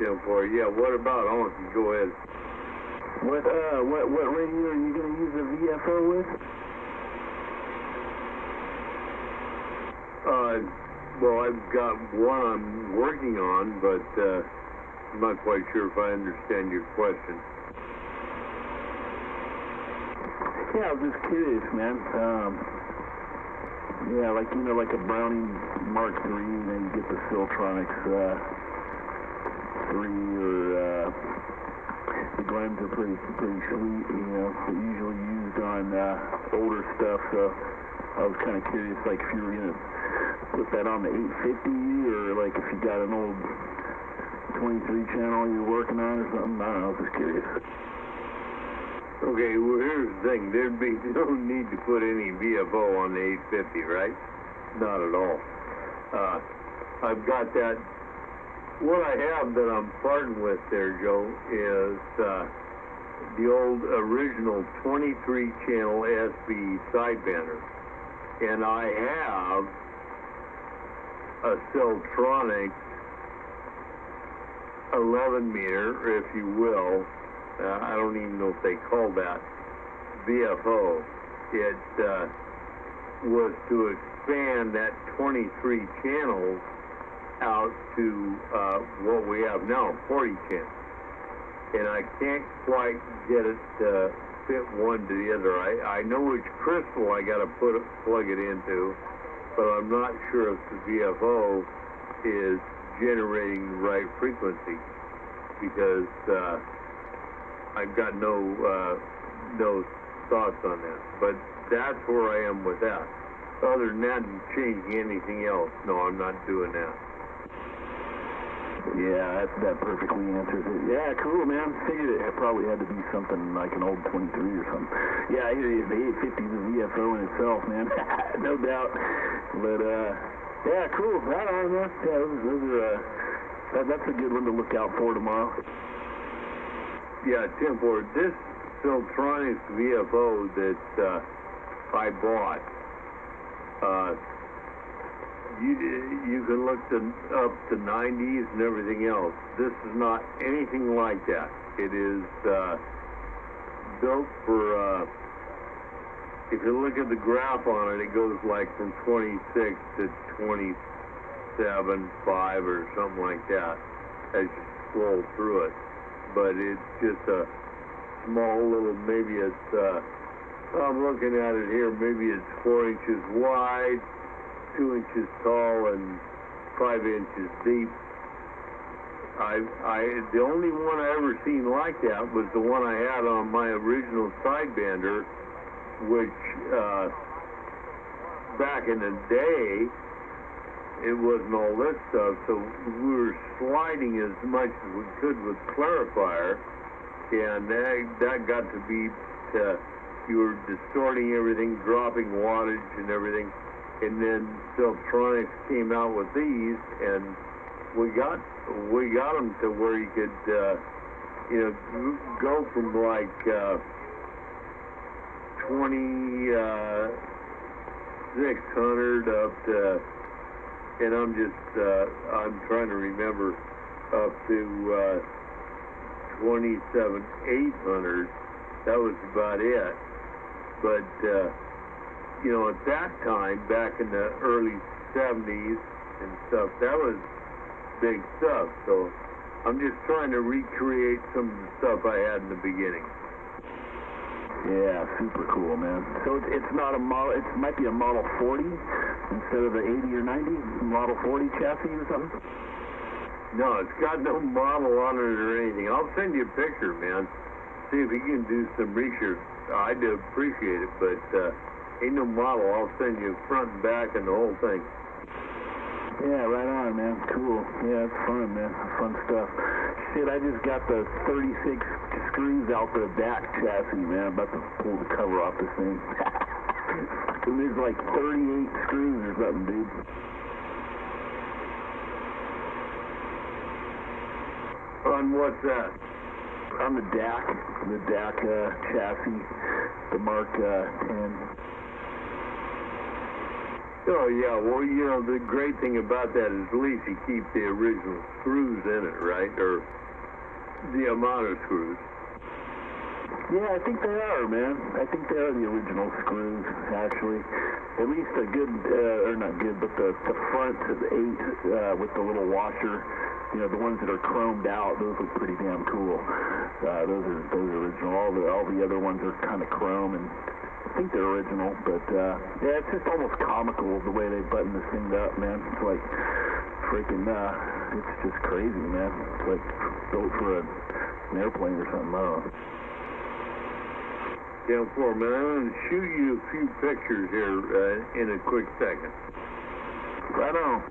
Yeah, boy. Yeah, what about Honky? Go ahead. What radio are you gonna use a VFO with? Well, I've got one I'm working on, but I'm not quite sure if I understand your question. Yeah, I was just curious, man. Yeah, like, you know, like a Browning Mark III, and then you get the Siltronics 3, or the Glens are pretty sweet, you know, they're usually used on older stuff, so I was kind of curious, like, if you were going to put that on the 850, or like if you got an old 23 channel you're working on or something. I don't know, I was just curious. Okay, well, here's the thing. There'd be no need to put any VFO on the 850, right? Not at all. I've got that. What I have that I'm parting with there, Joe, is the old original 23-channel SB sidebander. And I have a Celtronics 11 meter, if you will. I don't even know if they call that VFO. It was to expand that 23 channels out to what we have now, 40 channels. And I can't quite get it to fit one to the other. I know which crystal I got to plug it into, but I'm not sure if the VFO is generating the right frequency, because I've got no thoughts on that. But that's where I am with that. Other than that, changing anything else, no, I'm not doing that. Yeah, that perfectly answers it. Yeah, cool, man. Figured it probably had to be something like an old 23 or something. Yeah, I hear you. The 850 is a VFO in itself, man. No doubt. But, yeah, cool. Right on, man. Yeah, those are, that's a good one to look out for tomorrow. Yeah, Tim Ford, this Celtronics VFO that I bought, you can look up to 90s and everything else. This is not anything like that. It is built for, if you look at the graph on it, it goes like from 26 to 27.5 or something like that as you scroll through it. But it's just a small little, maybe it's, I'm looking at it here, maybe it's 4 inches wide, 2 inches tall, and 5 inches deep. The only one I ever seen like that was the one I had on my original sidebander, which back in the day, it wasn't all this stuff, so we were sliding as much as we could with clarifier, and that got to be, you were distorting everything, dropping wattage and everything, and then Celtronics came out with these, and we got them to where you could, go from like 2600 up to, and I'm trying to remember, up to 27,800. That was about it. But, at that time, back in the early 70s and stuff, that was big stuff. So I'm just trying to recreate some of the stuff I had in the beginning. Yeah, super cool, man. So it's not a model, it might be a Model 40 instead of the 80 or 90, Model 40 chassis or something? No, it's got no model on it or anything. I'll send you a picture, man. See if you can do some research. I'd appreciate it, but ain't no model. I'll send you front and back and the whole thing. Yeah, right on, man. Cool. Yeah, it's fun, man. Fun stuff. Shit, I just got the 36 screws out the DAC chassis, man. About to pull the cover off this thing. There's like 38 screws or something, dude. On what's that? On the DAC chassis, the Mark 10. Oh, yeah, well, the great thing about that is at least you keep the original screws in it, right? Or the amount of screws. Yeah, I think they are, man. I think they are the original screws, actually. At least a good, or not good, but the front of the 8 with the little washer, the ones that are chromed out, those look pretty damn cool. Those are original. All the other ones are kind of chrome, and I think they're original, but yeah, it's just almost comical the way they button this thing up, man. It's like freaking, it's just crazy, man. It's like built for an airplane or something. I don't know. Yeah, man, I'm going to shoot you a few pictures here in a quick second. Right on.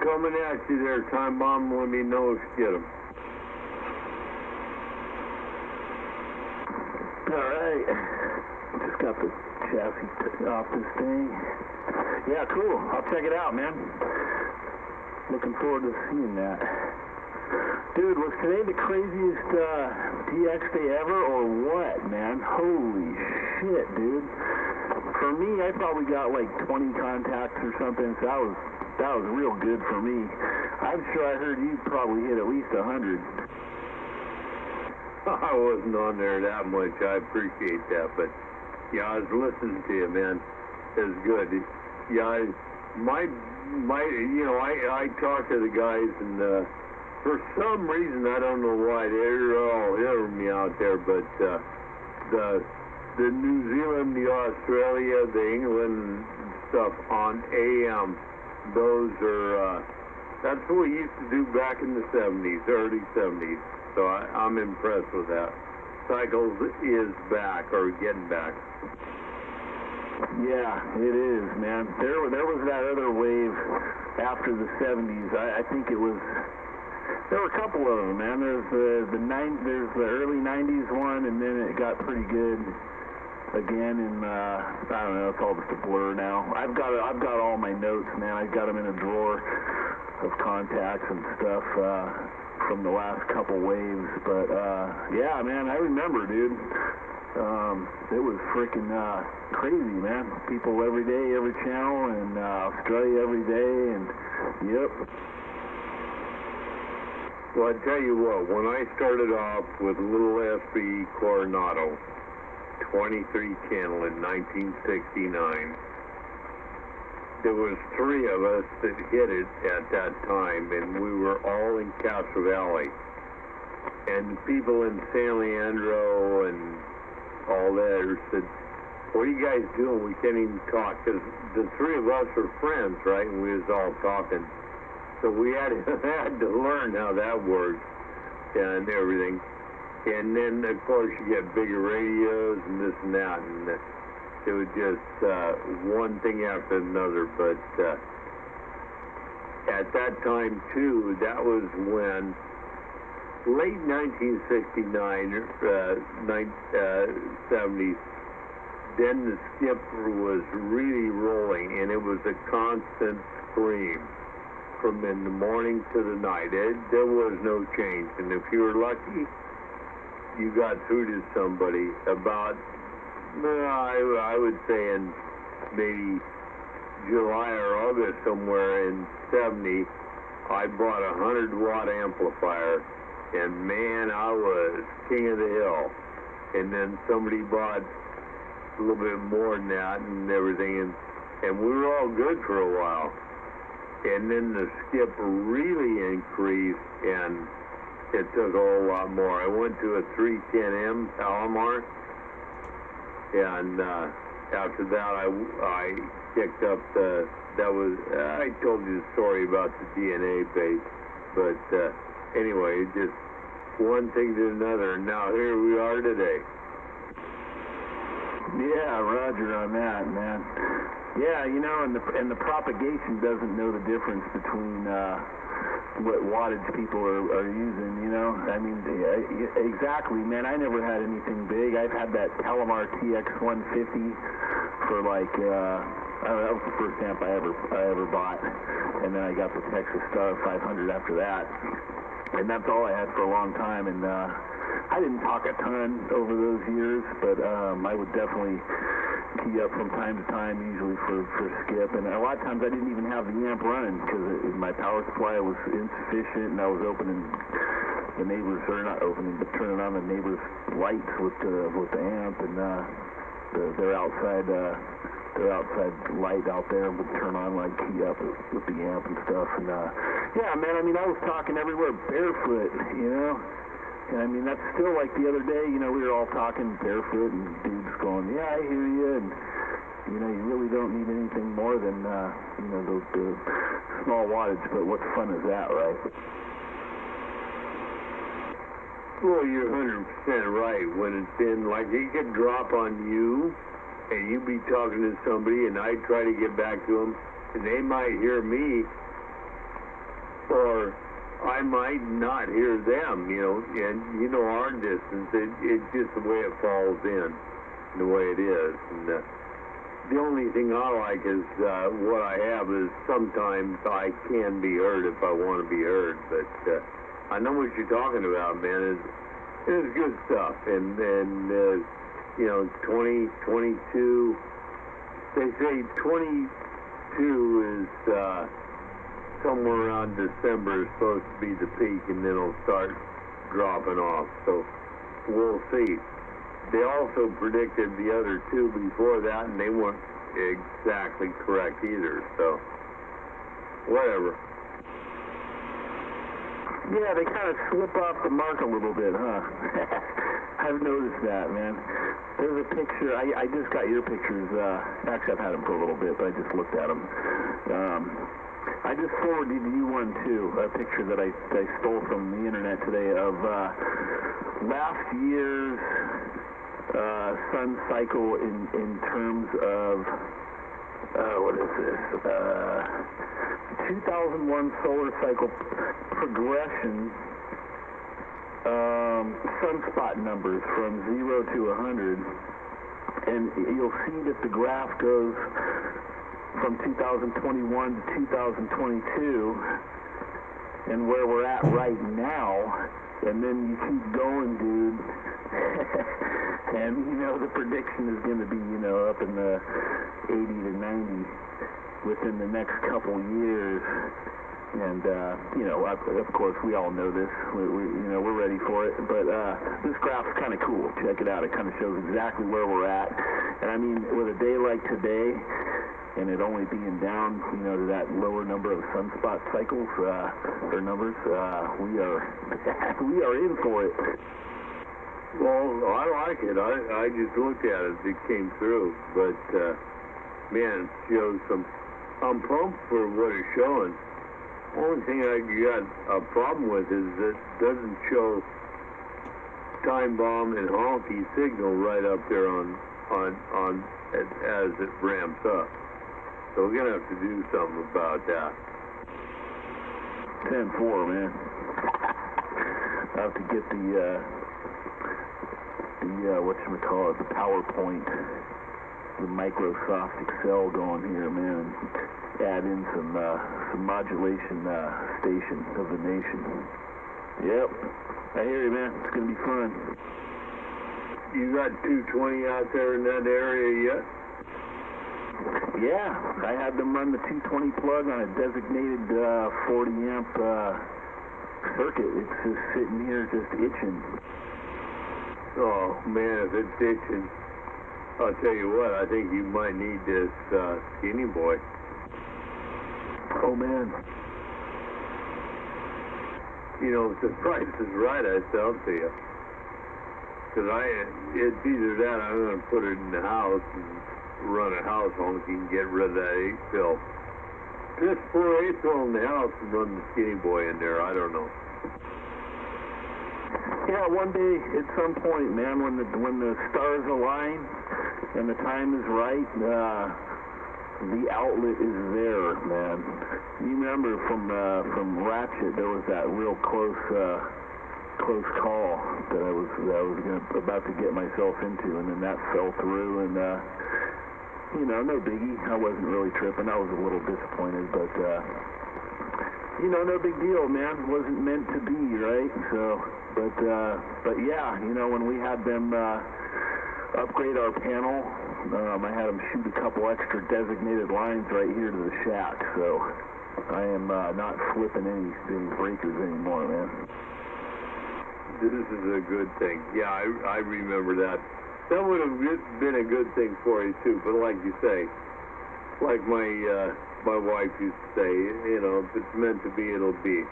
Coming at you there, Time Bomb. Let me know if you get them. Alright. Just got the chassis off this thing. Yeah, cool. I'll check it out, man. Looking forward to seeing that. Dude, was today the craziest DX day ever or what, man? Holy shit, dude. For me, I probably got like 20 contacts or something, so that was real good for me. I'm sure I heard you probably hit at least 100. I wasn't on there that much. I appreciate that, but yeah, I was listening to you, man. It was good. Yeah, I talked to the guys, and for some reason, I don't know why, they're all hearing me out there, but the New Zealand, the Australia, the England stuff on AM, those are, that's what we used to do back in the 70s, early 70s. So I'm impressed with that. Cycles is back, or getting back. Yeah, it is, man. There was that other wave after the 70s. I think it was. There were a couple of them, man. There's the early 90s one, and then it got pretty good again. And I don't know. It's all just a blur now. I've got all my notes, man. I've got them in a drawer of contacts and stuff from the last couple waves. But yeah, man, I remember, dude. It was freaking crazy, man. People every day, every channel, and Australia every day, and yep. Well, I tell you what, when I started off with Little SB Coronado, 23 channel in 1969, there was 3 of us that hit it at that time, and we were all in Castro Valley. And people in San Leandro and all that said, what are you guys doing? We can't even talk. Because the 3 of us were friends, right? And we was all talking. So we had to learn how that worked and everything. And then, of course, you get bigger radios and this and that. And it was just one thing after another. But at that time, too, that was when late 1969, 70s, then the skipper was really rolling, and it was a constant scream from in the morning to the night. There was no change, and if you were lucky, you got through to somebody about, I would say in maybe July or August somewhere in 70, I bought a 100-watt amplifier. And man, I was king of the hill. And then somebody bought a little bit more than that and everything, and we were all good for a while. And then the skip really increased, and it took a whole lot more. I went to a 310M Palomar, and after that I kicked up I told you the story about the DNA base, but anyway, just one thing to another, and now here we are today. Yeah, roger on that, man. Yeah, you know, and the propagation doesn't know the difference between what wattage people are using, you know? I mean, exactly, man. I never had anything big. I've had that Palomar TX150 for like, that was the first amp I ever bought. And then I got the Texas Star 500 after that. And that's all I had for a long time. And I didn't talk a ton over those years, but I would definitely key up from time to time, usually for skip. And a lot of times I didn't even have the amp running because my power supply was insufficient, and I was opening the neighbors, or not opening, but turning on the neighbors' lights with the amp, and their outside light out there would turn on, like key up with the amp and stuff. And yeah, man, I mean, I was talking everywhere barefoot, you know. And I mean, that's still like the other day, you know, we were all talking barefoot, and dudes going, yeah, I hear you, and, you know, you really don't need anything more than, you know, the small wattage, but what fun is that, right? Well, you're 100% right. When it's been, like, it could drop on you, and you be talking to somebody, and I try to get back to them, and they might hear me, or I might not hear them, you know, and you know our distance, it's just the way it falls in, the way it is. And the only thing I like is what I have is sometimes I can be heard if I want to be heard, but I know what you're talking about, man. It's good stuff, and you know, 2022, they say 22 is somewhere around December is supposed to be the peak, and then it'll start dropping off. So we'll see. They also predicted the other two before that, and they weren't exactly correct either. So whatever. Yeah, they kind of slip off the mark a little bit, huh? I've noticed that, man. There's a picture. I just got your pictures. Actually, I've had them for a little bit, but I just looked at them. I just forwarded you one too, a picture that I stole from the internet today of last year's sun cycle in terms of what is this? 2001 solar cycle progression. Sunspot numbers from 0 to 100, and you'll see that the graph goes from 2021 to 2022, and where we're at right now, and then you keep going, dude. And you know the prediction is going to be, you know, up in the 80 to 90 within the next couple years. And you know, of course, we all know this. You know, we're ready for it. But this graph's kind of cool. Check it out. It kind of shows exactly where we're at. And I mean, with a day like today, and it only being down, you know, to that lower number of sunspot cycles or numbers, we are in for it. Well, I like it. I just looked at it. It came through, but man, it shows some. I'm pumped for what it's showing. Only thing I got a problem with is it doesn't show time bomb and honky signal right up there on as it ramps up. So we're gonna have to do something about that. 10-4, man. I have to get the whatchamacallit, the PowerPoint, the Microsoft Excel going here, man. Add in some modulation station of the nation. Yep, I hear you, man. It's gonna be fun. You got 220 out there in that area yet? Yeah, I had them run the 220 plug on a designated 40 amp circuit. It's just sitting here, just itching. Oh man, if it's itching, I'll tell you what. I think you might need this Skinny Boy. Oh man. You know, if the price is right, I sell to you. Because it's either that or I'm going to put it in the house and run a house home so you can get rid of that 8-pill. Just pour 8-pill in the house and run the Skinny Boy in there. I don't know. Yeah, one day at some point, man, when the stars align and the time is right, the outlet is there, man. You remember from Ratchet, there was that real close call that I was about to get myself into, and then that fell through, and you know, no biggie. I wasn't really tripping. I was a little disappointed, but you know, no big deal, man. It wasn't meant to be, right? So, but yeah, you know, when we had them upgrade our panel, I had them shoot a couple extra designated lines right here to the shack, so I am not flipping any breakers anymore, man. This is a good thing. Yeah, I remember that. That would have been a good thing for you too, but like you say, like my wife used to say, you know, if it's meant to be, it'll be.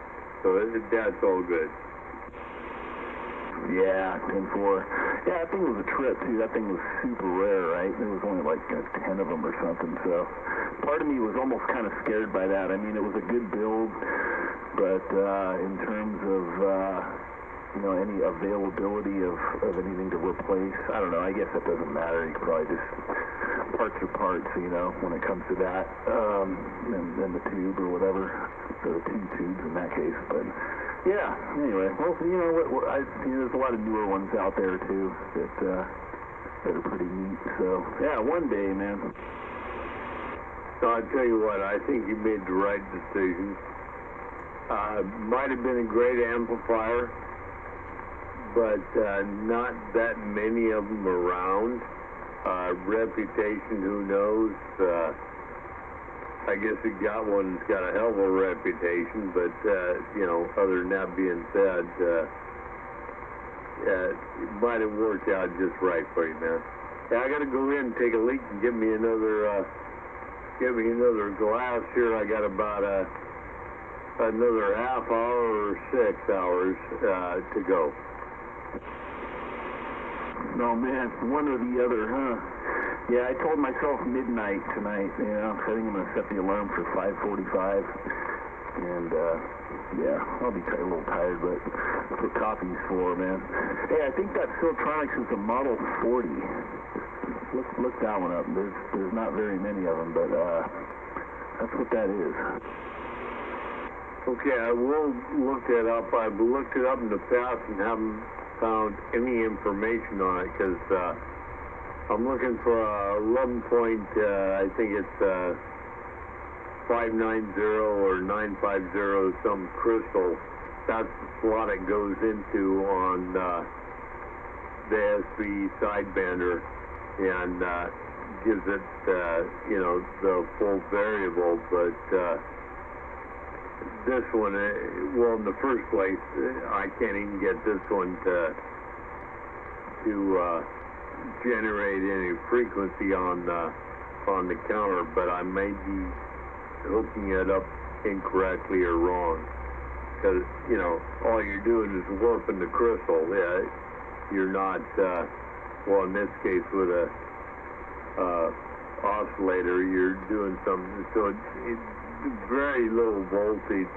So that's all good. Yeah, 10-4. Yeah, that thing was a trip, too. That thing was super rare, right? There was only like 10 of them or something, so part of me was almost kind of scared by that. I mean, it was a good build, but in terms of, you know, any availability of anything to replace, I don't know. I guess that doesn't matter. You could probably just parts are parts, you know, when it comes to that, and the tube or whatever, the two tubes in that case. But yeah, anyway, well, you know, there's a lot of newer ones out there too that are pretty neat. So yeah, one day, man. So I'll tell you what, I think you made the right decision. Might have been a great amplifier, but not that many of them around. Reputation, who knows? I guess it got one that's got a hell of a reputation, but, you know, other than that being said, it might have worked out just right for you, man. Yeah, I got to go in and take a leak and give me another glass here. I got about another half hour or 6 hours to go. No, man, one or the other, huh? Yeah, I told myself midnight tonight, you know, I think I'm going to set the alarm for 5:45, and, yeah, I'll be a little tired, but that's what coffee's for, man. Hey, I think that Siltronics is a Model 40. Look that one up. There's not very many of them, but, that's what that is. Okay, I will look that up. I've looked it up in the past and haven't found any information on it, because I'm looking for a 11 point, I think it's 590 or 950 some crystal. That's the slot it goes into on the SV sidebander, and gives it, you know, the full variable. But this one, well, in the first place, I can't even get this one to generate any frequency on the counter, but I may be hooking it up incorrectly or wrong, because, you know, all you're doing is warping the crystal. Yeah, you're not, well, in this case with a oscillator, you're doing something, so it's very little voltage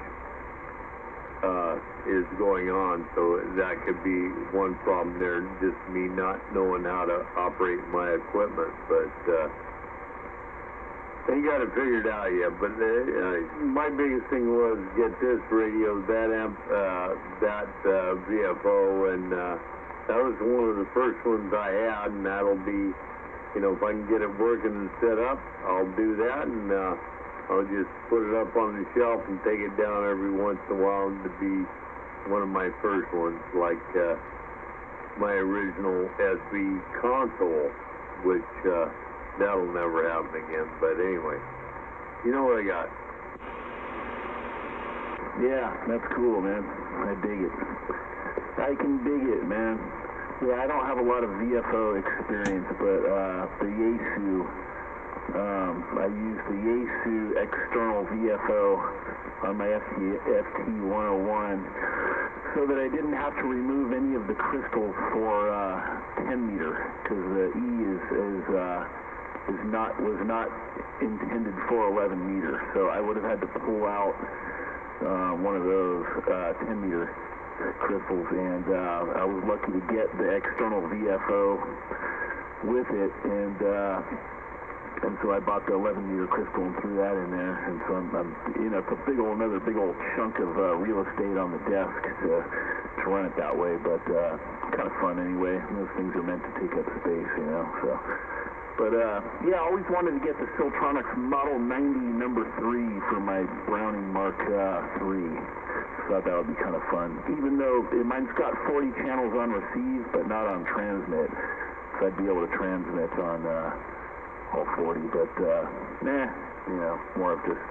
is going on, so that could be one problem there, just me not knowing how to operate my equipment. But ain't got it figured out yet. But my biggest thing was get this radio, that amp, that VFO, and that was one of the first ones I had, and that'll be, you know, if I can get it working and set up, I'll do that, and I'll just put it up on the shelf and take it down every once in a while to be one of my first ones, like my original SV console, which that'll never happen again. But anyway, you know what I got. Yeah, that's cool, man. I dig it. I can dig it, man. Yeah, I don't have a lot of VFO experience, but the Yaesu, I use the Yaesu external VFO on my FT101 so that I didn't have to remove any of the crystals for 10 meter, because the E was not intended for 11 meter, so I would have had to pull out one of those 10 meter crystals, and I was lucky to get the external VFO with it, and so I bought the 11 meter crystal and threw that in there, and so I'm you know, it's another big old chunk of real estate on the desk to run it that way, but kind of fun anyway. Those things are meant to take up space, you know, so. But yeah, I always wanted to get the Siltronics Model 90 number 3 for my Browning Mark III. Thought that would be kind of fun, even though mine's got 40 channels on receive, but not on transmit, so I'd be able to transmit on all 40, but nah, you know, more of just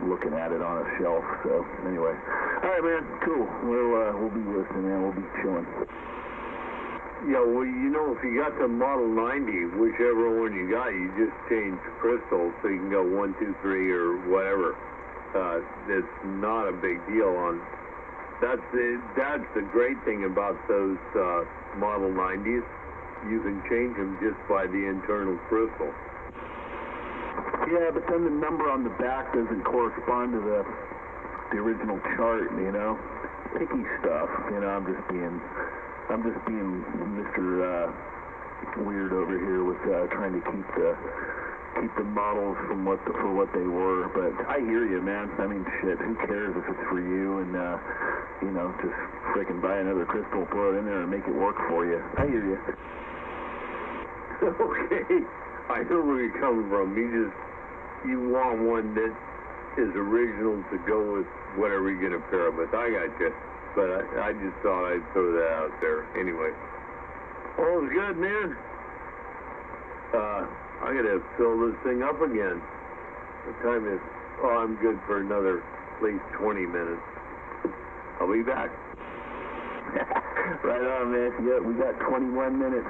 looking at it on a shelf. So anyway, all right, man, cool. We'll be listening, man. We'll be chilling. Yeah, well, you know, if you got the Model 90, whichever one you got, you just change crystals so you can go 1, 2, 3 or whatever. It's not a big deal. That's the great thing about those Model 90s. You can change them just by the internal crystal. Yeah, but then the number on the back doesn't correspond to the original chart, you know? Picky stuff, you know, I'm just being Mr. weird over here with trying to keep the models from for what they were. But I hear you, man. I mean, shit, who cares if it's for you? And you know, just freaking buy another crystal, throw it in there, and make it work for you. I hear you. Okay, I hear where you're coming from. You want one that is original to go with whatever you're gonna pair it with. I got you, but I just thought I'd throw that out there. Anyway, all is good, man. I gotta fill this thing up again. What time is? Oh, I'm good for another at least 20 minutes. I'll be back. Right on, man. Yeah, we got 21 minutes.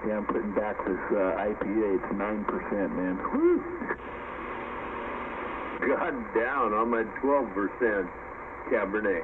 Yeah, I'm putting back this IPA. It's 9%, man. Woo! God down on my 12% Cabernet.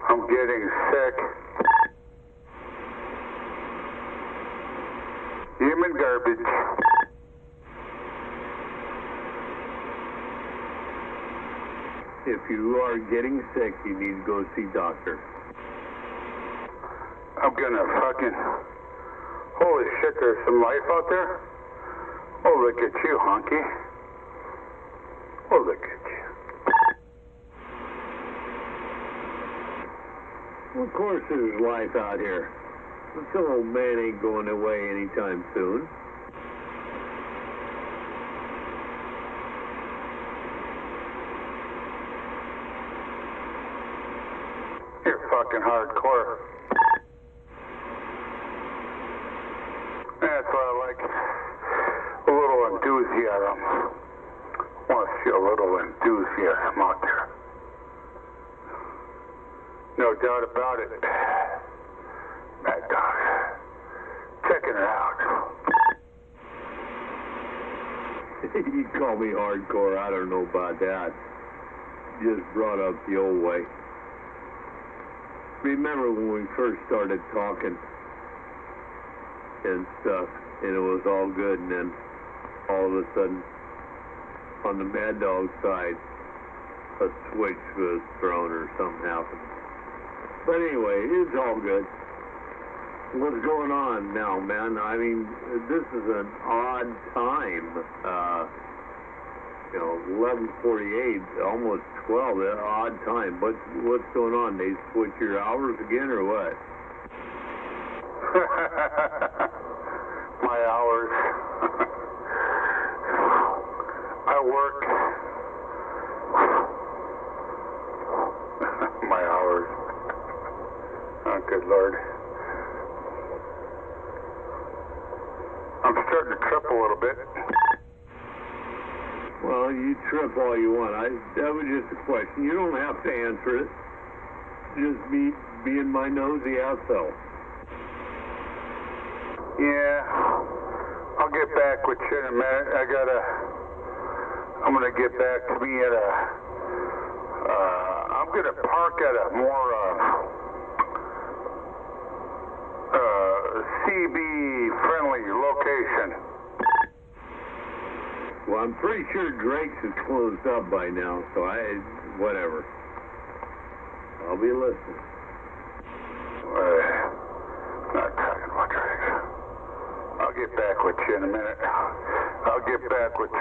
I'm getting sick. Human garbage. If you are getting sick, you need to go see doctor. I'm gonna fucking... Holy shit, there's some life out there? Oh, look at you, honky. Oh, look at you. Of course there's life out here. This old man ain't going away anytime soon. You're fucking hardcore. That's why I like a little enthusiasm. I want to see a little enthusiasm out there. No doubt about it. Mad Dog. Checking it out. You call me hardcore, I don't know about that. Just brought up the old way. Remember when we first started talking and stuff, and it was all good, and then all of a sudden, on the Mad Dog side, a switch was thrown or something happened. But anyway, it's all good. What's going on now, man? I mean, this is an odd time. 11:48, almost 12, an odd time. What's going on? They switch your hours again or what? My hours. I work. My hours. Oh, good Lord. I'm starting to trip a little bit. Well, you trip all you want. That was just a question. You don't have to answer it. Just being my nosy asshole. Yeah, I'll get back with you in a minute. I'm gonna get back to me at I'm gonna park at a more, CB-friendly location. Well, I'm pretty sure Drake's is closed up by now, so whatever. I'll be listening. Not talking about Drake's. I'll get back with you in a minute. I'll get back with you.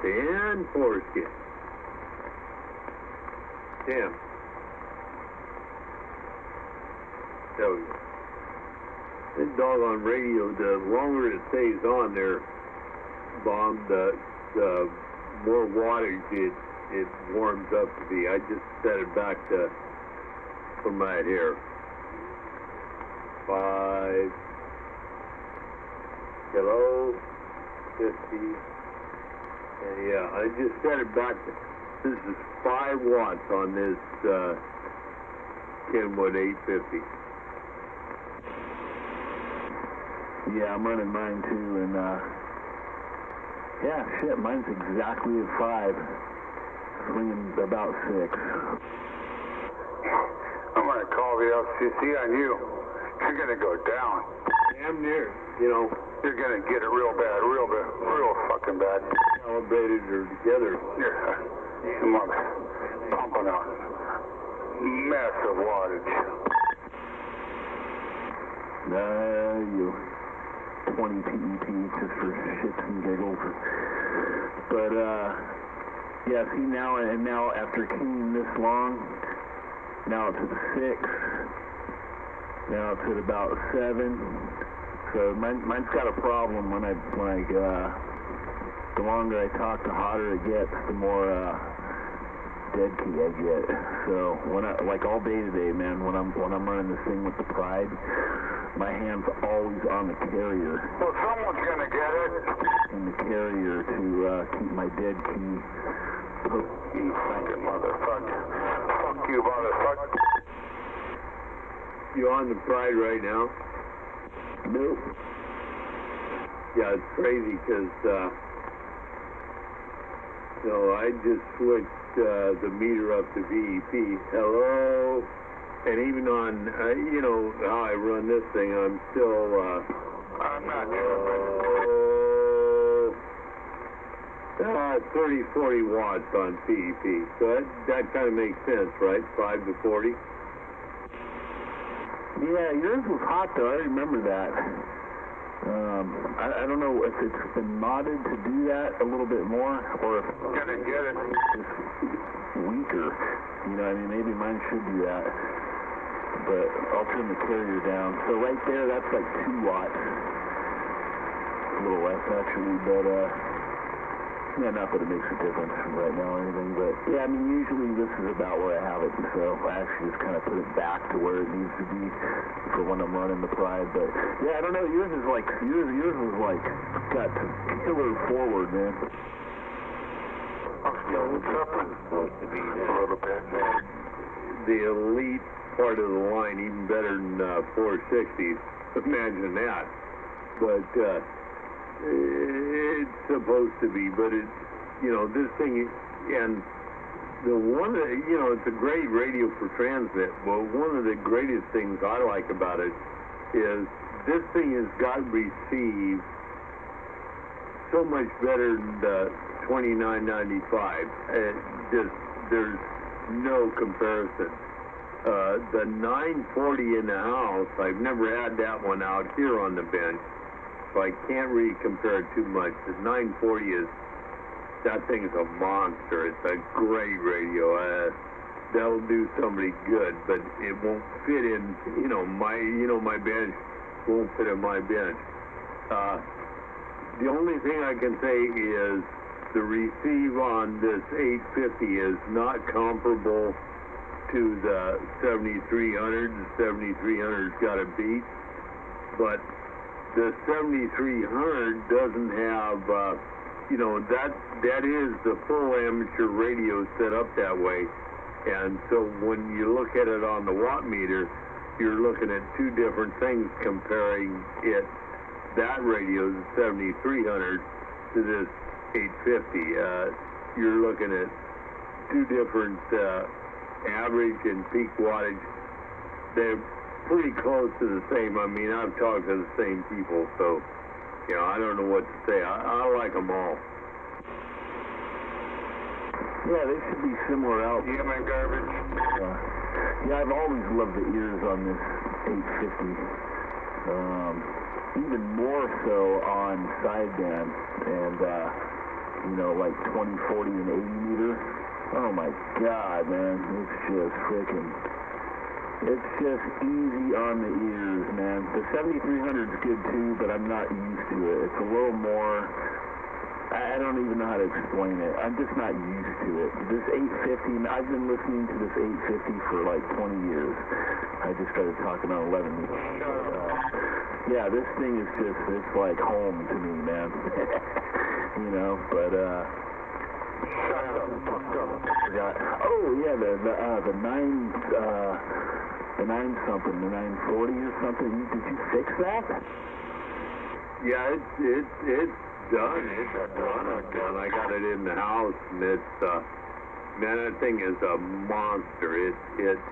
Dan Foreskin. Tim. There we go. This doggone radio, the longer it stays on there, Bomb, the more wattage it warms up to be. I just set it back to from right here. 5 kilo 50. And yeah, I just set it back to, this is 5 watts on this Kenwood 850. Yeah, I'm running mine too, and yeah, shit, mine's exactly at 5, swinging about 6. I'm gonna call the FCC on you. You're gonna go down. Damn near, you know. You're gonna get it real bad, real fucking bad. Calibrated or together. You're mother pumping out massive wattage. You 20 TEP just for shits and giggles. But yeah, see now after keying this long, now it's at 6. Now it's at about 7. So mine's got a problem when I the longer I talk, the hotter it gets, the more dead key I get. So when like all day today, man, when I'm running this thing with the Pride, my hand's always on the carrier. Well, someone's gonna get it. In the carrier to keep my dead key. You fucking motherfucker. Fuck you, motherfucker. You on the Pride right now? Nope. Yeah, it's crazy because So I just switched the meter up to VEP. Hello? And even on, you know, how I run this thing, I'm still, I'm not sure. 30, 40 watts on PEP. So that kind of makes sense, right? 5 to 40? Yeah, yours was hot though, I remember that. I don't know if it's been modded to do that a little bit more, or if Gonna get it. it's weaker. You know, I mean, maybe mine should do that. But I'll turn the carrier down. So right there, that's like 2 watts. A little less actually, but yeah, not that it makes a difference right now or anything, but yeah, I mean, usually this is about where I have it, so I actually just kind of put it back to where it needs to be for when I'm running the Pride. But yeah, I don't know, yours is like, yours was like, got killer forward, man. I'm still supposed to be a little bit. The elite part of the line, even better than 460s. Imagine that. But it's supposed to be, but it's, you know, this thing, and the one, you know, it's a great radio for transmit, but one of the greatest things I like about it is this thing has got received so much better than the 2995. There's no comparison. The 940 in the house, I've never had that one out here on the bench, so I can't really compare it too much. The 940 is, that thing is a monster. It's a great radio. That'll do somebody good, but it won't fit in, my bench won't fit in my bench. The only thing I can say is the receive on this 850 is not comparable to the 7300. The 7300's got a beat, but the 7300 doesn't have, that is the full amateur radio set up that way. And so when you look at it on the watt meter, you're looking at two different things comparing that radio, the 7300, to this 850. You're looking at two different average and peak wattage. They're pretty close to the same. I mean, I've talked to the same people, so, I don't know what to say. I like them all. Yeah, they should be similar out. Yeah, my garbage. Yeah, I've always loved the ears on this 850. Even more so on sideband and, like 20, 40, and 80 meter. Oh my God, man. It's just easy on the ears, man. The 7300's good too, but I'm not used to it. It's a little more, I don't even know how to explain it. I'm just not used to it. This 850, I've been listening to this 850 for like 20 years. I just started talking on 11 meters. Yeah, this thing is just, it's like home to me, man. But, oh yeah, the 9-something, the 940 or something. Did you fix that? Yeah, it's done. It's done. I got it in the house, and it's man, that thing is a monster. It's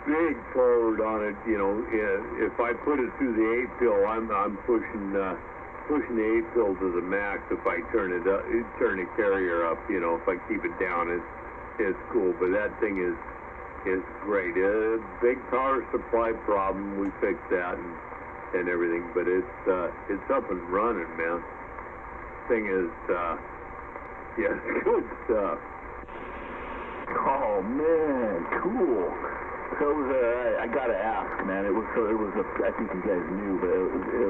big forward on it. If I put it through the 8-pill, I'm pushing the 8-pill to the max. If I turn the carrier up, if I keep it down, it's cool. But that thing is great. Big power supply problem. We fixed that and everything, but it's up and running, man. Thing is, good stuff. Oh man, cool. So it was I gotta ask, man. It was I think you guys knew, but it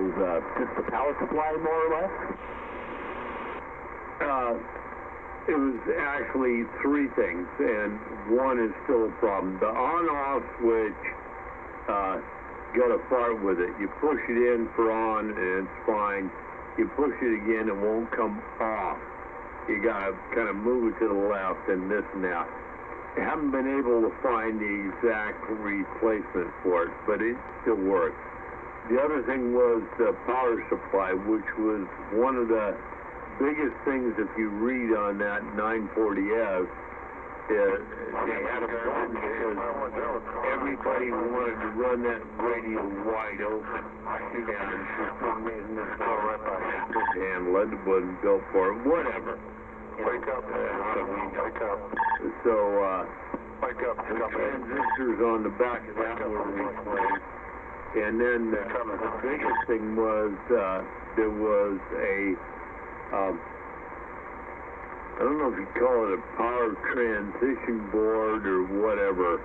was just the power supply, more or less. It was actually three things, and one is still a problem. The on-off switch got a part with it. You push it in for on, and it's fine. You push it again, it won't come off. You gotta kind of move it to the left and this and that. I haven't been able to find the exact replacement for it, but it still works. The other thing was the power supply, which was one of the biggest things, if you read on that 940S, they had a problem because everybody wanted to run that radio wide open. And for some reason, this fellow couldn't handle it, wasn't built for it, whatever. Wake up, wake up. So, Wake up, the transistors on the back of that were replaced. And then the biggest thing was there was a, I don't know if you call it a power transition board or whatever,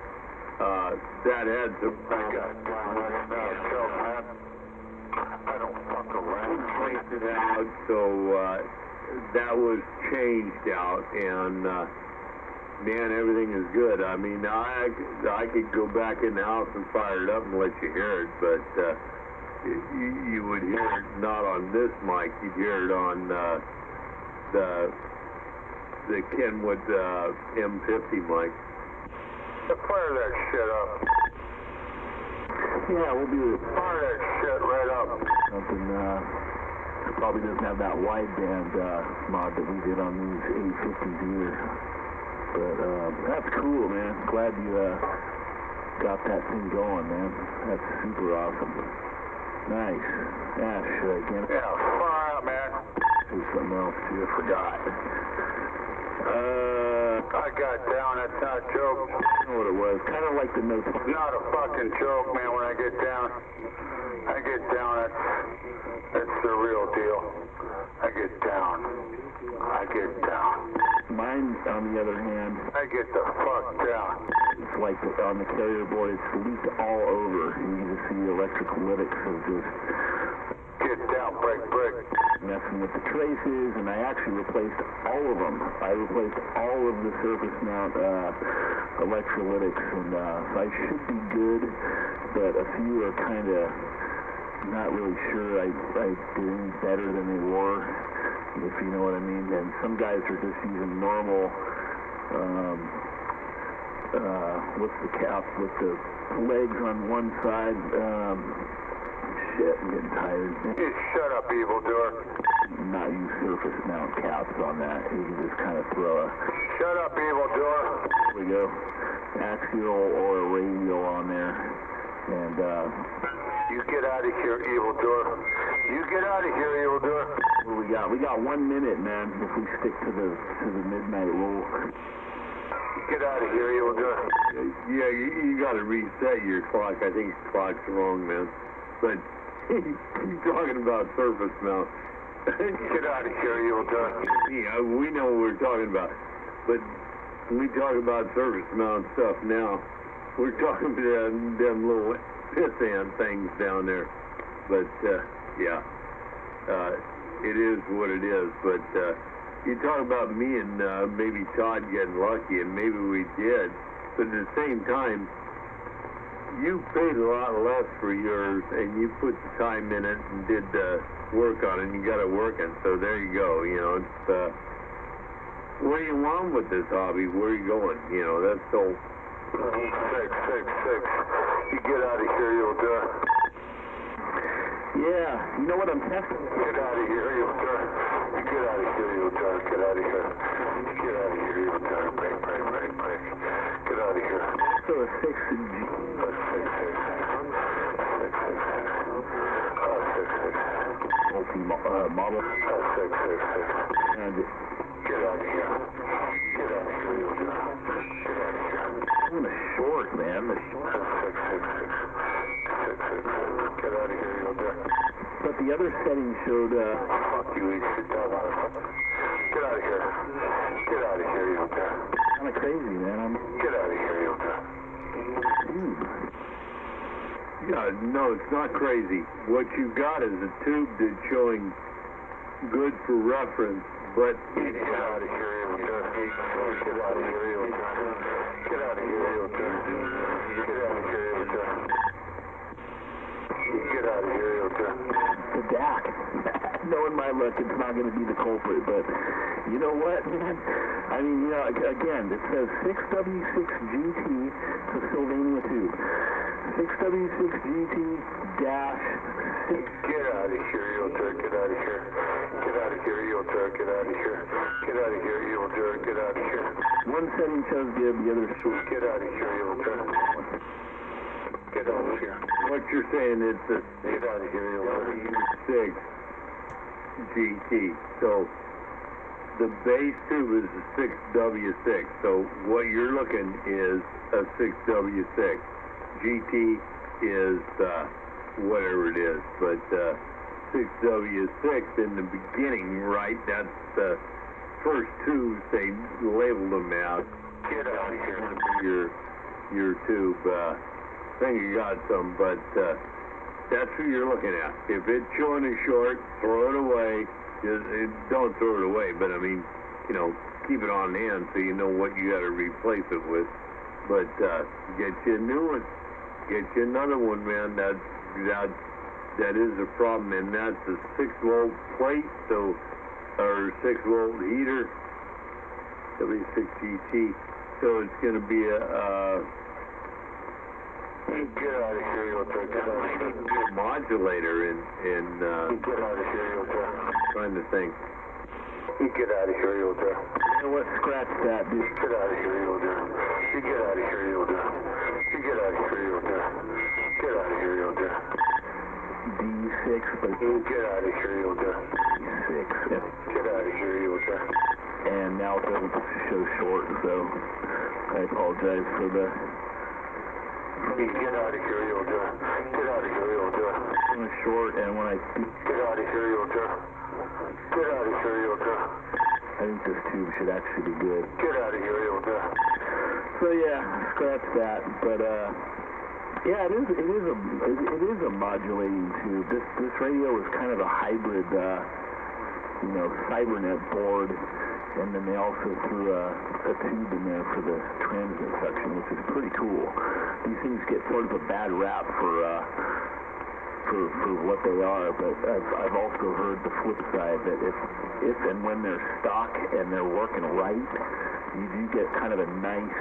that had some problems. I don't fuck around. It out, so that was changed out, and man, everything is good. I mean, I could go back in the house and fire it up and let you hear it, but you would hear it not on this mic. You'd hear it on the Kenwood M50 mic. Fire that shit up. Yeah, we'll do it. Fire that shit right up. Something, probably doesn't have that wideband mod that we did on these 850s either. But that's cool, man. Glad you got that thing going, man. That's super awesome. Nice. Ash, again. Yeah, fire up, man. Do something else too. I forgot. I got down. That's not a joke. I know what it was. Kind of like the notes. Not a fucking joke, man. When I get down, that's the real deal. I get down. Mine, on the other hand, I get the fuck down. it's like on the carrier board, it's leaked all over. You can just see the electrolytics of just Get down, break. messing with the traces, and I actually replaced all of them. I replaced all of the surface mount electrolytics, and so I should be good, but a few are kind of not really sure I did any better than they were, if you know what I mean. And some guys are just using normal, what's the cap with the legs on one side. Shit, I'm getting tired. Shut up, evildoer. Not use surface mount caps on that. You can just kind of throw a... Shut up, evildoer. There we go. Axial or a radial on there. And, You get out of here, evildoer. You get out of here, evildoer. what do we got? We got 1 minute, man, if we stick to the midnight rule. Get out of here, evildoer. Yeah, you got to reset your clock. I think your clock's wrong, man. But he's talking about surface mount. Get out of here, evildoer. Yeah, we know what we're talking about. But when we talk about surface mount stuff now, we're talking about them little piss ant things down there. But, yeah, it is what it is. But you talk about me and maybe Todd getting lucky, and maybe we did. But at the same time, you paid a lot less for yours, and you put the time in it and did work on it, and you got it working. So there you go. You know, it's where you want with this hobby? Where are you going? You know, that's so. 6. You get out of here, evildoer. Yeah, you know what I'm testing? Get out of here, evildoer. You get out of here, evildoer. Get out of here. Get out of here, evildoer. Break. Get out of here. So a 6 and G. 6. Model. 6. And Get out of here. Get out of here, evildoer. Get out of here. I'm a short, man. 6. Get out of here, evildoer. But the other setting showed, Fuck you, sit down, motherfucker. Get out of here. Get out of here, evildoer. kind of crazy, man. Get out of here, evildoer. Yeah, no, it's not crazy. What you got is a tube that's showing good for reference, but Get out of here, evildoer. Get out of here, evildoer. Get out of here, evildoer. Get out of here, evildoor. Get out of here, evildoer. The DAC. Knowing my luck, it's not going to be the culprit, but you know what, man? I mean, you know, again, it says 6W6GT to Sylvania tube. 6W6GT dash 6. Get out of here, evildoer. Get out of here. Get out of here, evildoer. Get out of here. Get out of here, evil jerk. Get out of here. One setting shows good, the other short. Get out of here, evil jerk. Get out of here. What you're saying is the Get out of here, evil jerk. 6 GT. So the base tube is a 6W6. So what you're looking is a 6W6. GT is whatever it is, but 6W6 in the beginning, right? That's the first tubes they labeled them as. Get out of here. Your tube. I think you got some, but that's who you're looking at. If it's showing a short, throw it away. Don't throw it away, but I mean, keep it on hand so you know what you got to replace it with. But get you a new one. Get you another one, man. That is a problem, and that's a 6-volt plate, or 6-volt heater, W6GT. So it's going to be Get out of here, evil jerk. Get out of here. modulator in Get out of here, evil jerk. trying to think. Get out of here, evil jerk. You know what? Scratch that, dude. Get out of here, evil jerk. You get out of here, evil jerk. You get out of here, evil jerk. Get out of here, evil jerk. D6, but Get out of here, evil jerk. D6. Yep. Get out of here, evil jerk. And now it doesn't show short, so I apologize for the Get out of here, evil jerk. Get out of here, evil jerk. short, and when I Get out of here, evil jerk. Get out of here, evil jerk. I think this tube should actually be good. Get out of here, evil jerk. So yeah, scratch that. But yeah, it is a modulating tube. This radio is kind of a hybrid, Cybernet board, and then they also threw a tube in there for the transmit section, which is pretty cool. These things get sort of a bad rap for what they are, but I've also heard the flip side that if and when they're stock and they're working right, you do get kind of a nice,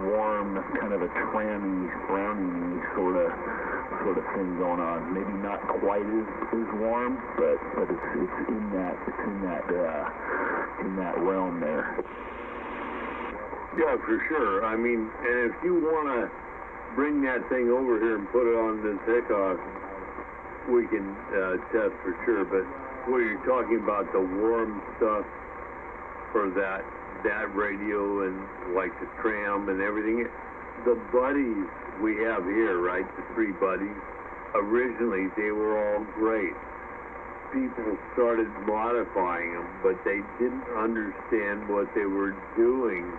warm, kind of a trammy, brownie sort of thing going on. Maybe not quite as warm, but it's in that realm there. Yeah, for sure. I mean, and if you want to bring that thing over here and put it on this Hickok, we can test for sure. But what you're talking about, the warm stuff for that radio and like the tram and everything, the buddies we have here, right, the 3 buddies, originally they were all great. People started modifying them, but they didn't understand what they were doing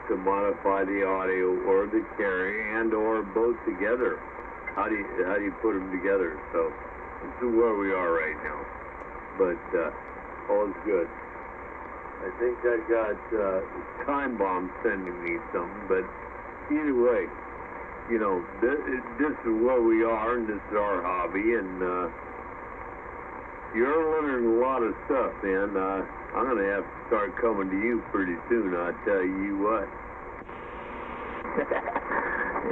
to modify the audio or the carry and or both together. How do you put them together? So this is where we are right now. But all is good. I think I got Time Bomb sending me something, but either way, this is where we are, and this is our hobby, and you're learning a lot of stuff, man. I'm going to have to start coming to you pretty soon, I'll tell you what.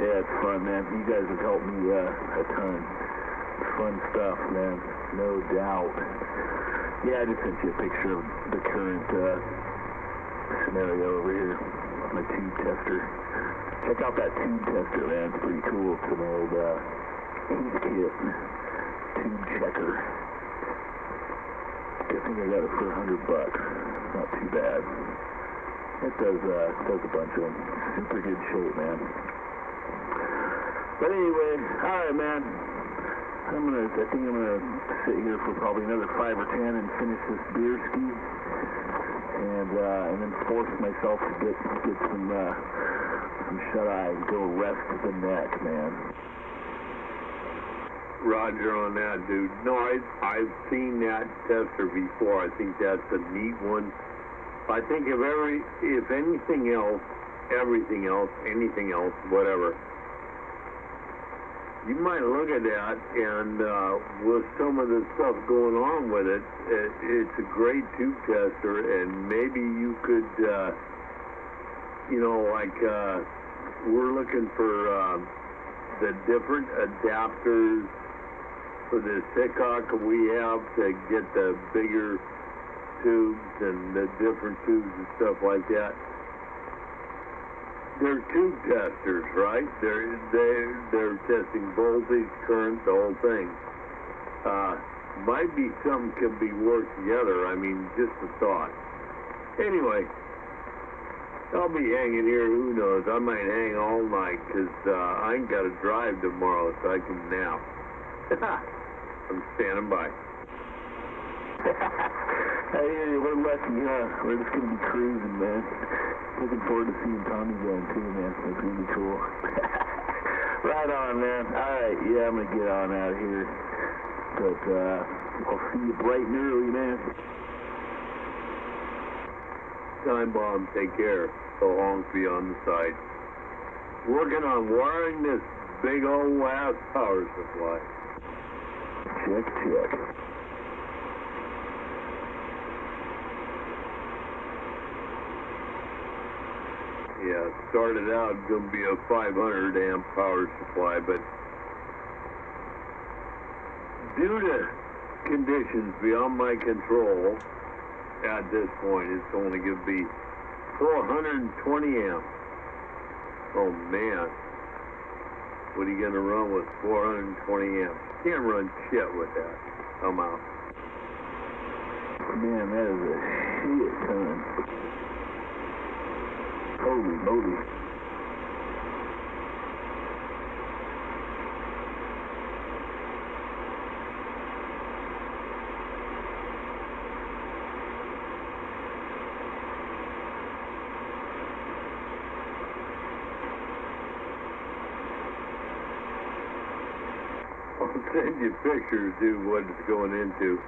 Yeah, it's fun, man. You guys have helped me a ton. Fun stuff, man. No doubt. Yeah, I just sent you a picture of the current scenario over here. My tube tester. Check out that tube tester, man. It's pretty cool. It's an old heat kit tube checker. I think I got it for $100. Not too bad. It does a bunch of them. Super good shape, man. But anyway, alright, man. I think I'm gonna sit here for probably another 5 or 10 and finish this beer ski, and then force myself to get some shut eye and go rest the neck, man. Roger on that, dude. No, I've seen that tester before. I think that's a neat one. I think if anything else, everything else, anything else, whatever, you might look at that, and with some of the stuff going on with it, it's a great tube tester, and maybe you could, we're looking for the different adapters for this Hickok we have to get the bigger tubes and the different tubes and stuff like that. They're tube testers, right? They're testing voltage, current, the whole thing. Might be something could be worked together. I mean, just a thought. Anyway, I'll be hanging here. Who knows? I might hang all night because I ain't got to drive tomorrow, so I can nap. I'm standing by. Hey, we're lucky, huh? We're just gonna be cruising, man. Looking forward to seeing Tommy again too, man. That's gonna be cool. Right on, man. Alright, yeah, I'm gonna get on out of here. But, I'll see you bright and early, man. Time bomb, take care. So long, be on the side. Working on wiring this big old ass power supply. Check. Yeah, it started out going to be a 500 amp power supply, but due to conditions beyond my control, at this point, it's only going to be 420 amps. Oh man, what are you going to run with 420 amps? Can't run shit with that. I'm out. Man, that is a shit ton. Holy moly. I'll send you pictures, dude, what it's going into.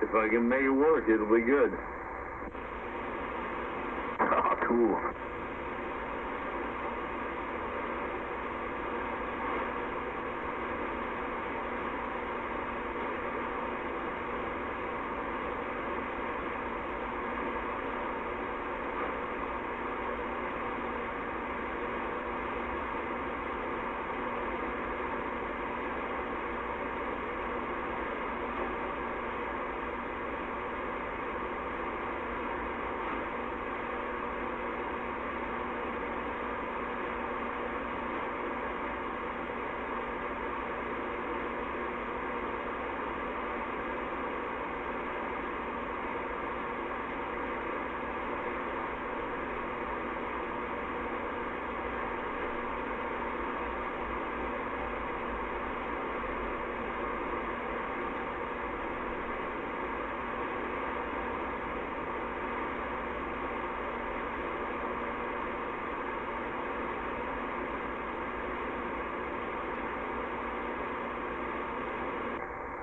If I can make it work, it'll be good. Oh, cool.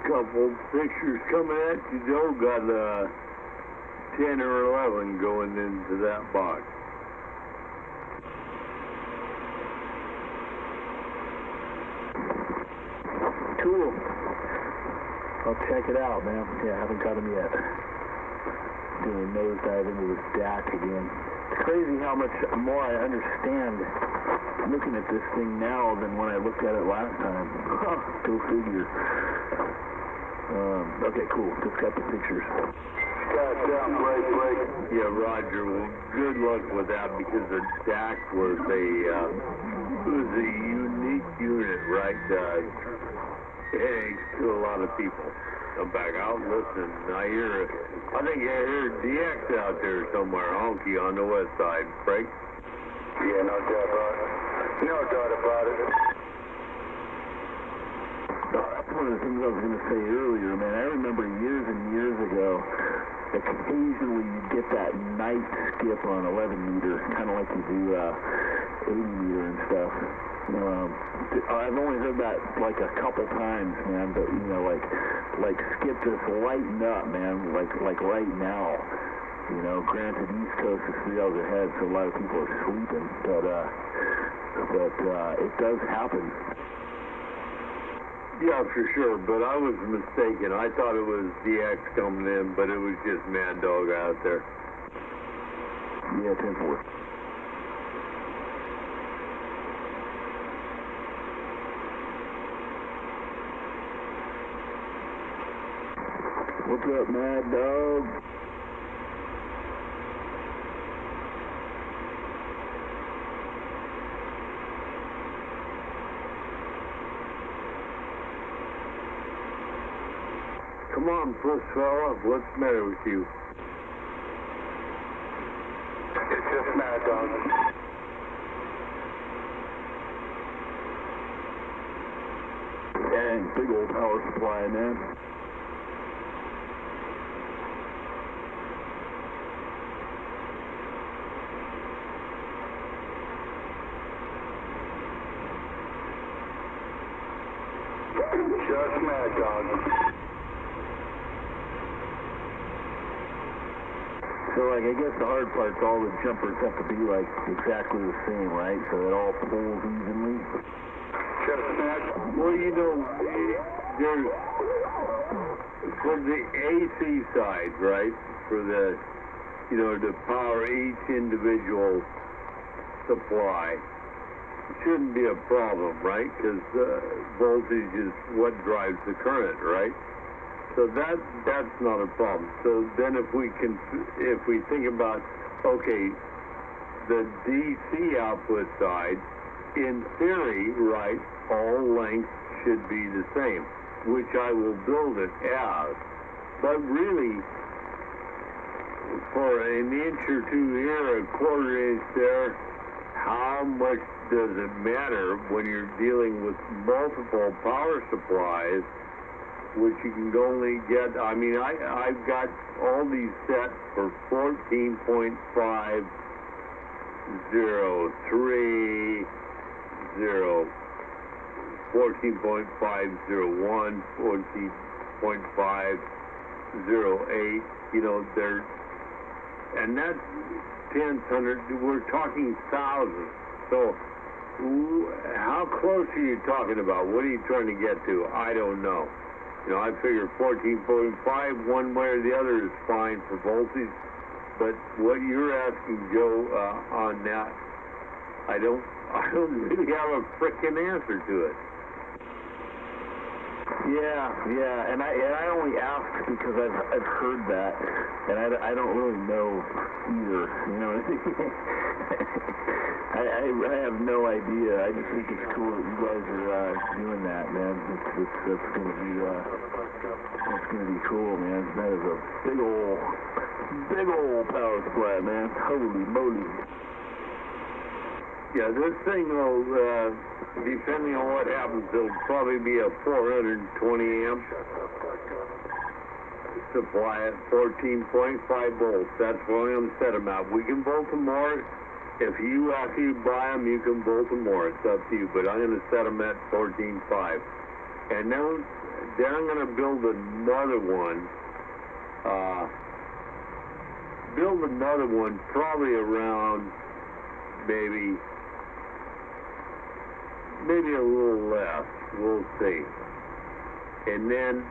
Couple pictures coming at you, Joe. Got 10 or 11 going into that box. Cool. I'll check it out, man. Yeah, I haven't got them yet. Doing a nosedive into this DAC again. It's crazy how much more I understand looking at this thing now than when I looked at it last time. Go figure. Okay, cool. Just got the pictures. Goddamn, break. Yeah, Roger. Well, good luck with that because the DAC was a unique unit, right? Headaches to a lot of people. Come back out, listen. I think I hear DX out there somewhere, honky on the west side. Break. Yeah, no doubt about it. No doubt about it. That's one of the things I was going to say earlier, man. I remember years and years ago, occasionally you get that night skip on 11 meter, kind of like you do 80 meter and stuff. I've only heard that like a couple times, man, but you know, like skip just lighten up, man, like right now. You know, granted, East Coast is 3 hours ahead, so a lot of people are sleeping, but it does happen. Yeah, for sure, but I was mistaken. I thought it was DX coming in, but it was just Mad Dog out there. Yeah, 10-4. What's up, Mad Dog? Come on, puss fella, what's the matter with you? It's just Mad Dog. Dang, big old power supply, man. Just Mad Dog. So, like, I guess the hard part's all the jumpers have to be, like, exactly the same, right? So it all pulls evenly? Just Mad. Well, you know, there's, for the AC side, right, for the, you know, to power each individual supply, it shouldn't be a problem, right? Because voltage is what drives the current, right? So that's not a problem. So then if we think about, okay, the DC output side, in theory, right, all lengths should be the same, which I will build it as. But really, for an inch or two here, a quarter inch there, how much does it matter when you're dealing with multiple power supplies, which you can only get, I mean, I've got all these set for 14.503, 14.501, 14.508, you know, they're, and that's tens, hundreds, we're talking thousands. So, how close are you talking about? What are you trying to get to? I don't know. You know, I figure 14.5, one way or the other is fine for voltage, but what you're asking, Joe, on that, I don't really have a frickin' answer to it. Yeah, and I only asked because I've heard that, and I don't really know either. You know what I mean? I have no idea. I just think it's cool that you guys are doing that, man. It's gonna be cool, man. That is a big old power supply, man. Holy moly. Yeah, this thing will, depending on what happens, it'll probably be a 420 amp supply at 14.5 volts. That's what I'm going to set them at. We can bolt them more. If you, after you buy them, you can bolt them more. It's up to you. But I'm going to set them at 14.5. And then I'm going to build another one. Probably around maybe a little less. We'll see. And then,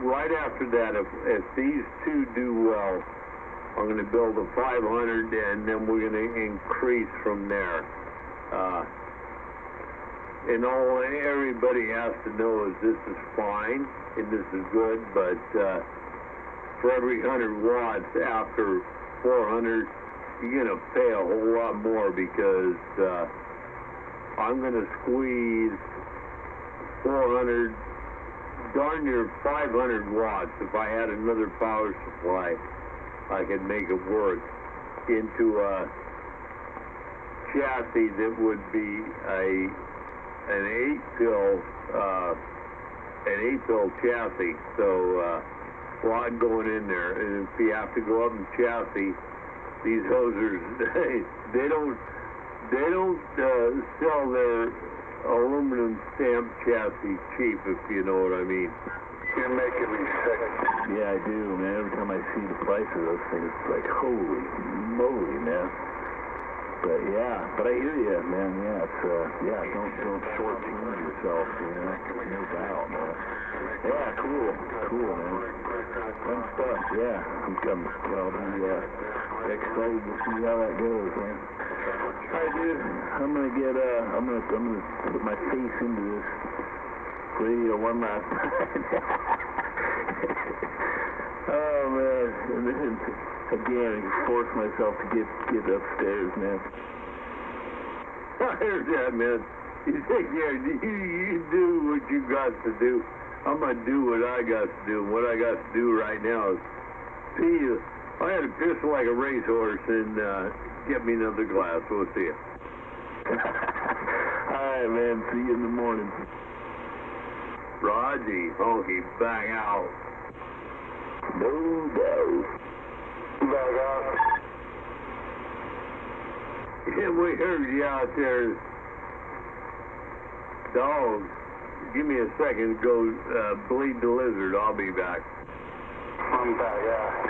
right after that, if these two do well, I'm going to build a 500, and then we're going to increase from there. And all everybody has to know is this is fine and this is good, but for every 100 watts after 400, you're going to pay a whole lot more because I'm going to squeeze 400, darn near 500 watts. If I had another power supply, I could make it work into a chassis that would be an 8-pill chassis. So quad going in there, and if you have to go up in chassis, these hosers they don't sell their aluminum stamped chassis cheap, if you know what I mean. You're making me sick. Yeah, I do, man. Every time I see the price of those things, it's like, holy moly, man. But yeah, I hear you, man. Yeah, it's don't shortchange yourself, you know. No doubt, man. Yeah, cool, man. Fun stuff. Yeah, I'll be excited to see how that goes, man. All right, dude. I'm gonna put my face into this radio one last time. then again, force myself to get upstairs, man. I heard that, man. You take care. You do what you got to do. I'm gonna do what I got to do. What I got to do right now is see you. I had to piss like a racehorse and get me another glass. We'll see you. All right, man. See you in the morning. Roger, funky, bang out. No doubt. Back out. Yeah, we heard you out there. Dog, give me a second to go bleed the lizard. I'll be back. I'm back, yeah.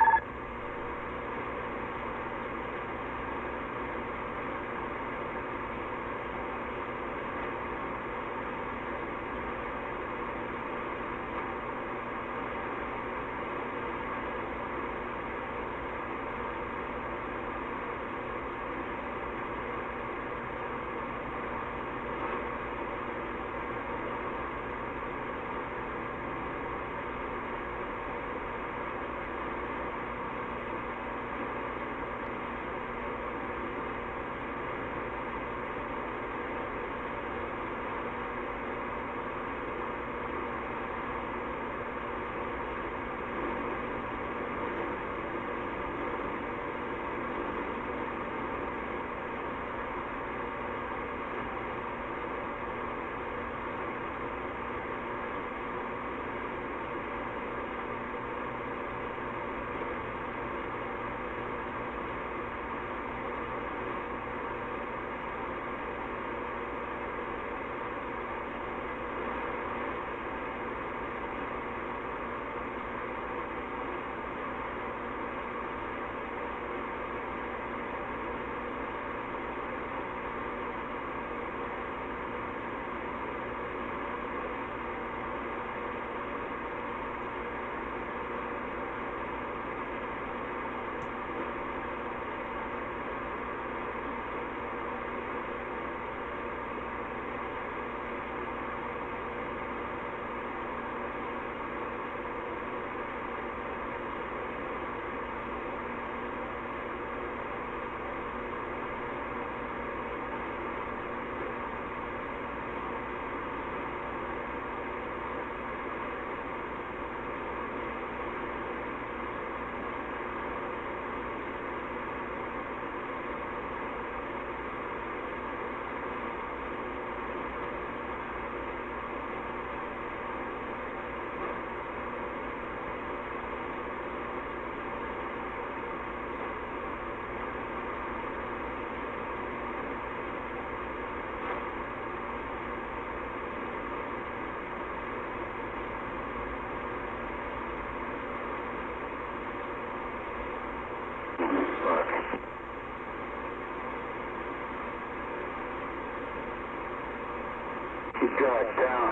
God down.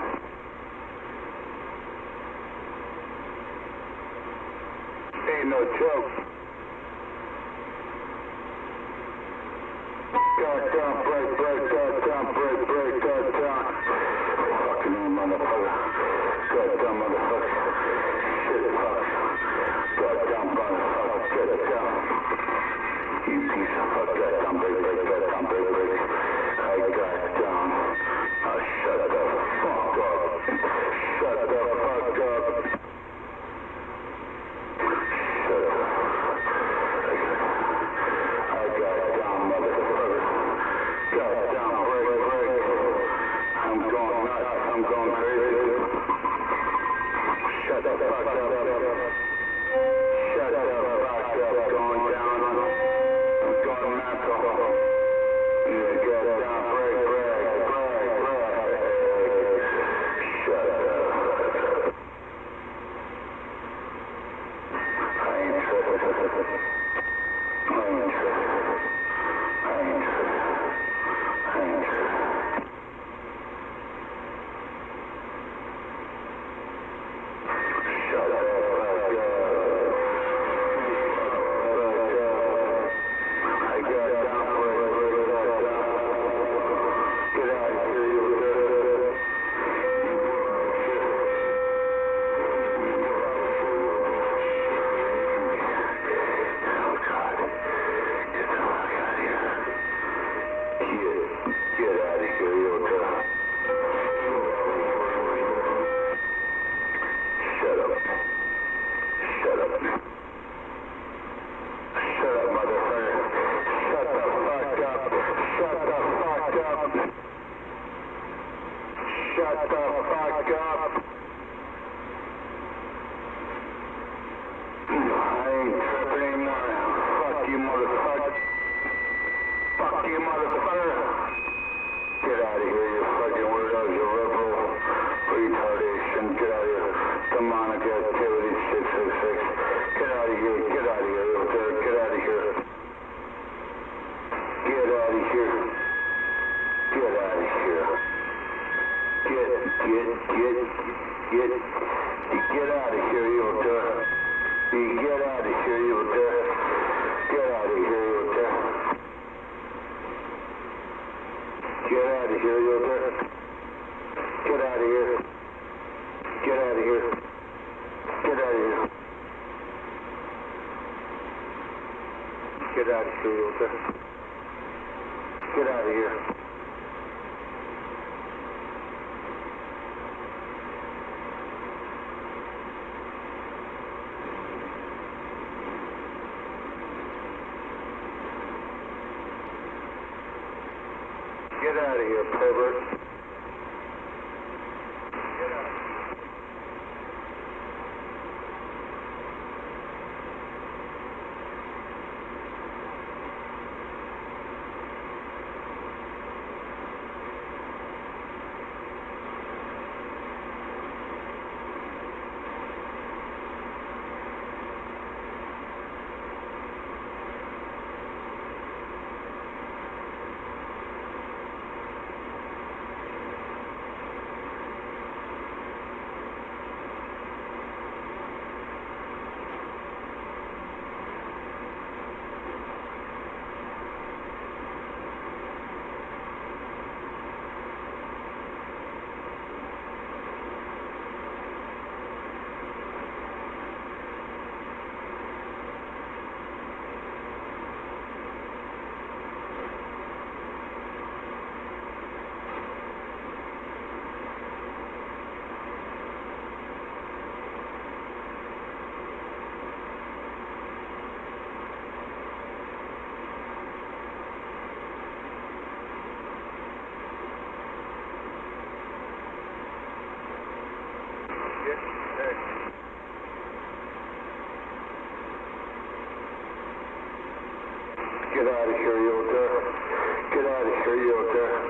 Ain't no joke. God down, break, God down, break, God down. Fucking motherfucker. God down, motherfucker. Shit, fuck. God down, motherfucker. Get down. You piece of fuck. God down, break, God down, break. I got down. Oh, shut the fuck up. Shut the fuck up. Shut the I got down, motherfucker. Got down, break. I'm going nuts. I'm going crazy. Shut the fuck up. Shut the fuck up. Going down. I'm going mental. You get down, break. up. Shut up, motherfucker. Shut the fuck up. Shut the fuck up. Shut the fuck up. I ain't tripping anymore now. Fuck you, motherfucker. Fuck you, motherfucker. Get out of here, you fucking weirdos, you liberal retardation. Get out of here. Demonic activity 666. Get out of here. Get out of here. Get out of here. Get out of here. Get out of here. Get out of here, you dirt. Get out of here, you dirt. Get out of here, you dirt. Get out of here, you dirt. Get out of here. Get out of here. Get out of here. Get out of here, you dirt. Get out of here. Get out of here, pervert. Get out. Get out of here, you dirt. Get out of here, you dirt.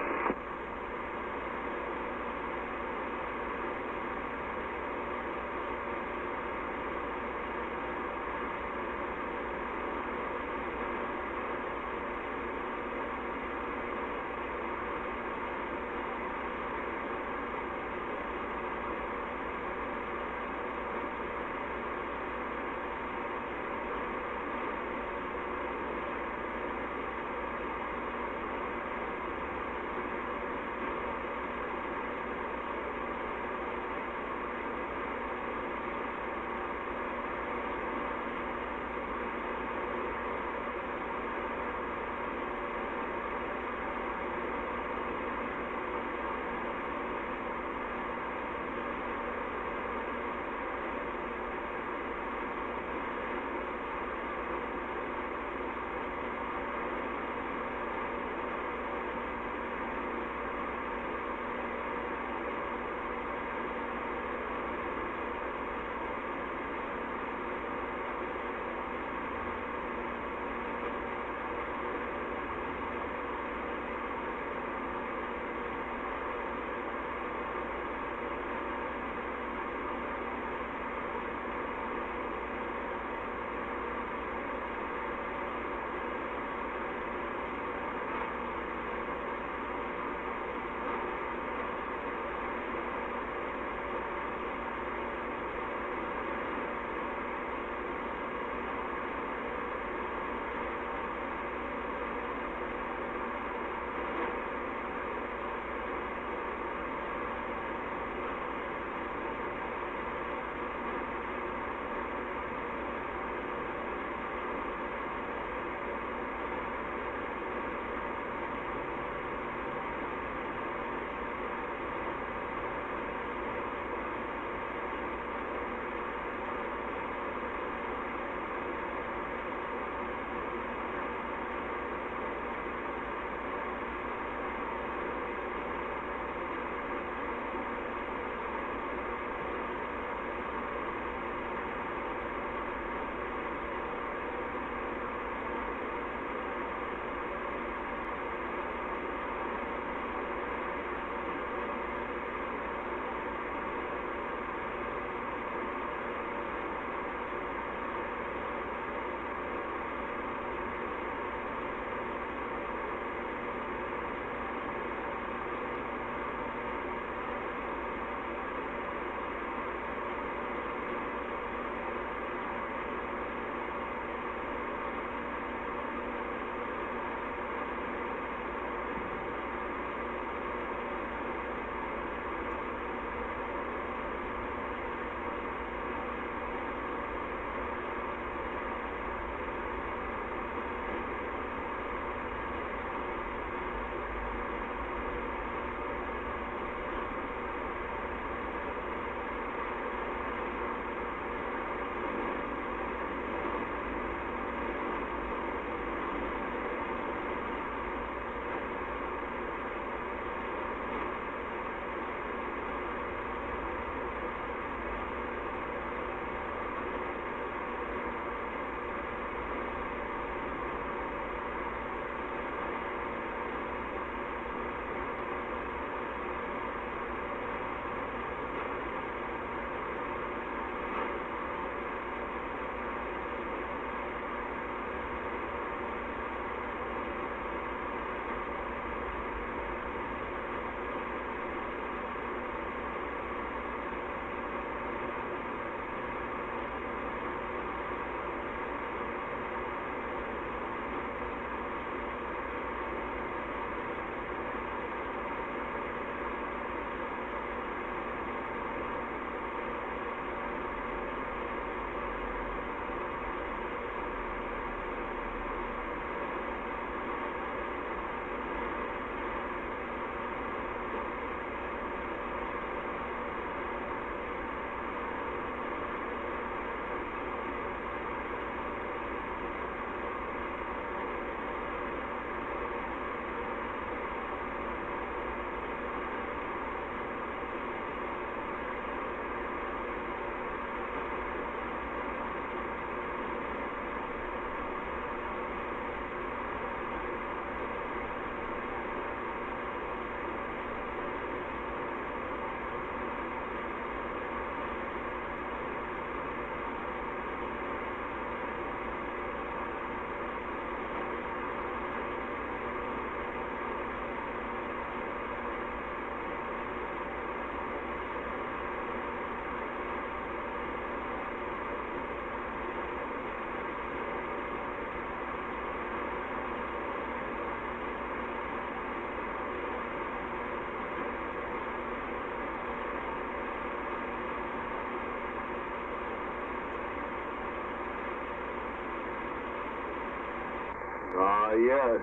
Yes.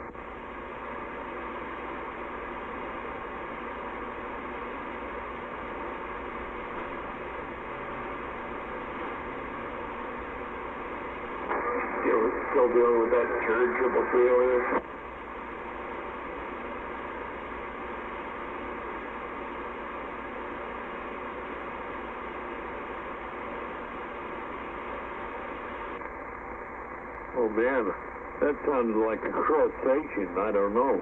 Still dealing with that turd 333 over there? Oh man, that sounded like a crustacean. I don't know.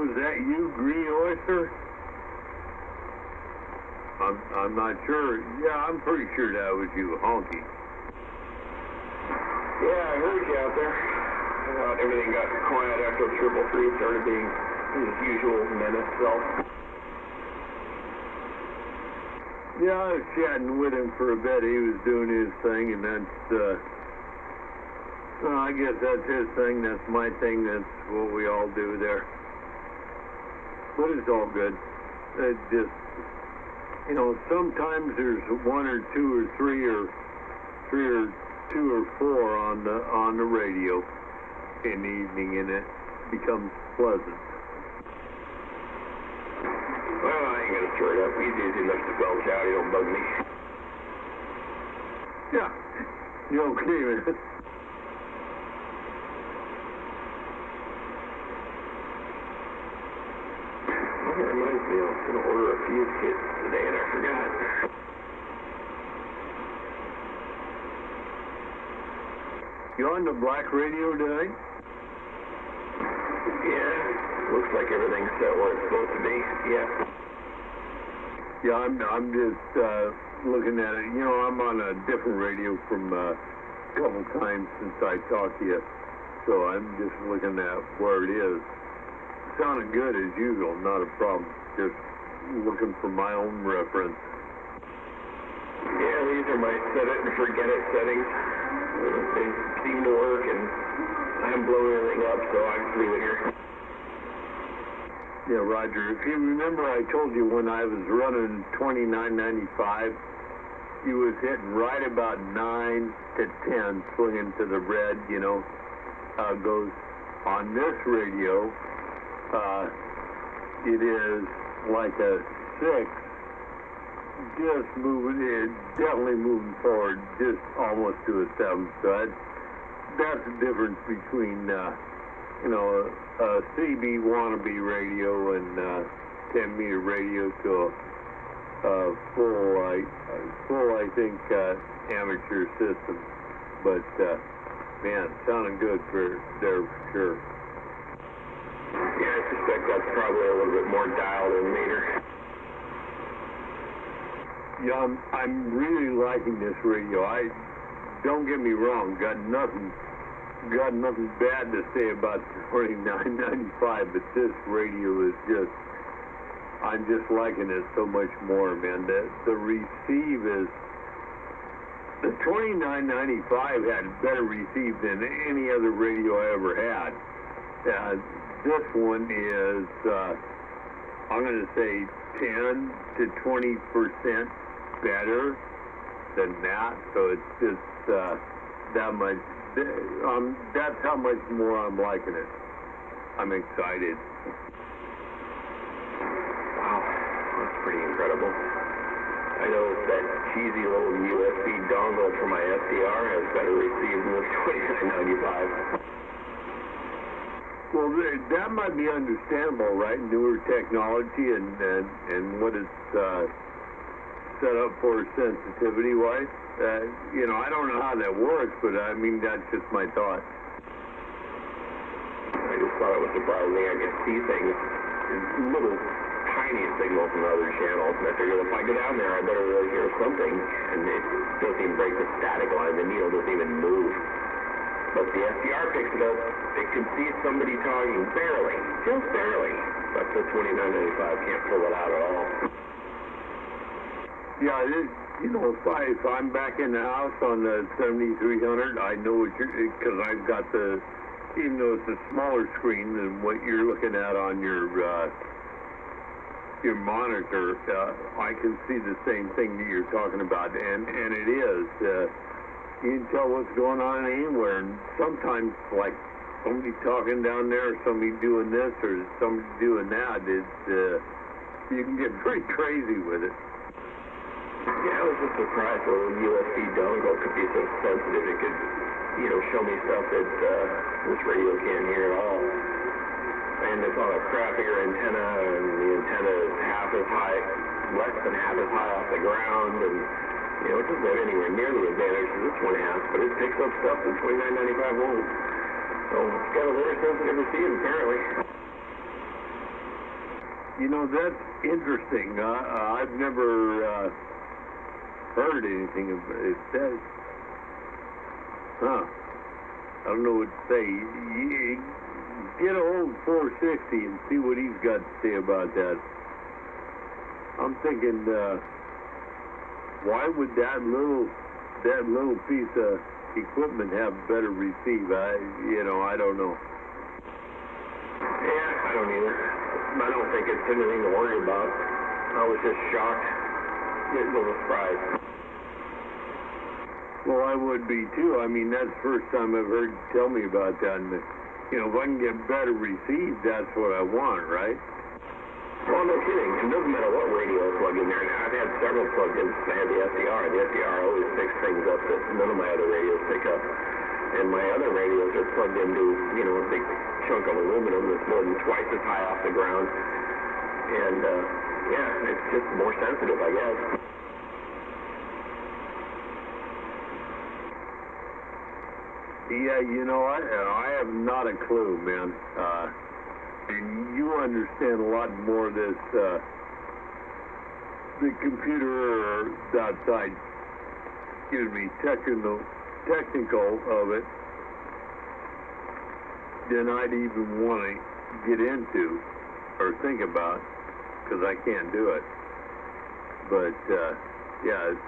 Was that you, Green Oyster? I'm not sure. Yeah, I'm pretty sure that was you, Honky. Yeah, I heard you out there. I thought everything got quiet after 333 started being his usual menace self. Yeah, I was chatting with him for a bit. He was doing his thing, and that's, I guess that's his thing. That's my thing. That's what we all do there. But it's all good. It just, you know, sometimes there's one or two or three or two or four on the radio in the evening, and it becomes pleasant. Well, I ain't gonna stir it up. He's easy enough to belch out. He don't bug me. Yeah, you okay, man? That reminds me, I was gonna order a fuse kit today, and I forgot. You on the black radio tonight? Yeah, looks like everything's set where it's supposed to be. Yeah. Yeah, I'm just looking at it. You know, I'm on a different radio from a couple times since I talked to you, so I'm just looking at where it is. Sounded good as usual, not a problem. Just looking for my own reference. Yeah, these are my set it and forget it settings. They seem to work, and I'm blowing everything up, so I just leave it here. Yeah, Roger. If you remember, I told you when I was running 2995, he was hitting right about 9 to 10, swinging to the red. You know how it goes. On this radio, it is like a 6, just moving, definitely moving forward, just almost to a 7. So that's the difference between, you know, a CB wannabe radio and 10-meter radio to a full, I think, amateur system. But, man, sounding good there for sure. Yeah, I suspect that's probably a little bit more dialed in meter. Yeah, I'm really liking this radio. Don't get me wrong, got nothing bad to say about 2995, but this radio is just, I'm just liking it so much more, man. The receive is, the 2995 had better receive than any other radio I ever had. This one is, I'm going to say 10 to 20% better than that, so it's just that much. That's how much more I'm liking it. I'm excited. Wow, that's pretty incredible. I know that cheesy little USB dongle for my SDR has better received than this 2995. Well, that might be understandable, right? Newer technology and what it's set up for sensitivity-wise. You know, I don't know how that works, but I mean, that's just my thought. I just thought it was surprising. I could see things, little tiny signals from other channels, and I figured if I go down there, I better really hear something. And it doesn't even break the static line. The needle doesn't even move. But the SDR picks it up. It can see somebody talking barely, just barely. But the 2995 can't pull it out at all. Yeah, you know, if I'm back in the house on the 7300, I know what because I've got even though it's a smaller screen than what you're looking at on your your monitor, I can see the same thing that you're talking about, and it is. You can tell what's going on anywhere, and sometimes, like, somebody talking down there, somebody doing this, or somebody doing that, you can get pretty crazy with it. Yeah, I was just surprised that a USB dongle could be so sensitive. It could, show me stuff that this radio can't hear at all. And it's on a crappier antenna, and the antenna is less than half as high off the ground, and it doesn't have anywhere near the advantage that this one has, but it picks up stuff at 2995 volts. So it's got a very sensitive receiver, apparently. That's interesting. I've never heard anything of it. Says, I don't know what to say. Get a hold of 460 and see what he's got to say about that. I'm thinking, why would that little piece of equipment have better receive? I don't know. Yeah, I don't either. I don't think it's anything to worry about. I was just shocked. A little surprised. Well, I would be too. I mean, that's the first time I've heard you tell me about that. And, if I can get better receive, that's what I want, right? Well, no kidding. It doesn't matter what radio I plug in there. Now, I've had several plugged in since I had the SDR. The SDR always picks things up that none of my other radios pick up. And my other radios are plugged into, a big chunk of aluminum that's more than twice as high off the ground. And, it's just more sensitive, I guess. Yeah, I have not a clue, man. And you understand a lot more of this, the computer outside, technical of it than I'd even want to get into or think about, because I can't do it. But, it's,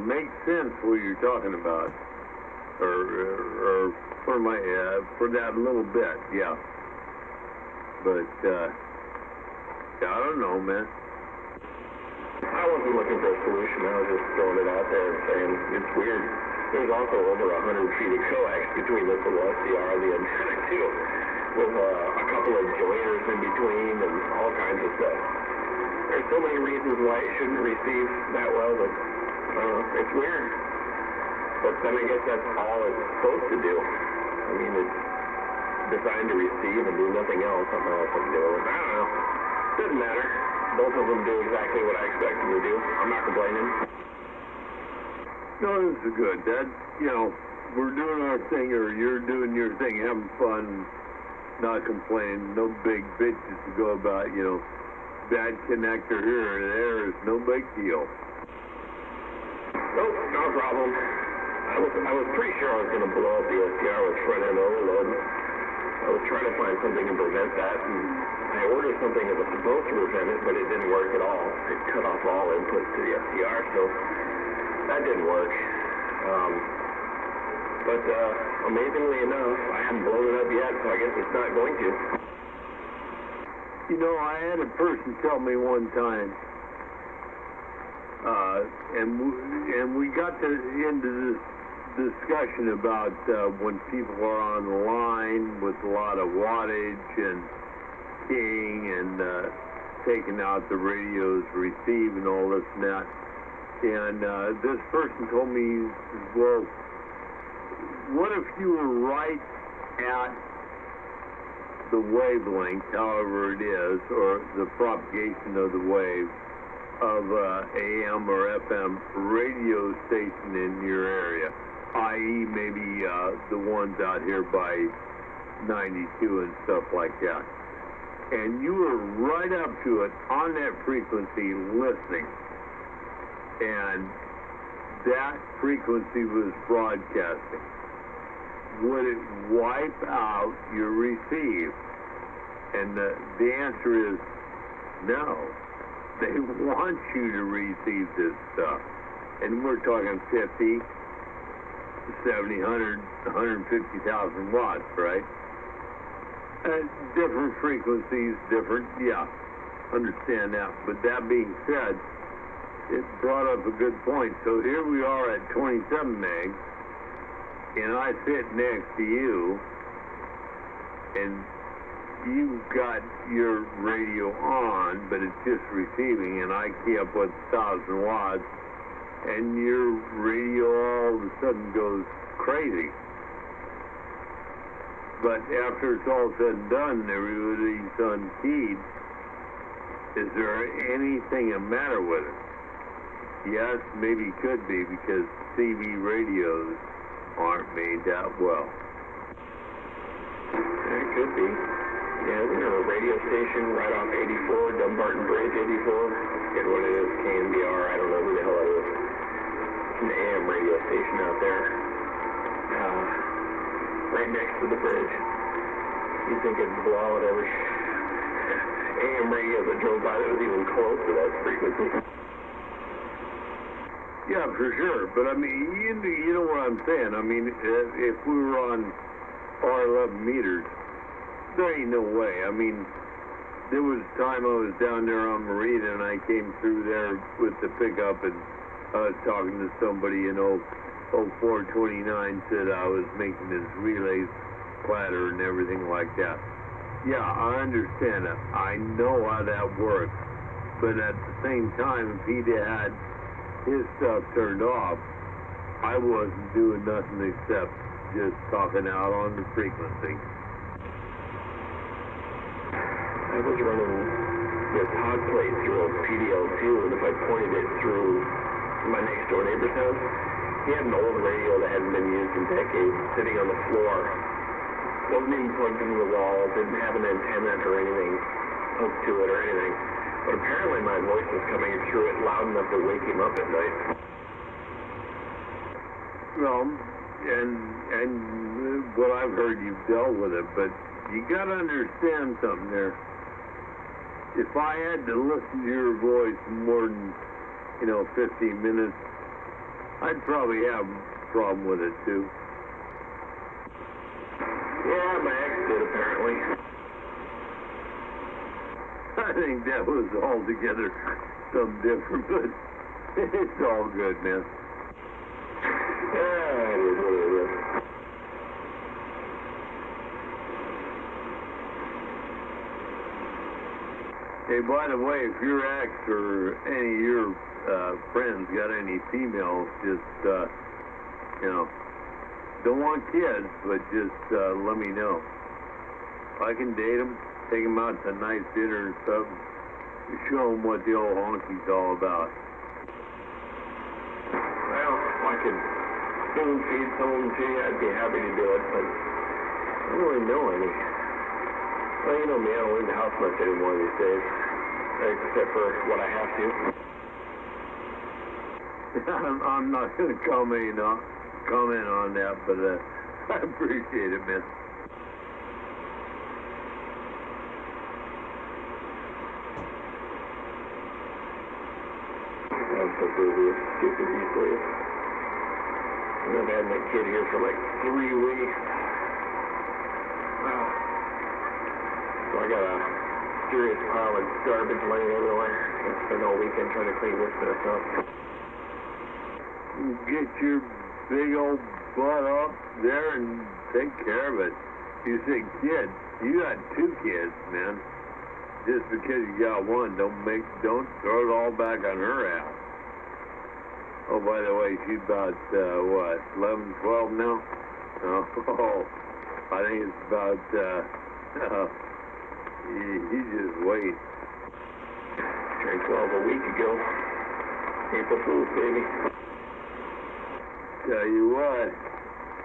makes sense what you're talking about. Or for that little bit, yeah. But, I don't know, man. I wasn't looking for a solution. I was just throwing it out there and saying, it's weird. There's also over 100 feet of coax between this little SDR and the antenna, too, with a couple of joiners in between and all kinds of stuff. There's so many reasons why it shouldn't receive that well, but it's weird. But then I guess that's all it's supposed to do. I mean, it's designed to receive and do nothing else. I don't know what to do. I don't know. Doesn't matter. Both of them do exactly what I expect them to do. I'm not complaining. No, this is good. We're doing our thing, or you're doing your thing, having fun, not complaining. No big bitches to go about, bad connector here or there is no big deal. Nope, no problem. I was pretty sure I was going to blow up the SDR with front-end overload. I was trying to find something to prevent that, and I ordered something that was supposed to prevent it, but it didn't work at all. It cut off all inputs to the SDR, so that didn't work. But amazingly enough, I haven't blown it up yet, so I guess it's not going to. I had a person tell me one time, and we got into this discussion about when people are on the line with a lot of wattage and keying and taking out the radio's receive and all this and that. And this person told me, well, what if you were right at the wavelength, however it is, or the propagation of the wave of AM or FM radio station in your area, i.e. maybe the ones out here by 92 and stuff like that. And you were right up to it on that frequency listening. And that frequency was broadcasting. Would it wipe out your receive? And the answer is no. They want you to receive this stuff. And we're talking 50, 70, 100, 150,000 watts, right? Different frequencies, different, yeah. understand that. But that being said, it brought up a good point. So here we are at 27 megs, and I sit next to you, and you've got your radio on, but it's just receiving, and I key up with 1,000 watts, and your radio all of a sudden goes crazy. But after it's all said and done, everybody's unkeyed. Is there anything the matter with it? Yes, maybe could be, because CB radios aren't made that well. It could be. Yeah, we're a radio station right off 84, Dumbarton Bridge 84. Forget what it is, KNBR, I don't know who the hell it is. It's an AM radio station out there. Right next to the bridge. You'd think it'd blow out every AM radio that drove by that was even close to that frequency. Yeah, for sure. But I mean, you know what I'm saying. I mean, if we were on R11 meters, there ain't no way. I mean, there was a time I was down there on Marina, and I came through there with the pickup, and I was talking to somebody, 429 said I was making his relays clatter and everything like that. Yeah, I understand it. I know how that works. But at the same time, if he'd had his stuff turned off, I wasn't doing nothing except just talking out on the frequency. I was running this hot plate through a PDL2, and if I pointed it through my next door neighbor's house, he had an old radio that hadn't been used in decades sitting on the floor. Wasn't even plugged into the wall, didn't have an antenna or anything hooked to it or anything. But apparently my voice was coming through it loud enough to wake him up at night. Well, and what I've heard, you've dealt with it, but you gotta understand something there. If I had to listen to your voice more than, 15 minutes, I'd probably have a problem with it too. Yeah, my ex did apparently. I think that was altogether something different, but it's all good, man. Yeah, it is what it is. Hey, by the way, if your ex or any of your friends got any females, just, don't want kids, but just let me know. I can date them, take them out to nice dinner and stuff, show them what the old honky's all about. Well, if I could spoon feed someone to you, I'd be happy to do it, but I don't really know any. Well, you know me, I don't leave the house much anymore these days, except for what I have to. I'm not going to comment on that, but I appreciate it, man. I'm so busy, it's stupid these days. And I've had my kid here for like 3 weeks. Wow. So I got a serious pile of garbage laying everywhere. I spent all weekend trying to clean this mess up. Get your big old butt up there and take care of it. You say kid, you got 2 kids, man. Just because you got one, don't throw it all back on her ass. Oh, by the way, she's about, 11, 12 now? Oh, I think it's about, you just wait. Turned 12 a week ago. April Fool's, baby. Tell you what,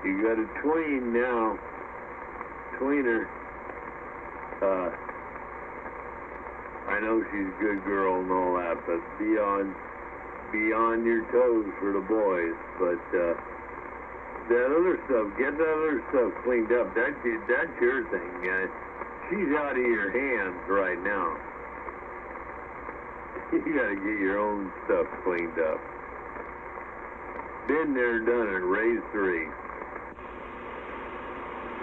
you got a tween now. Tweener. I know she's a good girl and all that, but be on your toes for the boys. But that other stuff, get that other stuff cleaned up. That's your thing. She's out of your hands right now. You got to get your own stuff cleaned up. Been there, done it. Raised 3.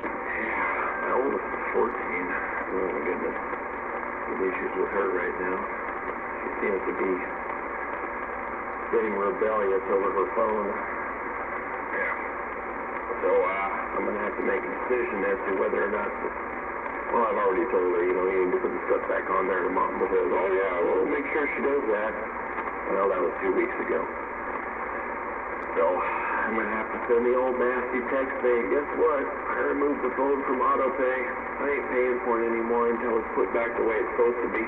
Yeah, my oldest is 14. Oh my goodness. some issues with her right now. She seems to be getting rebellious over her phone. Yeah. So, I'm going to have to make a decision as to whether or not to... Well, I've already told her, you need to put the stuff back on there, and Mom says, oh yeah, we'll make sure she does that. Well, that was 2 weeks ago. So, I'm going to have to send the old nasty text saying, guess what? I removed the phone from auto pay. I ain't paying for it anymore until it's put back the way it's supposed to be.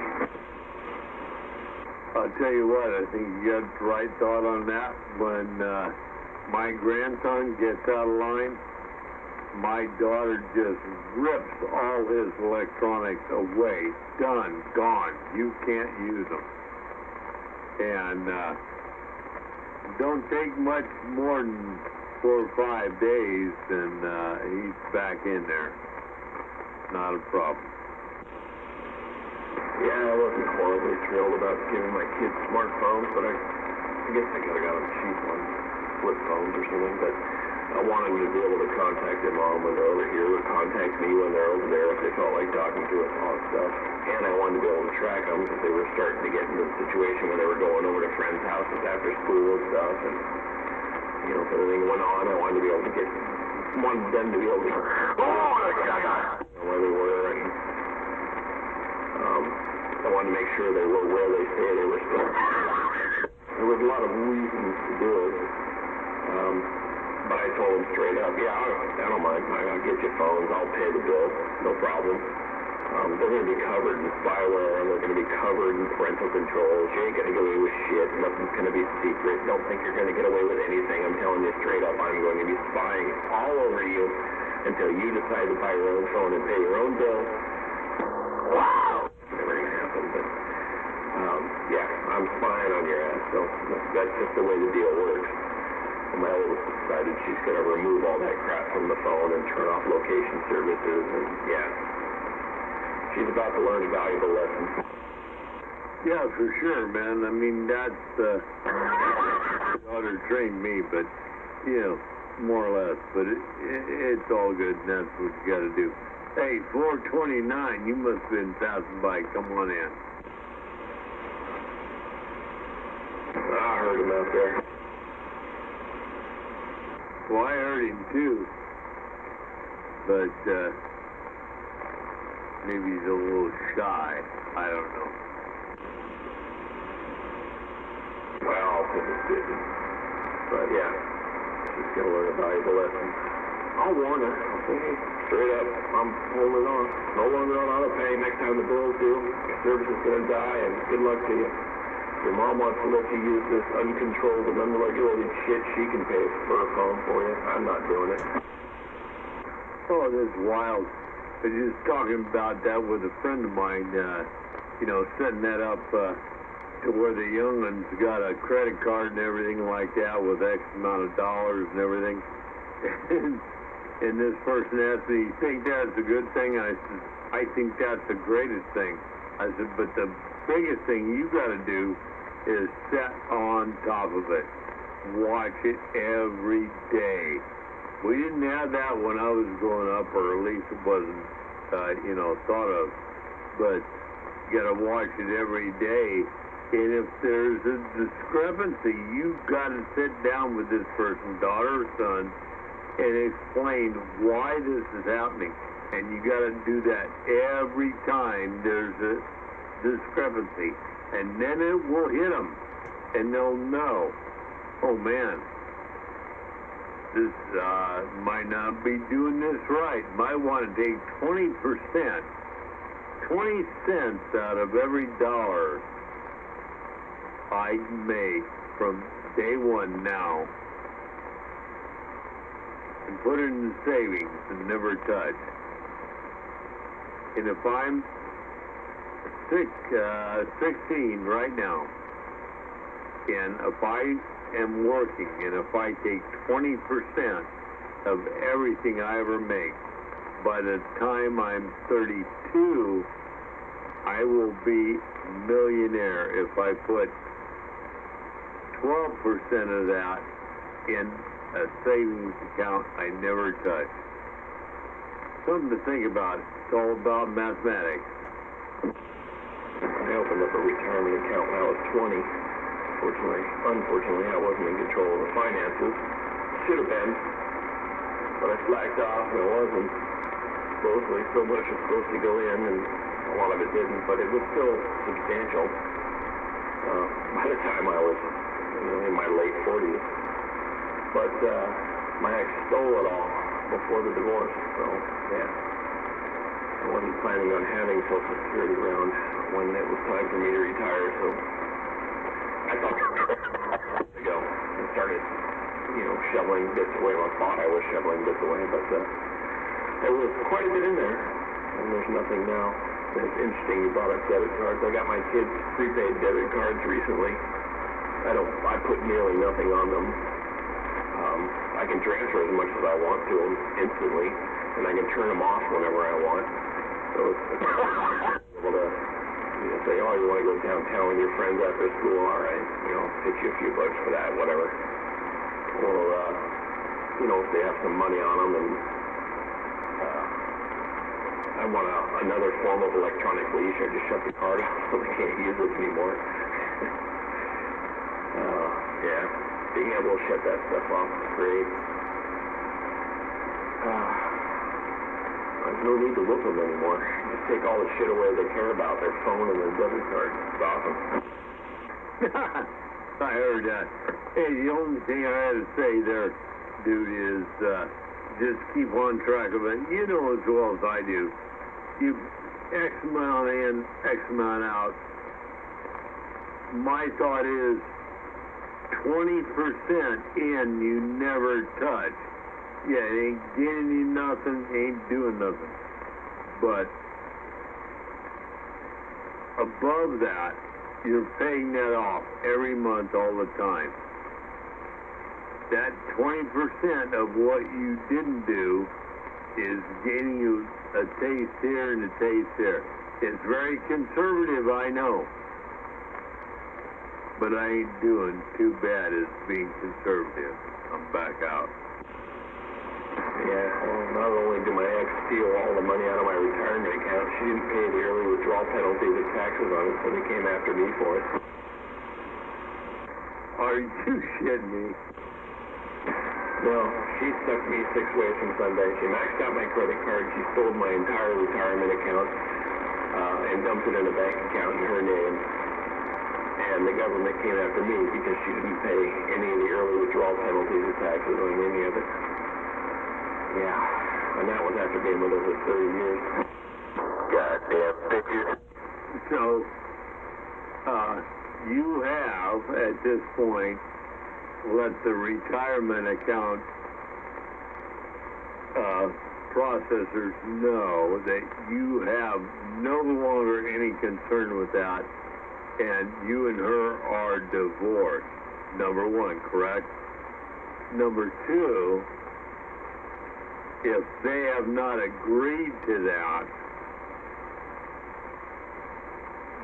I'll tell you what, I think you got the right thought on that. When my grandson gets out of line, my daughter just rips all his electronics away. Done, gone. You can't use them. And don't take much more than 4 or 5 days, and he's back in there. Not a problem. Yeah, I wasn't horribly thrilled about giving my kids smartphones, but I guess I could have got them cheap ones, flip phones or something, but I wanted them to be able to contact their mom when they're over here, or contact me when they're over there if they felt like talking to us, all that stuff. And I wanted to be able to track them because they were starting to get into the situation where they were going over to friends' houses after school and stuff, and, if anything went on, I wanted them to be able to, where they were, and, I wanted to make sure they were where they say they were still. There was a lot of reasons to do it. But I told them straight up, yeah, I don't mind. I'll get you phones. I'll pay the bill. No problem. They're going to be covered in spyware, and they're going to be covered in parental controls. You ain't going to get away with shit. Nothing's going to be secret. Don't think you're going to get away with anything. I'm telling you straight up, I'm going to be spying all over you until you decide to buy your own phone and pay your own bill. Wow! Never going to happen, but, yeah, I'm spying on your ass, so that's just the way the deal works. My oldest decided she's going to remove all that crap from the phone and turn off location services, and yeah, she's about to learn a valuable lesson. Yeah, for sure, man. I mean, that's, daughter trained me, but, more or less, but it's all good, and that's what you got to do. Hey, 429, you must have been passing by. Come on in. I heard him out there. Well, I heard him too, but maybe he's a little shy. I don't know. Well, but yeah, she's gonna learn a valuable lesson. I'll warn her. I'll say, hey, straight up, I'm holding on. No longer on auto pay. Next time the bill's due, your service is gonna die, and good luck to you. Your mom wants to let you use this uncontrolled and unregulated shit. She can pay for a phone for you. I'm not doing it. Oh, that's wild. I was just talking about that with a friend of mine, setting that up to where the young ones got a credit card and everything like that with X amount of dollars and everything. And this person asked me, you think that's a good thing? I said, I think that's the greatest thing. I said, but the biggest thing you got to do is set on top of it. Watch it every day. We didn't have that when I was growing up, or at least it wasn't, thought of. But you got to watch it every day. And if there's a discrepancy, you've got to sit down with this person, daughter or son, and explain why this is happening. And you got to do that every time there's a discrepancy. And then it will hit them, and they'll know, oh man, this might not be doing this right. Might want to take 20%, 20 cents out of every dollar I make from day one now, and put it in savings and never touch. And if I'm 16 right now, and if I am working, and if I take 20% of everything I ever make, by the time I'm 32, I will be a millionaire if I put 12% of that in a savings account I never touch. Something to think about. It's all about mathematics. I opened up a retirement account when I was 20. Unfortunately, I wasn't in control of the finances. Should have been, but I slacked off and it wasn't. Supposedly, so much was supposed to go in, and a lot of it didn't, but it was still substantial. By the time I was in my late 40s. But my ex stole it all before the divorce, so yeah. I wasn't planning on having Social Security around when it was time for me to retire, so I thought to go and started, shoveling bits away. Well, I thought I was shoveling bits away, but there was quite a bit in there, and there's nothing now. It's interesting you brought up debit cards. I got my kids prepaid debit cards recently. I put nearly nothing on them. I can transfer as much as I want to them instantly, and I can turn them off whenever I want. So it's able to say, oh, you want to go downtown with your friends after school? All right, pitch you a few bucks for that, whatever. Or, if they have some money on them and I want another form of electronic leash, I just shut the card off so they can't use it anymore. Yeah, being able to shut that stuff off is great. There's no need to look them anymore. Just take all the shit away they care about, their phone and their debit card. It's awesome. I heard that. Hey, the only thing I had to say there, dude, is just keep on track of it. You know as well as I do. You X amount in, X amount out. My thought is 20% in you never touch. Yeah, it ain't getting you nothing, ain't doing nothing. But above that, you're paying that off every month all the time. That 20% of what you didn't do is getting you a taste here and a taste there. It's very conservative, I know. But I ain't doing too bad as being conservative. I'm back out. Yeah, well, not only did my ex steal all the money out of my retirement account, she didn't pay the early withdrawal penalties and taxes on it, so they came after me for it. Are you shitting me? No, she stuck me 6 ways from Sunday. She maxed out my credit card, she stole my entire retirement account, and dumped it in a bank account in her name. And the government came after me because she didn't pay any of the early withdrawal penalties or taxes on any of it. Yeah, and that was after being with her for 30 years. Goddamn bitches. So, you have, at this point, let the retirement account processors know that you have no longer any concern with that, and you and her are divorced. Number one, correct? Number two, if they have not agreed to that,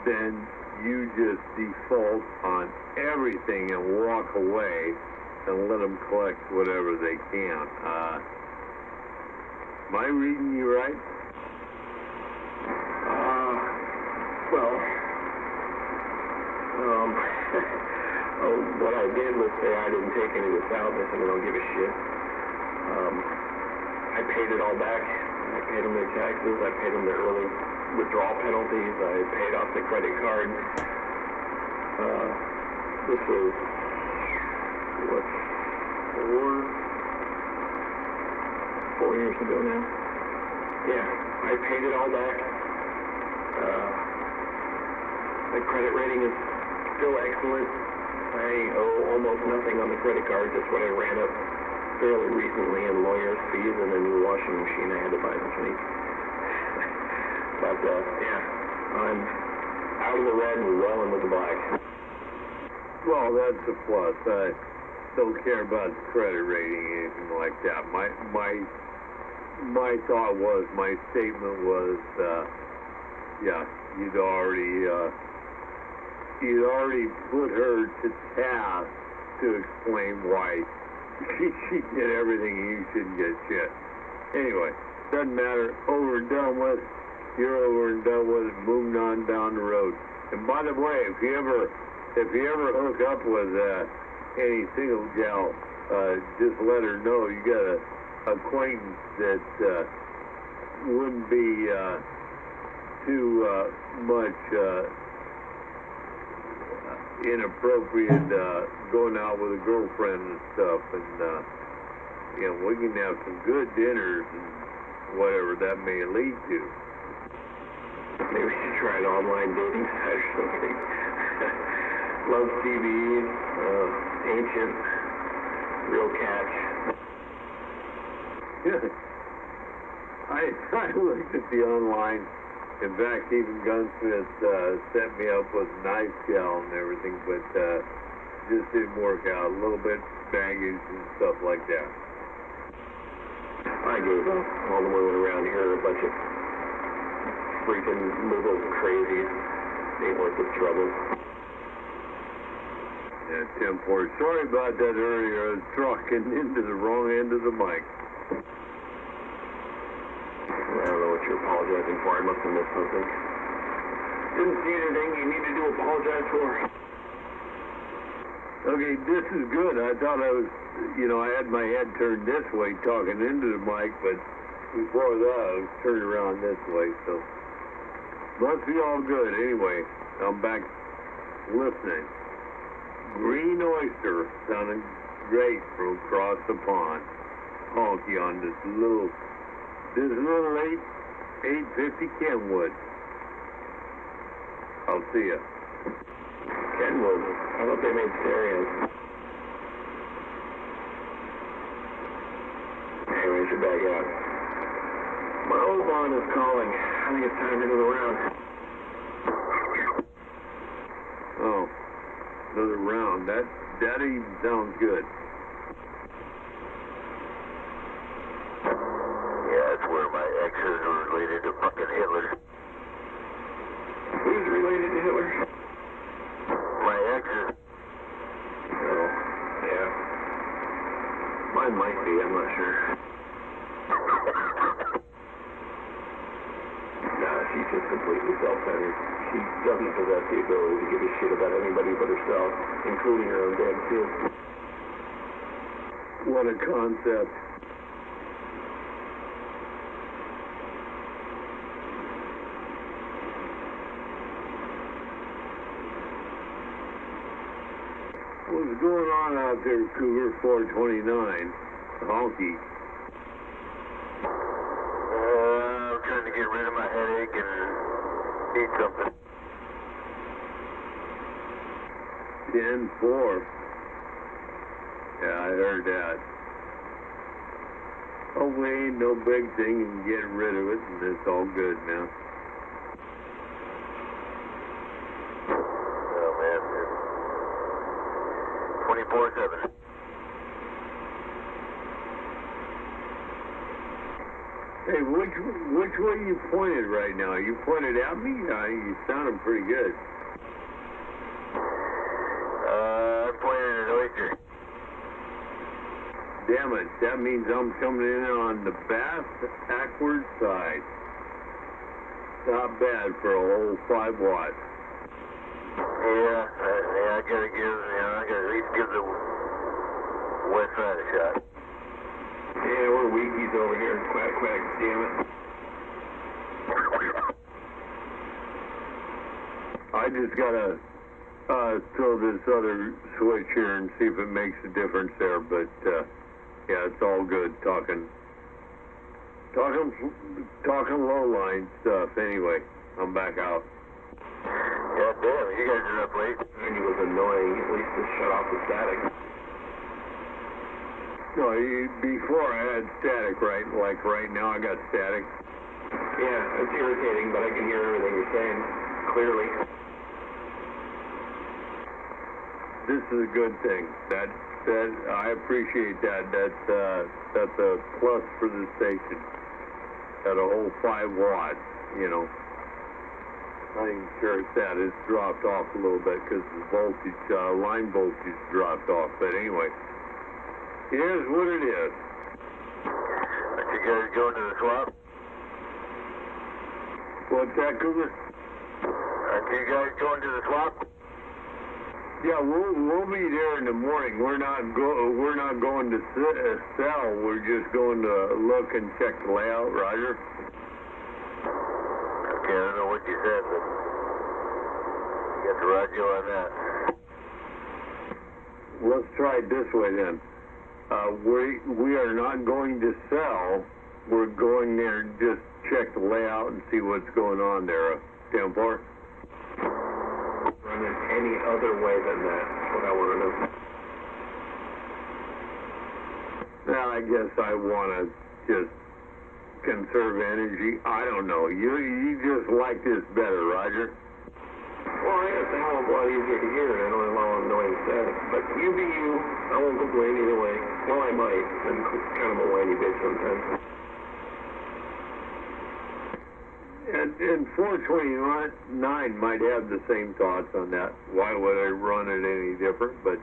then you just default on everything and walk away and let them collect whatever they can. Am I reading you right? What I did was say I didn't take any of this out. I said I don't give a shit. I paid it all back. I paid them their taxes. I paid them their early withdrawal penalties. I paid off the credit card. This was, what, 4 years ago now? Yeah, I paid it all back. My credit rating is still excellent. I owe almost nothing on the credit card, just what I ran up fairly recently in lawyers' fees and a new washing machine I had to buy this week. But, yeah, I'm out of the red and well into the black. Well, that's a plus. I don't care about the credit rating or anything like that. My thought was, my statement was, yeah, you'd already put her to task to explain why she did everything and you shouldn't get shit. Anyway, doesn't matter. Over and done with. You're over and done with it. Moving on down the road. And by the way, if you ever hook up with any single gal, just let her know you got a acquaintance that wouldn't be too much inappropriate going out with a girlfriend and stuff, and you know, we can have some good dinners and whatever that may lead to. Maybe we should try an online dating site or something. Love TV, Ancient, Real Catch. Yeah. I looked at the online. In fact, even Gunsmith set me up with a nice gal and everything, but just didn't work out. A little bit baggage and stuff like that. I gave up. All the women around here are a bunch of freaking little crazies. Ain't worth the trouble. Yeah, 10-4. Sorry about that earlier. I was talking into the wrong end of the mic. I don't know what you're apologizing for. I must have missed something. Didn't see anything you needed to apologize for. Okay, this is good. I thought I was, you know, I had my head turned this way talking into the mic, but before that I was turned around this way, so must be all good. Anyway, I'm back listening. Green Oyster sounding great from across the pond. Honky on this little 850 Kenwood. I'll see ya. Kenwood? I thought they made stereos. Anyway, we should back out. My old bond is calling. I think it's time to go around. Oh, another round. That even sounds good. Yeah, that's where my exes are related to fucking Hitler. Who's related to Hitler? My exes. Oh, yeah. Mine might be, I'm not sure. Nah, she's just completely self-centered. She doesn't possess the ability to give a shit about anybody but herself, including her own damn kids. What a concept. What's going on out there, Cougar 429? Honky. I'm trying to get rid of my headache and eat something. 10-4. Yeah, I heard that. Hopefully ain't no big thing and get rid of it and it's all good now. Oh man, 24/7. Hey, which way you pointed right now? You pointed at me? You sounded pretty good. I'm pointing at an oyster. Damn it, that means I'm coming in on the backward side. Not bad for a whole 5 watts. Yeah, I gotta at least give the west side a shot. Yeah, we're weakies over here. Quack, quack, damn it. I just gotta throw this other switch here and see if it makes a difference there, but yeah, it's all good talking low line stuff. Anyway, I'm back out. God damn, you guys are up late. And it was annoying, at least to shut off the static. No, before I had static, right? Like right now I got static. Yeah, it's irritating, but I can hear everything you're saying clearly. This is a good thing. That I appreciate that. That's a plus for the station. At a whole 5 watts, you know. I ain't sure it's that. It's dropped off a little bit because the voltage, line voltage dropped off. But anyway, here's what it is. Aren't you guys going to the swap? What's that, Cougar? Aren't You guys going to the swap? Yeah, we'll be there in the morning. We're not going to sell. We're just going to look and check the layout. Roger. Okay, I don't know what you said, but you got the radio on that. Let's try it this way then. We are not going to sell. We're going there and just check the layout and see what's going on there. 10-4. Run it any other way than that. That's what I want to know. Now, I guess I want to just conserve energy. I don't know. You just like this better, Roger. Well, yeah, it's a hell of a lot easier to hear than all annoying static. But you be you. I won't complain either way. Well, I might. I'm kind of a whiny bitch sometimes. And 429 might have the same thoughts on that. Why would I run it any different? But,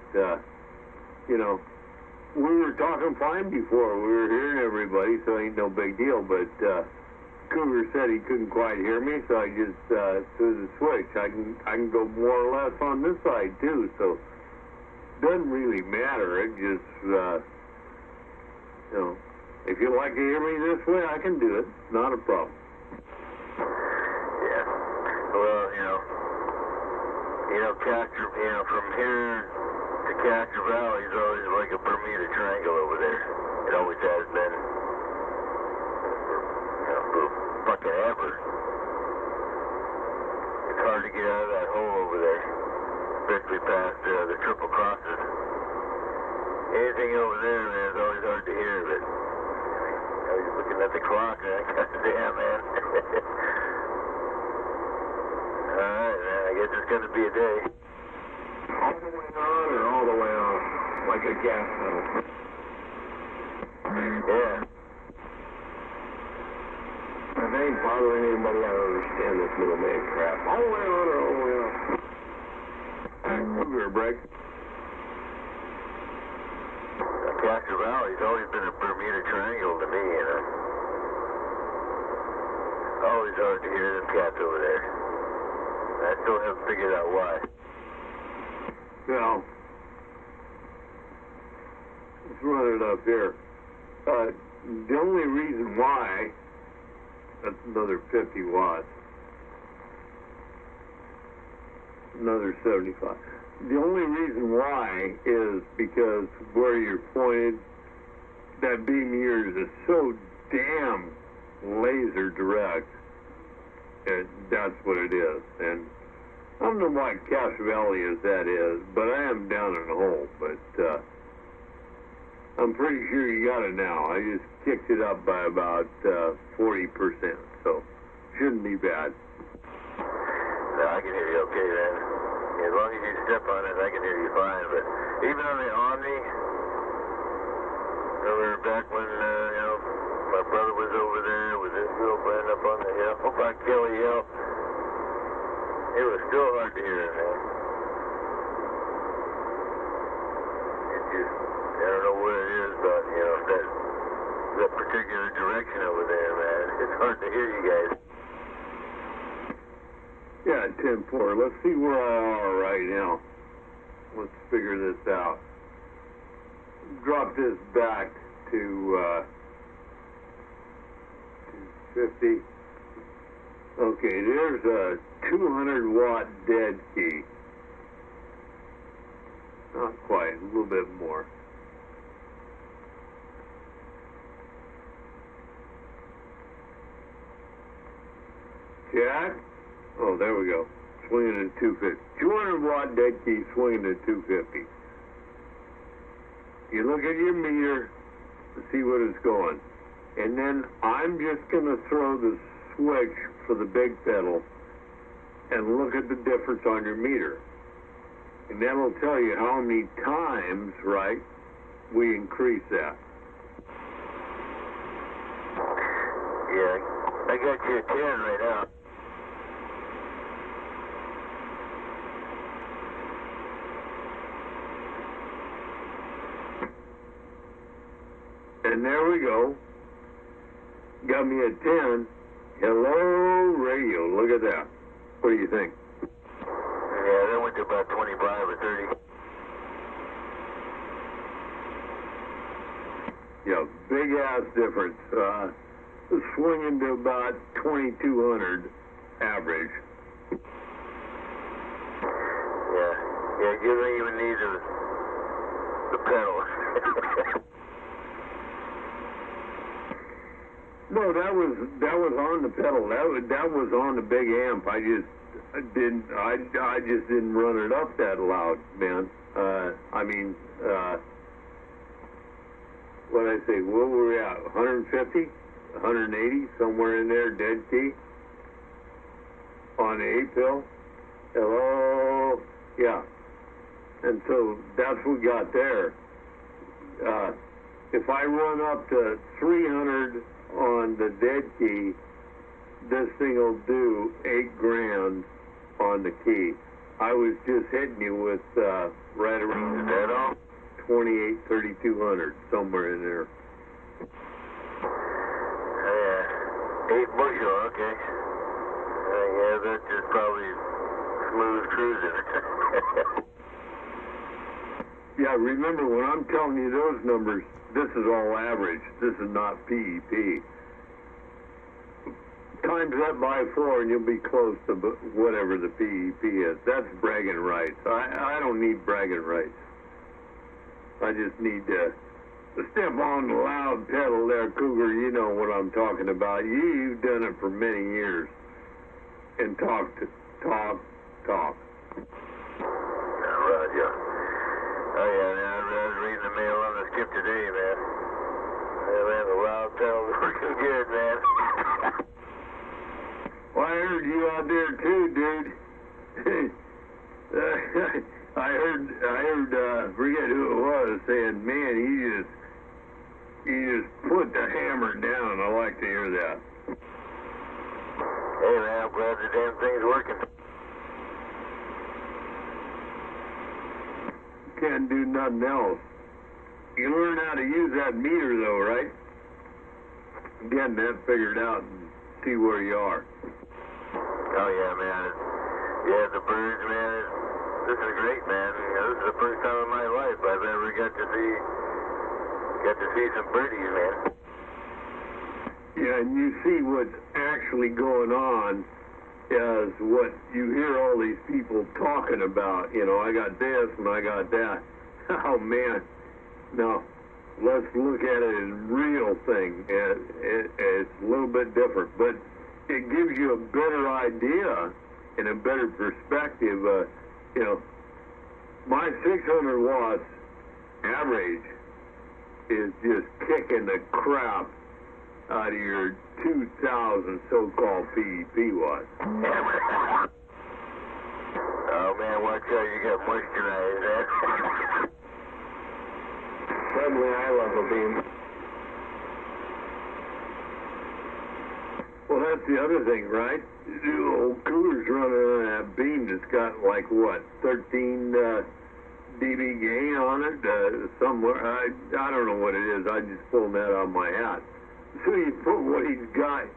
you know, we were talking fine before. We were hearing everybody, so ain't no big deal. But Cougar said he couldn't quite hear me, so I just threw the switch. I can go more or less on this side, too. So doesn't really matter. It just, you know, if you like to hear me this way, I can do it. Not a problem. Yeah. Well, Castro, from here to Castro Valley is always like a Bermuda Triangle over there. It always has been for fucking ever. It's hard to get out of that hole over there, especially past the triple crosses. Anything over there, man, is always hard to hear, but I was looking at the clock, and goddamn, man. Alright, man, I guess it's gonna be a day. All the way on or all the way off? Like a gas pedal? Yeah. If I ain't bothering anybody, I don't understand this middleman crap. All the way on or all the way off? Cougar break. Castro Valley's always been a Bermuda Triangle to me, always hard to hear them cats over there. I still haven't figured out why. Well, let's run it up here. The only reason why, that's another 50 watts. Another 75. The only reason why is because where you're pointed, that beam of yours is so damn laser direct. That's what it is. And I don't know why Castro Valley that is, but I am down in the hole. But I'm pretty sure you got it now. I just kicked it up by about 40%, so shouldn't be bad. No, I can hear you okay, man. As long as you step on it, I can hear you fine. But even on the Omni, remember back when, my brother was over there with his little band up on the hill, up on Kelly Hill, it was still hard to hear, man. It just, I don't know what it is, but, that particular direction over there, man, it's hard to hear you guys. Yeah, 10-4. Let's see where I are right now. Let's figure this out. Drop this back to 50. Okay, there's a 200-watt dead key. Not quite, a little bit more. Jack? Oh, there we go. Swinging at 250. 200-watt dead key swinging at 250. You look at your meter to see what it's going. And then I'm just going to throw the switch for the big pedal and look at the difference on your meter. And that'll tell you how many times, right, we increase that. Yeah, I got you at 10 right now. And there we go. Got me at 10. Hello, radio. Look at that. What do you think? Yeah, that went to about 25 or 30. Yeah, big ass difference. Swinging to about 2,200 average. Yeah, you don't even need the pedals. No, that was on the pedal. That was on the big amp. I just didn't run it up that loud, man. What did I say? What were we at? 150, 180, somewhere in there, dead key on the 8-pill. Hello, yeah. And so that's what we got there. If I run up to 300 on the dead key, this thing will do $8,000 on the key. I was just hitting you with right around that 28, 3,200, somewhere in there. Yeah, 8 bushel, okay. Yeah, that's just probably smooth cruising. Yeah, remember when I'm telling you those numbers, this is all average. This is not PEP. Times that by 4 and you'll be close to whatever the PEP is. That's bragging rights. I don't need bragging rights. I just need to step on the loud pedal there, Cougar. You know what I'm talking about. You've done it for many years. And talk. Roger. Oh yeah, man, I was reading the mail on the skip today, man. Yeah, man, the loud pedal's working good, man. Well, I heard you out there too, dude. I heard, forget who it was, saying, man, you just put the hammer down. I like to hear that. Hey, man, I'm glad the damn thing's working. Can't do nothing else. You learn how to use that meter, though, right? Getting that figured out and see where you are. Oh, yeah, man. Yeah, the birds, man. This is great, man. You know, this is the first time in my life I've ever got to see some birdies, man. Yeah, and you see what's actually going on is what you hear all these people talking about. You know, I got this and I got that. Oh, man. No, let's look at it as a real thing. It's a little bit different, but it gives you a better idea and a better perspective. You know, my 600 watts average is just kicking the crap out of your 2,000 so-called PEP watts. Oh, man, watch out, you got moisturized, man. Suddenly I love a beam. Well, that's the other thing, right? The old Cougar's running on that beam that's got, like, what, 13 dB gain on it? Somewhere. I don't know what it is. I just pulled that out of my hat. So you put what he's got,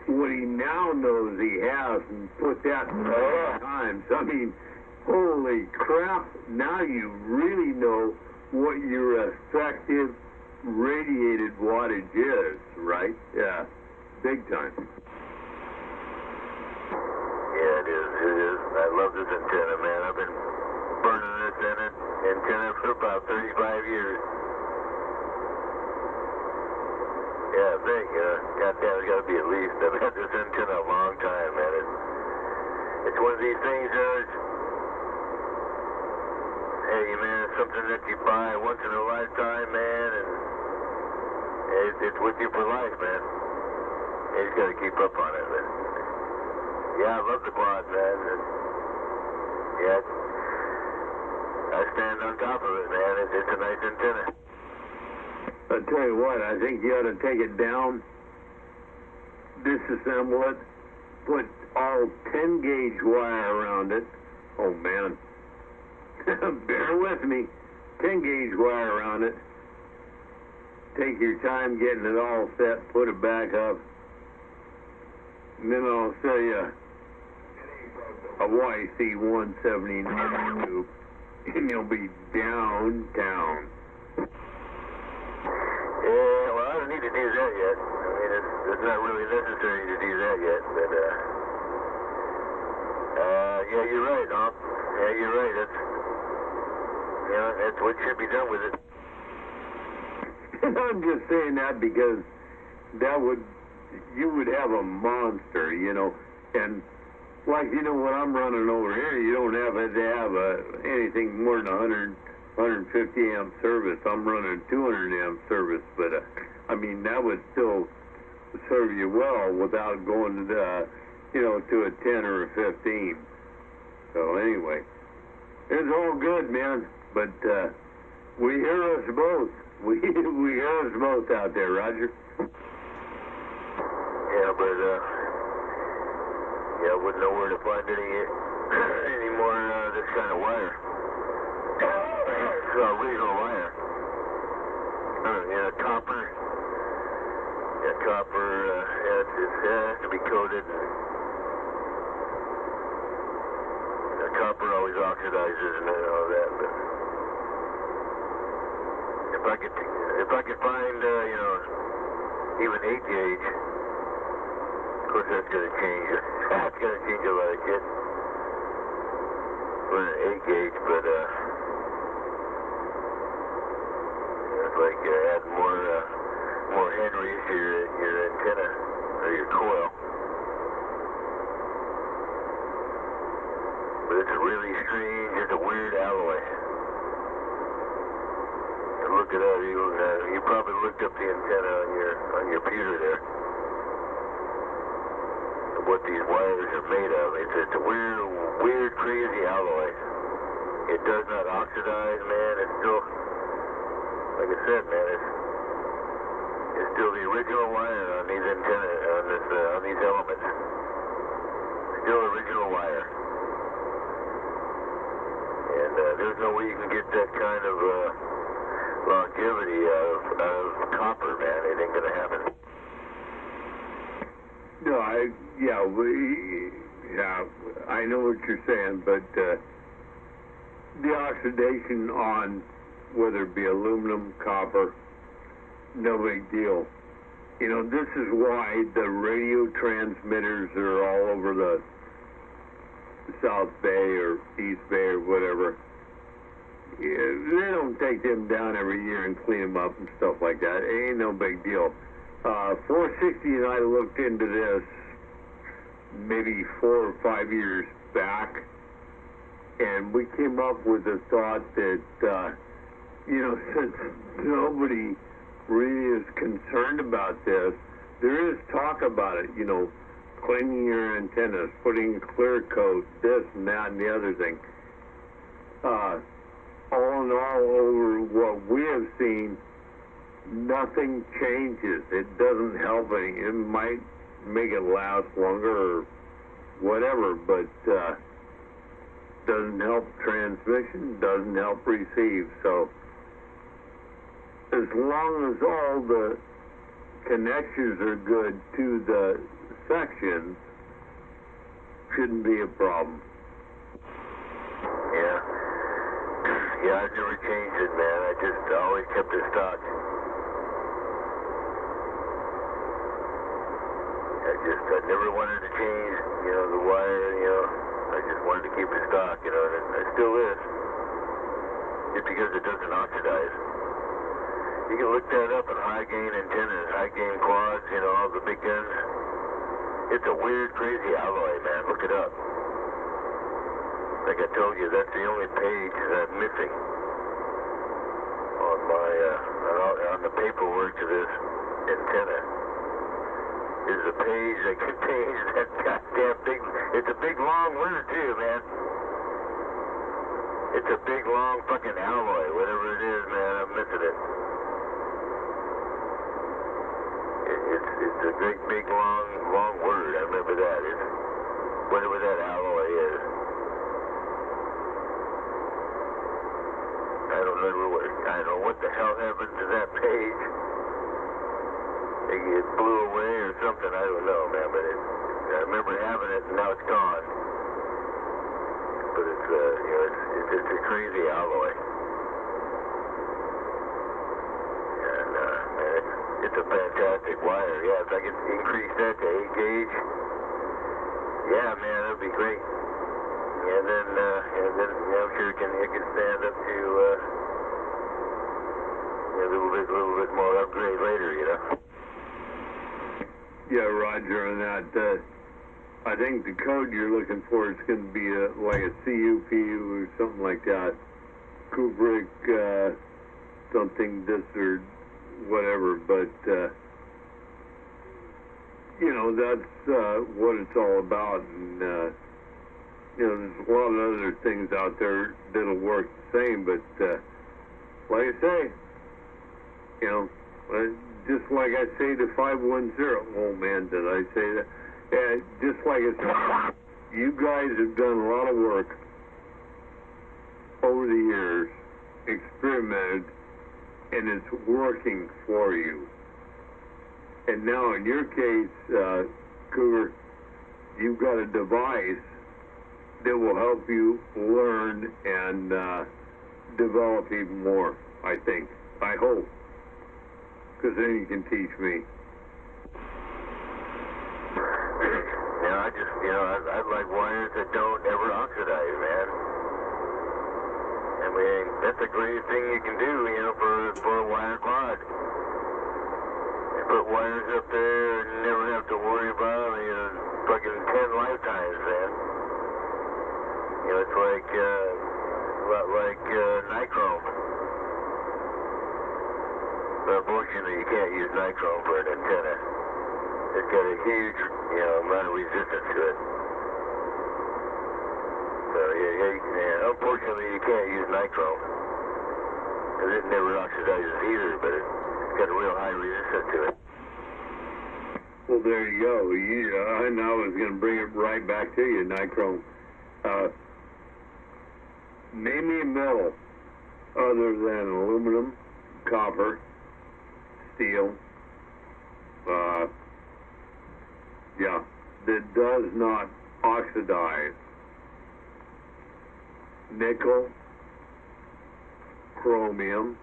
what he now knows he has, and put that 4 times. I mean, holy crap, now you really know what your effective radiated wattage is, right? Yeah, big time. Yeah, it is. I love this antenna, man. I've been burning this antenna for about 35 years. Yeah, big. Goddamn, it's got to be at least. I've had this antenna a long time, man. It's one of these things, hey, man, it's something that you buy once in a lifetime, man, and it's with you for life, man. You just got to keep up on it, man. Yeah, I love the quad, man. Yeah, I stand on top of it, man. It's a nice antenna. I'll tell you what, I think you ought to take it down, disassemble it, put all 10 gauge wire around it. Oh, man. Bear with me. 10 gauge wire around it. Take your time getting it all set, put it back up. And then I'll show you a YC-179 tube, and you'll be downtown. Yeah, well, I don't need to do that yet. I mean, it's not really necessary to do that yet, but, yeah, you're right, huh? Yeah, you're right. That's what should be done with it. I'm just saying that because you would have a monster, you know, and like, you know, when I'm running over here, you don't have to have anything more than 150 amp service. I'm running 200 amp service, but I mean, that would still serve you well without going to, you know, to a 10 or a 15. So anyway, it's all good, man, but we hear us both. We hear us both out there, Roger. Yeah, but yeah, I wouldn't know where to find any more this kind of wire. It's original wire. Yeah, copper. Yeah, copper. Yeah, it has to be coated. Copper always oxidizes and all that. But if I could find, you know, even 8 gauge. Of course, that's going to change. That's going to change a lot of shit. We're an 8 gauge, but it's like add more Henrys to your antenna or your coil. But it's really strange. It's a weird alloy. And look it up. You probably looked up the antenna on your computer there. What these wires are made of. It's a weird, crazy alloy. It does not oxidize, man. It's still, like I said, man, it's still the original wire on these antennas, on these elements. Still original wire. And there's no way you can get that kind of longevity out of copper, man. It ain't gonna happen. No, I know what you're saying, but the oxidation on whether it be aluminum, copper, no big deal. You know, this is why the radio transmitters are all over the South Bay or East Bay or whatever. Yeah, they don't take them down every year and clean them up and stuff like that. It ain't no big deal. 460 and I looked into this maybe 4 or 5 years back, and we came up with the thought that, you know, since nobody really is concerned about this, there is talk about it, you know, cleaning your antennas, putting clear coat, this and that and the other thing. All in all, over what we have seen, nothing changes. It doesn't help any. It might make it last longer or whatever, but doesn't help transmission, doesn't help receive. So as long as all the connections are good to the sections, shouldn't be a problem. Yeah, I've never changed it, man. I just always kept it stock. I never wanted to change, you know, the wire, you know. I just wanted to keep it stock, you know, and it still is. Just because it doesn't oxidize. You can look that up in high gain antennas, high gain quads, you know, all the big guns. It's a weird, crazy alloy, man. Look it up. Like I told you, that's the only page that I'm missing on my on the paperwork to this antenna. Is a page that contains that goddamn big. It's a big long word too, man. It's a big long fucking alloy, whatever it is, man. I'm missing it. It's a big long word. I remember that. It's whatever that alloy is. I don't know what the hell happened to that page. It blew away or something, I don't know, man, but I remember having it and now it's gone. it's a crazy alloy. And it's a fantastic wire. Yeah, if I could increase that to 8 gauge, yeah, man, that'd be great. And then I'm sure it can stand up to a little bit more upgrade later, you know. Yeah, Roger, on that. I think the code you're looking for is going to be like a CUP or something like that. Kubrick, something this or whatever, but that's what it's all about. And there's a lot of other things out there that'll work the same, but like I say, just like I say to 510. Oh man, did I say that? Yeah, just like I said, you guys have done a lot of work over the years, experimented, and it's working for you. And now in your case, Cougar, you've got a device that will help you learn and develop even more, I think. I hope. Because then you can teach me. I like wires that don't ever oxidize, man. I mean, that's the greatest thing you can do, for a wire quad. You put wires up there and never have to worry about them, fucking 10 lifetimes, man. It's like, a lot like nichrome. But unfortunately, you can't use nichrome for an antenna. It's got a huge, amount of resistance to it. So, unfortunately, you can't use nichrome. Because it never oxidizes either, but it's got a real high resistance to it. Well, there you go. I know I was going to bring it right back to you, nichrome. Name me a metal other than aluminum, copper, steel, that does not oxidize. Nickel, chromium.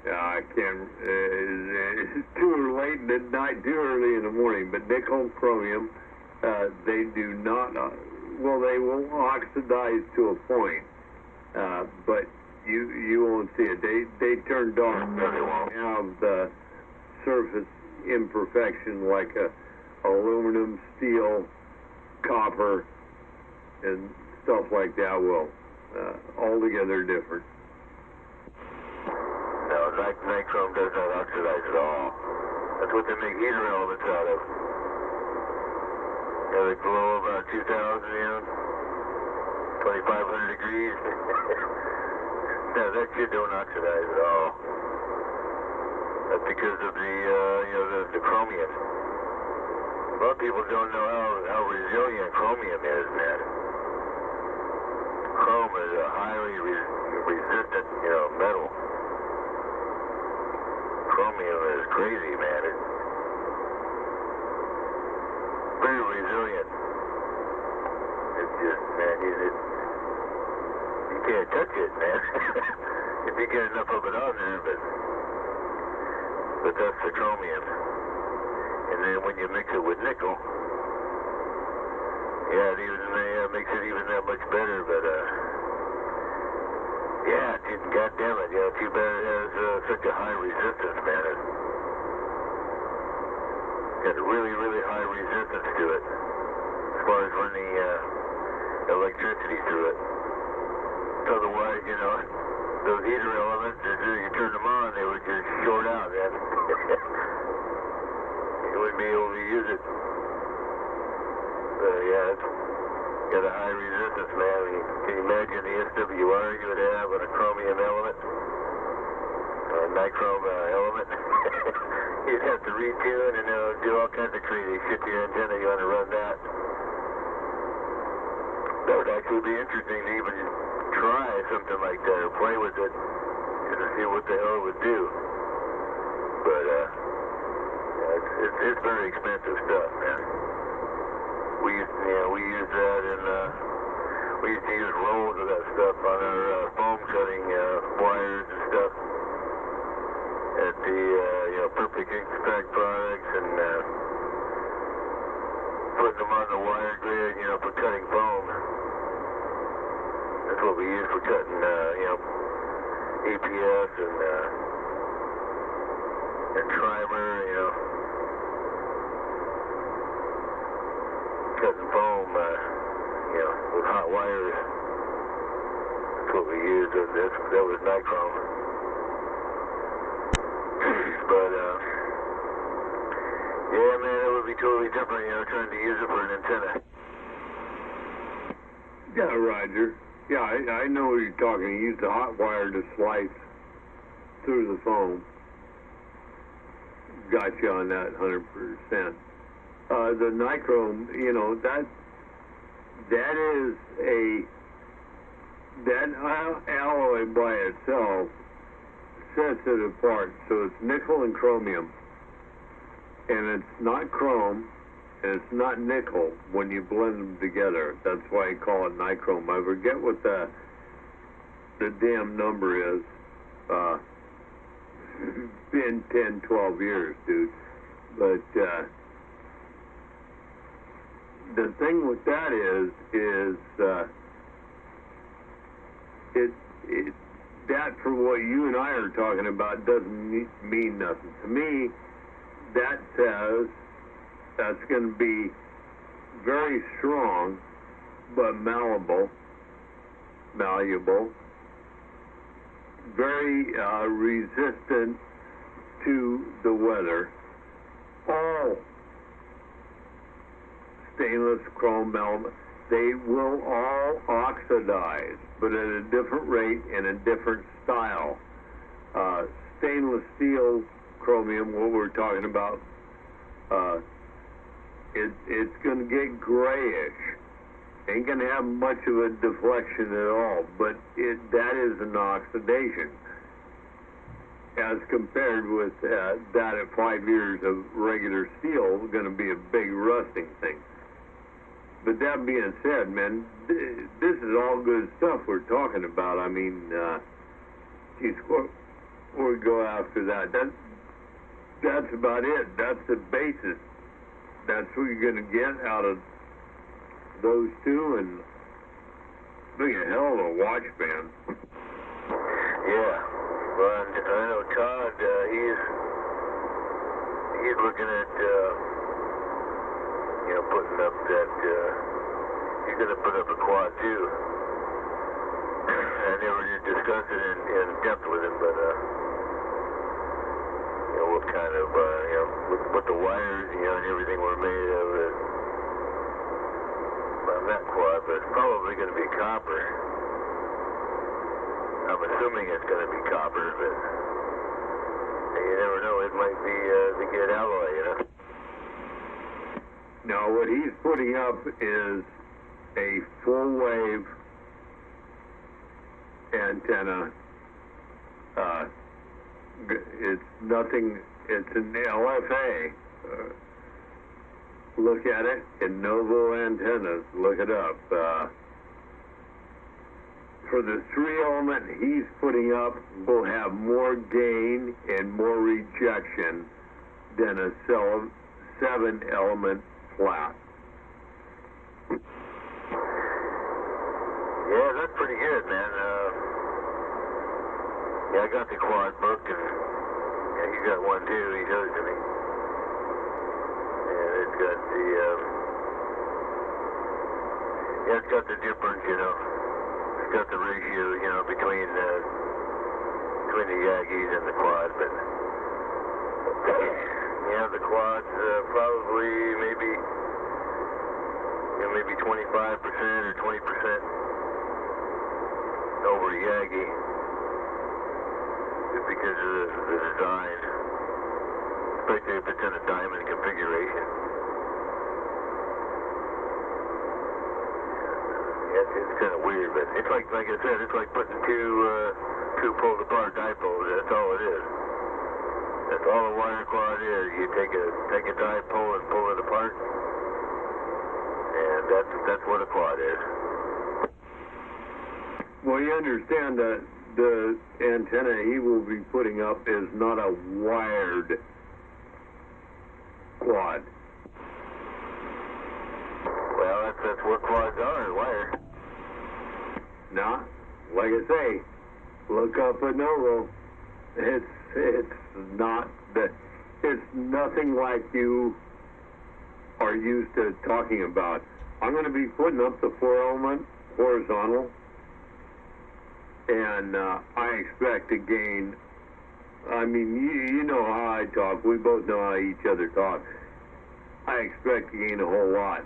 I can't, it's too late at night, too early in the morning, but nickel, chromium, they do not, they will oxidize to a point, but you won't see it. They turn dark. They won't have the surface imperfection like aluminum, steel, copper, and stuff like that will. Altogether different. No, nichrome does not oxidize at all. That's what they make heater elements out of. They glow about 2,000, 2,500 degrees. No, that shit don't oxidize at all. That's because of the chromium. A lot of people don't know how resilient chromium is, man. Chrome is a highly resistant, metal. Chromium is crazy, man. It's very resilient. It's just, man, you can't touch it, man. If you get enough of it on there, but that's the chromium. And then when you mix it with nickel, it makes it even that much better, but God damn it, too bad it has such a high resistance, man. It's got a really, really high resistance to it, as far as running electricity through it. Otherwise, those heater elements, as soon as you turn them on, they would just short out, man. You wouldn't be able to use it. So, it's got a high resistance, man. Can you imagine the SWR you would have on a chromium element? Or a nichrome element? You'd have to retune and do all kinds of crazy shit to your antenna. You want to run that. That would actually be interesting to even try something like that or play with it just to see what the hell it would do. But it's very expensive stuff, man. We use that in We used to use rolls of that stuff on our foam cutting wires and stuff at the Perfect Extract products, and putting them on the wire grid, for cutting foam. That's what we use for cutting, APS and trimer, cutting foam, with hot wires. That's what we used. That was nichrome. But, yeah, man, it would be totally different, trying to use it for an antenna. Yeah, Roger. Yeah, I know what you're talking. You use the hot wire to slice through the foam. Got you on that 100%. The nichrome, that alloy by itself sets it apart. So it's nickel and chromium. And it's not chrome, and it's not nickel when you blend them together. That's why I call it nichrome. I forget what the damn number is. Been 10, 12 years, dude. But the thing with that is that for what you and I are talking about doesn't mean nothing. To me, that says that's going to be very strong, but malleable, very resistant to the weather. All stainless chrome element, they will all oxidize, but at a different rate and a different style. Stainless steel chromium, what we're talking about, it's going to get grayish. Ain't going to have much of a deflection at all, but that is an oxidation as compared with that at 5 years of regular steel, going to be a big rusting thing. But that being said, man, this is all good stuff we're talking about. I mean, geez, where we go after that? That's about it. That's the basis. That's what you're going to get out of those two, and being a hell of a watch band. Yeah, well, I know Todd, he's looking at, putting up that, he's going to put up a quad too. I never did discuss it in depth with him, but, what kind of, what the wires, and everything were made of it. On that quad, but it's probably going to be copper. I'm assuming it's going to be copper, but you never know. It might be the good alloy, Now, what he's putting up is a full wave antenna. It's nothing. It's an LFA. Look at it. Innovo antennas. Look it up. For the 3-element he's putting up, will have more gain and more rejection than a 7-element flat. Yeah, that's pretty good, man. Yeah, I got the quad book, and you got one too. He showed it to me. It's got the, it's got the difference, It's got the ratio, between the Yankees and the quad, but, the quad's probably maybe 25% or 20% over Yagi, just because of the design, especially if it's in a diamond configuration. It's kind of weird, but it's like I said, it's like putting two pulled apart dipoles. That's all it is. That's all a wire quad is. You take a dipole and pull it apart, and that's what a quad is. Well, you understand that the antenna he will be putting up is not a wired quad. Well, that's what quads are, wired. Nah, like I say, look up at Novo. It's not that. It's nothing like you are used to talking about. I'm going to be putting up the 4-element horizontal, and I expect to gain. I mean, you know how I talk. We both know how each other talk. I expect to gain a whole lot.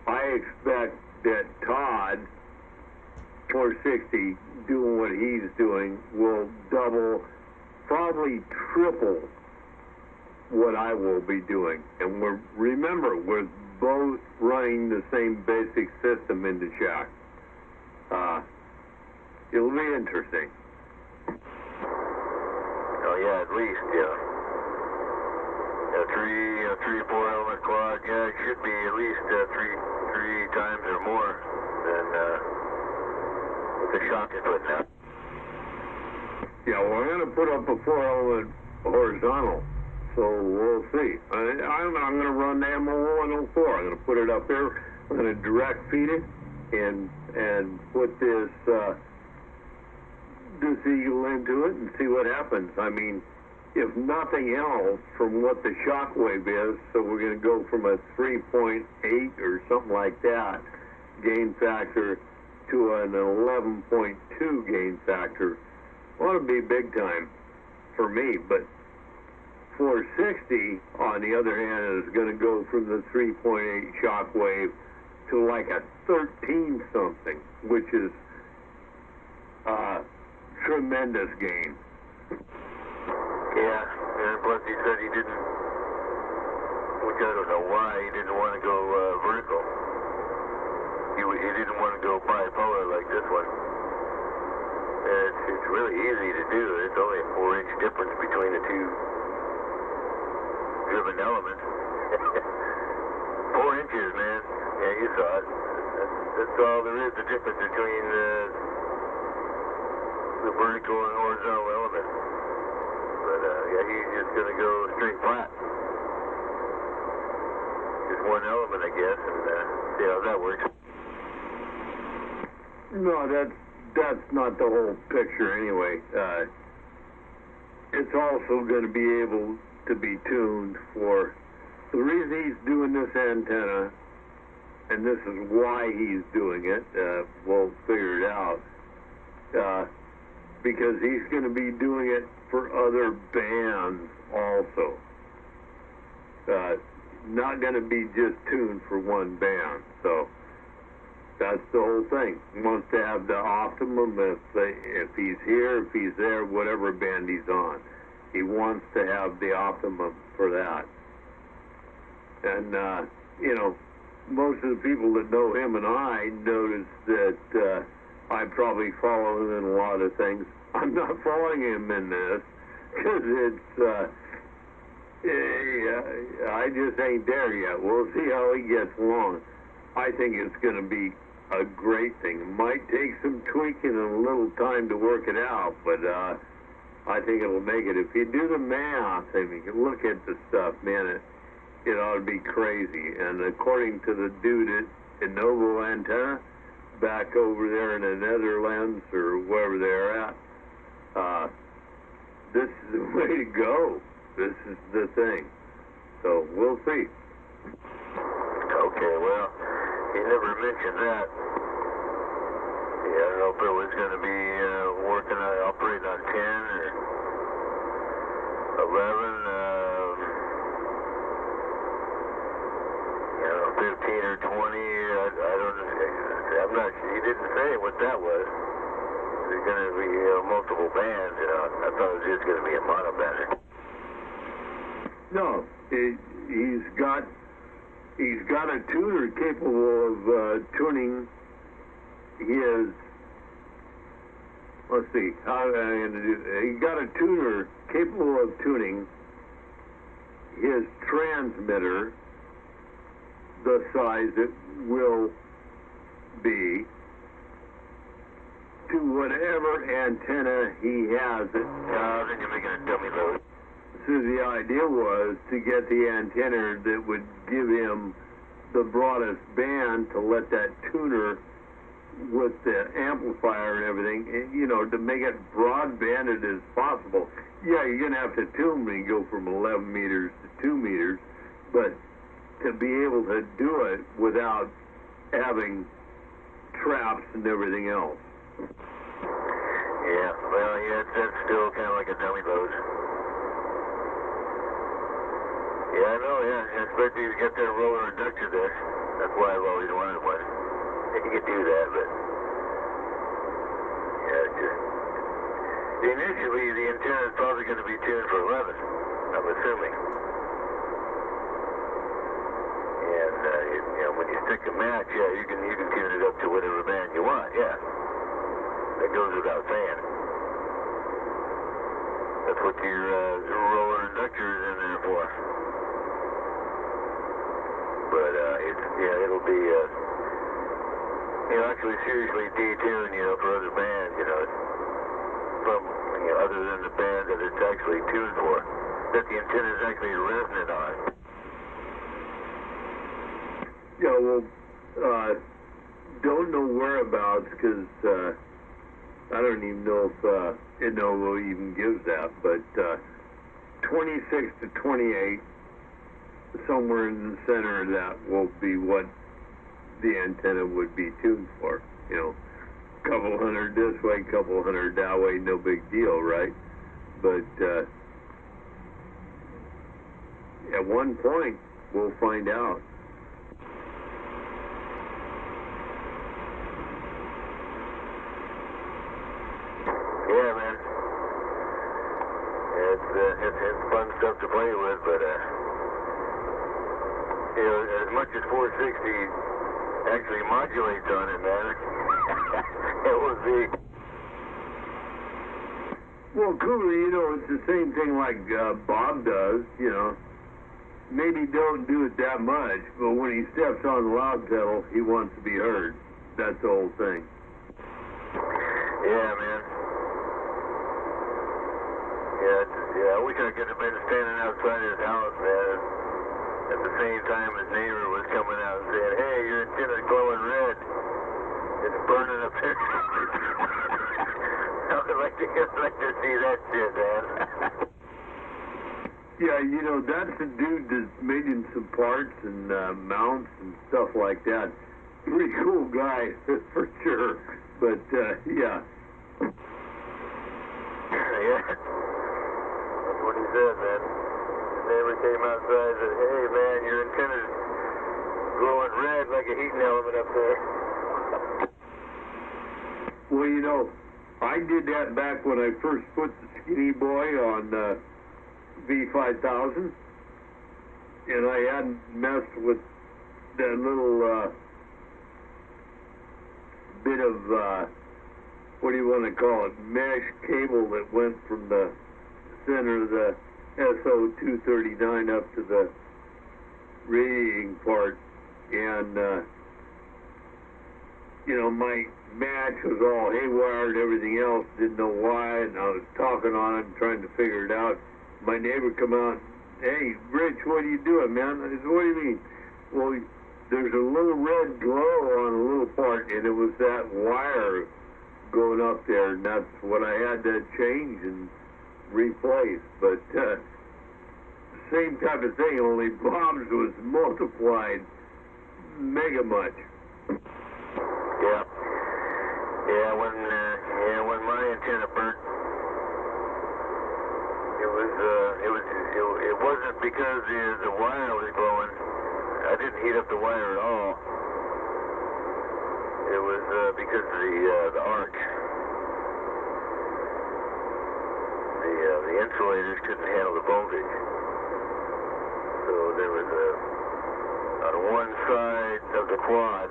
I expect that Todd 460 doing what he's doing will double, probably triple what I will be doing. And remember, we're both running the same basic system in the shack. It'll be interesting. Oh yeah, at least, yeah. Three, 4-element quad, yeah, it should be at least three times or more than what the shock is putting out. Yeah, well, I'm going to put up a 4-element horizontal, so we'll see. I'm going to run the MO104. I'm going to put it up here. I'm going to direct feed it and put this Eagle into it and see what happens. I mean, if nothing else, from what the shock wave is, so we're going to go from a 3.8 or something like that gain factor to an 11.2 gain factor. Ought to be big time for me, but 460, on the other hand, is going to go from the 3.8 shock wave to like a 13 something, which is tremendous gain. Yeah, and plus he said he didn't, which I don't know why, he didn't want to go vertical. He didn't want to go bipolar like this one. It's really easy to do. It's only a 4-inch difference between the two driven elements. 4 inches, man. Yeah, you saw it. That's all there is, the difference between the vertical and horizontal element. But yeah, he's just going to go straight flat. Just one element, I guess, and see how that works. No, that's not the whole picture anyway. It's also going to be able to be tuned for the reason he's doing this antenna, and this is why he's doing it. We'll figure it out. Because he's going to be doing it for other bands also. Not going to be just tuned for one band. So that's the whole thing. He wants to have the optimum if he's here, if he's there, whatever band he's on. He wants to have the optimum for that. And, you know, most of the people that know him and I notice that I probably follow him in a lot of things. I'm not following him in this because I just ain't there yet. We'll see how he gets along. I think it's going to be a great thing. It might take some tweaking and a little time to work it out, but I think it'll make it. If you do the math and you can look at the stuff, man, it ought to be crazy. And according to the dude at Novo Antenna, back over there in the Netherlands or wherever they're at, this is the way to go. This is the thing. So we'll see. Okay, well, he never mentioned that. Yeah, I don't know if it was going to be operating on 10 or 11, 15 or 20. I don't know. I'm not sure. He didn't say what that was. There's going to be multiple bands, you know. I thought it was just going to be a mono banner. No, he's got a tuner capable of tuning his. Let's see. How am I going to do? He got a tuner capable of tuning his transmitter the size it will be to whatever antenna he has. Then you're making a dummy load. So the idea was to get the antenna that would give him the broadest band to let that tuner with the amplifier and everything, you know, to make it broadbanded as possible. Yeah, you're going to have to tune when you go from 11 meters to 2 meters, but to be able to do it without having traps and everything else. Yeah, well, yeah, that's still kind of like a dummy load. Yeah, I know, yeah, especially if you get that roller inductor there. That's why I've always wanted one. You could do that, but yeah, just initially the antenna is probably going to be tuned for 11, I'm assuming. And you know, when you stick a match, yeah, you can tune it up to whatever band you want. Yeah, that goes without saying. That's what your roller inductor is in there for. But it'll be. You know, actually seriously detune, you know, for other bands, you know, from, you know, other than the band that it's actually tuned for, that the antenna is actually resonant on. Yeah, well, don't know whereabouts, because I don't even know if Innovo even gives that, but 26 to 28, somewhere in the center of that will be what the antenna would be tuned for. You know, couple hundred this way, couple hundred that way, no big deal, right? But at one point, we'll find out. Yeah, man. It's fun stuff to play with, but you know, as much as 460 actually modulates on it, man. It would be. Well, Cooler, you know, it's the same thing like Bob does, you know. Maybe don't do it that much, but when he steps on the loud pedal, he wants to be heard. That's the whole thing. Yeah, man. Yeah, I wish I could have been standing outside his house, man. At the same time, his neighbor was coming out and saying, "Hey, your antenna's glowing red. It's burning up there." I would like to see that shit, man. Yeah, you know, that's the dude that's making some parts and mounts and stuff like that. Pretty cool guy, for sure. But, yeah. Yeah. That's what he said, man. Neighbor came outside and said, "Hey, man, your antenna's glowing red like a heating element up there." Well, you know, I did that back when I first put the Skinny Boy on V5000, and I hadn't messed with that little bit of, what do you want to call it, mesh cable that went from the center of the SO239 up to the radiating part, and you know, my match was all haywire and everything else, didn't know why, and I was talking on it and trying to figure it out. My neighbor come out, "Hey, Rich, what are you doing, man?" I said, "What do you mean?" "Well, there's a little red glow on a little part, and it was that wire going up there, and that's what I had to change and replace." But same type of thing, only Bob's was multiplied mega much. Yeah. Yeah, when my antenna burnt, it wasn't because the wire was glowing. I didn't heat up the wire at all. It was because of the arc. The insulators couldn't handle the voltage. So there was on one side of the quad.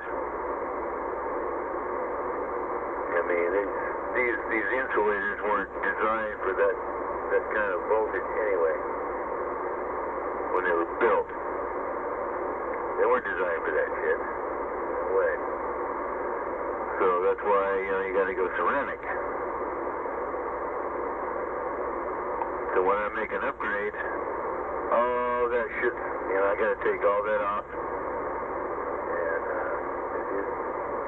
I mean, these insulators weren't designed for that kind of voltage anyway. When they were built, they weren't designed for that shit. No way. So So that's why, you got to go ceramic. So when I make an upgrade, all that shit, I got to take all that off. And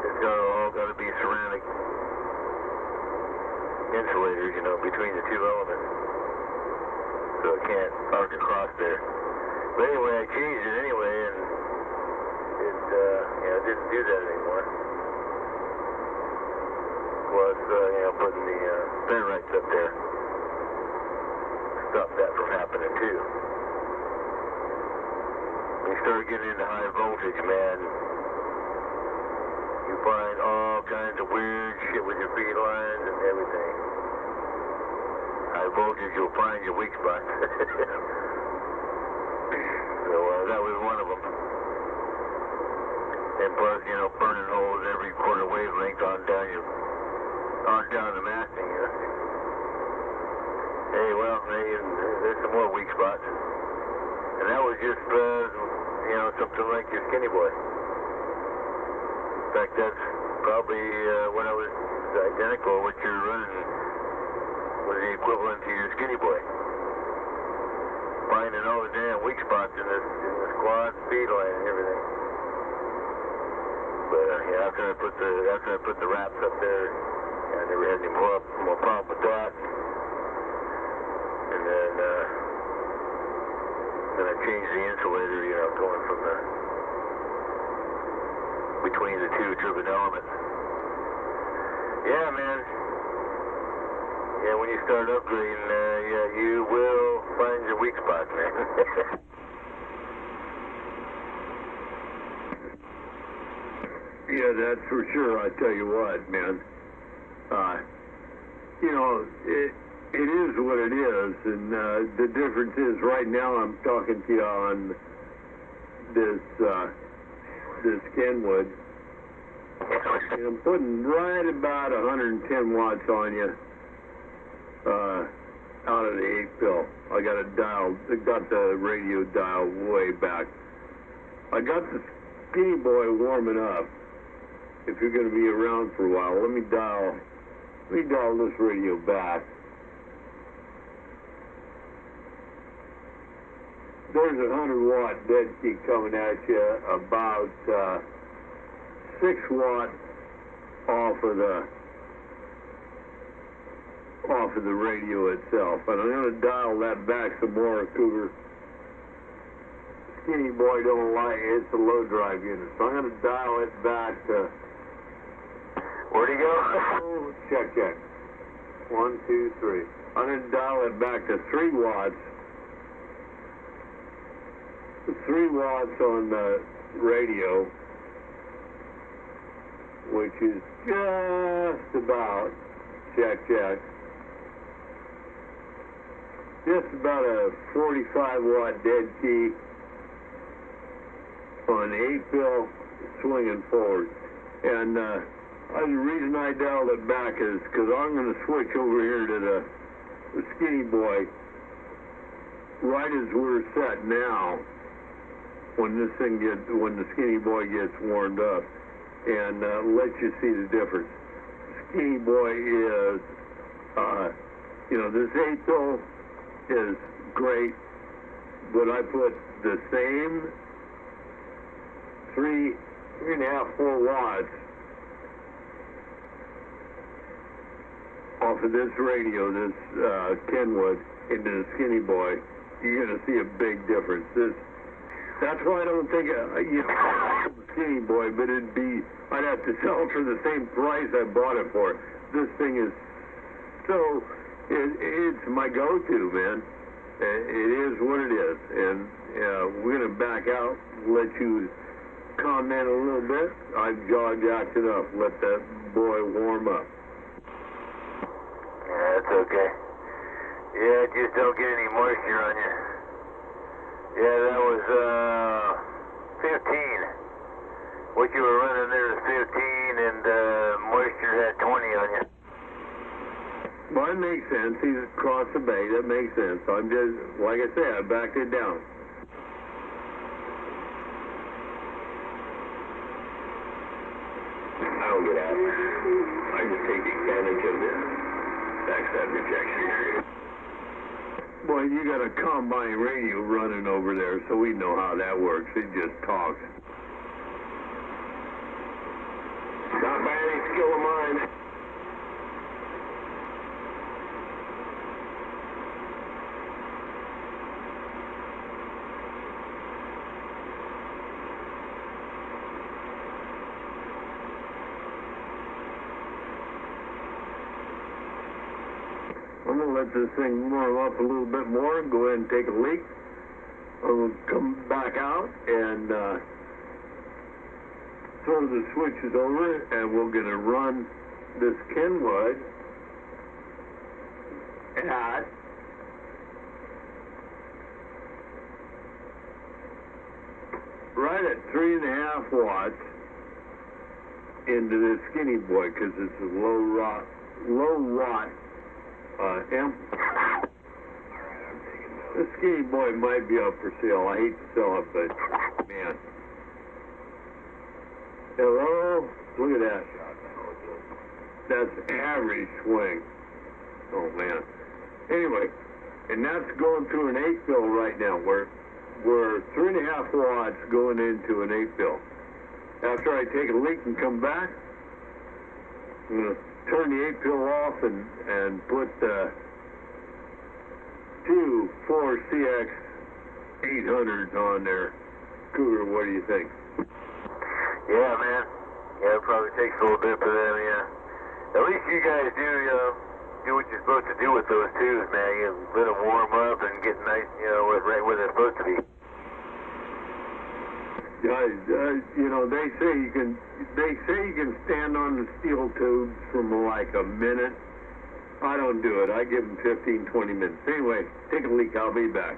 it's all got to be ceramic insulators, between the two elements. So it can't arc across there. But anyway, I changed it anyway, and it didn't do that anymore. Plus, putting the ferrites up there. Stop that from happening too. When you start getting into high voltage, man, you find all kinds of weird shit with your feed lines and everything. High voltage, you'll find your weak spots. So that was one of them. And plus, burning holes every quarter wavelength on down the masting. Hey, well, there's some more weak spots. And that was just, something like your Skinny Boy. In fact, that's probably when I was identical, what you're running was the equivalent to your Skinny Boy. Finding all the damn weak spots in the squad, feed line, and everything. But after I put the wraps up there, I never had any more problem with that. And then I changed the insulator, going from between the two turbine elements. Yeah, man. Yeah, when you start upgrading, you will find your weak spots, man. Yeah, that's for sure. I tell you what, man. It is what it is, and the difference is right now I'm talking to you on this Kenwood, and I'm putting right about 110 watts on you out of the 8-pill. I got the radio dial way back. I got the Skinny Boy warming up. If you're going to be around for a while, let me dial this radio back. There's a 100-watt dead key coming at you, about 6 watts off of the radio itself, and I'm going to dial that back some more, Cougar. Skinny Boy don't like it. It's a low drive unit, so I'm going to dial it back to. Where'd he go? Check. 1, 2, 3. I'm going to dial it back to 3 watts. 3 watts on the radio, which is just about, check, just about a 45-watt dead key on 8-pill swinging forward. And the reason I dialed it back is because I'm going to switch over here to the Skinny Boy right as we're set now. When the Skinny Boy gets warmed up, and let you see the difference. Skinny Boy is, this 8-pill is great, but I put the same 3.5, 4 watts off of this radio, this Kenwood, into the Skinny Boy. You're going to see a big difference. That's why I don't think, Skinny Boy, but I'd have to sell it for the same price I bought it for. This thing is it's my go-to, man. It is what it is. And we're going to back out, let you comment a little bit. I've jaw-jacked it up. Let that boy warm up. Yeah, that's okay. Yeah, just don't get any moisture on you. Yeah, that was 15. What you were running there is 15, and moisture had 20 on you. Well, that makes sense. He's across the bay. That makes sense. I'm just, like I said, I backed it down. I don't get out. I just take advantage of the backside rejection area. Boy, you got a combine radio running over there, so we know how that works. It just talks. Not by any skill of mine. I'm going to let this thing warm up a little bit more and go ahead and take a leak. We'll come back out and throw the switches over, and we're going to run this Kenwood at right at 3.5 watts into this Skinny Boy, because it's a low watt amp. This Skinny Boy might be up for sale. I hate to sell it, but man. Hello? Look at that. That's average swing. Oh man. Anyway, and that's going through an 8-bill right now. We're 3.5 watts going into an 8-bill. After I take a leak and come back, I'm going to turn the 8-bill off and put two 4CX 800s on there. Cougar, what do you think? Yeah, man. Yeah, it probably takes a little bit for them, yeah. At least you guys do what you're supposed to do with those tubes, man. You let them warm up and get nice, right where they're supposed to be. You know, they say you can stand on the steel tubes from like a minute. I don't do it. I give them 15, 20 minutes. Anyway, take a leak. I'll be back.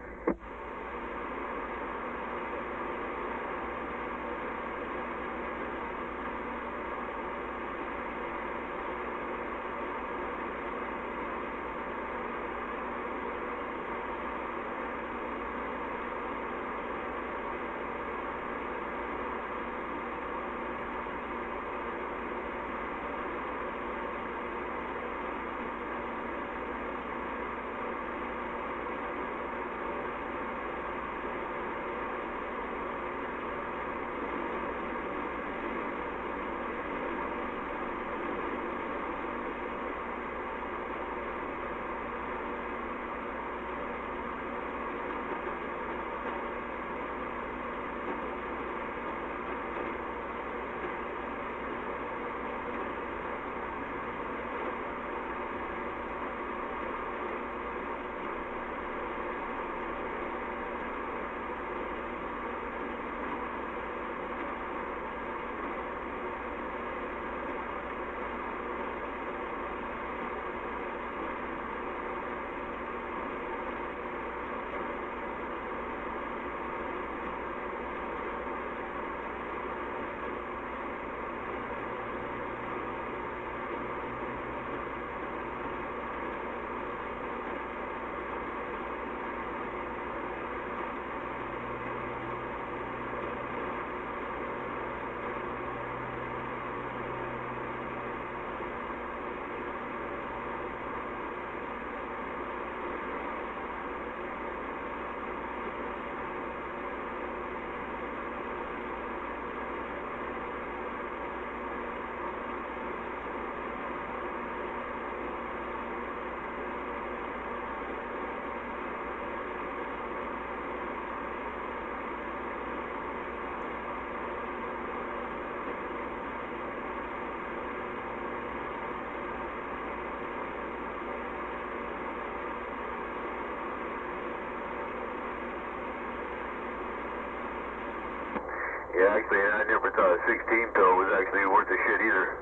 Yeah, actually, I never thought a 16-pill was actually worth a shit either.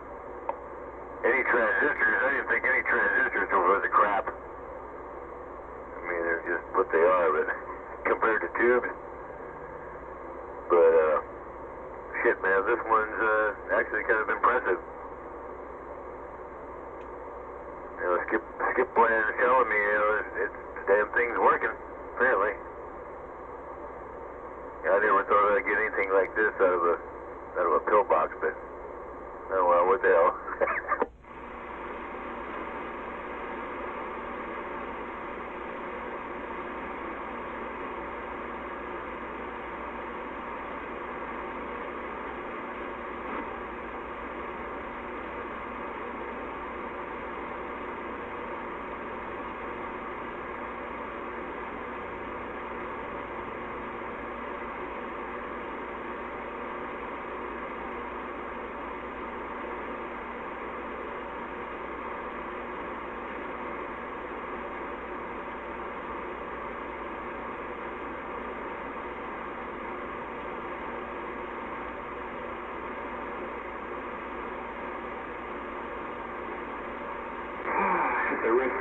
Any transistors, I didn't think any transistors were worth a crap. I mean, they're just what they are, but compared to tubes. But, shit, man, this one's actually kind of impressive. You know, Skip Bland is telling me, the damn thing's working, apparently. I never thought I'd get anything like this out of a pill box, but oh well, what the hell.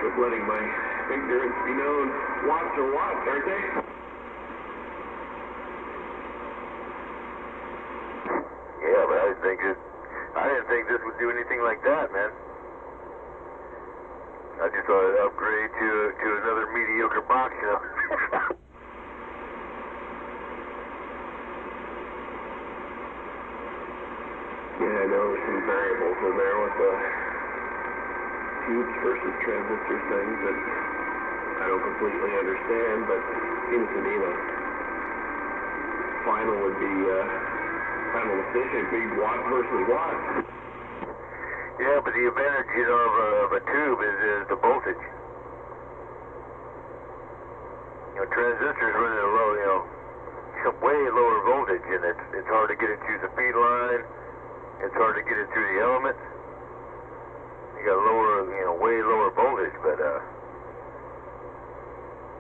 of letting my ignorance be known. Watts are watts, aren't they? Yeah, but I didn't think this would do anything like that, man. I just thought it'd upgrade to another mediocre box, you know. Yeah, I know there's some variables in there with the tubes versus transistor things that I don't completely understand, but it seems to me the final would be final decision would be watt versus watt. Yeah, but the advantage, you know, of a tube is the voltage. You know, transistors run at a low, you know, way lower voltage, and it's hard to get it through the feed line. It's hard to get it through the elements. You got lower, you know, way lower voltage, but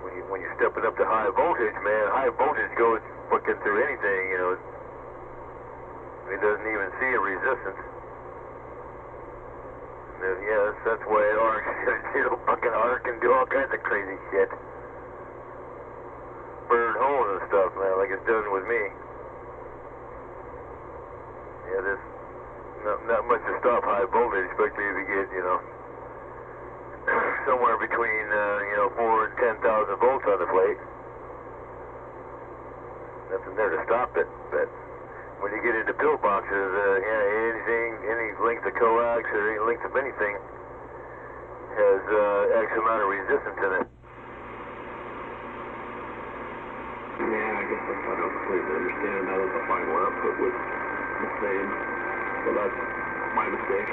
when you step it up to high voltage, man, high voltage goes fucking through anything, you know. It doesn't even see a resistance. Yeah, that's why it arcs. You know, fucking arc and do all kinds of crazy shit. Burn holes and stuff, man, like it's done with me. Yeah, there's not much to stop high voltage, especially if you get, you know, somewhere between, you know, 4,000 and 10,000 volts on the plate. Nothing there to stop it, but when you get into pillboxes, yeah, any length of coax or any length of anything has X amount of resistance in it. Yeah, I guess I don't completely understand how the final output was the same. So that's my mistake.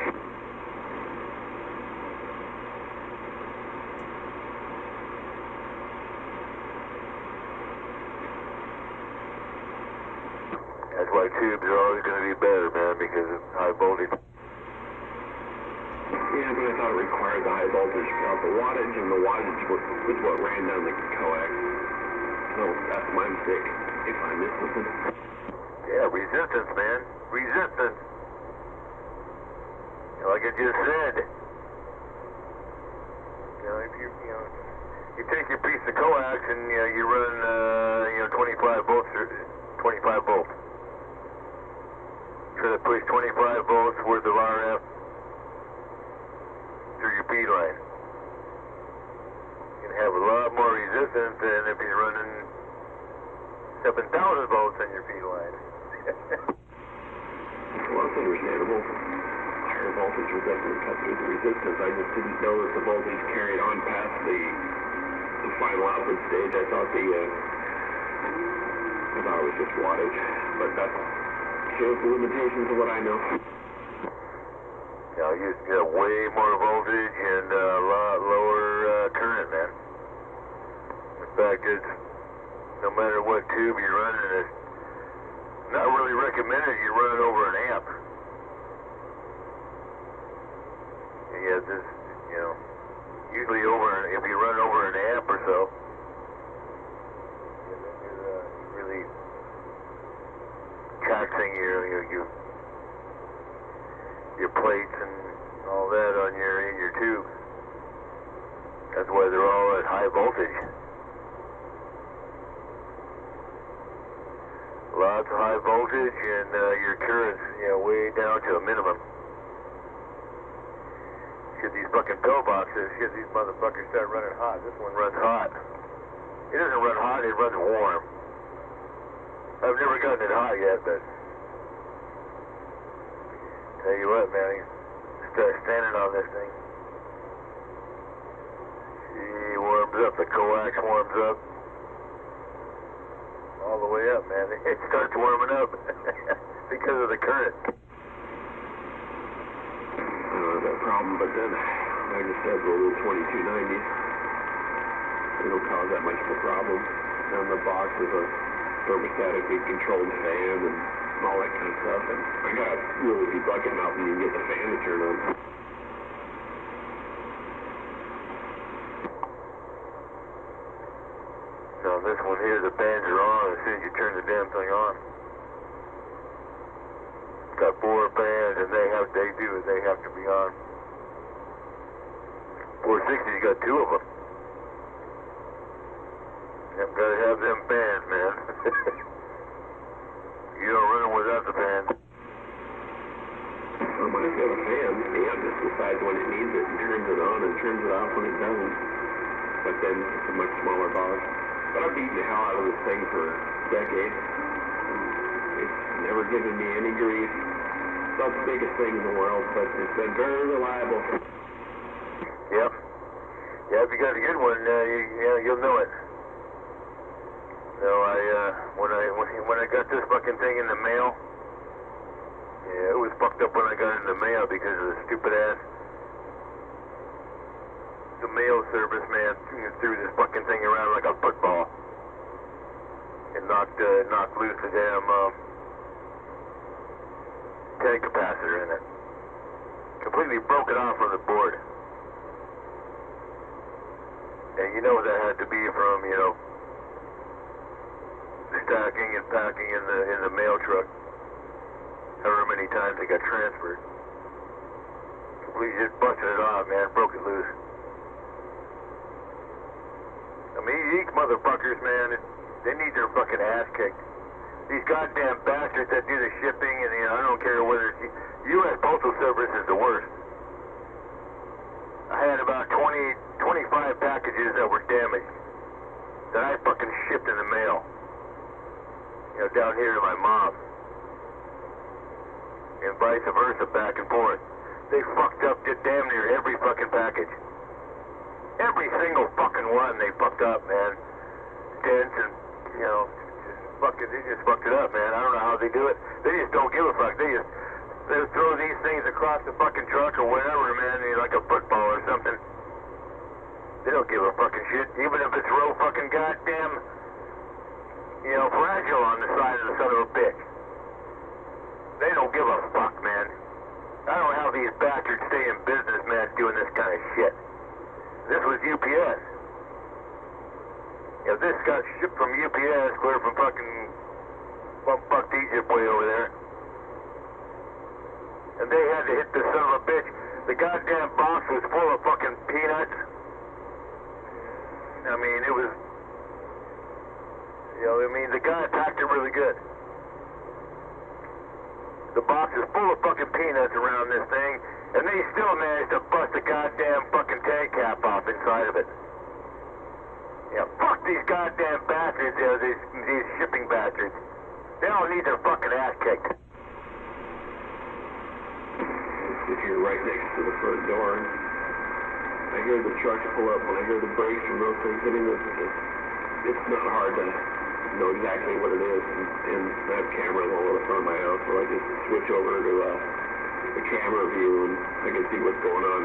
That's why tubes are always going to be better, man, because of high voltage. Yeah, but I thought it required the high voltage throughout the wattage, and the wattage was what ran down the coax. So that's my mistake, if I missed something. Yeah, resistance, man. Resistance. You know, like I just said. You know, if you take your piece of coax and you run 25 volts or 25 volts. Try to push 25 volts worth of RF through your feed line. You can have a lot more resistance than if you're running 7,000 volts on your feed line. Well, that's understandable. Higher voltage will definitely cut through the resistance. I just didn't know that the voltage carried on past the final output stage. I thought it was just wattage, but that shows the limitations of what I know. You know, you get way more voltage and a lot lower current, man. In fact, it's no matter what tube you're running, it's not really recommended you run it over an amp. Yeah, this, you know, usually if you run over an amp or so, then you're really taxing your plates and all that on in your tube. That's why they're all at high voltage. Lots of high voltage and your current's way down to a minimum. Shit, these fucking pillboxes, these motherfuckers start running hot. This one runs hot. It doesn't run hot, it runs warm. I've never gotten it hot yet, but tell you what, man, you start standing on this thing. She warms up, the coax warms up. All the way up, man. It starts warming up because of the current. I don't have that problem, but then, like I said, the little 2290, it don't cause that much of a problem. And the box is a thermostatically controlled fan and all that kind of stuff. And I gotta really be bucket mounting and get the fan to turn on. No, this one here, the fans are on as soon as you turn the damn thing on. It's got 4 fans, and they have to be on. 460's got 2 of them. Yep, gotta have them fans, man. You don't run them without the fans. Or when it's got a fan, the amp just decides when it needs it and turns it on and turns it off when it doesn't. But then it's a much smaller box. But I've beaten the hell out of this thing for decades. It's never given me any grief. It's not the biggest thing in the world, but it's been very reliable. Yep. Yeah, if you got a good one, you'll know it. So when I got this fucking thing in the mail, yeah, it was fucked up when I got it in the mail because of the stupid ass. The mail service man threw this fucking thing around like a football and knocked loose the damn tank capacitor in it. Completely broke it off from the board. And you know what that had to be from, stacking and packing in the mail truck. However many times it got transferred. Completely just busted it off, man. Broke it loose. I mean, these motherfuckers, man, they need their fucking ass kicked. These goddamn bastards that do the shipping, and I don't care whether it's U.S. Postal Service is the worst. I had about 25 packages that were damaged that I fucking shipped in the mail. Down here to my mom. And vice versa, back and forth. They fucked up damn near every fucking package. Every single fucking one they fucked up, man. Dents and, they just fucked it up, man. I don't know how they do it. They just don't give a fuck. They throw these things across the fucking truck or whatever, man, like a football or something. They don't give a fucking shit. Even if it's real fucking goddamn, fragile on the side of the son of a bitch. They don't give a fuck, man. I don't know how these bastards stay in business, man, doing this kind of shit. This was UPS. This got shipped from UPS, clear from fucking bumfucked Egypt way over there. And they had to hit this son of a bitch. The goddamn box was full of fucking peanuts. I mean, it was... the guy packed it really good. The box is full of fucking peanuts around this thing, and they still managed to bust the goddamn fucking tank cap off inside of it. Fuck these goddamn bastards, these shipping bastards. They all need their fucking ass kicked. If you're right next to the front door, I hear the trucks pull up, when I hear the brakes and those things hitting it's not hard to know exactly what it is, and I have cameras all over the front of my house, so I just switch over to the camera view and I can see what's going on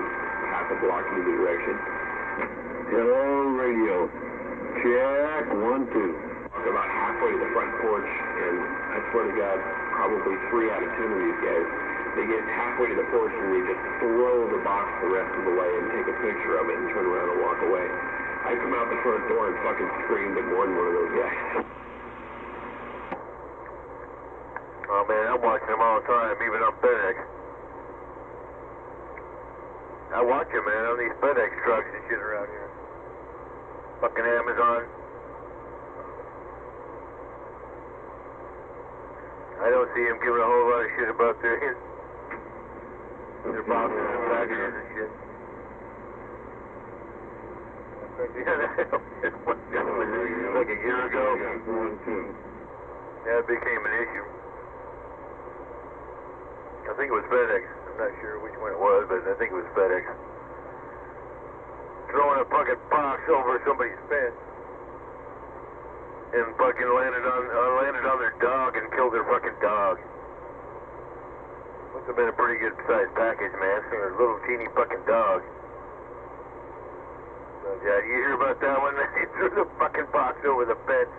half a block in either direction. Hello, radio. Check, 1, 2. Walk about halfway to the front porch, and I swear to God, probably 3 out of 10 of these guys, they get halfway to the porch and they just throw the box the rest of the way and take a picture of it and turn around and walk away. I come out the front door and fucking screamed at more than one of those guys. Oh man, I'm watching them all the time, even on FedEx. I watch them, man, on these FedEx trucks and shit around here. Fucking Amazon. I don't see them giving a whole lot of shit about their boxes and packages and shit. Like a year ago. Yeah, it became an issue. I think it was FedEx. I'm not sure which one it was, but I think it was FedEx. Throwing a fucking box over somebody's fence and fucking landed on their dog and killed their fucking dog. Must have been a pretty good sized package, man. For a little teeny fucking dog. But yeah, you hear about that one? They threw the fucking box over the fence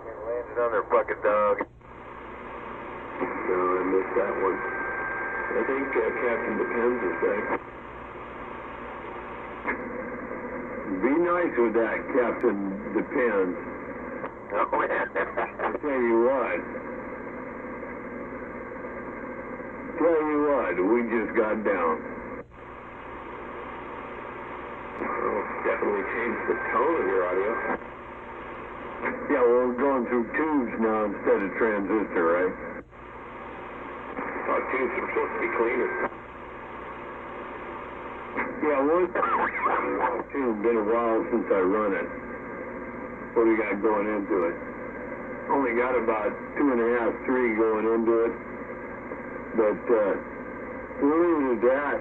and landed on their fucking dog. No, I missed that one. I think Captain Depends is back. Be nice with that, Captain Depends. Oh, yeah. I tell you what, we just got down. definitely changed the tone of your audio. Yeah, well, we're going through tubes now instead of transistor, right? Our tubes are supposed to be cleaner. Yeah, well, it's been a while since I run it. What do we got going into it? Only got about 2.5, 3 going into it. But, we'll leave it at that.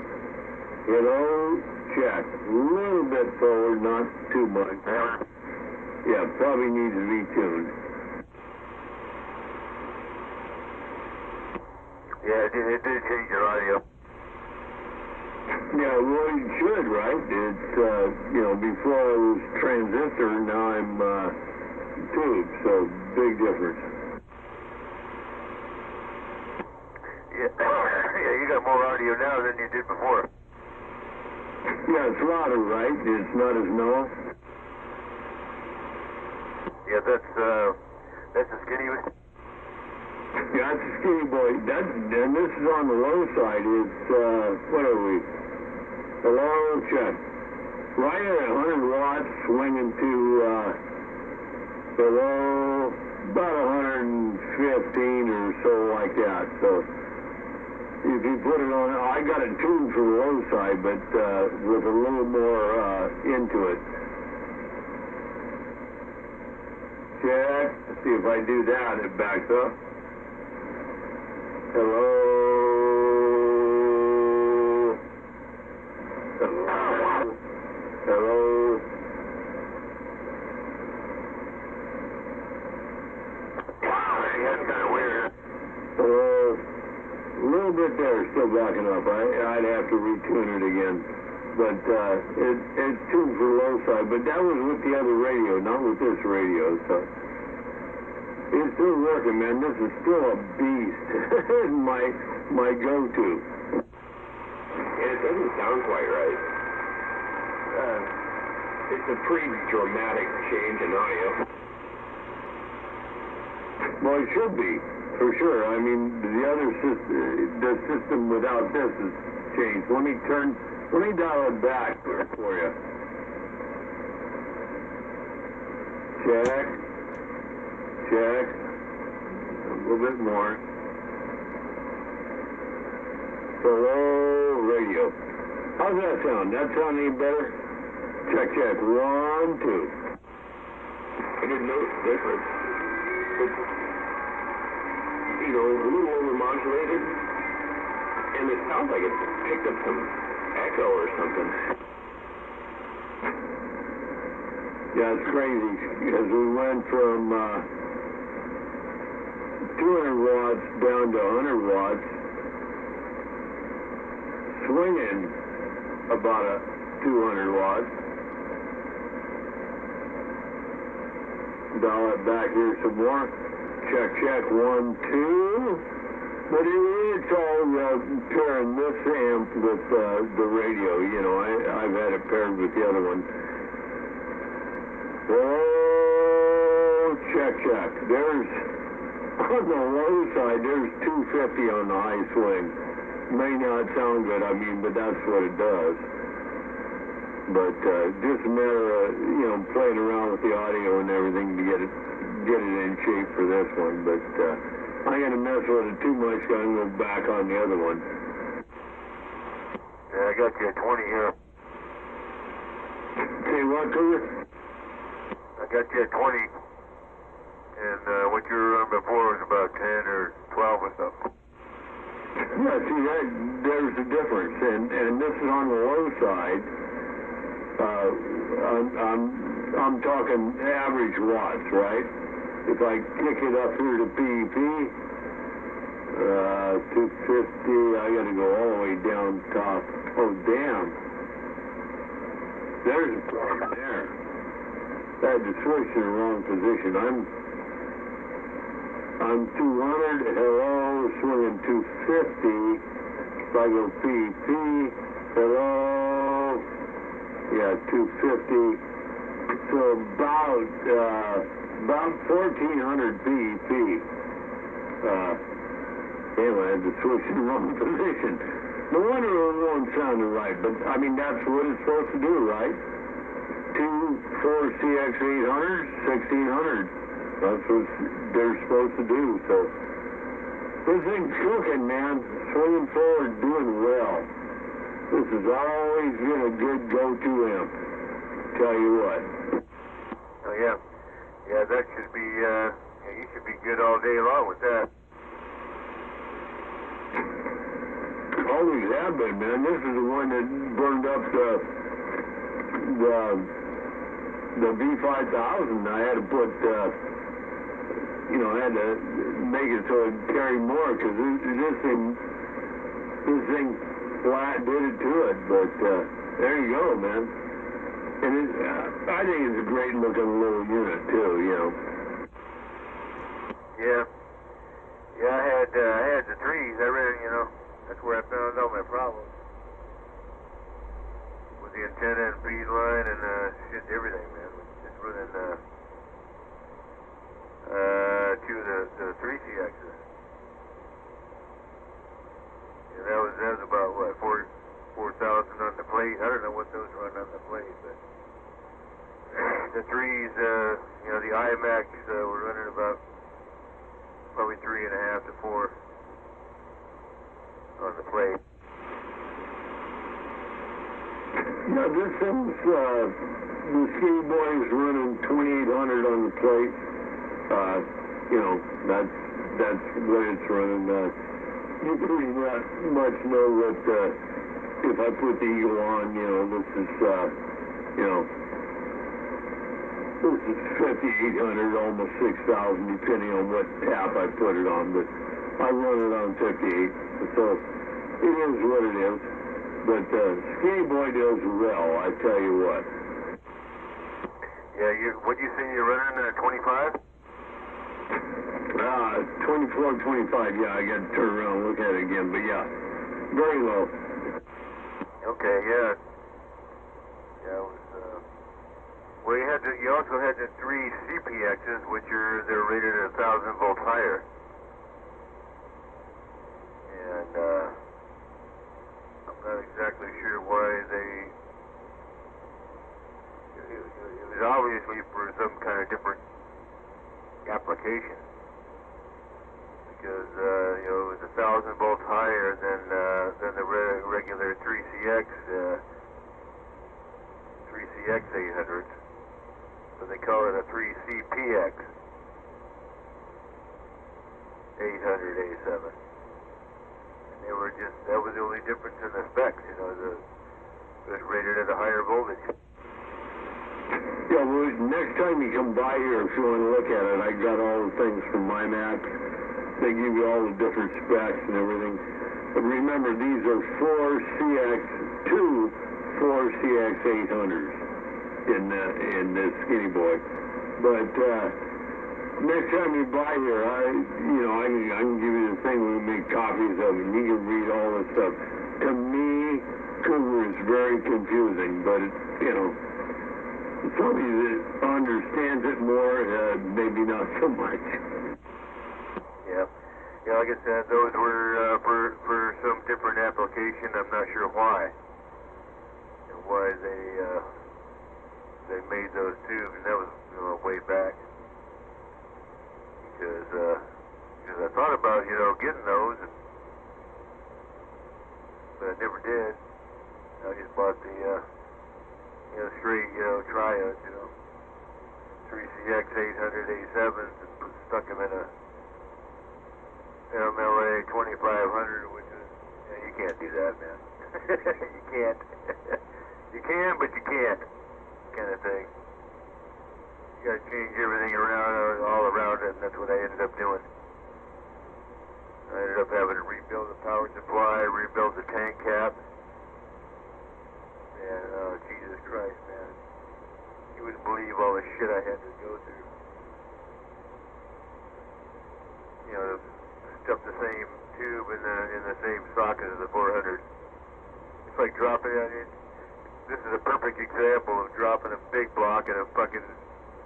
Hello, check. A little bit forward, not too much. Yeah, probably needs to be tuned. Yeah, it did change your audio. Yeah, well, you should, right? It's, before I was transistor, now I'm, tube, so big difference. Yeah, yeah, you got more audio now than you did before. Yeah, it's louder, right? It's not as mellow. Yeah, that's a skinny one. Yeah, that's a skinny boy. And this is on the low side. It's, what are we? Hello, check. Right at 100 watts, swinging to, hello, about 115 or so like that. So, if you put it on, I got it tuned for the low side, but, with a little more, into it. Check. See if I do that, it backs up. Hello. Hello. Hello. Yeah, it's kind of weird. Hello. A little bit there, still backing up. I'd have to retune it again. But it's tuned for low side. But that was with the other radio, not with this radio. So it's still working, man. This is still a beast. my go-to. And it doesn't sound quite right. It's a pretty dramatic change in audio. Well, it should be, for sure. I mean, the system without this has changed. Let me dial it back there for you. Check. Check. A little bit more. Hello, radio. How's that sound? That sound any better? Check, check. 1, 2. I didn't notice the difference. It's, a little over-modulated, and it sounds like it picked up some echo or something. Yeah, it's crazy, because we went from 200 watts down to 100 watts, swinging about 200 watts. Dial it back here some more. Check, check, 1, 2. But it's all pairing this amp with the radio. I've had it paired with the other one. Oh, check, check. There's, on the low side, there's 250 on the high swing. May not sound good, but that's what it does. But just a matter of, playing around with the audio and everything to get it in shape for this one. But I'm going to mess with it too much, so I'm going to go back on the other one. Yeah, I got you at 20 here. Say what, Cougar? I got you at 20. And what you were on before was about 10 or 12 or something. Yeah, see, there's the difference. And this is on the low side. I'm talking average watts, right? If I kick it up here to PEP, 250, I gotta go all the way down top. Oh, damn. There's a problem there. I had to switch in the wrong position. I'm 200, hello, swinging 250. If I go PEP, hello, yeah, 250. So about 1,400 PEP. Damn, I had to switch in the wrong position. No wonder it wasn't sounding right, but that's what it's supposed to do, right? 4 CX800s, 1600. That's what they're supposed to do. So this thing's cooking, man. Swinging forward, doing well. This has always been a good go-to amp. Tell you what. Oh yeah, yeah. That should be. You should be good all day long with that. Always have been, man. This is the one that burned up the V5000. I had to put, I had to make it so it carried more because this thing flat did it to it. But there you go, man. And I think it's a great looking little unit too, Yeah. Yeah, I had the threes. I ran, that's where I found all my problems. With the antenna and feed line and shit, everything, man. Just running two of the 3CXs. Yeah, that was about what, 4,000 on the plate. I don't know what those run on the plate, but the threes, the IMAX were running about probably 3.5 to 4 on the plate. Yeah, this thing's, the Skinny Boy is running 2,800 on the plate. That's what it's running. You pretty much know what, if I put the Eagle on, this is, this is 5,800, almost 6,000, depending on what tap I put it on, but I run it on 58, so it is what it is. But Skinny Boy does well, I tell you what. Yeah, what'd you say you're running, 25? 24, 25, yeah, I got to turn around and look at it again, but yeah, very low. Okay, yeah. Yeah, it was, well, you also had the 3 CPXs, which they're rated at 1,000 volts higher. And, I'm not exactly sure why it was obviously for some kind of different application. Because, it was 1,000 volts higher than the regular 3CX 800s. So they call it a 3CPX 800 A7. And that was the only difference in the specs, it was rated at a higher voltage. Yeah, well, next time you come by here, if you want to look at it, I got all the things from MyMac. They give you all the different specs and everything. But remember, these are 4 CX 800s in this Skinny Boy. But next time you buy here, I can give you the thing. We'll make copies of it. You can read all this stuff. To me, Cougar is very confusing, but somebody that understands it more, maybe not so much. Yeah. Yeah, like I said, those were for some different application. I'm not sure why. And why they made those tubes, and that was way back. Because I thought about getting those, but I never did. I just bought the straight trios, 3CX 800 A7s and stuck them in a MLA 2500, which is, you can't do that, man. You can't. You can, but you can't, kind of thing. You gotta change everything around, all around it, and that's what I ended up doing. I ended up having to rebuild the power supply, rebuild the tank cap. And, Jesus Christ, man. You wouldn't believe all the shit I had to go through. To stuff the same tube in the same socket as the 400. It's like dropping it. This is a perfect example of dropping a big block in a fucking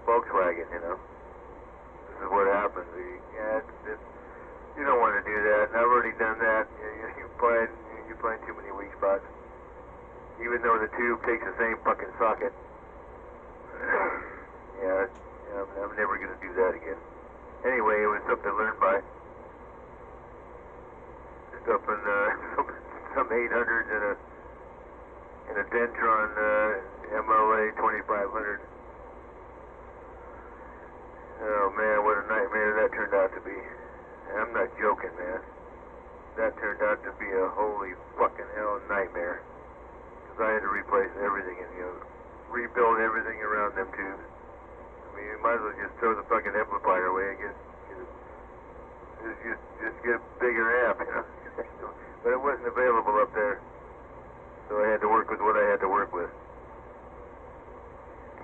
Volkswagen, This is what happens. You don't want to do that, and I've already done that. You find too many weak spots. Even though the tube takes the same fucking socket. Yeah, I'm never going to do that again. Anyway, it was something to learn by. Just up in some 800s and a Dentron MLA 2500. Oh man, what a nightmare that turned out to be. And I'm not joking, man. That turned out to be a holy fucking hell nightmare. Because I had to replace everything and, rebuild everything around them tubes. I mean, you might as well just throw the fucking amplifier away and just get a bigger amp, But it wasn't available up there. So I had to work with what I had to work with.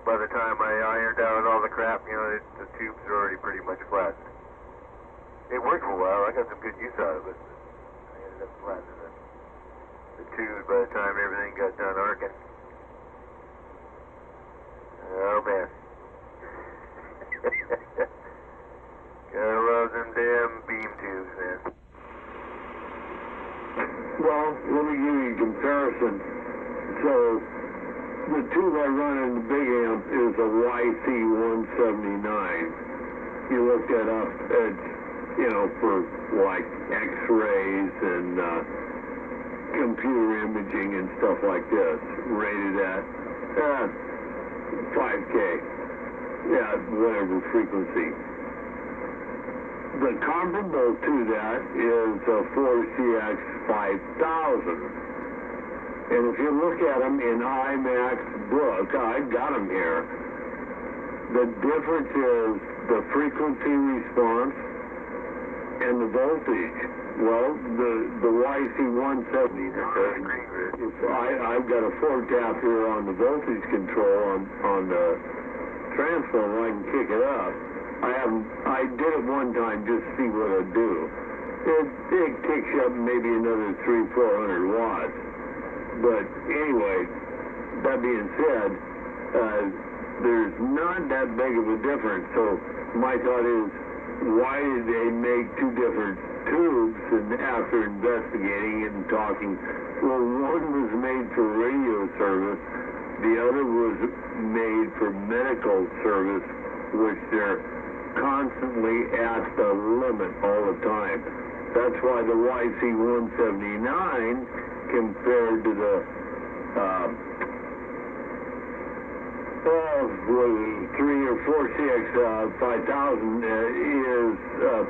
By the time I ironed out all the crap, the tubes are already pretty much flattened. It worked for a while. I got some good use out of it. I ended up flattening the tubes by the time everything got done arcing. Oh, man. Gotta love them damn beam tubes, man. Well, let me give you a comparison. So, the tube I run in the big amp is a YC179. You look that up, it's, for like x-rays and computer imaging and stuff like this, rated at 5K. Yeah, whatever frequency. The comparable to that is a 4CX 5000. And if you look at them in IMAX book, I've got them here, the difference is the frequency response and the voltage. Well, the YC179, I've got a 4-tap here on the voltage control on the transformer. I can kick it up. I did it one time just to see what it'd do. It kicks up maybe another 300-400 watts. But anyway, that being said, there's not that big of a difference. So my thought is, why did they make two different tubes? And after investigating it and talking, well, one was made for radio service, the other was made for medical service, which they're constantly at the limit all the time. That's why the YC179 compared to the 3 or 4CX 5000 is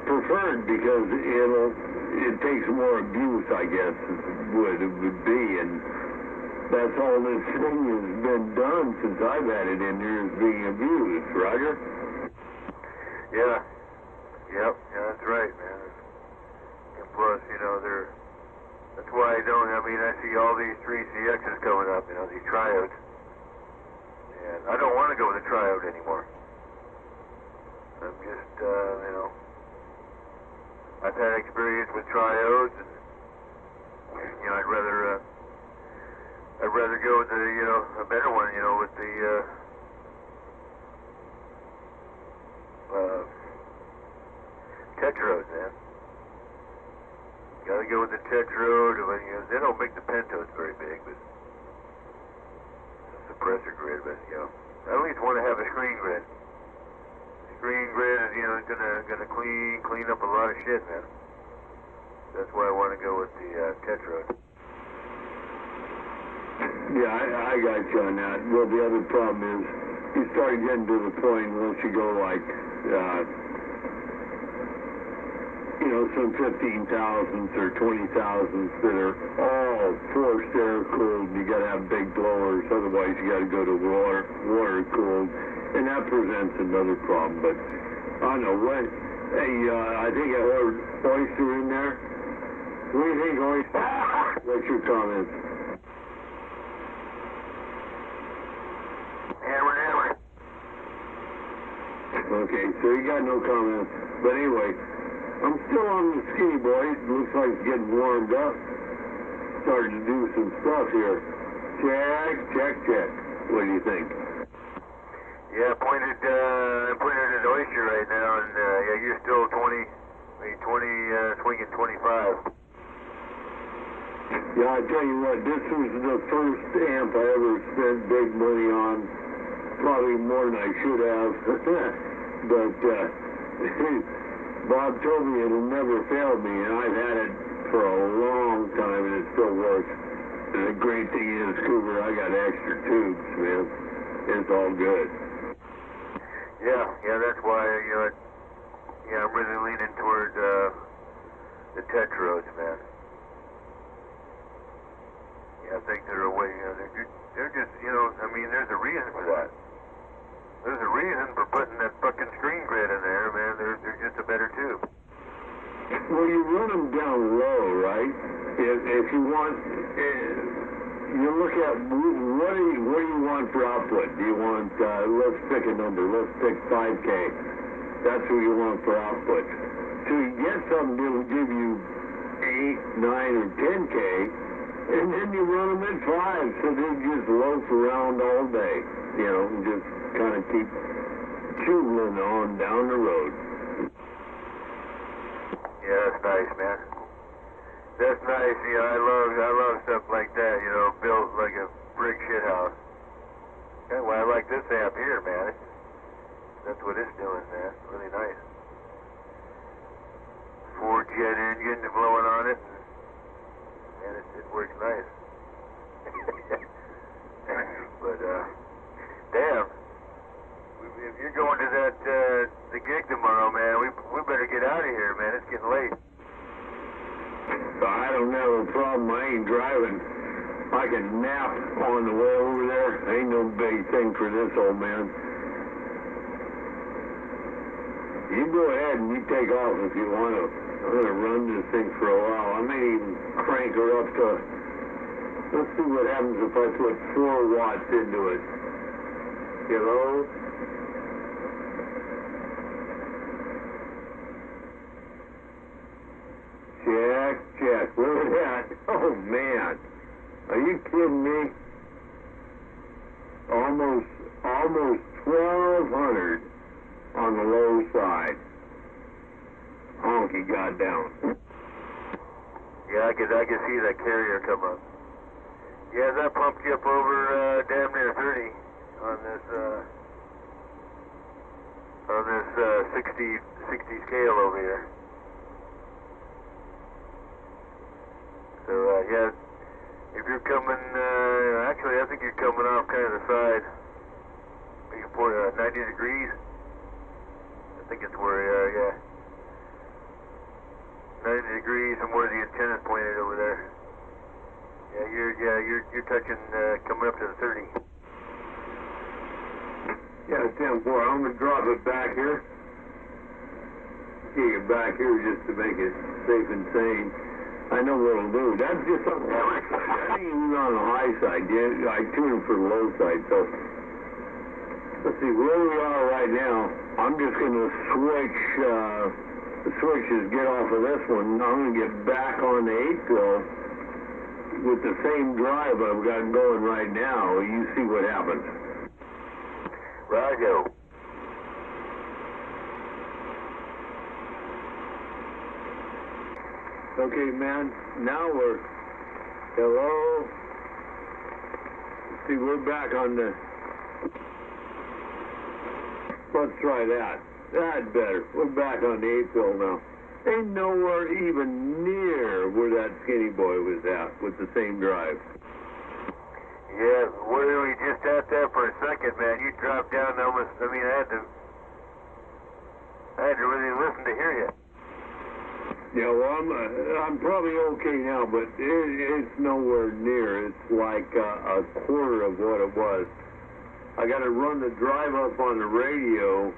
preferred because it takes more abuse, I guess, it would be, and that's all this thing has been done since I've had it in here is being abused, Roger? Yeah. Yep. Yeah, that's right, man. And plus, that's why I see all these 3CXs coming up, these triodes. And I don't want to go with a triode anymore. I'm just, I've had experience with triodes, and, I'd rather go with a better one, with the, tetrode, man. Gotta go with the tetrode. They don't make the pentodes very big, but suppressor grid, but I at least want to have a screen grid. Screen grid is gonna clean up a lot of shit, man. That's why I want to go with the tetrode. Yeah, I got you on that. Well, the other problem is you start getting to the point once you go like some 15,000s or 20,000s that are all forced air cooled. You got to have big blowers, otherwise you got to go to water cooled, and that presents another problem. But I don't know what. Hey, I think I heard Oyster in there. What do you think, Oyster? What's your comments? Hammer. Okay, so you got no comments. But anyway, I'm still on the ski, boy. It looks like it's getting warmed up. Starting to do some stuff here. Check. What do you think? Yeah, pointed at Oyster right now, and you're still 20, swinging 25. Yeah, I tell you what, this was the first amp I ever spent big money on. probably more than I should have. But Bob told me it'll never fail me, and I've had it for a long time, and it still works. And the great thing is, Cooper, I got extra tubes, man. It's all good. Yeah, that's why, I'm really leaning toward the Tetros, man. Yeah, I think they're a way, they're just, there's a reason for that. There's a reason for putting that fucking screen grid in there, man. They're just a better tube. Well, you run them down low, right? If you want, you look at what do you want for output? Do you want, let's pick a number, let's pick 5K. That's what you want for output. So you get something that will give you 8, 9, or 10K, and then you run them at 5, so they just loaf around all day, just kind of keep chewing on down the road. Yeah, that's nice, man. That's nice. I love stuff like that. Built like a brick shit house. That's why I like this amp here, man. That's what it's doing, man. Really nice. 4-jet engine blowing on it, and it works nice. But damn. If you're going to the gig tomorrow, man, we better get out of here, man. It's getting late. I don't have a problem. I ain't driving. I can nap on the way over there. Ain't no big thing for this old man. You go ahead and you take off if you want to. I'm going to run this thing for a while. I may even crank her up to... Let's see what happens if I put 4 watts into it. Hello? Check. Where's that? Oh, man. Are you kidding me? Almost 1,200 on the low side. Honky got down. Yeah, I can see that carrier come up. Yeah, that pumped you up over damn near 30 on this 60 scale over here. So yeah, if you're coming, actually I think you're coming off kind of the side. You put 90 degrees. I think it's where, yeah. 90 degrees and where the antenna's pointed over there. Yeah, you're touching, coming up to the 30. Yeah, 10-4. I'm gonna drop it back here. Get it back here just to make it safe and sane. I know what it'll do. That's just something. I ain't even on the high side. Yeah, I tune it for the low side. So let's see where we are right now. I'm just gonna switch. The switches get off of this one. I'm going to get back on the 8-pill with the same drive I've got going right now. You see what happens. Righto. Okay, man. Now we're... Hello? Let's see, we're back on the... Let's try that. That's better. We're back on the 8-pill now. Ain't nowhere even near where that skinny boy was at with the same drive. Yeah, where we just at that for a second, man. You dropped down almost, I had to really listen to hear you. Yeah, well, I'm probably okay now, but it's nowhere near. It's like a quarter of what it was. I got to run the drive up on the radio.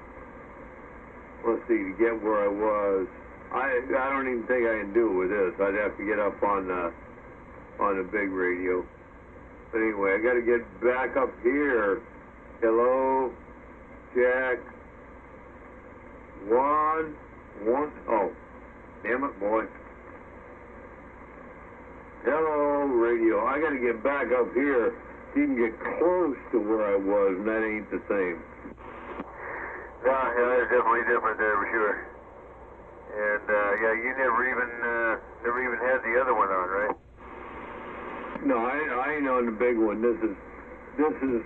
Let's see, to get where I was. I don't even think I can do it with this. I'd have to get up on the big radio. But anyway, I got to get back up here. Hello, check. One. Oh, damn it, boy. Hello, radio. I got to get back up here. You can get close to where I was, and that ain't the same. No, yeah, it's definitely different there for sure. And yeah, you never even had the other one on, right? No, I ain't on the big one. This this is,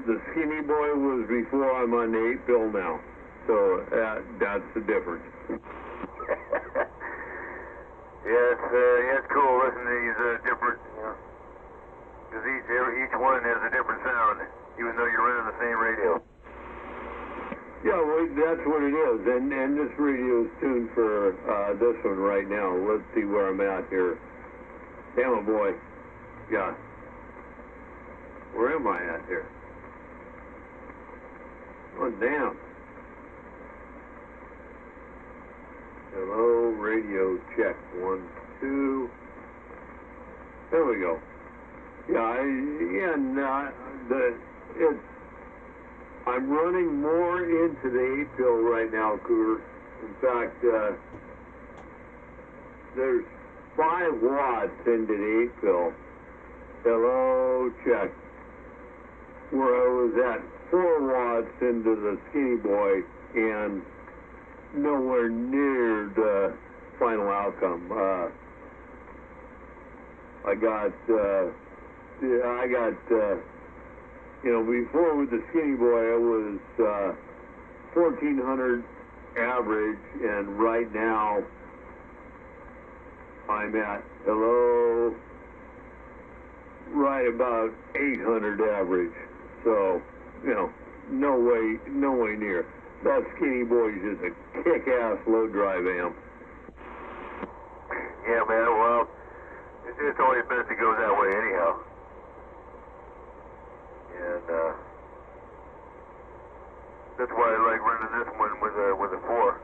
the Skinny Boy was before I'm on the 8 pill now. So, that's the difference. It's cool listening to these different, because each one has a different sound, even though you're running the same radio. Yeah, well, that's what it is, and this radio is tuned for this one right now. Let's see where I'm at here. Damn it, boy. Yeah. Where am I at here? Oh, damn. Hello, radio check. 1, 2. There we go. I'm running more into the 8 pill right now, Cougar. In fact, there's 5 watts into the 8 pill. Hello, check. Where I was at 4 watts into the Skinny Boy and nowhere near the final outcome. I got, before with the Skinny Boy, I was 1,400 average, and right now I'm at, right about 800 average. So, no way near. That Skinny Boy is just a kick-ass low drive amp. Yeah, man, well, it's always best to go that way anyhow. And that's why I like running this one with a 4.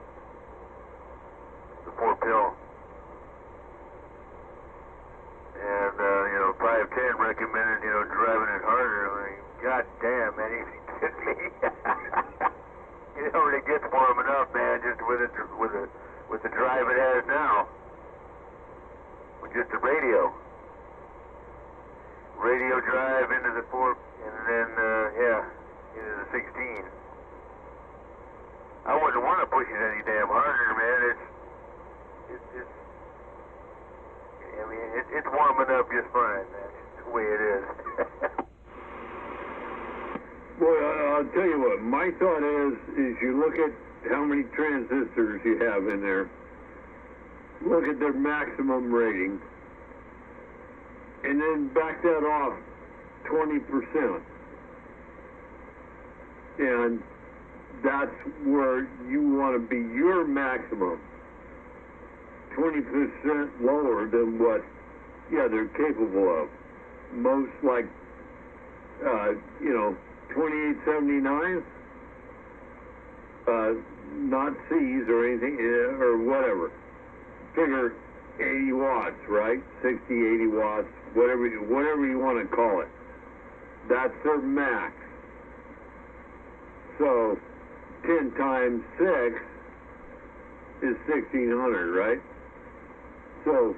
The 4 pill. And 510 recommended, driving it harder. I mean, god damn, man, you kidding me? It already gets warm enough, man, just with the drive it has now. With just the radio. Radio drive into the 4, and then, into the 16. I wouldn't want to push it any damn harder, man. It's warming up just fine, man. It's the way it is. Boy, I'll tell you what, my thought is you look at how many transistors you have in there, look at their maximum rating, and then back that off 20%. And that's where you want to be your maximum. 20% lower than what, they're capable of. Most 2879, not C's or anything, or whatever. Figure 80 watts, right? 60, 80 watts, whatever you want to call it. That's their max. So 10 times 6 is 1600, right? So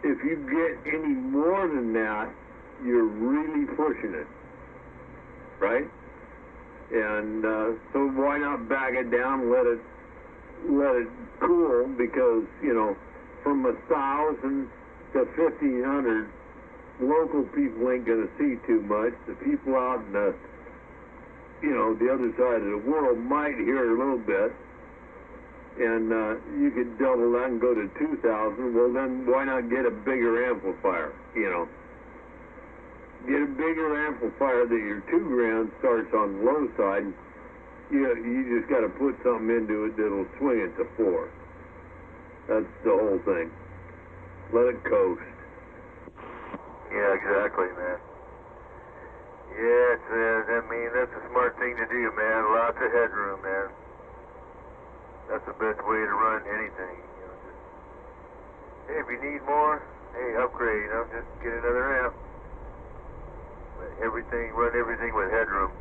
if you get any more than that, you're really pushing it, right? And so why not back it down, let it cool, because from 1,000 to 1,500, local people ain't gonna see too much. The people out in the the other side of the world might hear a little bit, and you could double that and go to 2,000. Well, then why not get a bigger amplifier? Get a bigger amplifier that your 2 grand starts on the low side. You just got to put something into it that'll swing it to 4. That's the whole thing. Let it coast. Yeah, exactly, man. Yeah, that's a smart thing to do, man. Lots of headroom, man. That's the best way to run anything. Hey, if you need more, hey, upgrade. Just get another amp. Run everything with headroom.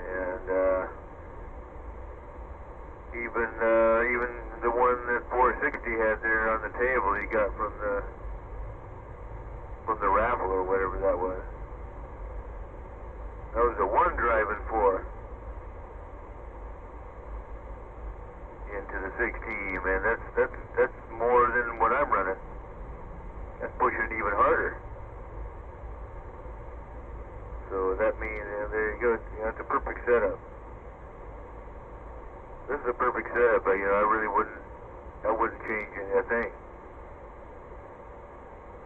And even the one that 460 had there on the table, he got from the raffle or whatever that was. That was a 1 driving 4 into the 16, man. That's more than what I'm running. That's pushing it even harder. it's a perfect setup. This is a perfect setup, but you know, I wouldn't change anything.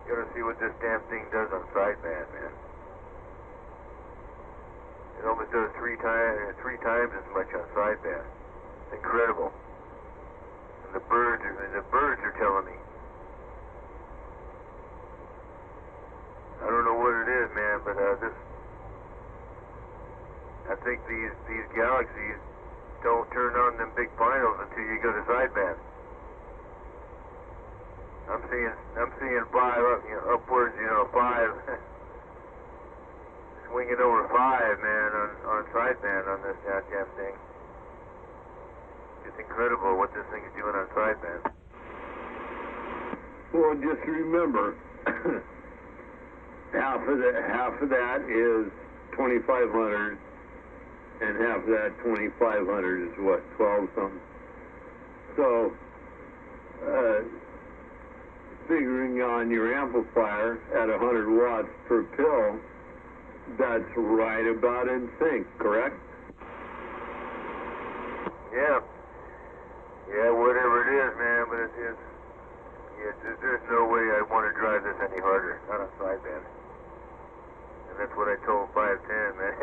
You gotta see what this damn thing does on sideband, man. It almost does three times as much on sideband. It's incredible. And the birds are telling me. I don't know what it is, man, but I think these galaxies don't turn on them big finals until you go to sideband. I'm seeing five up, you know, upwards, you know, five, swinging over 5, man, on sideband on this goddamn thing. It's incredible what this thing is doing on sideband. Well, just remember, half of that is 2,500, and half of that 2,500 is what, 12 something. So, figuring on your amplifier at 100 watts per pill, that's right about in sync, correct? Yeah. Yeah, whatever it is, man, but there's no way I want to drive this any harder, not on sideband. And that's what I told 510, man.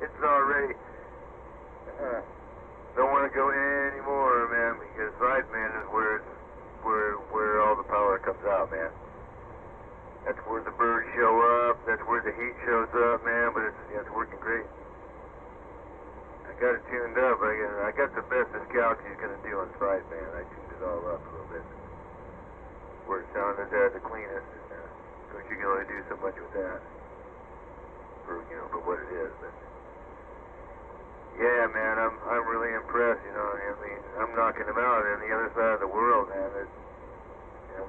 It's already, don't want to go anymore, man, because sideband is where all the power comes out, man. That's where the birds show up, that's where the heat shows up, man, but it's working great. I got it tuned up. I got the best this Galaxy's going to do on sideband. I tuned it all up a little bit. Where it sounded the cleanest. Of course, you can only do so much with that. For what it is. But yeah, man, I'm really impressed, you know. I mean, I'm knocking them out on the other side of the world, man. I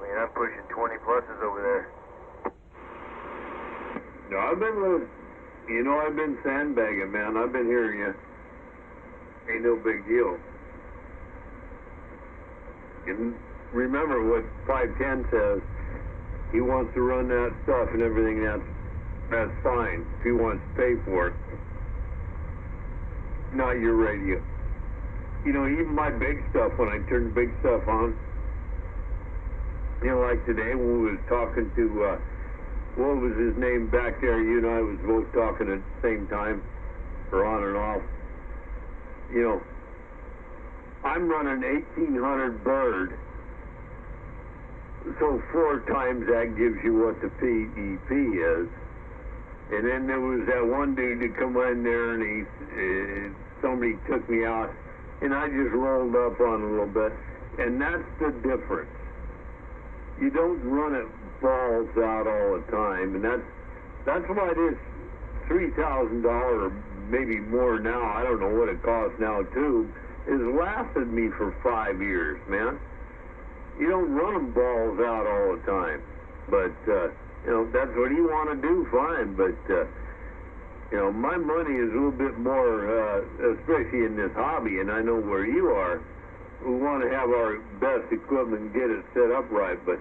mean, I'm pushing 20 pluses over there. No, I've been sandbagging, man. I've been hearing you. Ain't no big deal. And remember what 510 says. He wants to run that stuff and everything. That's fine. If he wants to pay for it, not your radio. You know, even my big stuff, when I turn the big stuff on, you know, like today when we was talking to, what was his name back there? You and I was both talking at the same time, or on and off. You know, I'm running 1,800 bird, so 4 times that gives you what the PEP is. And then there was that one dude that come in there and somebody took me out, and I just rolled up on a little bit, and that's the difference. You don't run it balls out all the time, and that's why this $3,000, maybe more now, I don't know what it costs now too, has lasted me for 5 years, man. You don't run them balls out all the time, but you know, that's what you want to do, fine, but you know, my money is a little bit more, especially in this hobby, and I know where you are. We want to have our best equipment and get it set up right, but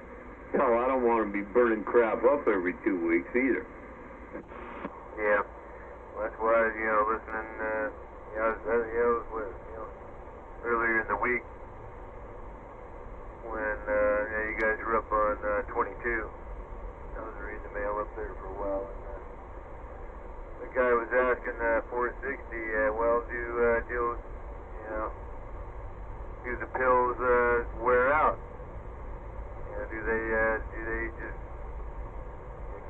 hell, I don't want to be burning crap up every 2 weeks either. Yeah, well, that's why, you know, listening, earlier in the week when you guys were up on 22. I was reading the mail up there for a while, and the guy was asking 460, well, do the pills wear out? You know, do they just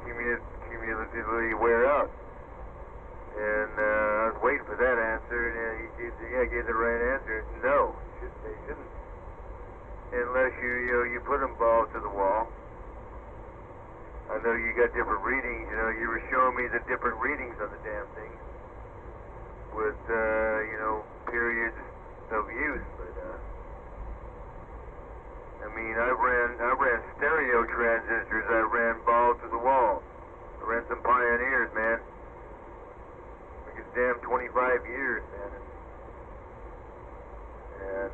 cumulatively wear out? And I was waiting for that answer, and he gave the right answer. No, they shouldn't, unless you put them balls to the wall. I know you got different readings. You know, you were showing me the different readings on the damn thing with periods of use, but I mean, I ran stereo transistors. I ran balls to the wall. I ran some Pioneers, man. Like it's damn 25 years, man. And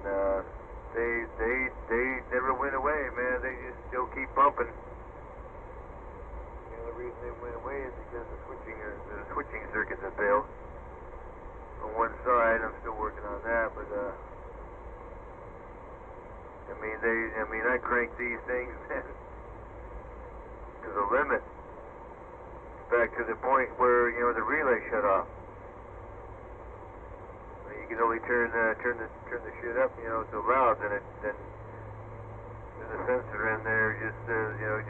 they never went away, man. They just still keep pumping. The only reason they went away is because the switching circuits have failed. on one side. I'm still working on that, but I crank these things to the limit, back to the point where the relay shut off. You can only turn the shit up, so loud, then the sensor in there just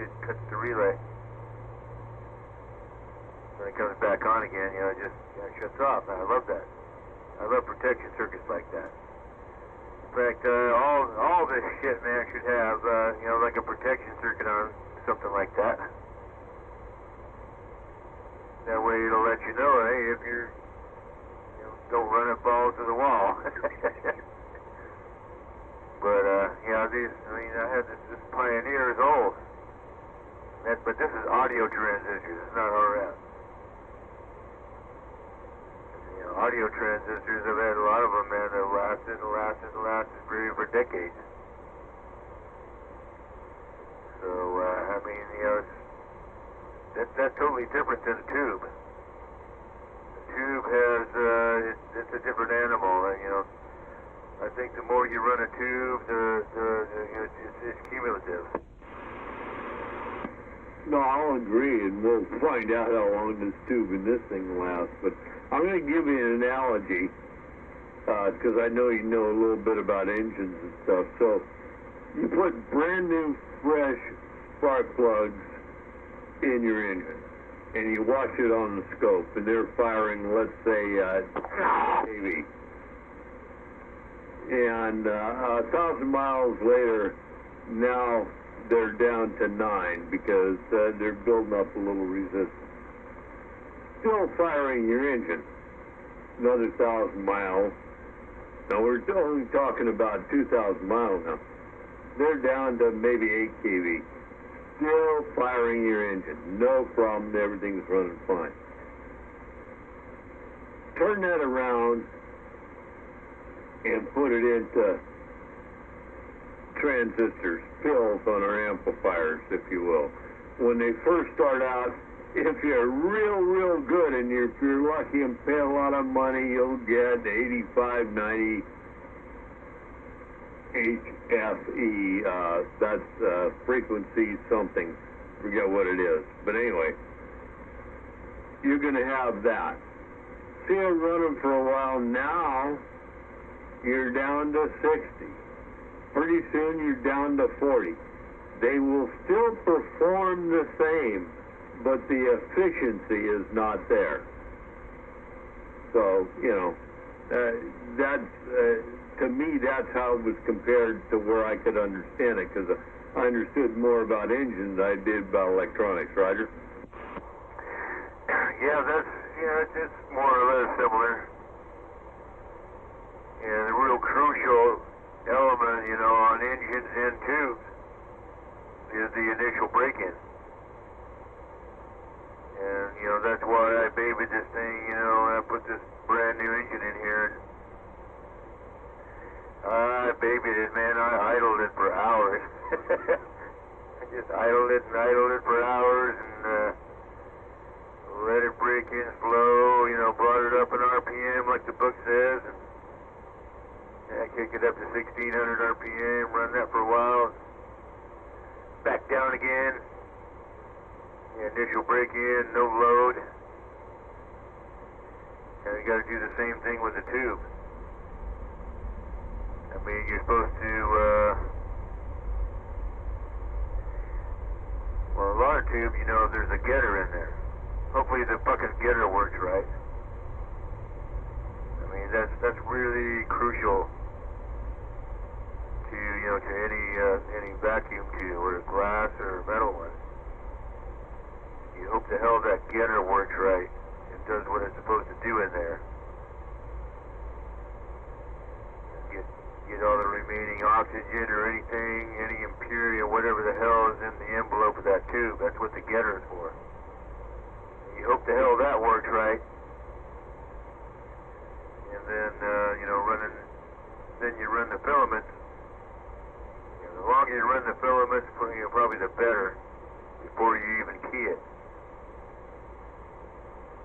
just cuts the relay. When it comes back on again, it just shuts off. And I love that. I love protection circuits like that. In fact, all this shit, man, should have like a protection circuit on something like that. That way it'll let you know, hey, if you're don't run it balls to the wall. But I had this Pioneer is old. But this is audio transistors, it's not RF. Audio transistors, I've had a lot of them, man, that lasted for decades. So, that's totally different than a tube. The tube has, it's a different animal, I think the more you run a tube, it's cumulative. No, I'll agree, and we'll find out how long this tube and this thing lasts, but I'm going to give you an analogy, because I know you know a little bit about engines and stuff. So, you put brand new, fresh spark plugs in your engine, and you watch it on the scope, and they're firing, let's say, 80. And 1,000 miles later, now they're down to 9 because they're building up a little resistance. Still firing your engine. Another 1,000 miles. Now we're only talking about 2,000 miles now. They're down to maybe 8 kV. Still firing your engine. No problem. Everything's running fine. Turn that around and put it into transistors, pills on our amplifiers, if you will. When they first start out, if you're real good and if you're lucky and pay a lot of money, you'll get 85, 90 HFE. That's frequency something. Forget what it is. But anyway, you're going to have that. See it running for a while. Now you're down to 60. Pretty soon you're down to 40. They will still perform the same, but the efficiency is not there. So, to me, that's how it was compared to where I could understand it, because I understood more about engines than I did about electronics. Roger? It's more or less similar. And the real crucial element, on engines and tubes is the initial break-in. And, that's why I babied this thing, I put this brand new engine in here. And I babied it, man. I idled it for hours. I just idled it for hours and let it break in slow, brought it up in RPM like the book says. And I kicked it up to 1,600 RPM, run that for a while, back down again. Initial break-in, no load. And you got to do the same thing with the tube. You're supposed to, a lot of tube, there's a getter in there. Hopefully the fucking getter works right. That's really crucial to, to any vacuum tube, or a glass or metal one. You hope to hell that getter works right and does what it's supposed to do in there. Get all the remaining oxygen or anything, any impurity or whatever the hell is in the envelope of that tube. That's what the getter is for. You hope to hell that works right. And then, then you run the filaments. The longer you run the filaments, probably the better before you even key it.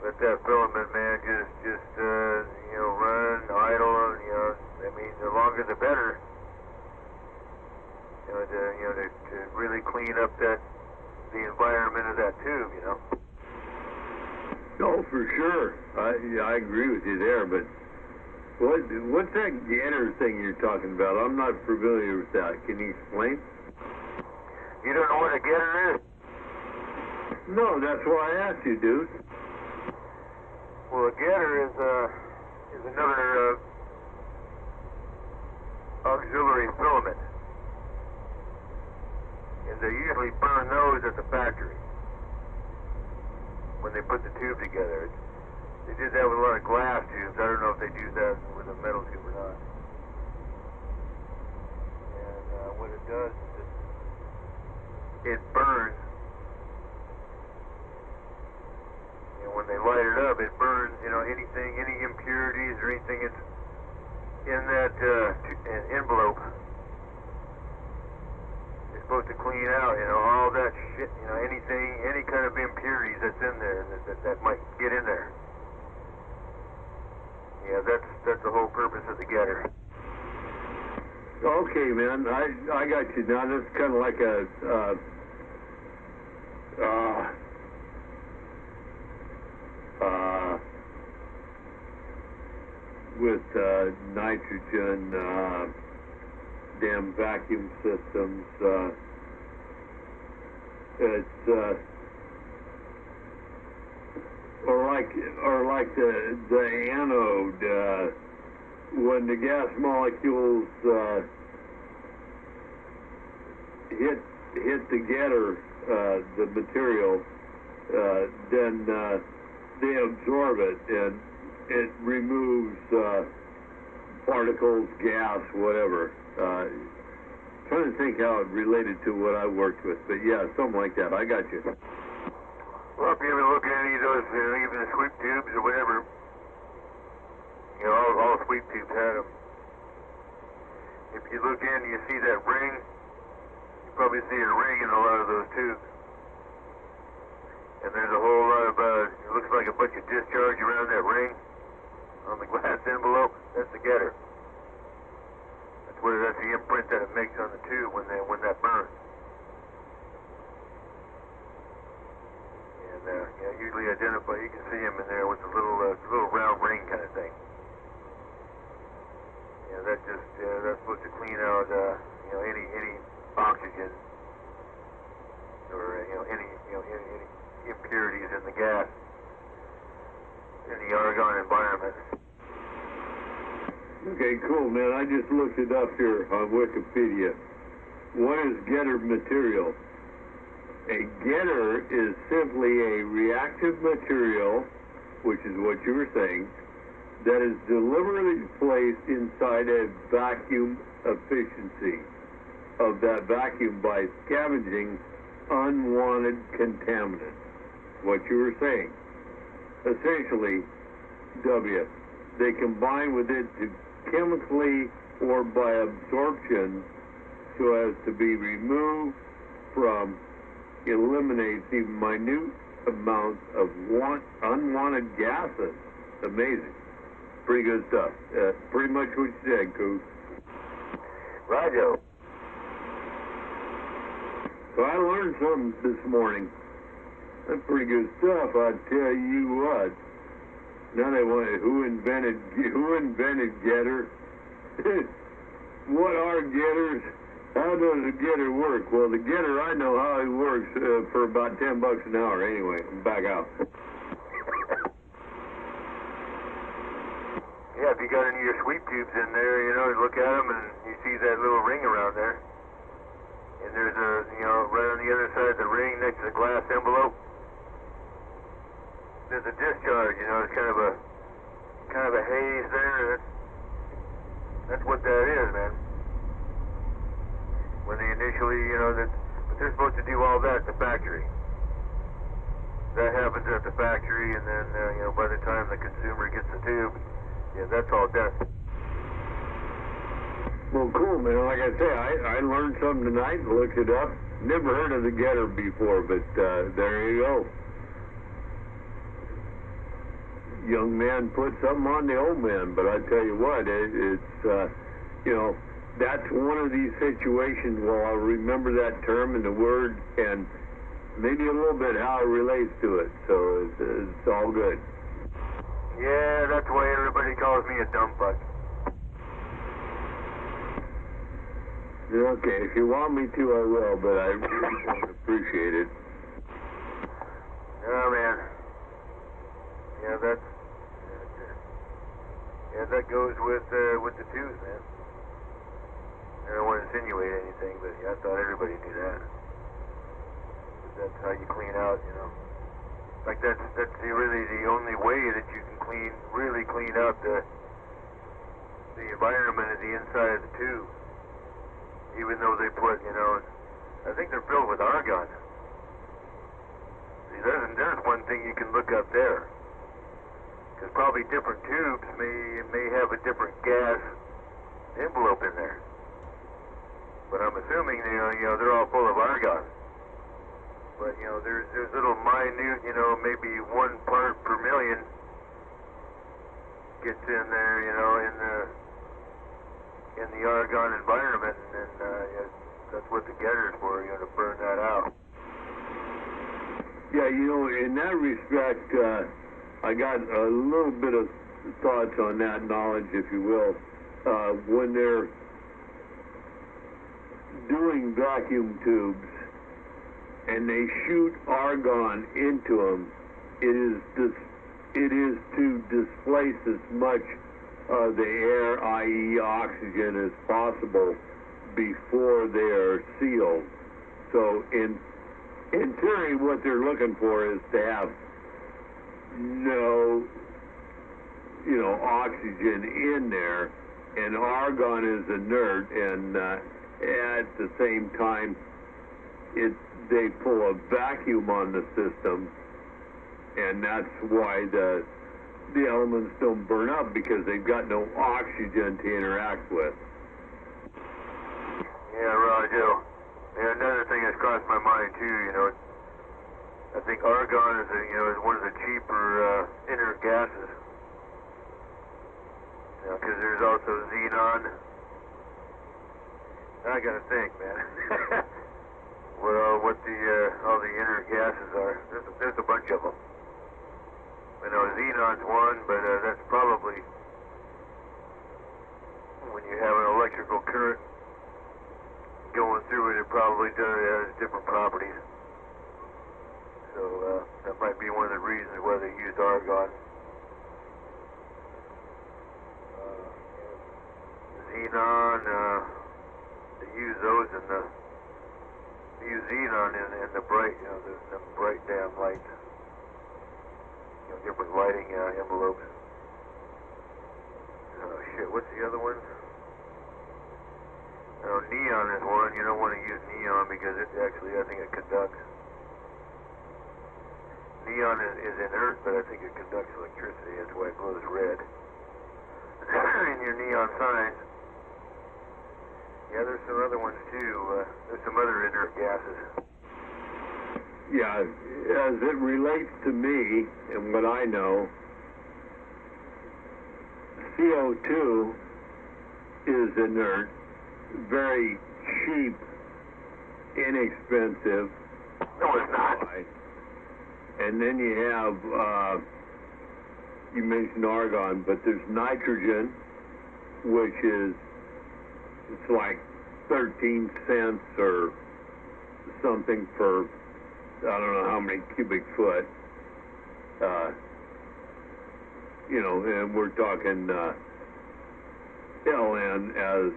let that filament, man, just you know, run, idle, you know, I mean, the longer the better. You know, to really clean up the environment of that tube, you know. Oh, for sure. I agree with you there, but what's that getter thing you're talking about? I'm not familiar with that. Can you explain? You don't know what a getter is? No, that's why I asked you, dude. Well, a getter is another auxiliary filament. And they usually burn those at the factory when they put the tube together. They did that with a lot of glass tubes. I don't know if they do that with a metal tube or not. And what it does is it burns. And when they light it up, it burns, you know, anything, any impurities or anything that's in that envelope. Supposed to clean out, you know, all that shit, you know, anything, any kind of impurities that's in there that might get in there. Yeah, that's the whole purpose of the getter. Okay, man, I got you now. That's kind of like a with nitrogen. Damn vacuum systems. It's or like the anode when the gas molecules hit the getter, the material, then they absorb it and it removes particles, gas, whatever. Trying to think how it related to what I worked with, but yeah, something like that. I got you. Well, if you ever look at any of those, you know, even the sweep tubes or whatever, you know, all sweep tubes had them. If you look in, you see that ring. You probably see a ring in a lot of those tubes. And there's a whole lot of, it looks like a bunch of discharge around that ring on the glass envelope. That's the getter. That's the imprint that it makes on the tube when that burns. And yeah, usually identify. You can see them in there with a little round ring kind of thing. Yeah, that's supposed to clean out you know, any oxygen or any impurities in the gas in the argon environment. Okay, cool, man. I just looked it up here on Wikipedia. What is getter material? A getter is simply a reactive material, which is what you were saying, that is deliberately placed inside a vacuum efficiency of that vacuum by scavenging unwanted contaminants. What you were saying. Essentially, they combine with it to chemically or by absorption so as to be removed from, eliminates even minute amounts of unwanted gases. Amazing. Pretty good stuff. Pretty much what you said, Coop. Roger. So I learned something this morning. That's pretty good stuff, I tell you what. Now they want who invented getter? What are getters? How does a getter work? Well, the getter, I know how he works for about $10 an hour. Anyway, I'm back out. Yeah, if you got any of your sweep tubes in there, you know, you look at them and you see that little ring around there. And there's right on the other side of the ring next to the glass envelope, there's a discharge, you know, it's kind of a haze there. That's what that is, man. When they initially, you know, but they're supposed to do all that at the factory. That happens at the factory, and then, you know, by the time the consumer gets the tube, yeah, that's all done. Well, cool, man. Like I say, I learned something tonight and looked it up. Never heard of the getter before, but there you go. young man put something on the old man. But I tell you what, it's that's one of these situations where I'll remember that term and the word and maybe a little bit how it relates to it. So it's all good. Yeah, that's why everybody calls me a dumb fuck. Okay, if you want me to, I will, but I really don't appreciate it. Oh, man. Yeah, that goes with the twos, man. I don't want to insinuate anything, but yeah, I thought everybody knew that. That's how you clean out, you know. Like that's really the only way that you can really clean out the environment of the inside of the tube. Even though they put, I think they're filled with argon. See, there's one thing you can look up there. Because probably different tubes may have a different gas envelope in there. But I'm assuming they're all full of argon. But there's little minute, maybe 1 part per million gets in there, in the argon environment, and that's what the getter's for, to burn that out. Yeah, in that respect, I got a little bit of thoughts on that knowledge, if you will. When they're doing vacuum tubes and they shoot argon into them, it is to displace as much of the air, i.e. oxygen, as possible before they are sealed. So in theory, what they're looking for is to have no oxygen in there, and argon is inert, and at the same time they pull a vacuum on the system, and that's why the elements don't burn up, because they've got no oxygen to interact with. Yeah, Roger. Yeah, another thing that's crossed my mind too, I think argon is one of the cheaper inert gases. Because there's also xenon. I gotta think, man. what all the inert gases are. There's a bunch of them. Xenon's one, but that's probably when you have an electrical current going through it, it probably has different properties. So that might be one of the reasons why they used argon. Xenon, they use those they use xenon in the bright, the bright damn lights. Different lighting envelopes. Oh shit, what's the other one? Neon is one. You don't want to use neon because it actually, I think it conducts. Neon is inert, but I think it conducts electricity. That's why it glows red. In your neon signs. Yeah, there's some other ones too. There's some other inert gases. Yeah, as it relates to me and what I know, CO2 is inert, very cheap, inexpensive. No, it's not. And then you have, you mentioned argon, but there's nitrogen, which it's like 13 cents or something per, I don't know how many cubic foot, and we're talking LN as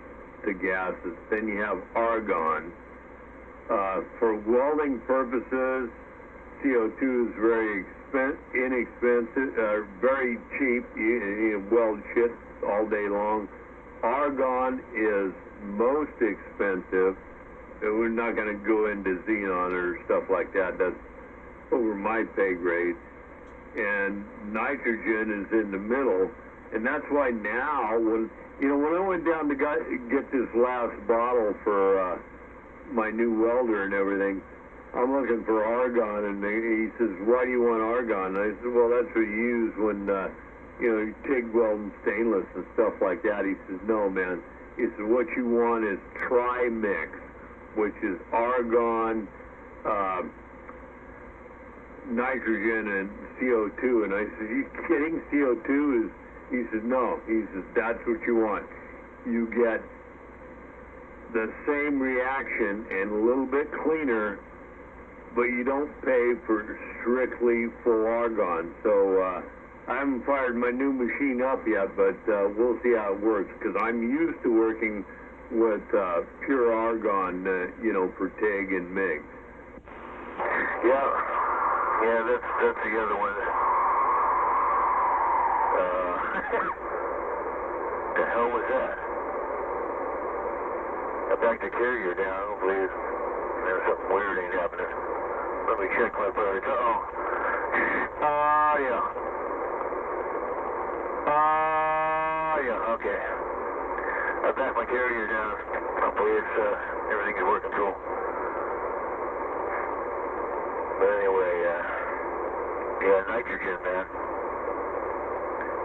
the gases. Then you have argon. For welding purposes, CO2 is very inexpensive, very cheap. You weld shit all day long. Argon is most expensive. We're not going to go into xenon or stuff like that. That's over my pay grade. And nitrogen is in the middle. And that's why now, when I went down to get this last bottle for my new welder and everything, I'm looking for argon, and he says, why do you want argon? And I said, well, that's what you use when, you TIG welding stainless and stuff like that. He says, no, man. He says, what you want is trimix, which is argon, nitrogen, and CO2. And I said, you kidding? CO2 is, he says, no. He says, that's what you want. You get the same reaction and a little bit cleaner, but you don't pay for strictly full argon. So I haven't fired my new machine up yet, but we'll see how it works, because I'm used to working with pure argon, for TIG and MIG. Yeah, that's the other one. The hell was that? I backed the carrier down, please. There's something weird ain't happening. Let me check my birds. Yeah, okay. I backed my carrier down. Hopefully everything is working cool. But anyway, nitrogen, man.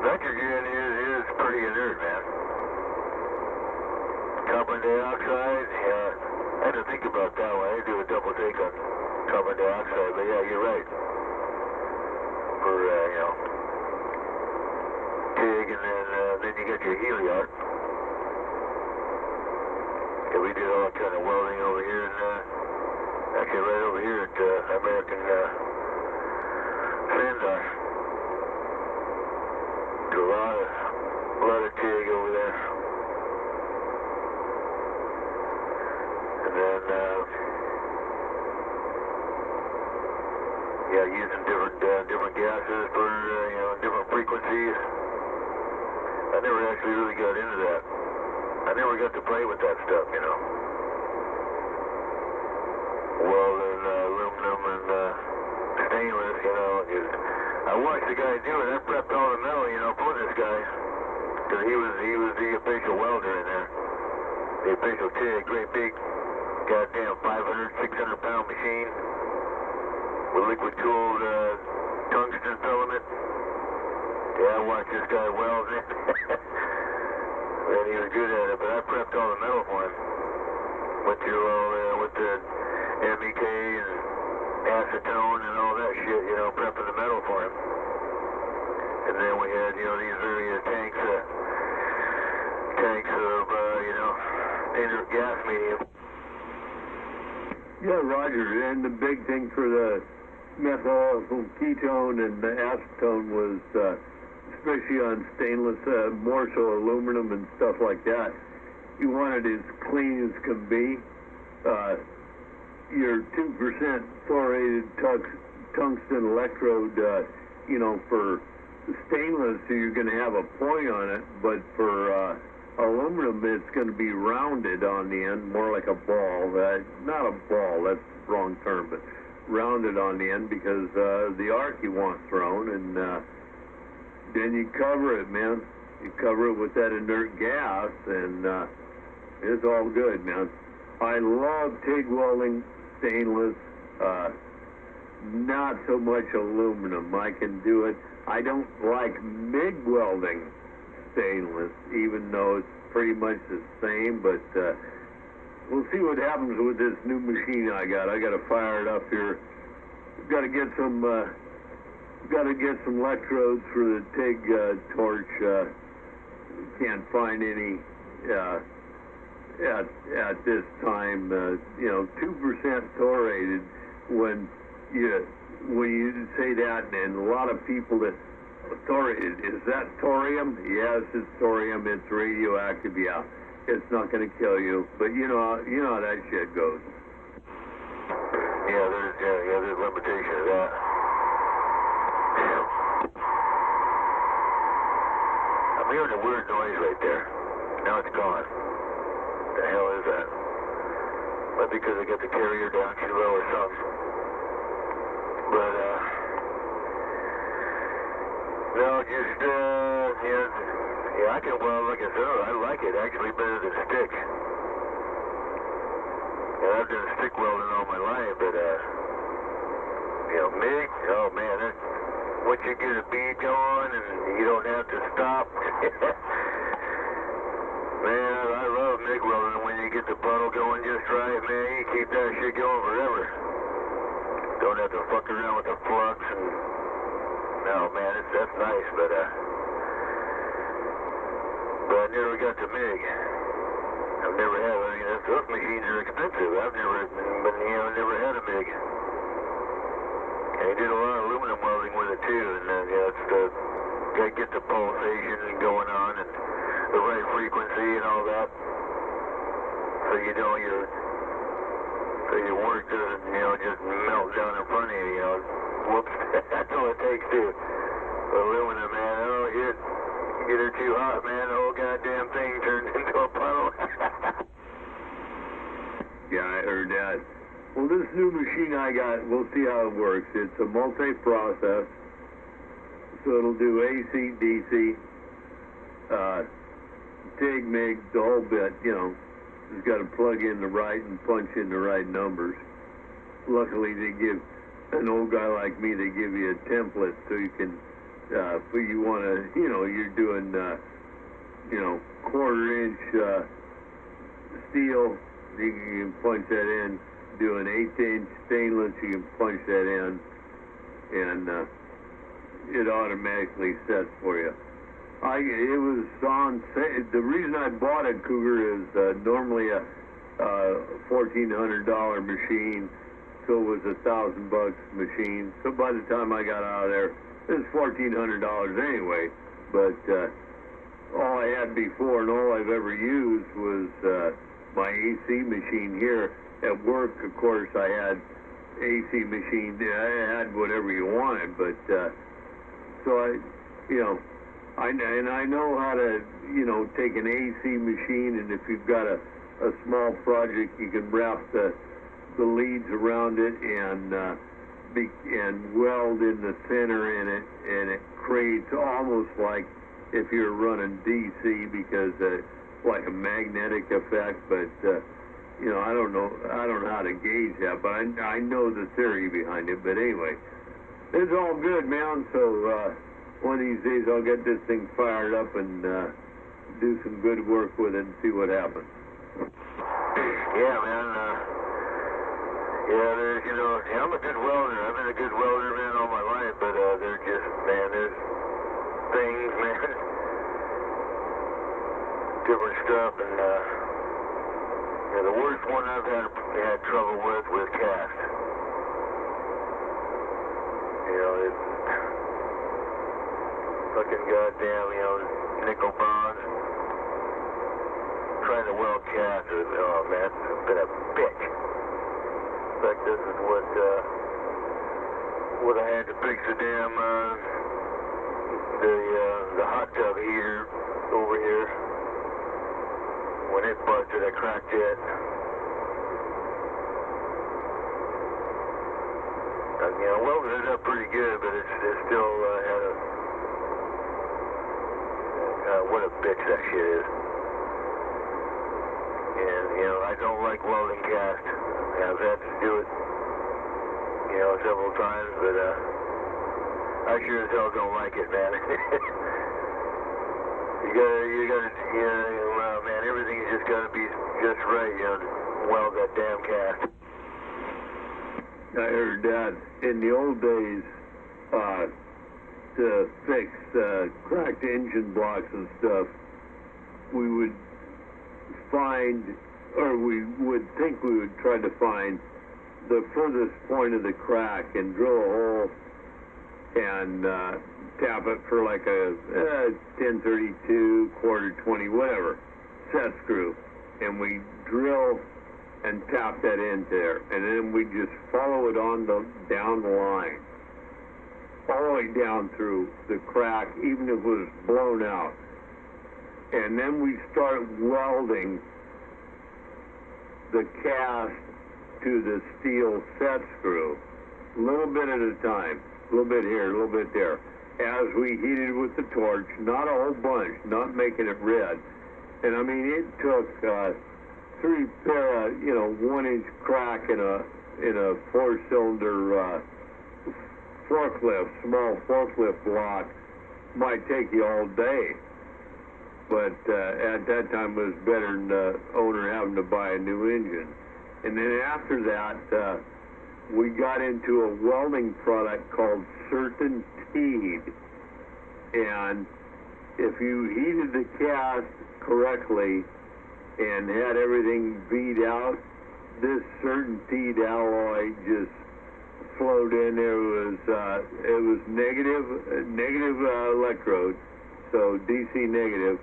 Nitrogen is pretty inert, man. Carbon dioxide, I had to think about that one. I had to do a double take on carbon dioxide, but yeah, you're right. For, TIG, and then you got your heliart. Yeah, we did all kind of welding over here, and actually right over here at American Sandar. Do a lot of TIG over there. And then, using different gases for, different frequencies. I never actually really got into that. I never got to play with that stuff, Welding, aluminum, and stainless, I watched the guy do it. I prepped all the metal, for this guy. Because he was the official welder in there. The official TIG, great big, goddamn 500, 600 pound machine with liquid cooled tungsten filament. Yeah, I watched this guy weld it. Man, he was good at it, but I prepped all the metal for him. Went through all with the MEK and acetone and all that shit, prepping the metal for him. And then we had, these various tanks of, inert gas medium. Yeah, Roger, and the big thing for the methyl ketone and the acetone was, especially on stainless, more so aluminum and stuff like that, you want it as clean as can be. Your 2% fluorinated tungsten electrode, for stainless, you're going to have a point on it, but for aluminum, it's going to be rounded on the end, more like a ball. Not a ball, that's the wrong term, but rounded on the end, because the arc you want thrown, and then you cover it, man. You cover it with that inert gas, and it's all good, man. I love TIG welding stainless, not so much aluminum. I can do it. I don't like MIG welding stainless, even though it's pretty much the same, but we'll see what happens with this new machine I got. I got to fire it up here. Got to get some electrodes for the TIG torch. Can't find any at this time. 2% thoriated. When you say that, and a lot of people that thorium, is that thorium? Yes, it's thorium. It's radioactive. Yeah, it's not going to kill you, but you know how that shit goes. Yeah, there's limitation to that. I'm hearing a weird noise right there. Now it's gone. The hell is that? Might be because I got the carrier down too low or something. But no, just I can weld like I said. I like it actually better than stick. I've done stick welding all my life, but, you know, MIG, oh man, once you get a bead going and you don't have to stop. Man, I love MIG welding. When you get the puddle going just right, man, you keep that shit going forever. Don't have to fuck around with the flux and, no man, that's nice, but I never got to MIG. I've never had, I mean, those machines are expensive. I've never, but, you know, never had a MIG. And he did a lot of aluminum welding with it too, and then, you know, it's the, gotta get the pulsation going on and the right frequency and all that. So you know your work doesn't, you know, just melt down in front of you, you know. Whoops, that's all it takes to aluminum, man. Oh, shit. Get her too hot, man, the whole goddamn thing turns into a puddle. Yeah, I heard that. Well, this new machine I got, we'll see how it works. It's a multi-process, so it'll do AC, DC, TIG, MIG, the whole bit, you know. Just got to plug in the right and punch in the right numbers. Luckily, they give an old guy like me, they give you a template so you can, if you want to, you know, you're doing, you know, 1/4 inch steel, you can punch that in. Do an 1/8 inch stainless, you can punch that in, and it automatically sets for you. It was on sale. The reason I bought a Cougar is normally a $1,400 machine, so it was $1,000 machine. So by the time I got out of there, it was $1,400 anyway. But all I had before and all I've ever used was my AC machine here. At work, of course, I had AC machine. I had whatever you wanted, but so I, you know, I know how to, you know, take an AC machine, and if you've got a small project, you can wrap the leads around it and weld in the center in it, and it creates almost like if you're running DC, because like a magnetic effect, but. You know, I don't know how to gauge that, but I know the theory behind it. But anyway, it's all good, man. So one of these days I'll get this thing fired up and do some good work with it and see what happens. Yeah, man. Yeah, there's, you know, I'm a good welder. I've been a good welder, man, all my life. But they're just, man, there's things, man, different stuff, and. Yeah, the worst one I've had trouble with cast. You know, it's fucking goddamn, you know, nickel bronze. Trying to weld cast, oh man, it's been a bitch. In fact, this is what I had to fix the damn, the hot tub heater over here. When it busted, I cracked it. You know, welded it up pretty good, but it still had what a bitch that shit is. And, you know, I don't like welding cast. I've had to do it, you know, several times, but I sure as hell don't like it, man. You gotta, man, everything's just gotta be just right, you know, to weld that damn cast. I heard that in the old days, to fix cracked engine blocks and stuff, we would find, or we would think we would try to find the furthest point of the crack and drill a hole and tap it for like a 1032, 1/4-20, whatever, set screw, and we drill and tap that in there, and then we just follow it on down the line, all the way down through the crack, even if it was blown out, and then we start welding the cast to the steel set screw, a little bit at a time, a little bit here, a little bit there, as we heated with the torch, not a whole bunch, not making it red. And I mean, it took to repair a 1-inch crack in a 4-cylinder forklift, small forklift block, might take you all day. But at that time, it was better than the owner having to buy a new engine. And then after that, we got into a welding product called CertainTeed. And if you heated the cast correctly and had everything beat out, this CertainTeed alloy just flowed in. It was negative electrode, so DC negative.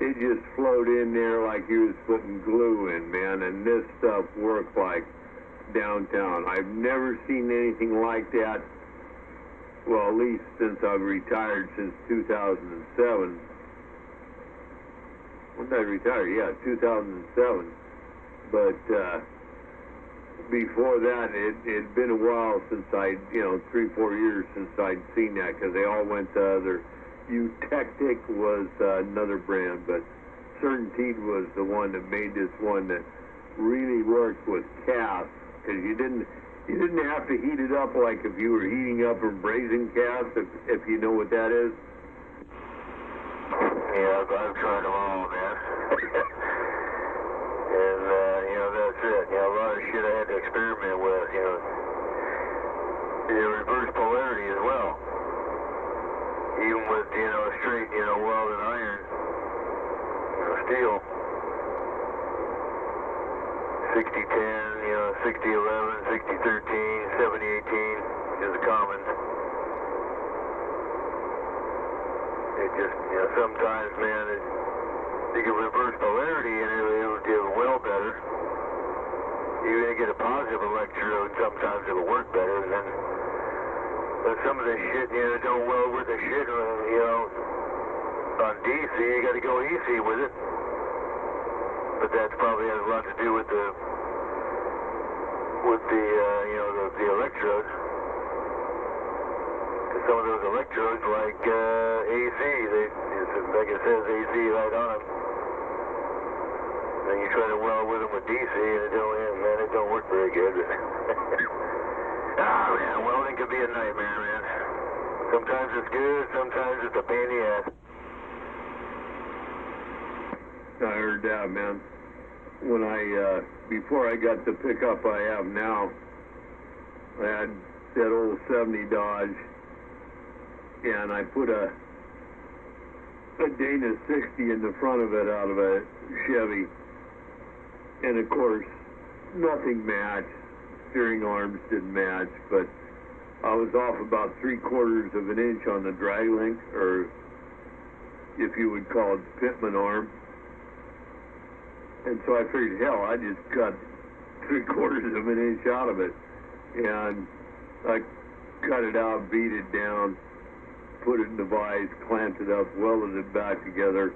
It just flowed in there like you was putting glue in, man, and this stuff worked like downtown. I've never seen anything like that, well, at least since I've retired, since 2007. When did I retire? Yeah, 2007. But before that, it'd been a while since 3-4 years since I'd seen that, because they all went to other. Eutectic was another brand, but CertainTeed was the one that made this one that really worked with cast, because you didn't have to heat it up like if you were heating up a brazing cast, if you know what that is. Yeah, I've tried them all, man. And that's it. A lot of shit I had to experiment with. The reverse polarity as well. Even with, straight, welded iron, steel. 60-10, 60-11, 60-13, 70-18 is the commons. It just, sometimes, man, you can reverse polarity and it'll do well better. You're going to get a positive electrode, sometimes it'll work better than. But some of this shit, don't weld with the shit, on DC, you got to go easy with it. But that probably has a lot to do with the electrodes. Because some of those electrodes, like AC, like it says AC right on them. And you try to weld with them with DC, and it don't work very good. Man, welding could be a nightmare, man. Sometimes it's good, sometimes it's a pain in the ass. I heard that, man. When before I got the pickup I have now, I had that old 70 Dodge, and I put a Dana 60 in the front of it out of a Chevy. And of course, nothing matched. Steering arms didn't match, but I was off about 3/4 of an inch on the drag link, or if you would call it Pitman arm. And so I figured, hell, I just cut 3/4 of an inch out of it. And I cut it out, beat it down, put it in the vise, clamped it up, welded it back together,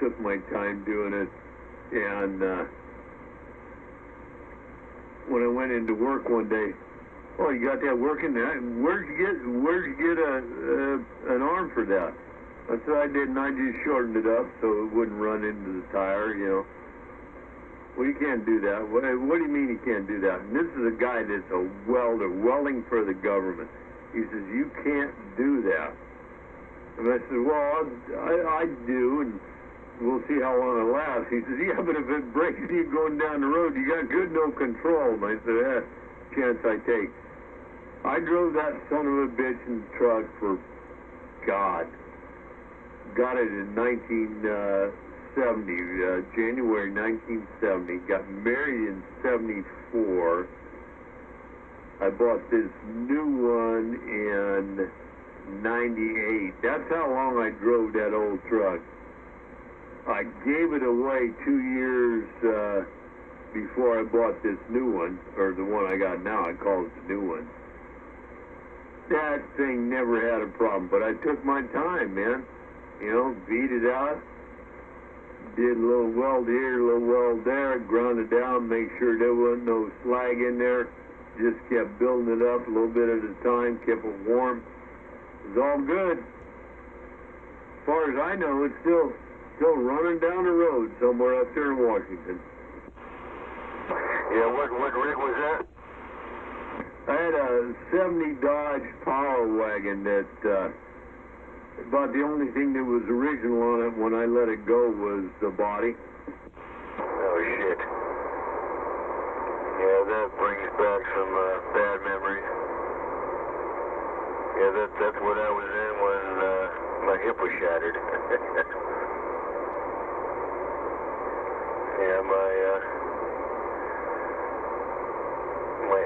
took my time doing it, and when I went into work one day, oh, you got that working there? Where'd you get an arm for that? I said I didn't. I just shortened it up so it wouldn't run into the tire, Well, you can't do that. What do you mean you can't do that? And this is a guy that's a welder, welding for the government. He says, you can't do that. And I said, well, I do, and we'll see how long it lasts. He says, yeah, but if it breaks you going down the road, you got good no control. And I said, chance I take. I drove that son of a bitch in the truck for, God, got it in 1970, January 1970. Got married in 74. I bought this new one in 98. That's how long I drove that old truck. I gave it away 2 years before I bought this new one, or the one I got now. I call it the new one. That thing never had a problem, but I took my time, man. Beat it out, did a little weld here, a little weld there, ground it down, make sure there wasn't no slag in there. Just kept building it up a little bit at a time, kept it warm. It was all good. As far as I know, it's still Still running down the road somewhere up there in Washington. Yeah, what rig was that? I had a 70 Dodge Power Wagon that about the only thing that was original on it when I let it go was the body. Oh, shit. Yeah, that brings back some bad memories. Yeah, that's what I was in when my hip was shattered. Yeah, my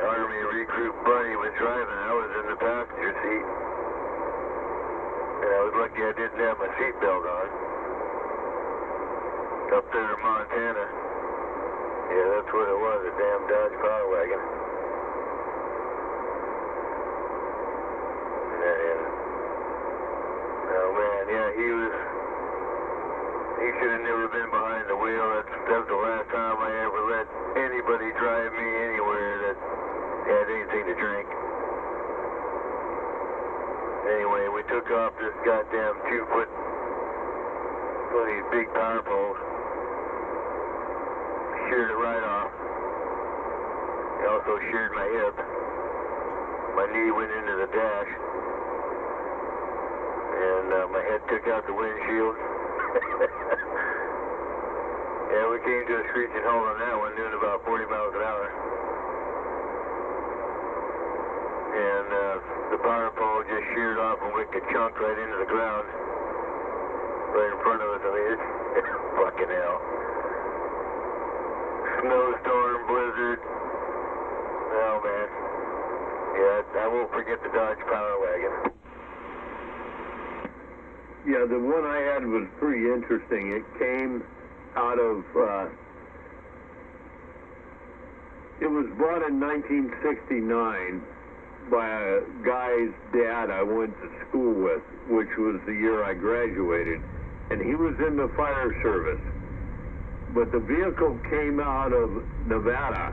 Army recruit buddy was driving. I was in the passenger seat. And I was lucky I didn't have my seatbelt on. Up there in Montana. Yeah, that's what it was, a damn Dodge Power Wagon. And, oh man, yeah, he should have never been behind the wheel. That's the last time I ever let anybody drive me anywhere that had anything to drink. Anyway, we took off this goddamn 2-foot, one of these big power poles. Sheared it right off. It also sheared my hip. My knee went into the dash. And my head took out the windshield. Yeah, we came to a screeching halt on that one, doing about 40 miles an hour. And the power pole just sheared off and wicked a chunk right into the ground. Right in front of us. I mean, it's fucking hell. Snowstorm, blizzard. Oh, man. Yeah, I won't forget the Dodge Power Wagon. Yeah, the one I had was pretty interesting. It came out of, it was bought in 1969 by a guy's dad I went to school with, which was the year I graduated. And he was in the fire service. But the vehicle came out of Nevada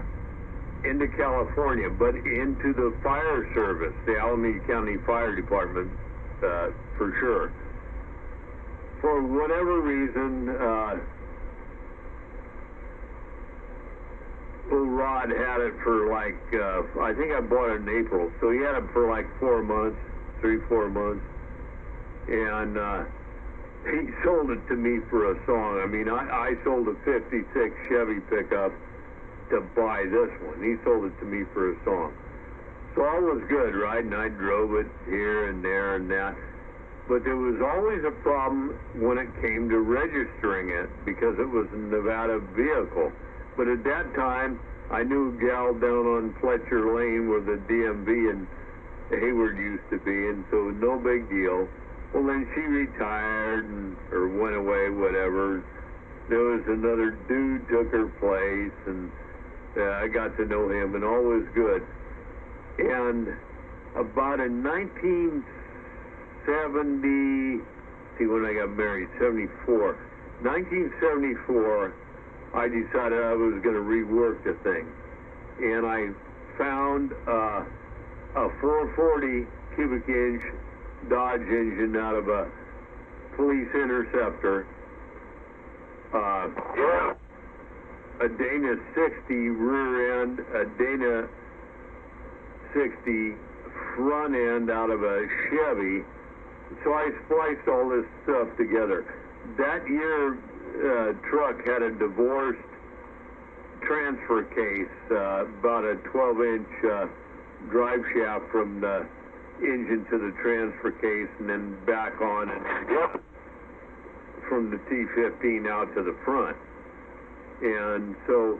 into California, but into the fire service, the Alameda County Fire Department, for sure. For whatever reason, old Rod had it for like, I think I bought it in April, so he had it for like 4 months, 3-4 months, and he sold it to me for a song. I mean, I sold a 56 Chevy pickup to buy this one. He sold it to me for a song. So all was good, right? And I drove it here and there and that. But there was always a problem when it came to registering it because it was a Nevada vehicle. But at that time, I knew a gal down on Fletcher Lane where the DMV in Hayward used to be, and so no big deal. Well, then she retired or went away, whatever. There was another dude took her place, and I got to know him, and all was good. And about in 1970, see when I got married, 74. 1974, I decided I was going to rework the thing. And I found a 440 cubic inch Dodge engine out of a police interceptor. A Dana 60 rear end, a Dana 60 front end out of a Chevy. So I spliced all this stuff together. That year, truck had a divorced transfer case, about a 12-inch drive shaft from the engine to the transfer case and then back on, and from the T15 out to the front. And so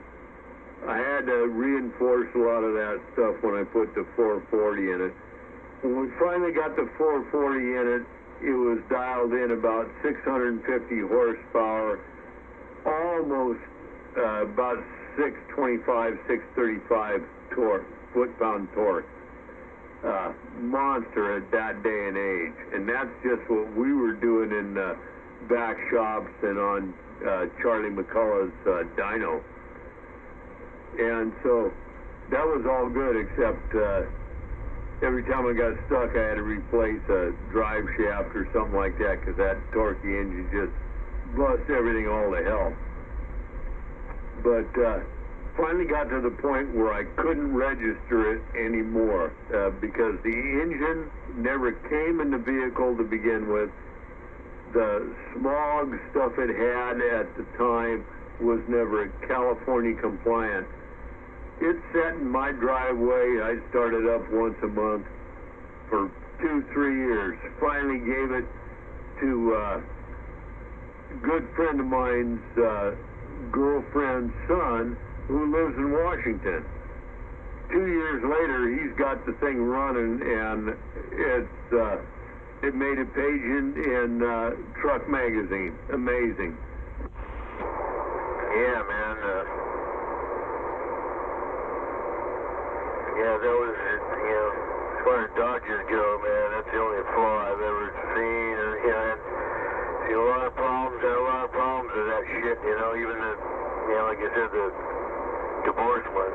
I had to reinforce a lot of that stuff when I put the 440 in it. When we finally got the 440 in it, it was dialed in about 650 horsepower, almost about 625, 635 torque, foot-pound torque. Monster at that day and age. And that's just what we were doing in the back shops and on Charlie McCullough's dyno. And so that was all good, except every time I got stuck I had to replace a drive shaft or something like that, because that torquey engine just bust everything all to hell. But finally got to the point where I couldn't register it anymore because the engine never came in the vehicle to begin with. The smog stuff it had at the time was never California compliant. It sat in my driveway. I started up once a month for 2-3 years. Finally gave it to a good friend of mine's girlfriend's son who lives in Washington. 2 years later, he's got the thing running, and it made a page in Truck Magazine. Amazing. Yeah, man. Yeah, that was, as far as Dodgers go, man, that's the only flaw I've ever seen. And, see a lot of problems, with that shit, even the, like I said, the divorce one.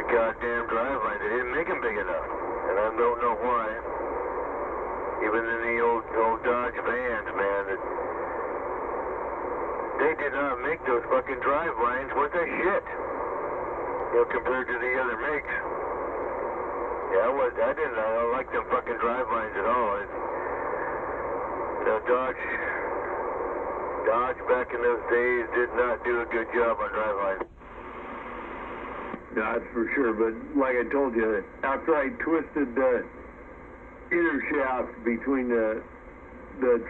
The goddamn drive line, they didn't make them big enough. And I don't know why. Even in the old Dodge vans, man, they did not make those fucking drive lines worth a shit. Compared to the other makes. Yeah, I don't like them fucking drive lines at all. Dodge back in those days did not do a good job on drive lines. That's for sure, but like I told you, after I twisted the inner shaft between the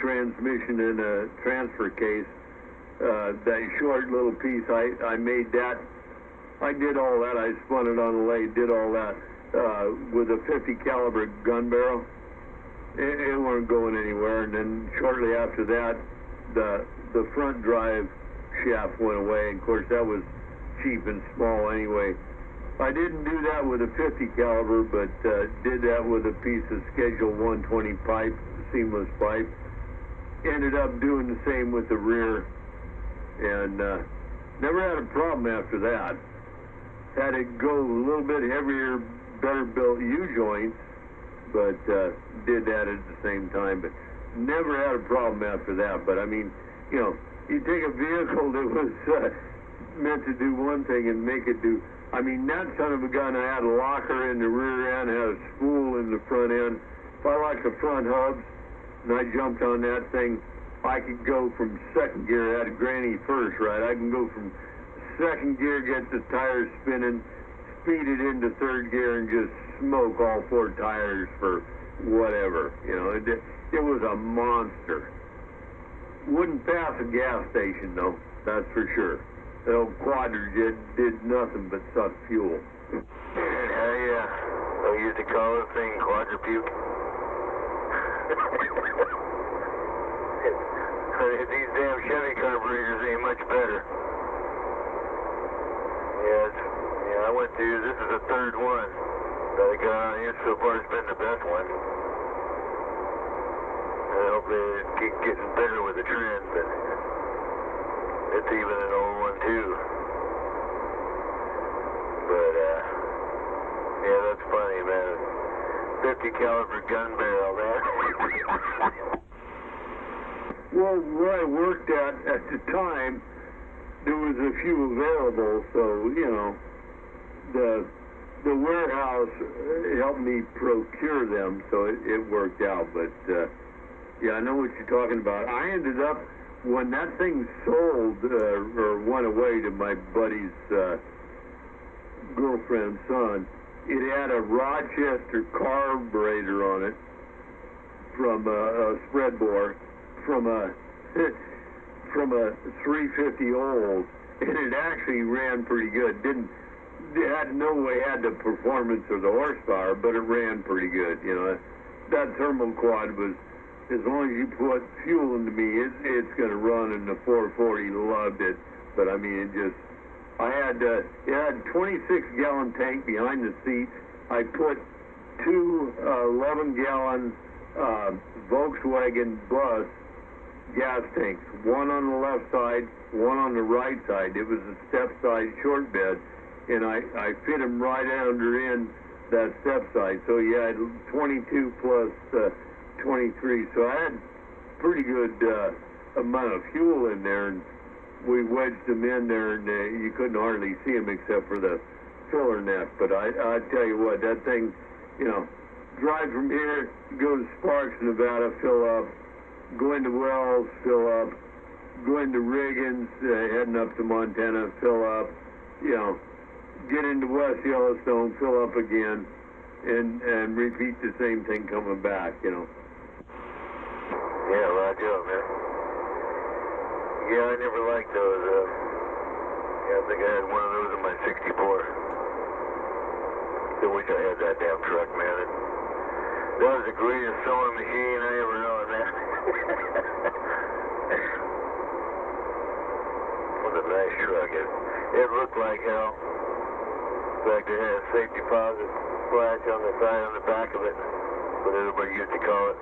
transmission and the transfer case, that short little piece, I made that. I did all that. I spun it on the lathe, did all that with a 50 caliber gun barrel. It weren't going anywhere, and then shortly after that, the front drive shaft went away. And of course, that was cheap and small anyway. I didn't do that with a 50 caliber, but did that with a piece of Schedule 120 pipe, seamless pipe. Ended up doing the same with the rear, and never had a problem after that. Had it go a little bit heavier, better built U-joints, but did that at the same time. But never had a problem after that. But I mean, you take a vehicle that was meant to do one thing and make it do. I mean, that son of a gun, I had a locker in the rear end, had a spool in the front end. If I like the front hubs, and I jumped on that thing, I could go from second gear. I had a granny first, right? I can go from second gear, get the tires spinning, speed it into third gear, and just smoke all 4 tires for whatever. It was a monster. Wouldn't pass a gas station, though, that's for sure. The old Quadra did nothing but suck fuel. Yeah. I used to call this thing quadrupuke. These damn Chevy carburetors ain't much better. Yeah, I went through, this is the 3rd one that I got on here. So far it's been the best one. I hope they keep getting better with the trend, but it's even an old one too. But, yeah, that's funny, man. 50 caliber gun barrel, man. Well, where I worked at the time, there was a few available, so, the warehouse helped me procure them, so it worked out. But, yeah, I know what you're talking about. I ended up, when that thing sold or went away to my buddy's girlfriend's son, it had a Rochester carburetor on it from a spread bore from a 350 old, and it actually ran pretty good. It had the performance or the horsepower, but it ran pretty good. That thermal quad was, as long as you put fuel into me, it's going to run, and the 440 loved it. But I mean, it had 26-gallon tank behind the seat. I put 2 11-gallon Volkswagen bus gas tanks, one on the left side, one on the right side. It was a step side short bed, and I fit them right under in that step side. So you had 22 plus 23. So I had pretty good amount of fuel in there, and we wedged them in there, and you couldn't hardly see them except for the filler nest. But I tell you what, that thing, drive from here, go to Sparks, Nevada, fill up, go into Wells, fill up, go into Riggins, heading up to Montana, fill up, get into West Yellowstone, fill up again, and repeat the same thing coming back, Yeah, roger, man. Yeah, I never liked those. I think I had one of those in my 64. Still wish I had that damn truck, man. That was the greatest sewing machine I ever known, man. What a nice truck. It looked like hell. In fact, it had a safety deposit flash on the side, on the back of it. What everybody used to call it.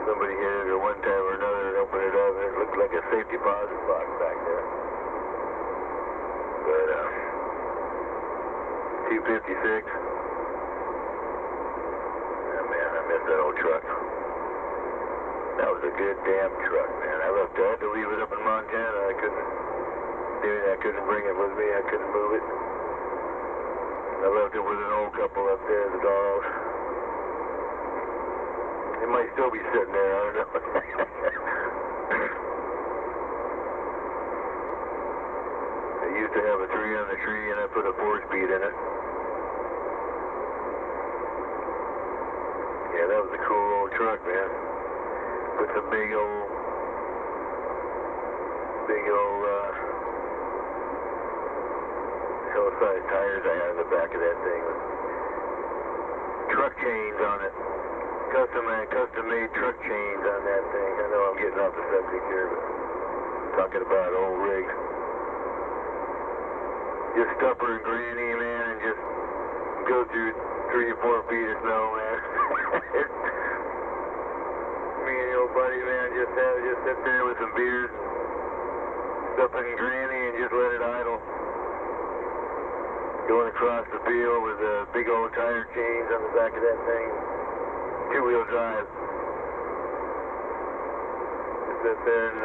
Somebody hit it at one time or another and opened it up, and it looked like a safety deposit box back there. But, 256. Oh, man, I miss that old truck. That was a good damn truck, man. I had to leave it up in Montana. I couldn't bring it with me. I couldn't move it. I left it with an old couple up there, the dogs. It might still be sitting there, I don't know. I used to have a 3 on the tree, and I put a 4-speed in it. Yeah, that was a cool old truck, man. With some big old hell-sized tires I had in the back of that thing with truck chains on it. Custom-made truck chains on that thing. I know I'm getting off the subject here, but talking about old rigs. Just Stupper and Granny, man, and just go through 3 or 4 feet of snow, man. Me and the old buddy, man, just sit there with some beers, Stupper and Granny, and just let it idle. Going across the field with big old tire chains on the back of that thing. 2-wheel drive. Just sit there and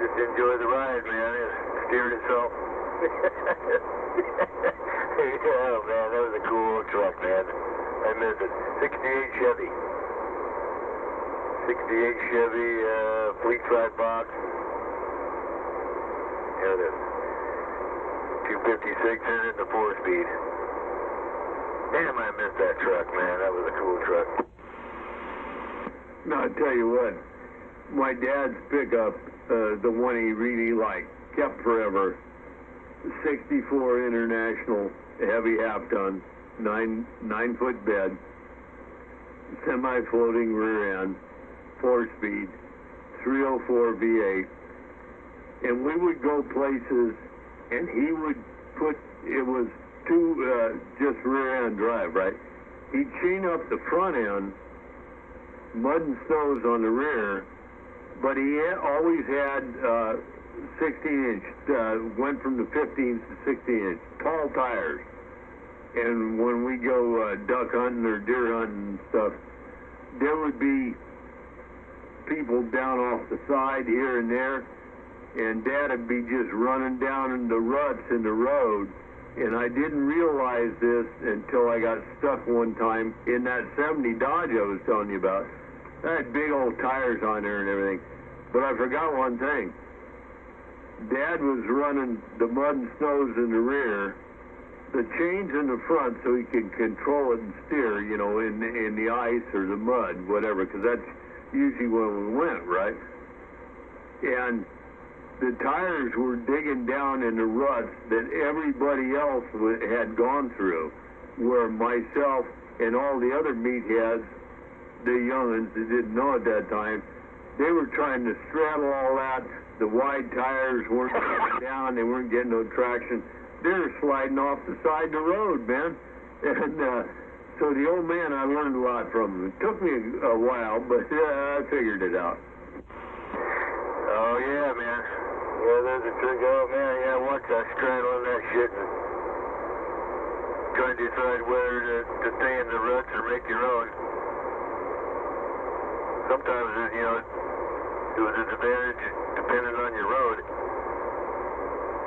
just enjoy the ride, man. It steered itself. Yeah, man, that was a cool old truck, man. I miss it. 68 Chevy. 68 Chevy, fleet side box. Here it is. 256 in it, the 4-speed. Damn, I missed that truck, man. That was a cool truck. No, I tell you what, my dad's pickup, the one he really liked, kept forever, 64 International, heavy half-ton, 9-foot bed, semi-floating rear end, 4-speed, 304 V8, and we would go places, and he would put, it was just rear end drive, right? He'd chain up the front end, mud and snows on the rear, but he always had 16-inch, went from the 15s to 16-inch, tall tires. And when we go duck hunting or deer hunting and stuff, there would be people down off the side here and there, and Dad would be just running down in the ruts in the road. And I didn't realize this until I got stuck one time in that 70 Dodge I was telling you about. I had big old tires on there and everything. But I forgot one thing. Dad was running the mud and snows in the rear, the chains in the front so he could control it and steer, in the ice or the mud, whatever, because that's usually when we went, right? And the tires were digging down in the ruts that everybody else had gone through, where myself and all the other meatheads, the young'uns that didn't know at that time, they were trying to straddle all that. The wide tires weren't getting down, they weren't getting no traction. They were sliding off the side of the road, man. And so the old man, I learned a lot from him. It took me a while, but I figured it out. Oh, yeah, man. Yeah, there's a trick. Oh, man, yeah, watch that straddling that shit and trying to decide whether to stay in the ruts or make your own. sometimes, you know, it was a disadvantage depending on your road.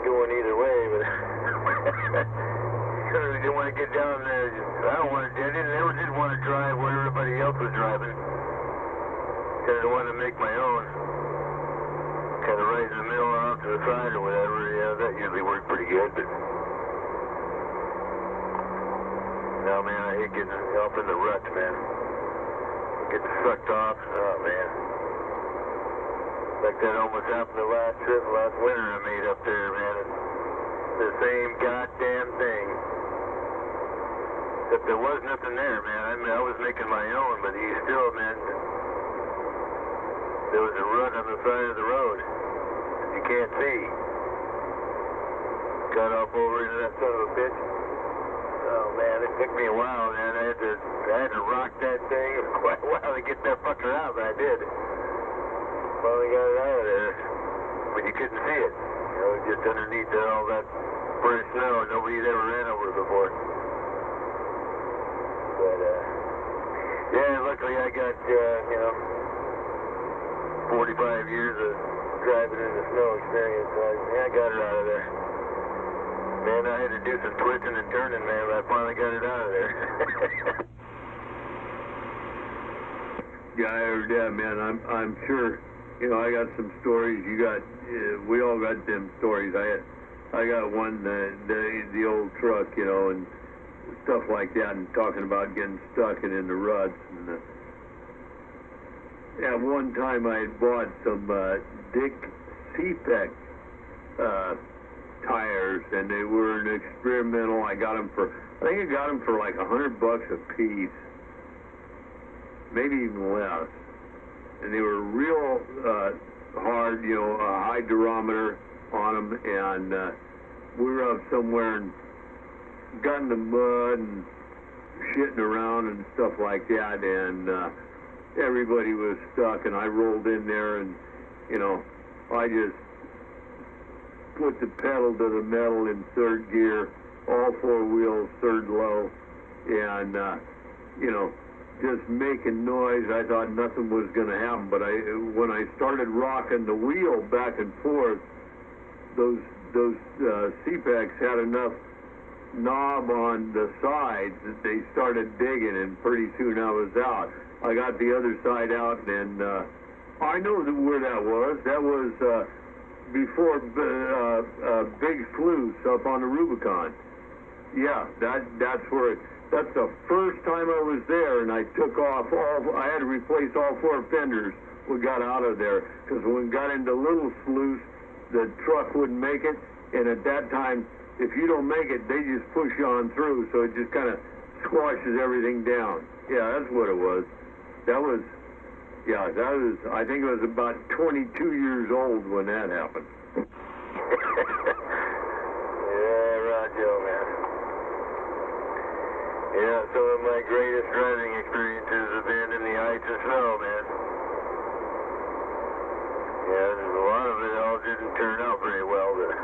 Going either way, but I didn't want to get down there. I never did want to drive where everybody else was driving. Because I wanted to make my own. Kind of right in the middle or off to the side or whatever. Yeah, that usually worked pretty good, but no, man, I hate getting up in the rut, man. Get sucked off. Oh, man. Like that almost happened the last trip, last winter I made up there, man. It's the same goddamn thing. Except there was nothing there, man. I mean, I was making my own, but you still, man, there was a rut on the side of the road that you can't see. Got off over into that son of a bitch. Oh, man, it took me a while, man. I had to rock that thing quite a while to get that fucker out, but I did. Finally got it out of there, but you couldn't see it. You know, just underneath all that burnt snow. Nobody had ever ran over it before. But, yeah, luckily I got, you know, 45 years of driving in the snow experience. So I got it out of there. Man, I had to do some twisting and turning, man, but I finally got it out of there. Yeah, I heard that, man. I'm sure. You know, I got some stories. You got, we all got them stories. I got one, the old truck, you know, and stuff like that, and talking about getting stuck and in the ruts. And at one time, I had bought some Dick C-Pec tires, and they were an experimental. I got them for, I think I got them for like $100 a piece, maybe even less. And they were real hard, you know, high durometer on them, and we were up somewhere and got in the mud and shitting around and stuff like that, and everybody was stuck, and I rolled in there, and, you know, I just put the pedal to the metal in third gear, all four wheels, third low, and, you know, just making noise. I thought nothing was going to happen, but when I started rocking the wheel back and forth, those C-Packs had enough knob on the sides that they started digging, and pretty soon I was out. I got the other side out, and I know where that was. That was before Big Sluice up on the Rubicon. Yeah, that's where it. That's the first time I was there, and I took off I had to replace all four fenders we got out of there, because when we got into Little Sluice, the truck wouldn't make it, and at that time, if you don't make it, they just push you on through, so it just kind of squashes everything down. Yeah, that's what it was. I think I was about 22 years old when that happened. Yeah, Roger, man. Yeah, some of my greatest driving experiences have been in the ice and snow, man. Yeah, there's a lot of it all didn't turn out very well, but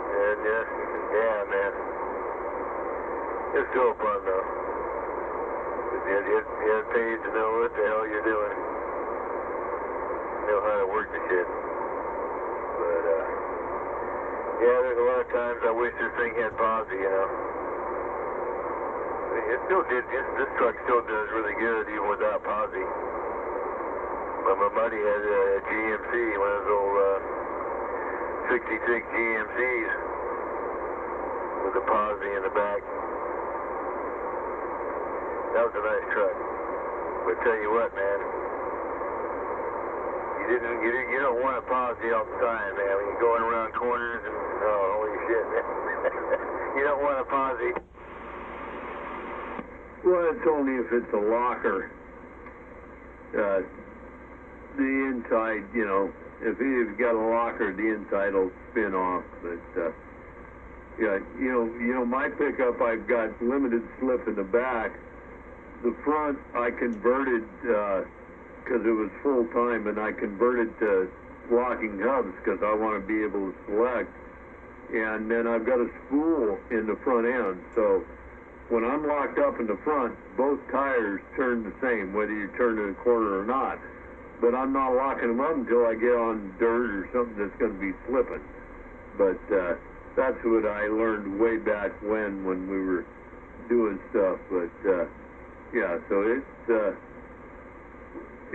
and yeah, man. It's still fun though. It pays to know what the hell you're doing. Know how to work the shit. But yeah, there's a lot of times I wish this thing had posi, you know. It still did. This truck still does really good even without posi. But my buddy had a GMC, one of those old 66 GMCs with a posi in the back. That was a nice truck. But tell you what, man, you don't want a posi all the time, man. When you're going around corners and holy shit, man. You don't want a posi. Well, it's only if it's a locker. The inside, you know, if you've got a locker, the inside will spin off. But yeah, you know, my pickup, I've got limited slip in the back. The front, I converted because it was full time, and I converted to locking hubs because I want to be able to select. And then I've got a spool in the front end, so when I'm locked up in the front, both tires turn the same, whether you turn in a corner or not. But I'm not locking them up until I get on dirt or something that's going to be slipping. But that's what I learned way back when we were doing stuff. But yeah, so it's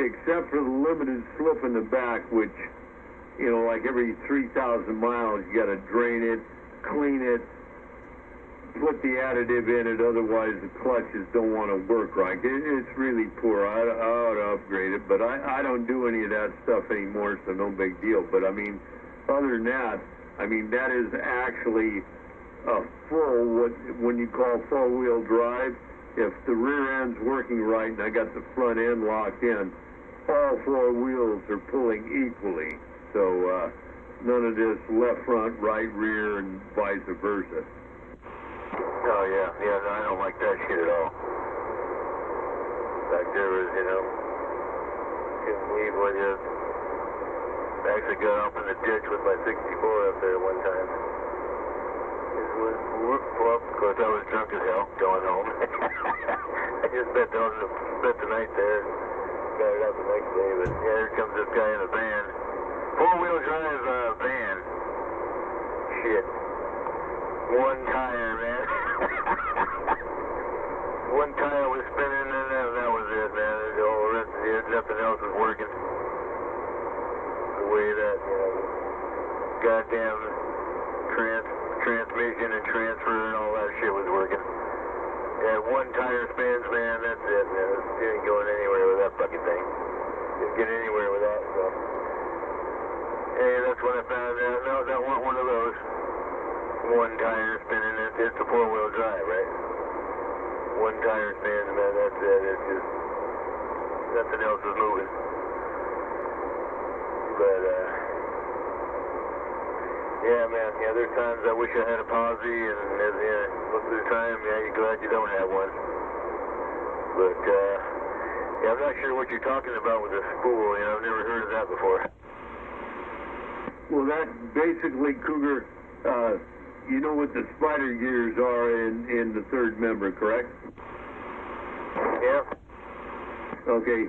except for the limited slip in the back, which, you know, like every 3,000 miles you got to drain it, clean it, put the additive in it, otherwise the clutches don't want to work right. It's really poor. I ought to upgrade it, but I don't do any of that stuff anymore, so no big deal. But I mean, other than that, I mean, that is actually a full, when you call four-wheel drive, if the rear end's working right and I got the front end locked in, all four wheels are pulling equally. So none of this left front, right rear, and vice versa. Oh, yeah, no, I don't like that shit at all. Like there was, you know, couldn't leave when you actually got up in the ditch with my 64 up there one time. It was whoop, of course I was drunk as hell going home. I just spent the night there, got it up the next day, but yeah, here comes this guy in a van. Four-wheel drive van. Shit. One tire, man. One tire was spinning and that was it, man. All the rest of it, nothing else was working. The way that, you know, goddamn transmission and transfer and all that shit was working. Yeah, one tire spins, man, that's it, man. It ain't going anywhere with that fucking thing. Didn't get anywhere with that, so. Hey, that's when I found out, no, that wasn't one of those. One tire spinning, it's a four-wheel drive, right? One tire spins, man, that's it. It's just, nothing else is moving. But, yeah, man, yeah, there's times I wish I had a Posi, and most of the time, yeah, you're glad you don't have one. But, yeah, I'm not sure what you're talking about with a spool, you know, I've never heard of that before. Well, that basically, Cougar, you know what the spider gears are in the third member, correct? Yeah. Okay,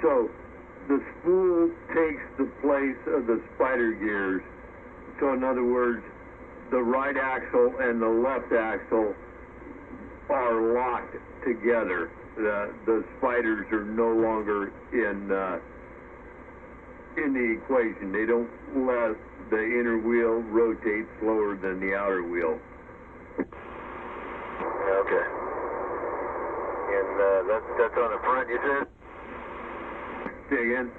so the spool takes the place of the spider gears. So in other words, the right axle and the left axle are locked together. The spiders are no longer in the equation. They don't let the inner wheel rotate slower than the outer wheel. Okay. And that's on the front, you said? Say again?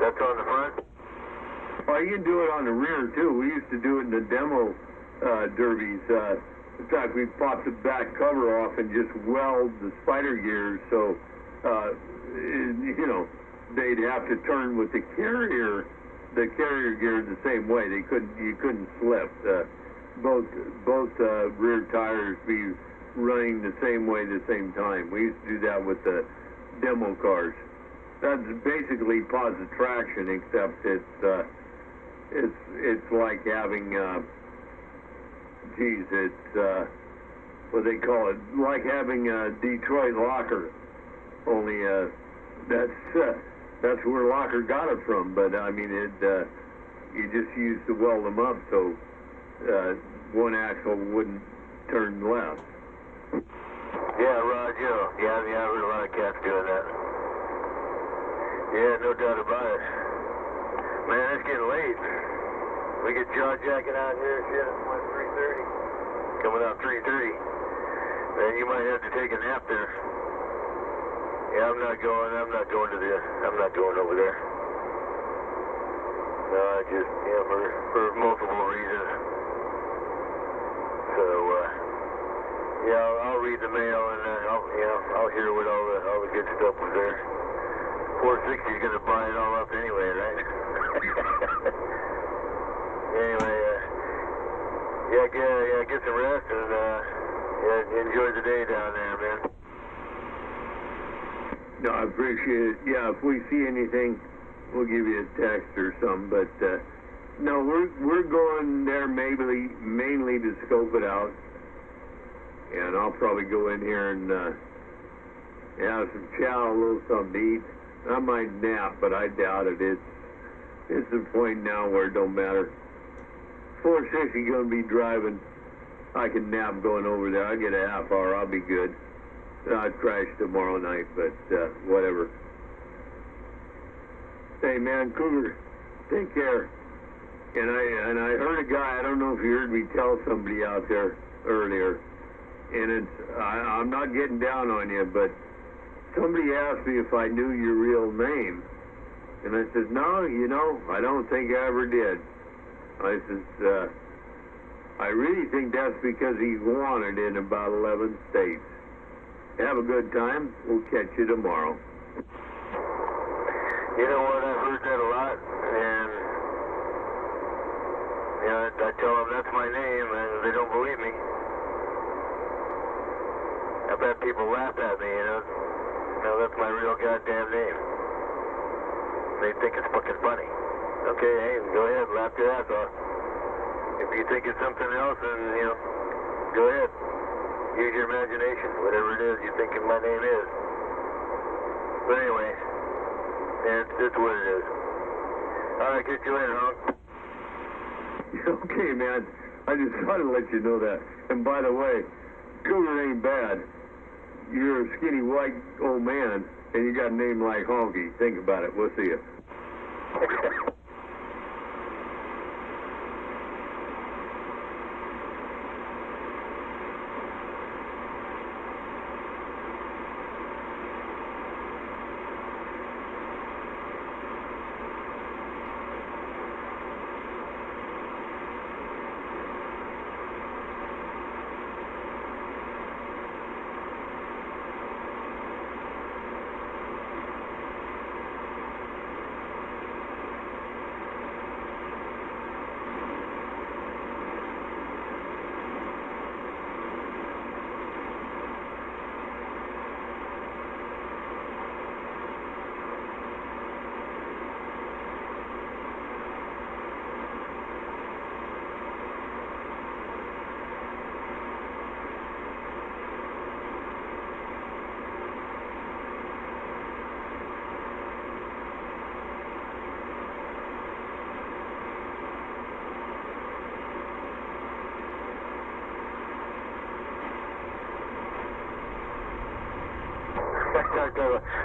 That's on the front? Oh, you can do it on the rear, too. We used to do it in the demo derbies. In fact, we popped the back cover off and just weld the spider gears, so, you know, they'd have to turn with the carrier gear the same way. You couldn't slip. Both rear tires be running the same way the same time. We used to do that with the demo cars. That's basically positive traction, except it's like having it's what they call it, like having a Detroit locker. Only that's where Locker got it from. But I mean, you just used to weld them up so one axle wouldn't turn left. Yeah, Roger. Yeah, I've heard a lot of cats doing that. Yeah, no doubt about it. Man, it's getting late. We get jaw jacking out here. Shit, it's 3:30. Coming out 3:30. Man, you might have to take a nap there. Yeah, I'm not going over there. No, I just, you know, for multiple reasons. So, yeah, I'll read the mail and I'll hear what all the good stuff was there. 460 is gonna buy it all up anyway, right? Anyway, get some rest and enjoy the day down there, man. No, I appreciate it. Yeah, if we see anything, we'll give you a text or something. But no, we're going there mainly to scope it out. and I'll probably go in here and have some chow, a little something to eat. I might nap, but I doubt it. It's the point now where it don't matter. 460 gonna be driving. I can nap going over there. I'll get a half hour. I'll be good. I'll crash tomorrow night, but whatever. Hey man, Cougar, take care. And I heard a guy. I don't know if you heard me tell somebody out there earlier. And I'm not getting down on you, but somebody asked me if I knew your real name. And I said, no, I don't think I ever did. I said, I really think that's because he's wanted in about 11 states. Have a good time. We'll catch you tomorrow. You know what? I've heard that a lot, and I tell them that's my name, and they don't believe me. I bet people laugh at me, that's my real goddamn name. They think it's fucking funny. Okay, hey, go ahead, laugh your ass off. If you think it's something else, then, go ahead. Use your imagination, whatever it is you're thinking my name is. But anyway, it's what it is. Alright, catch you later, Honk. Okay, man. I just thought I'd let you know that. And by the way, Cougar ain't bad. You're a skinny white old man, and you got a name like Honky. Think about it. We'll see you.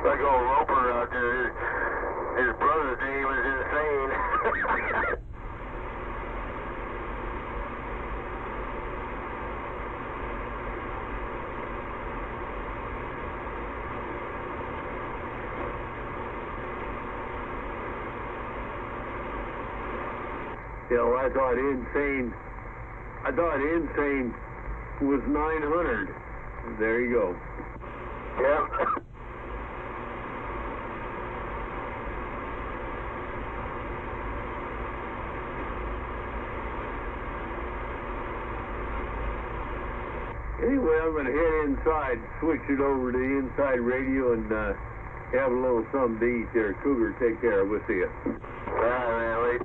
Like old Roper out there, his brother's name was insane. I thought insane was 900. There you go. Yeah. Anyway, I'm going to head inside, switch it over to the inside radio, and have a little something to eat there. Cougar, take care. We'll see you. All right, man. Wait.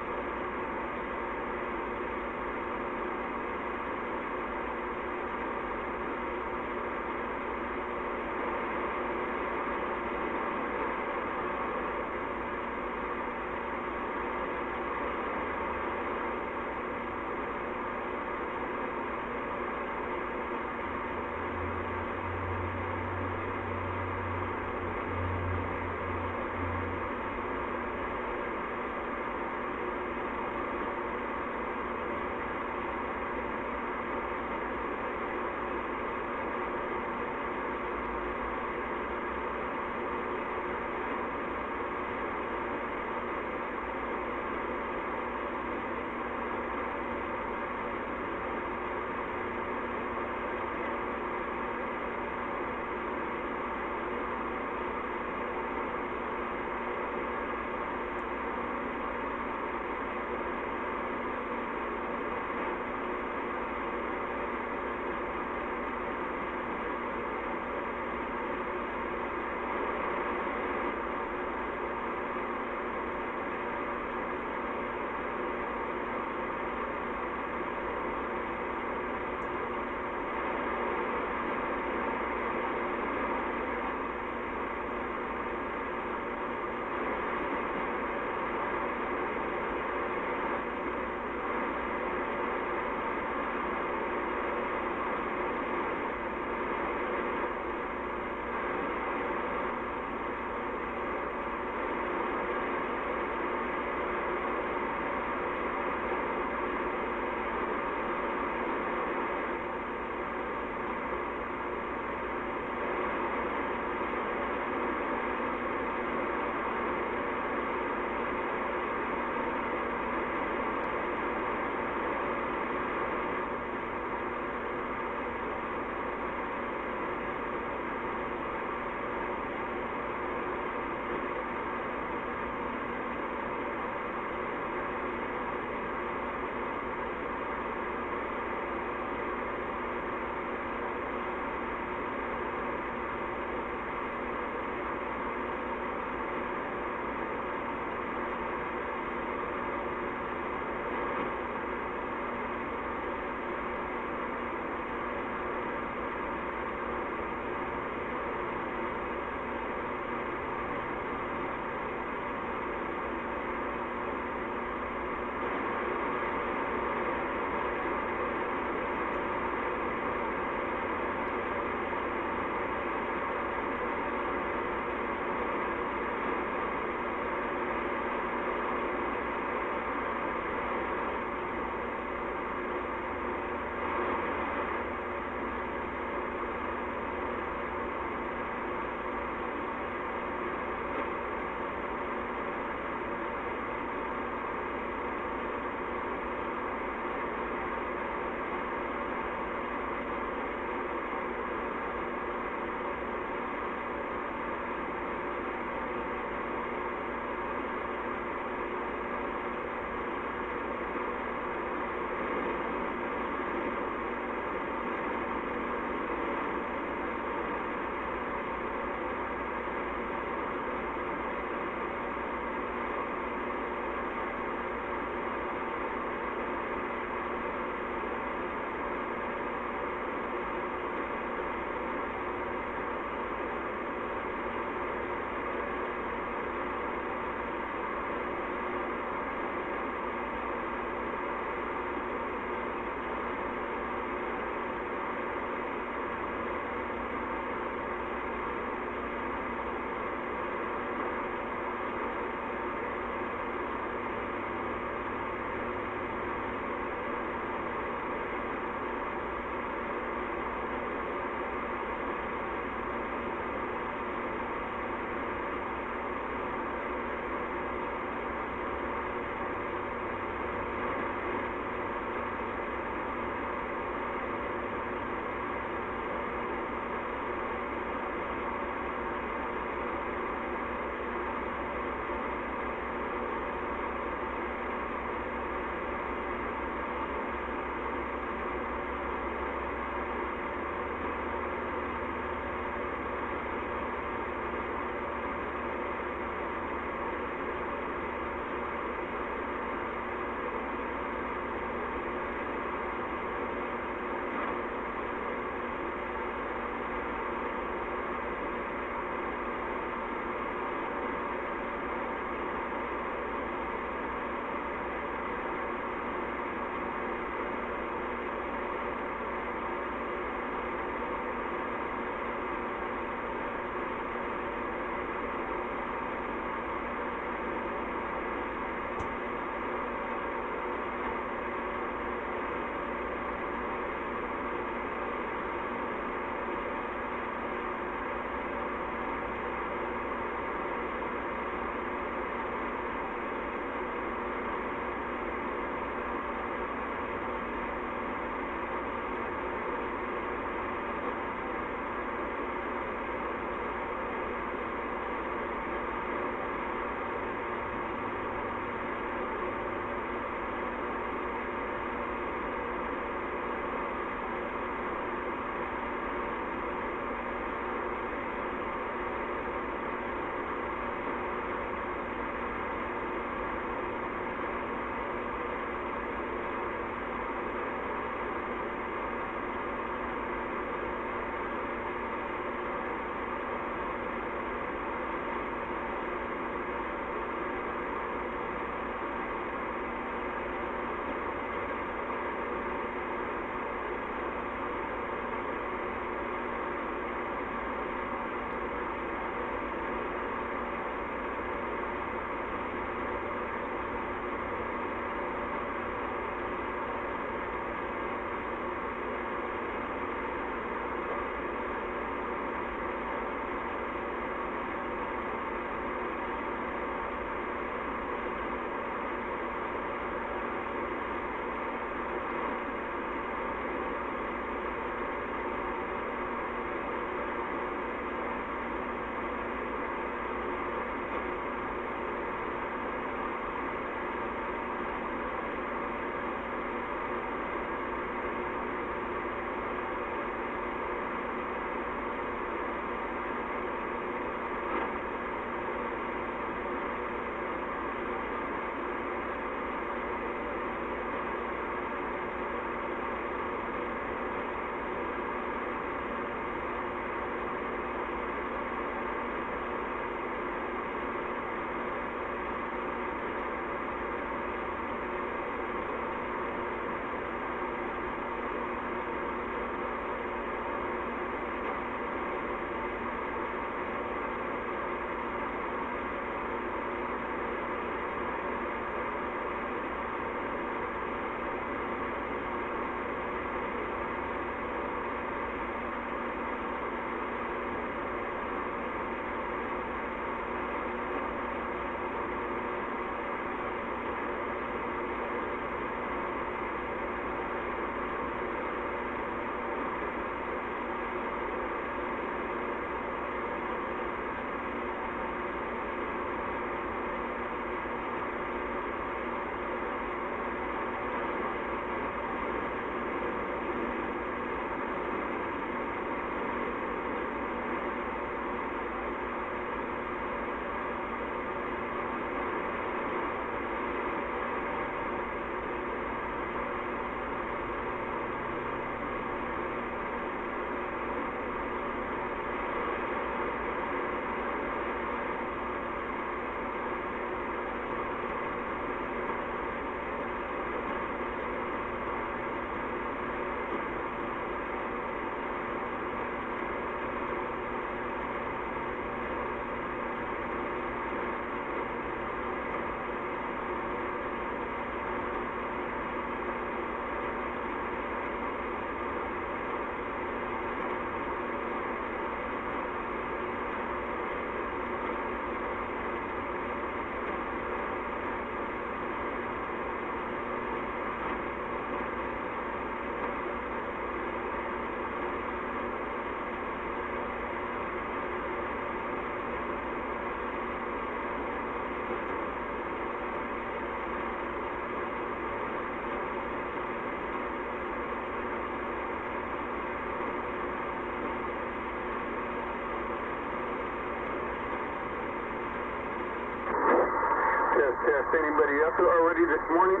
Test. Anybody else already this morning?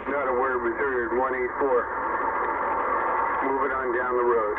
Not aware, Missouri 184. Moving on down the road.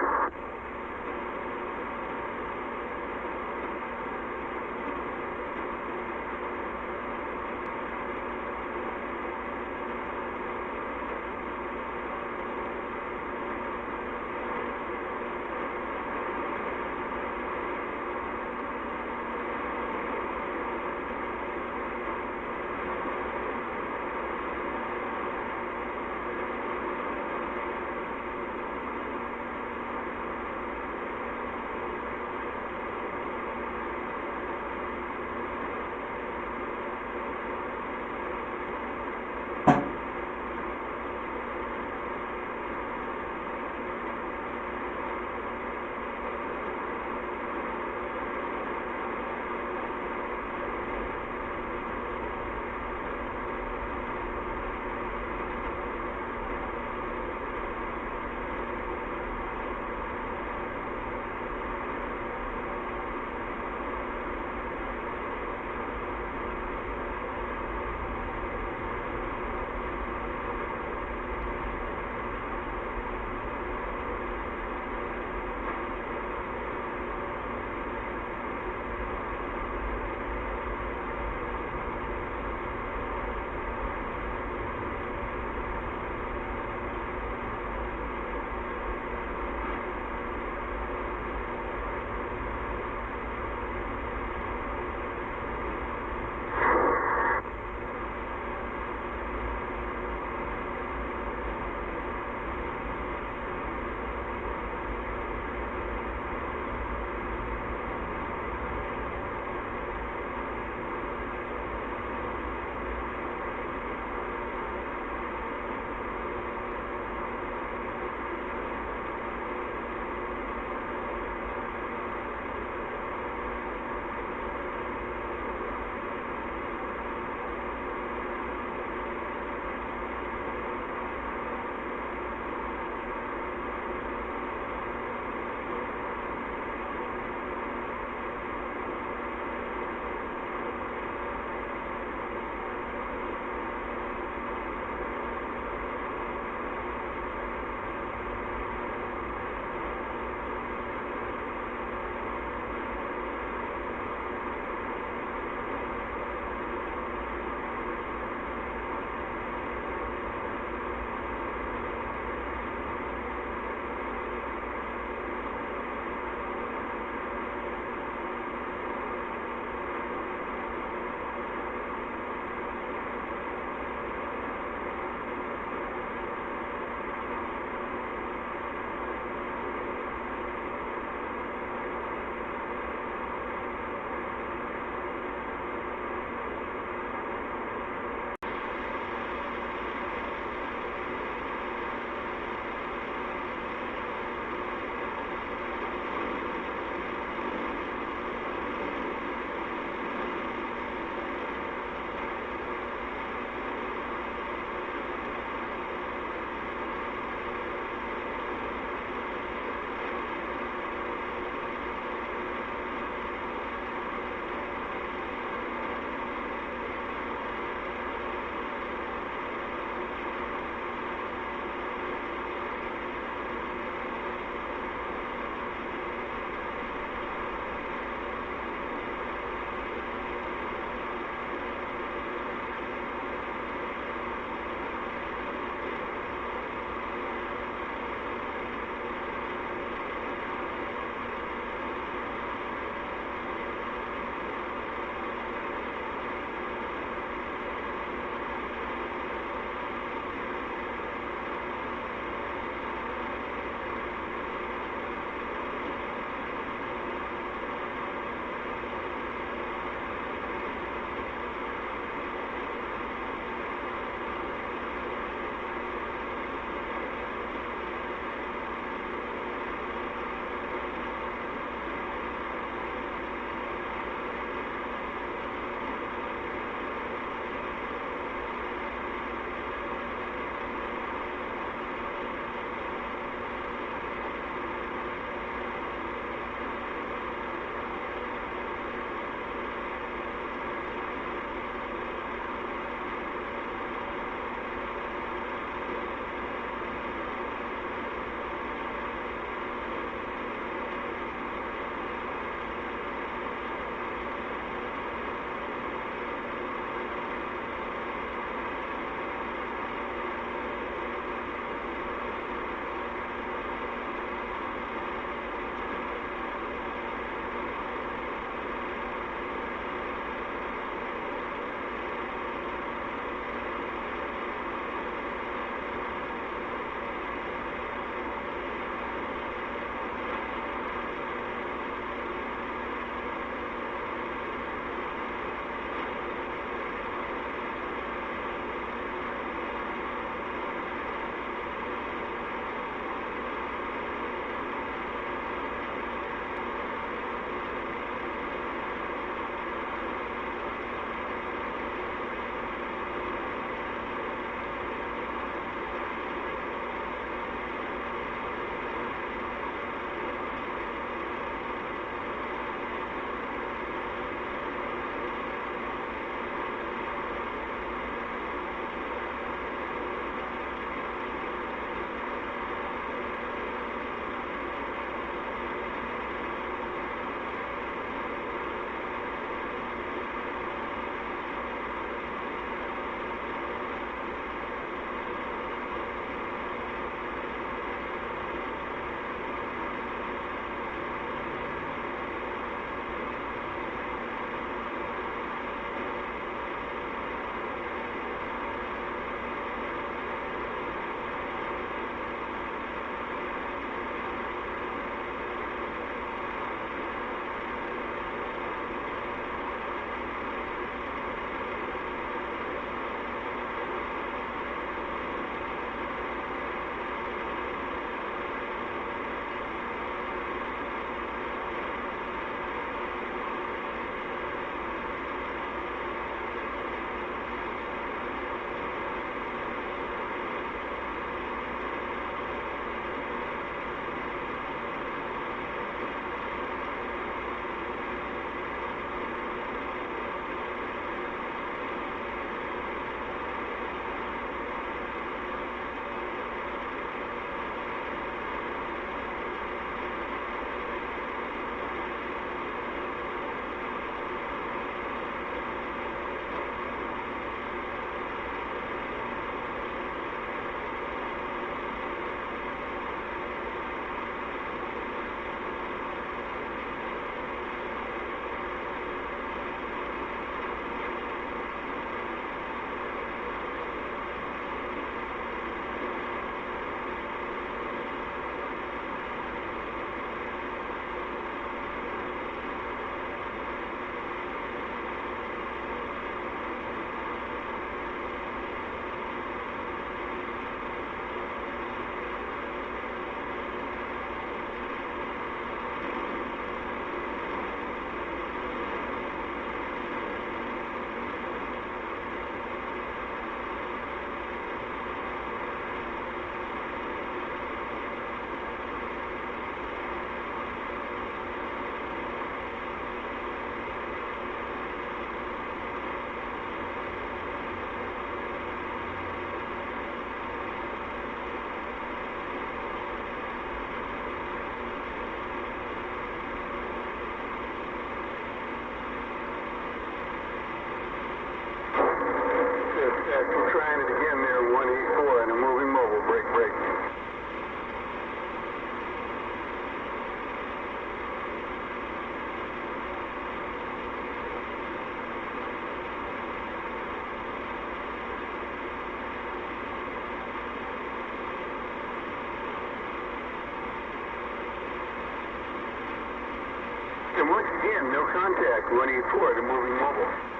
And once again, no contact, 184 to moving mobile.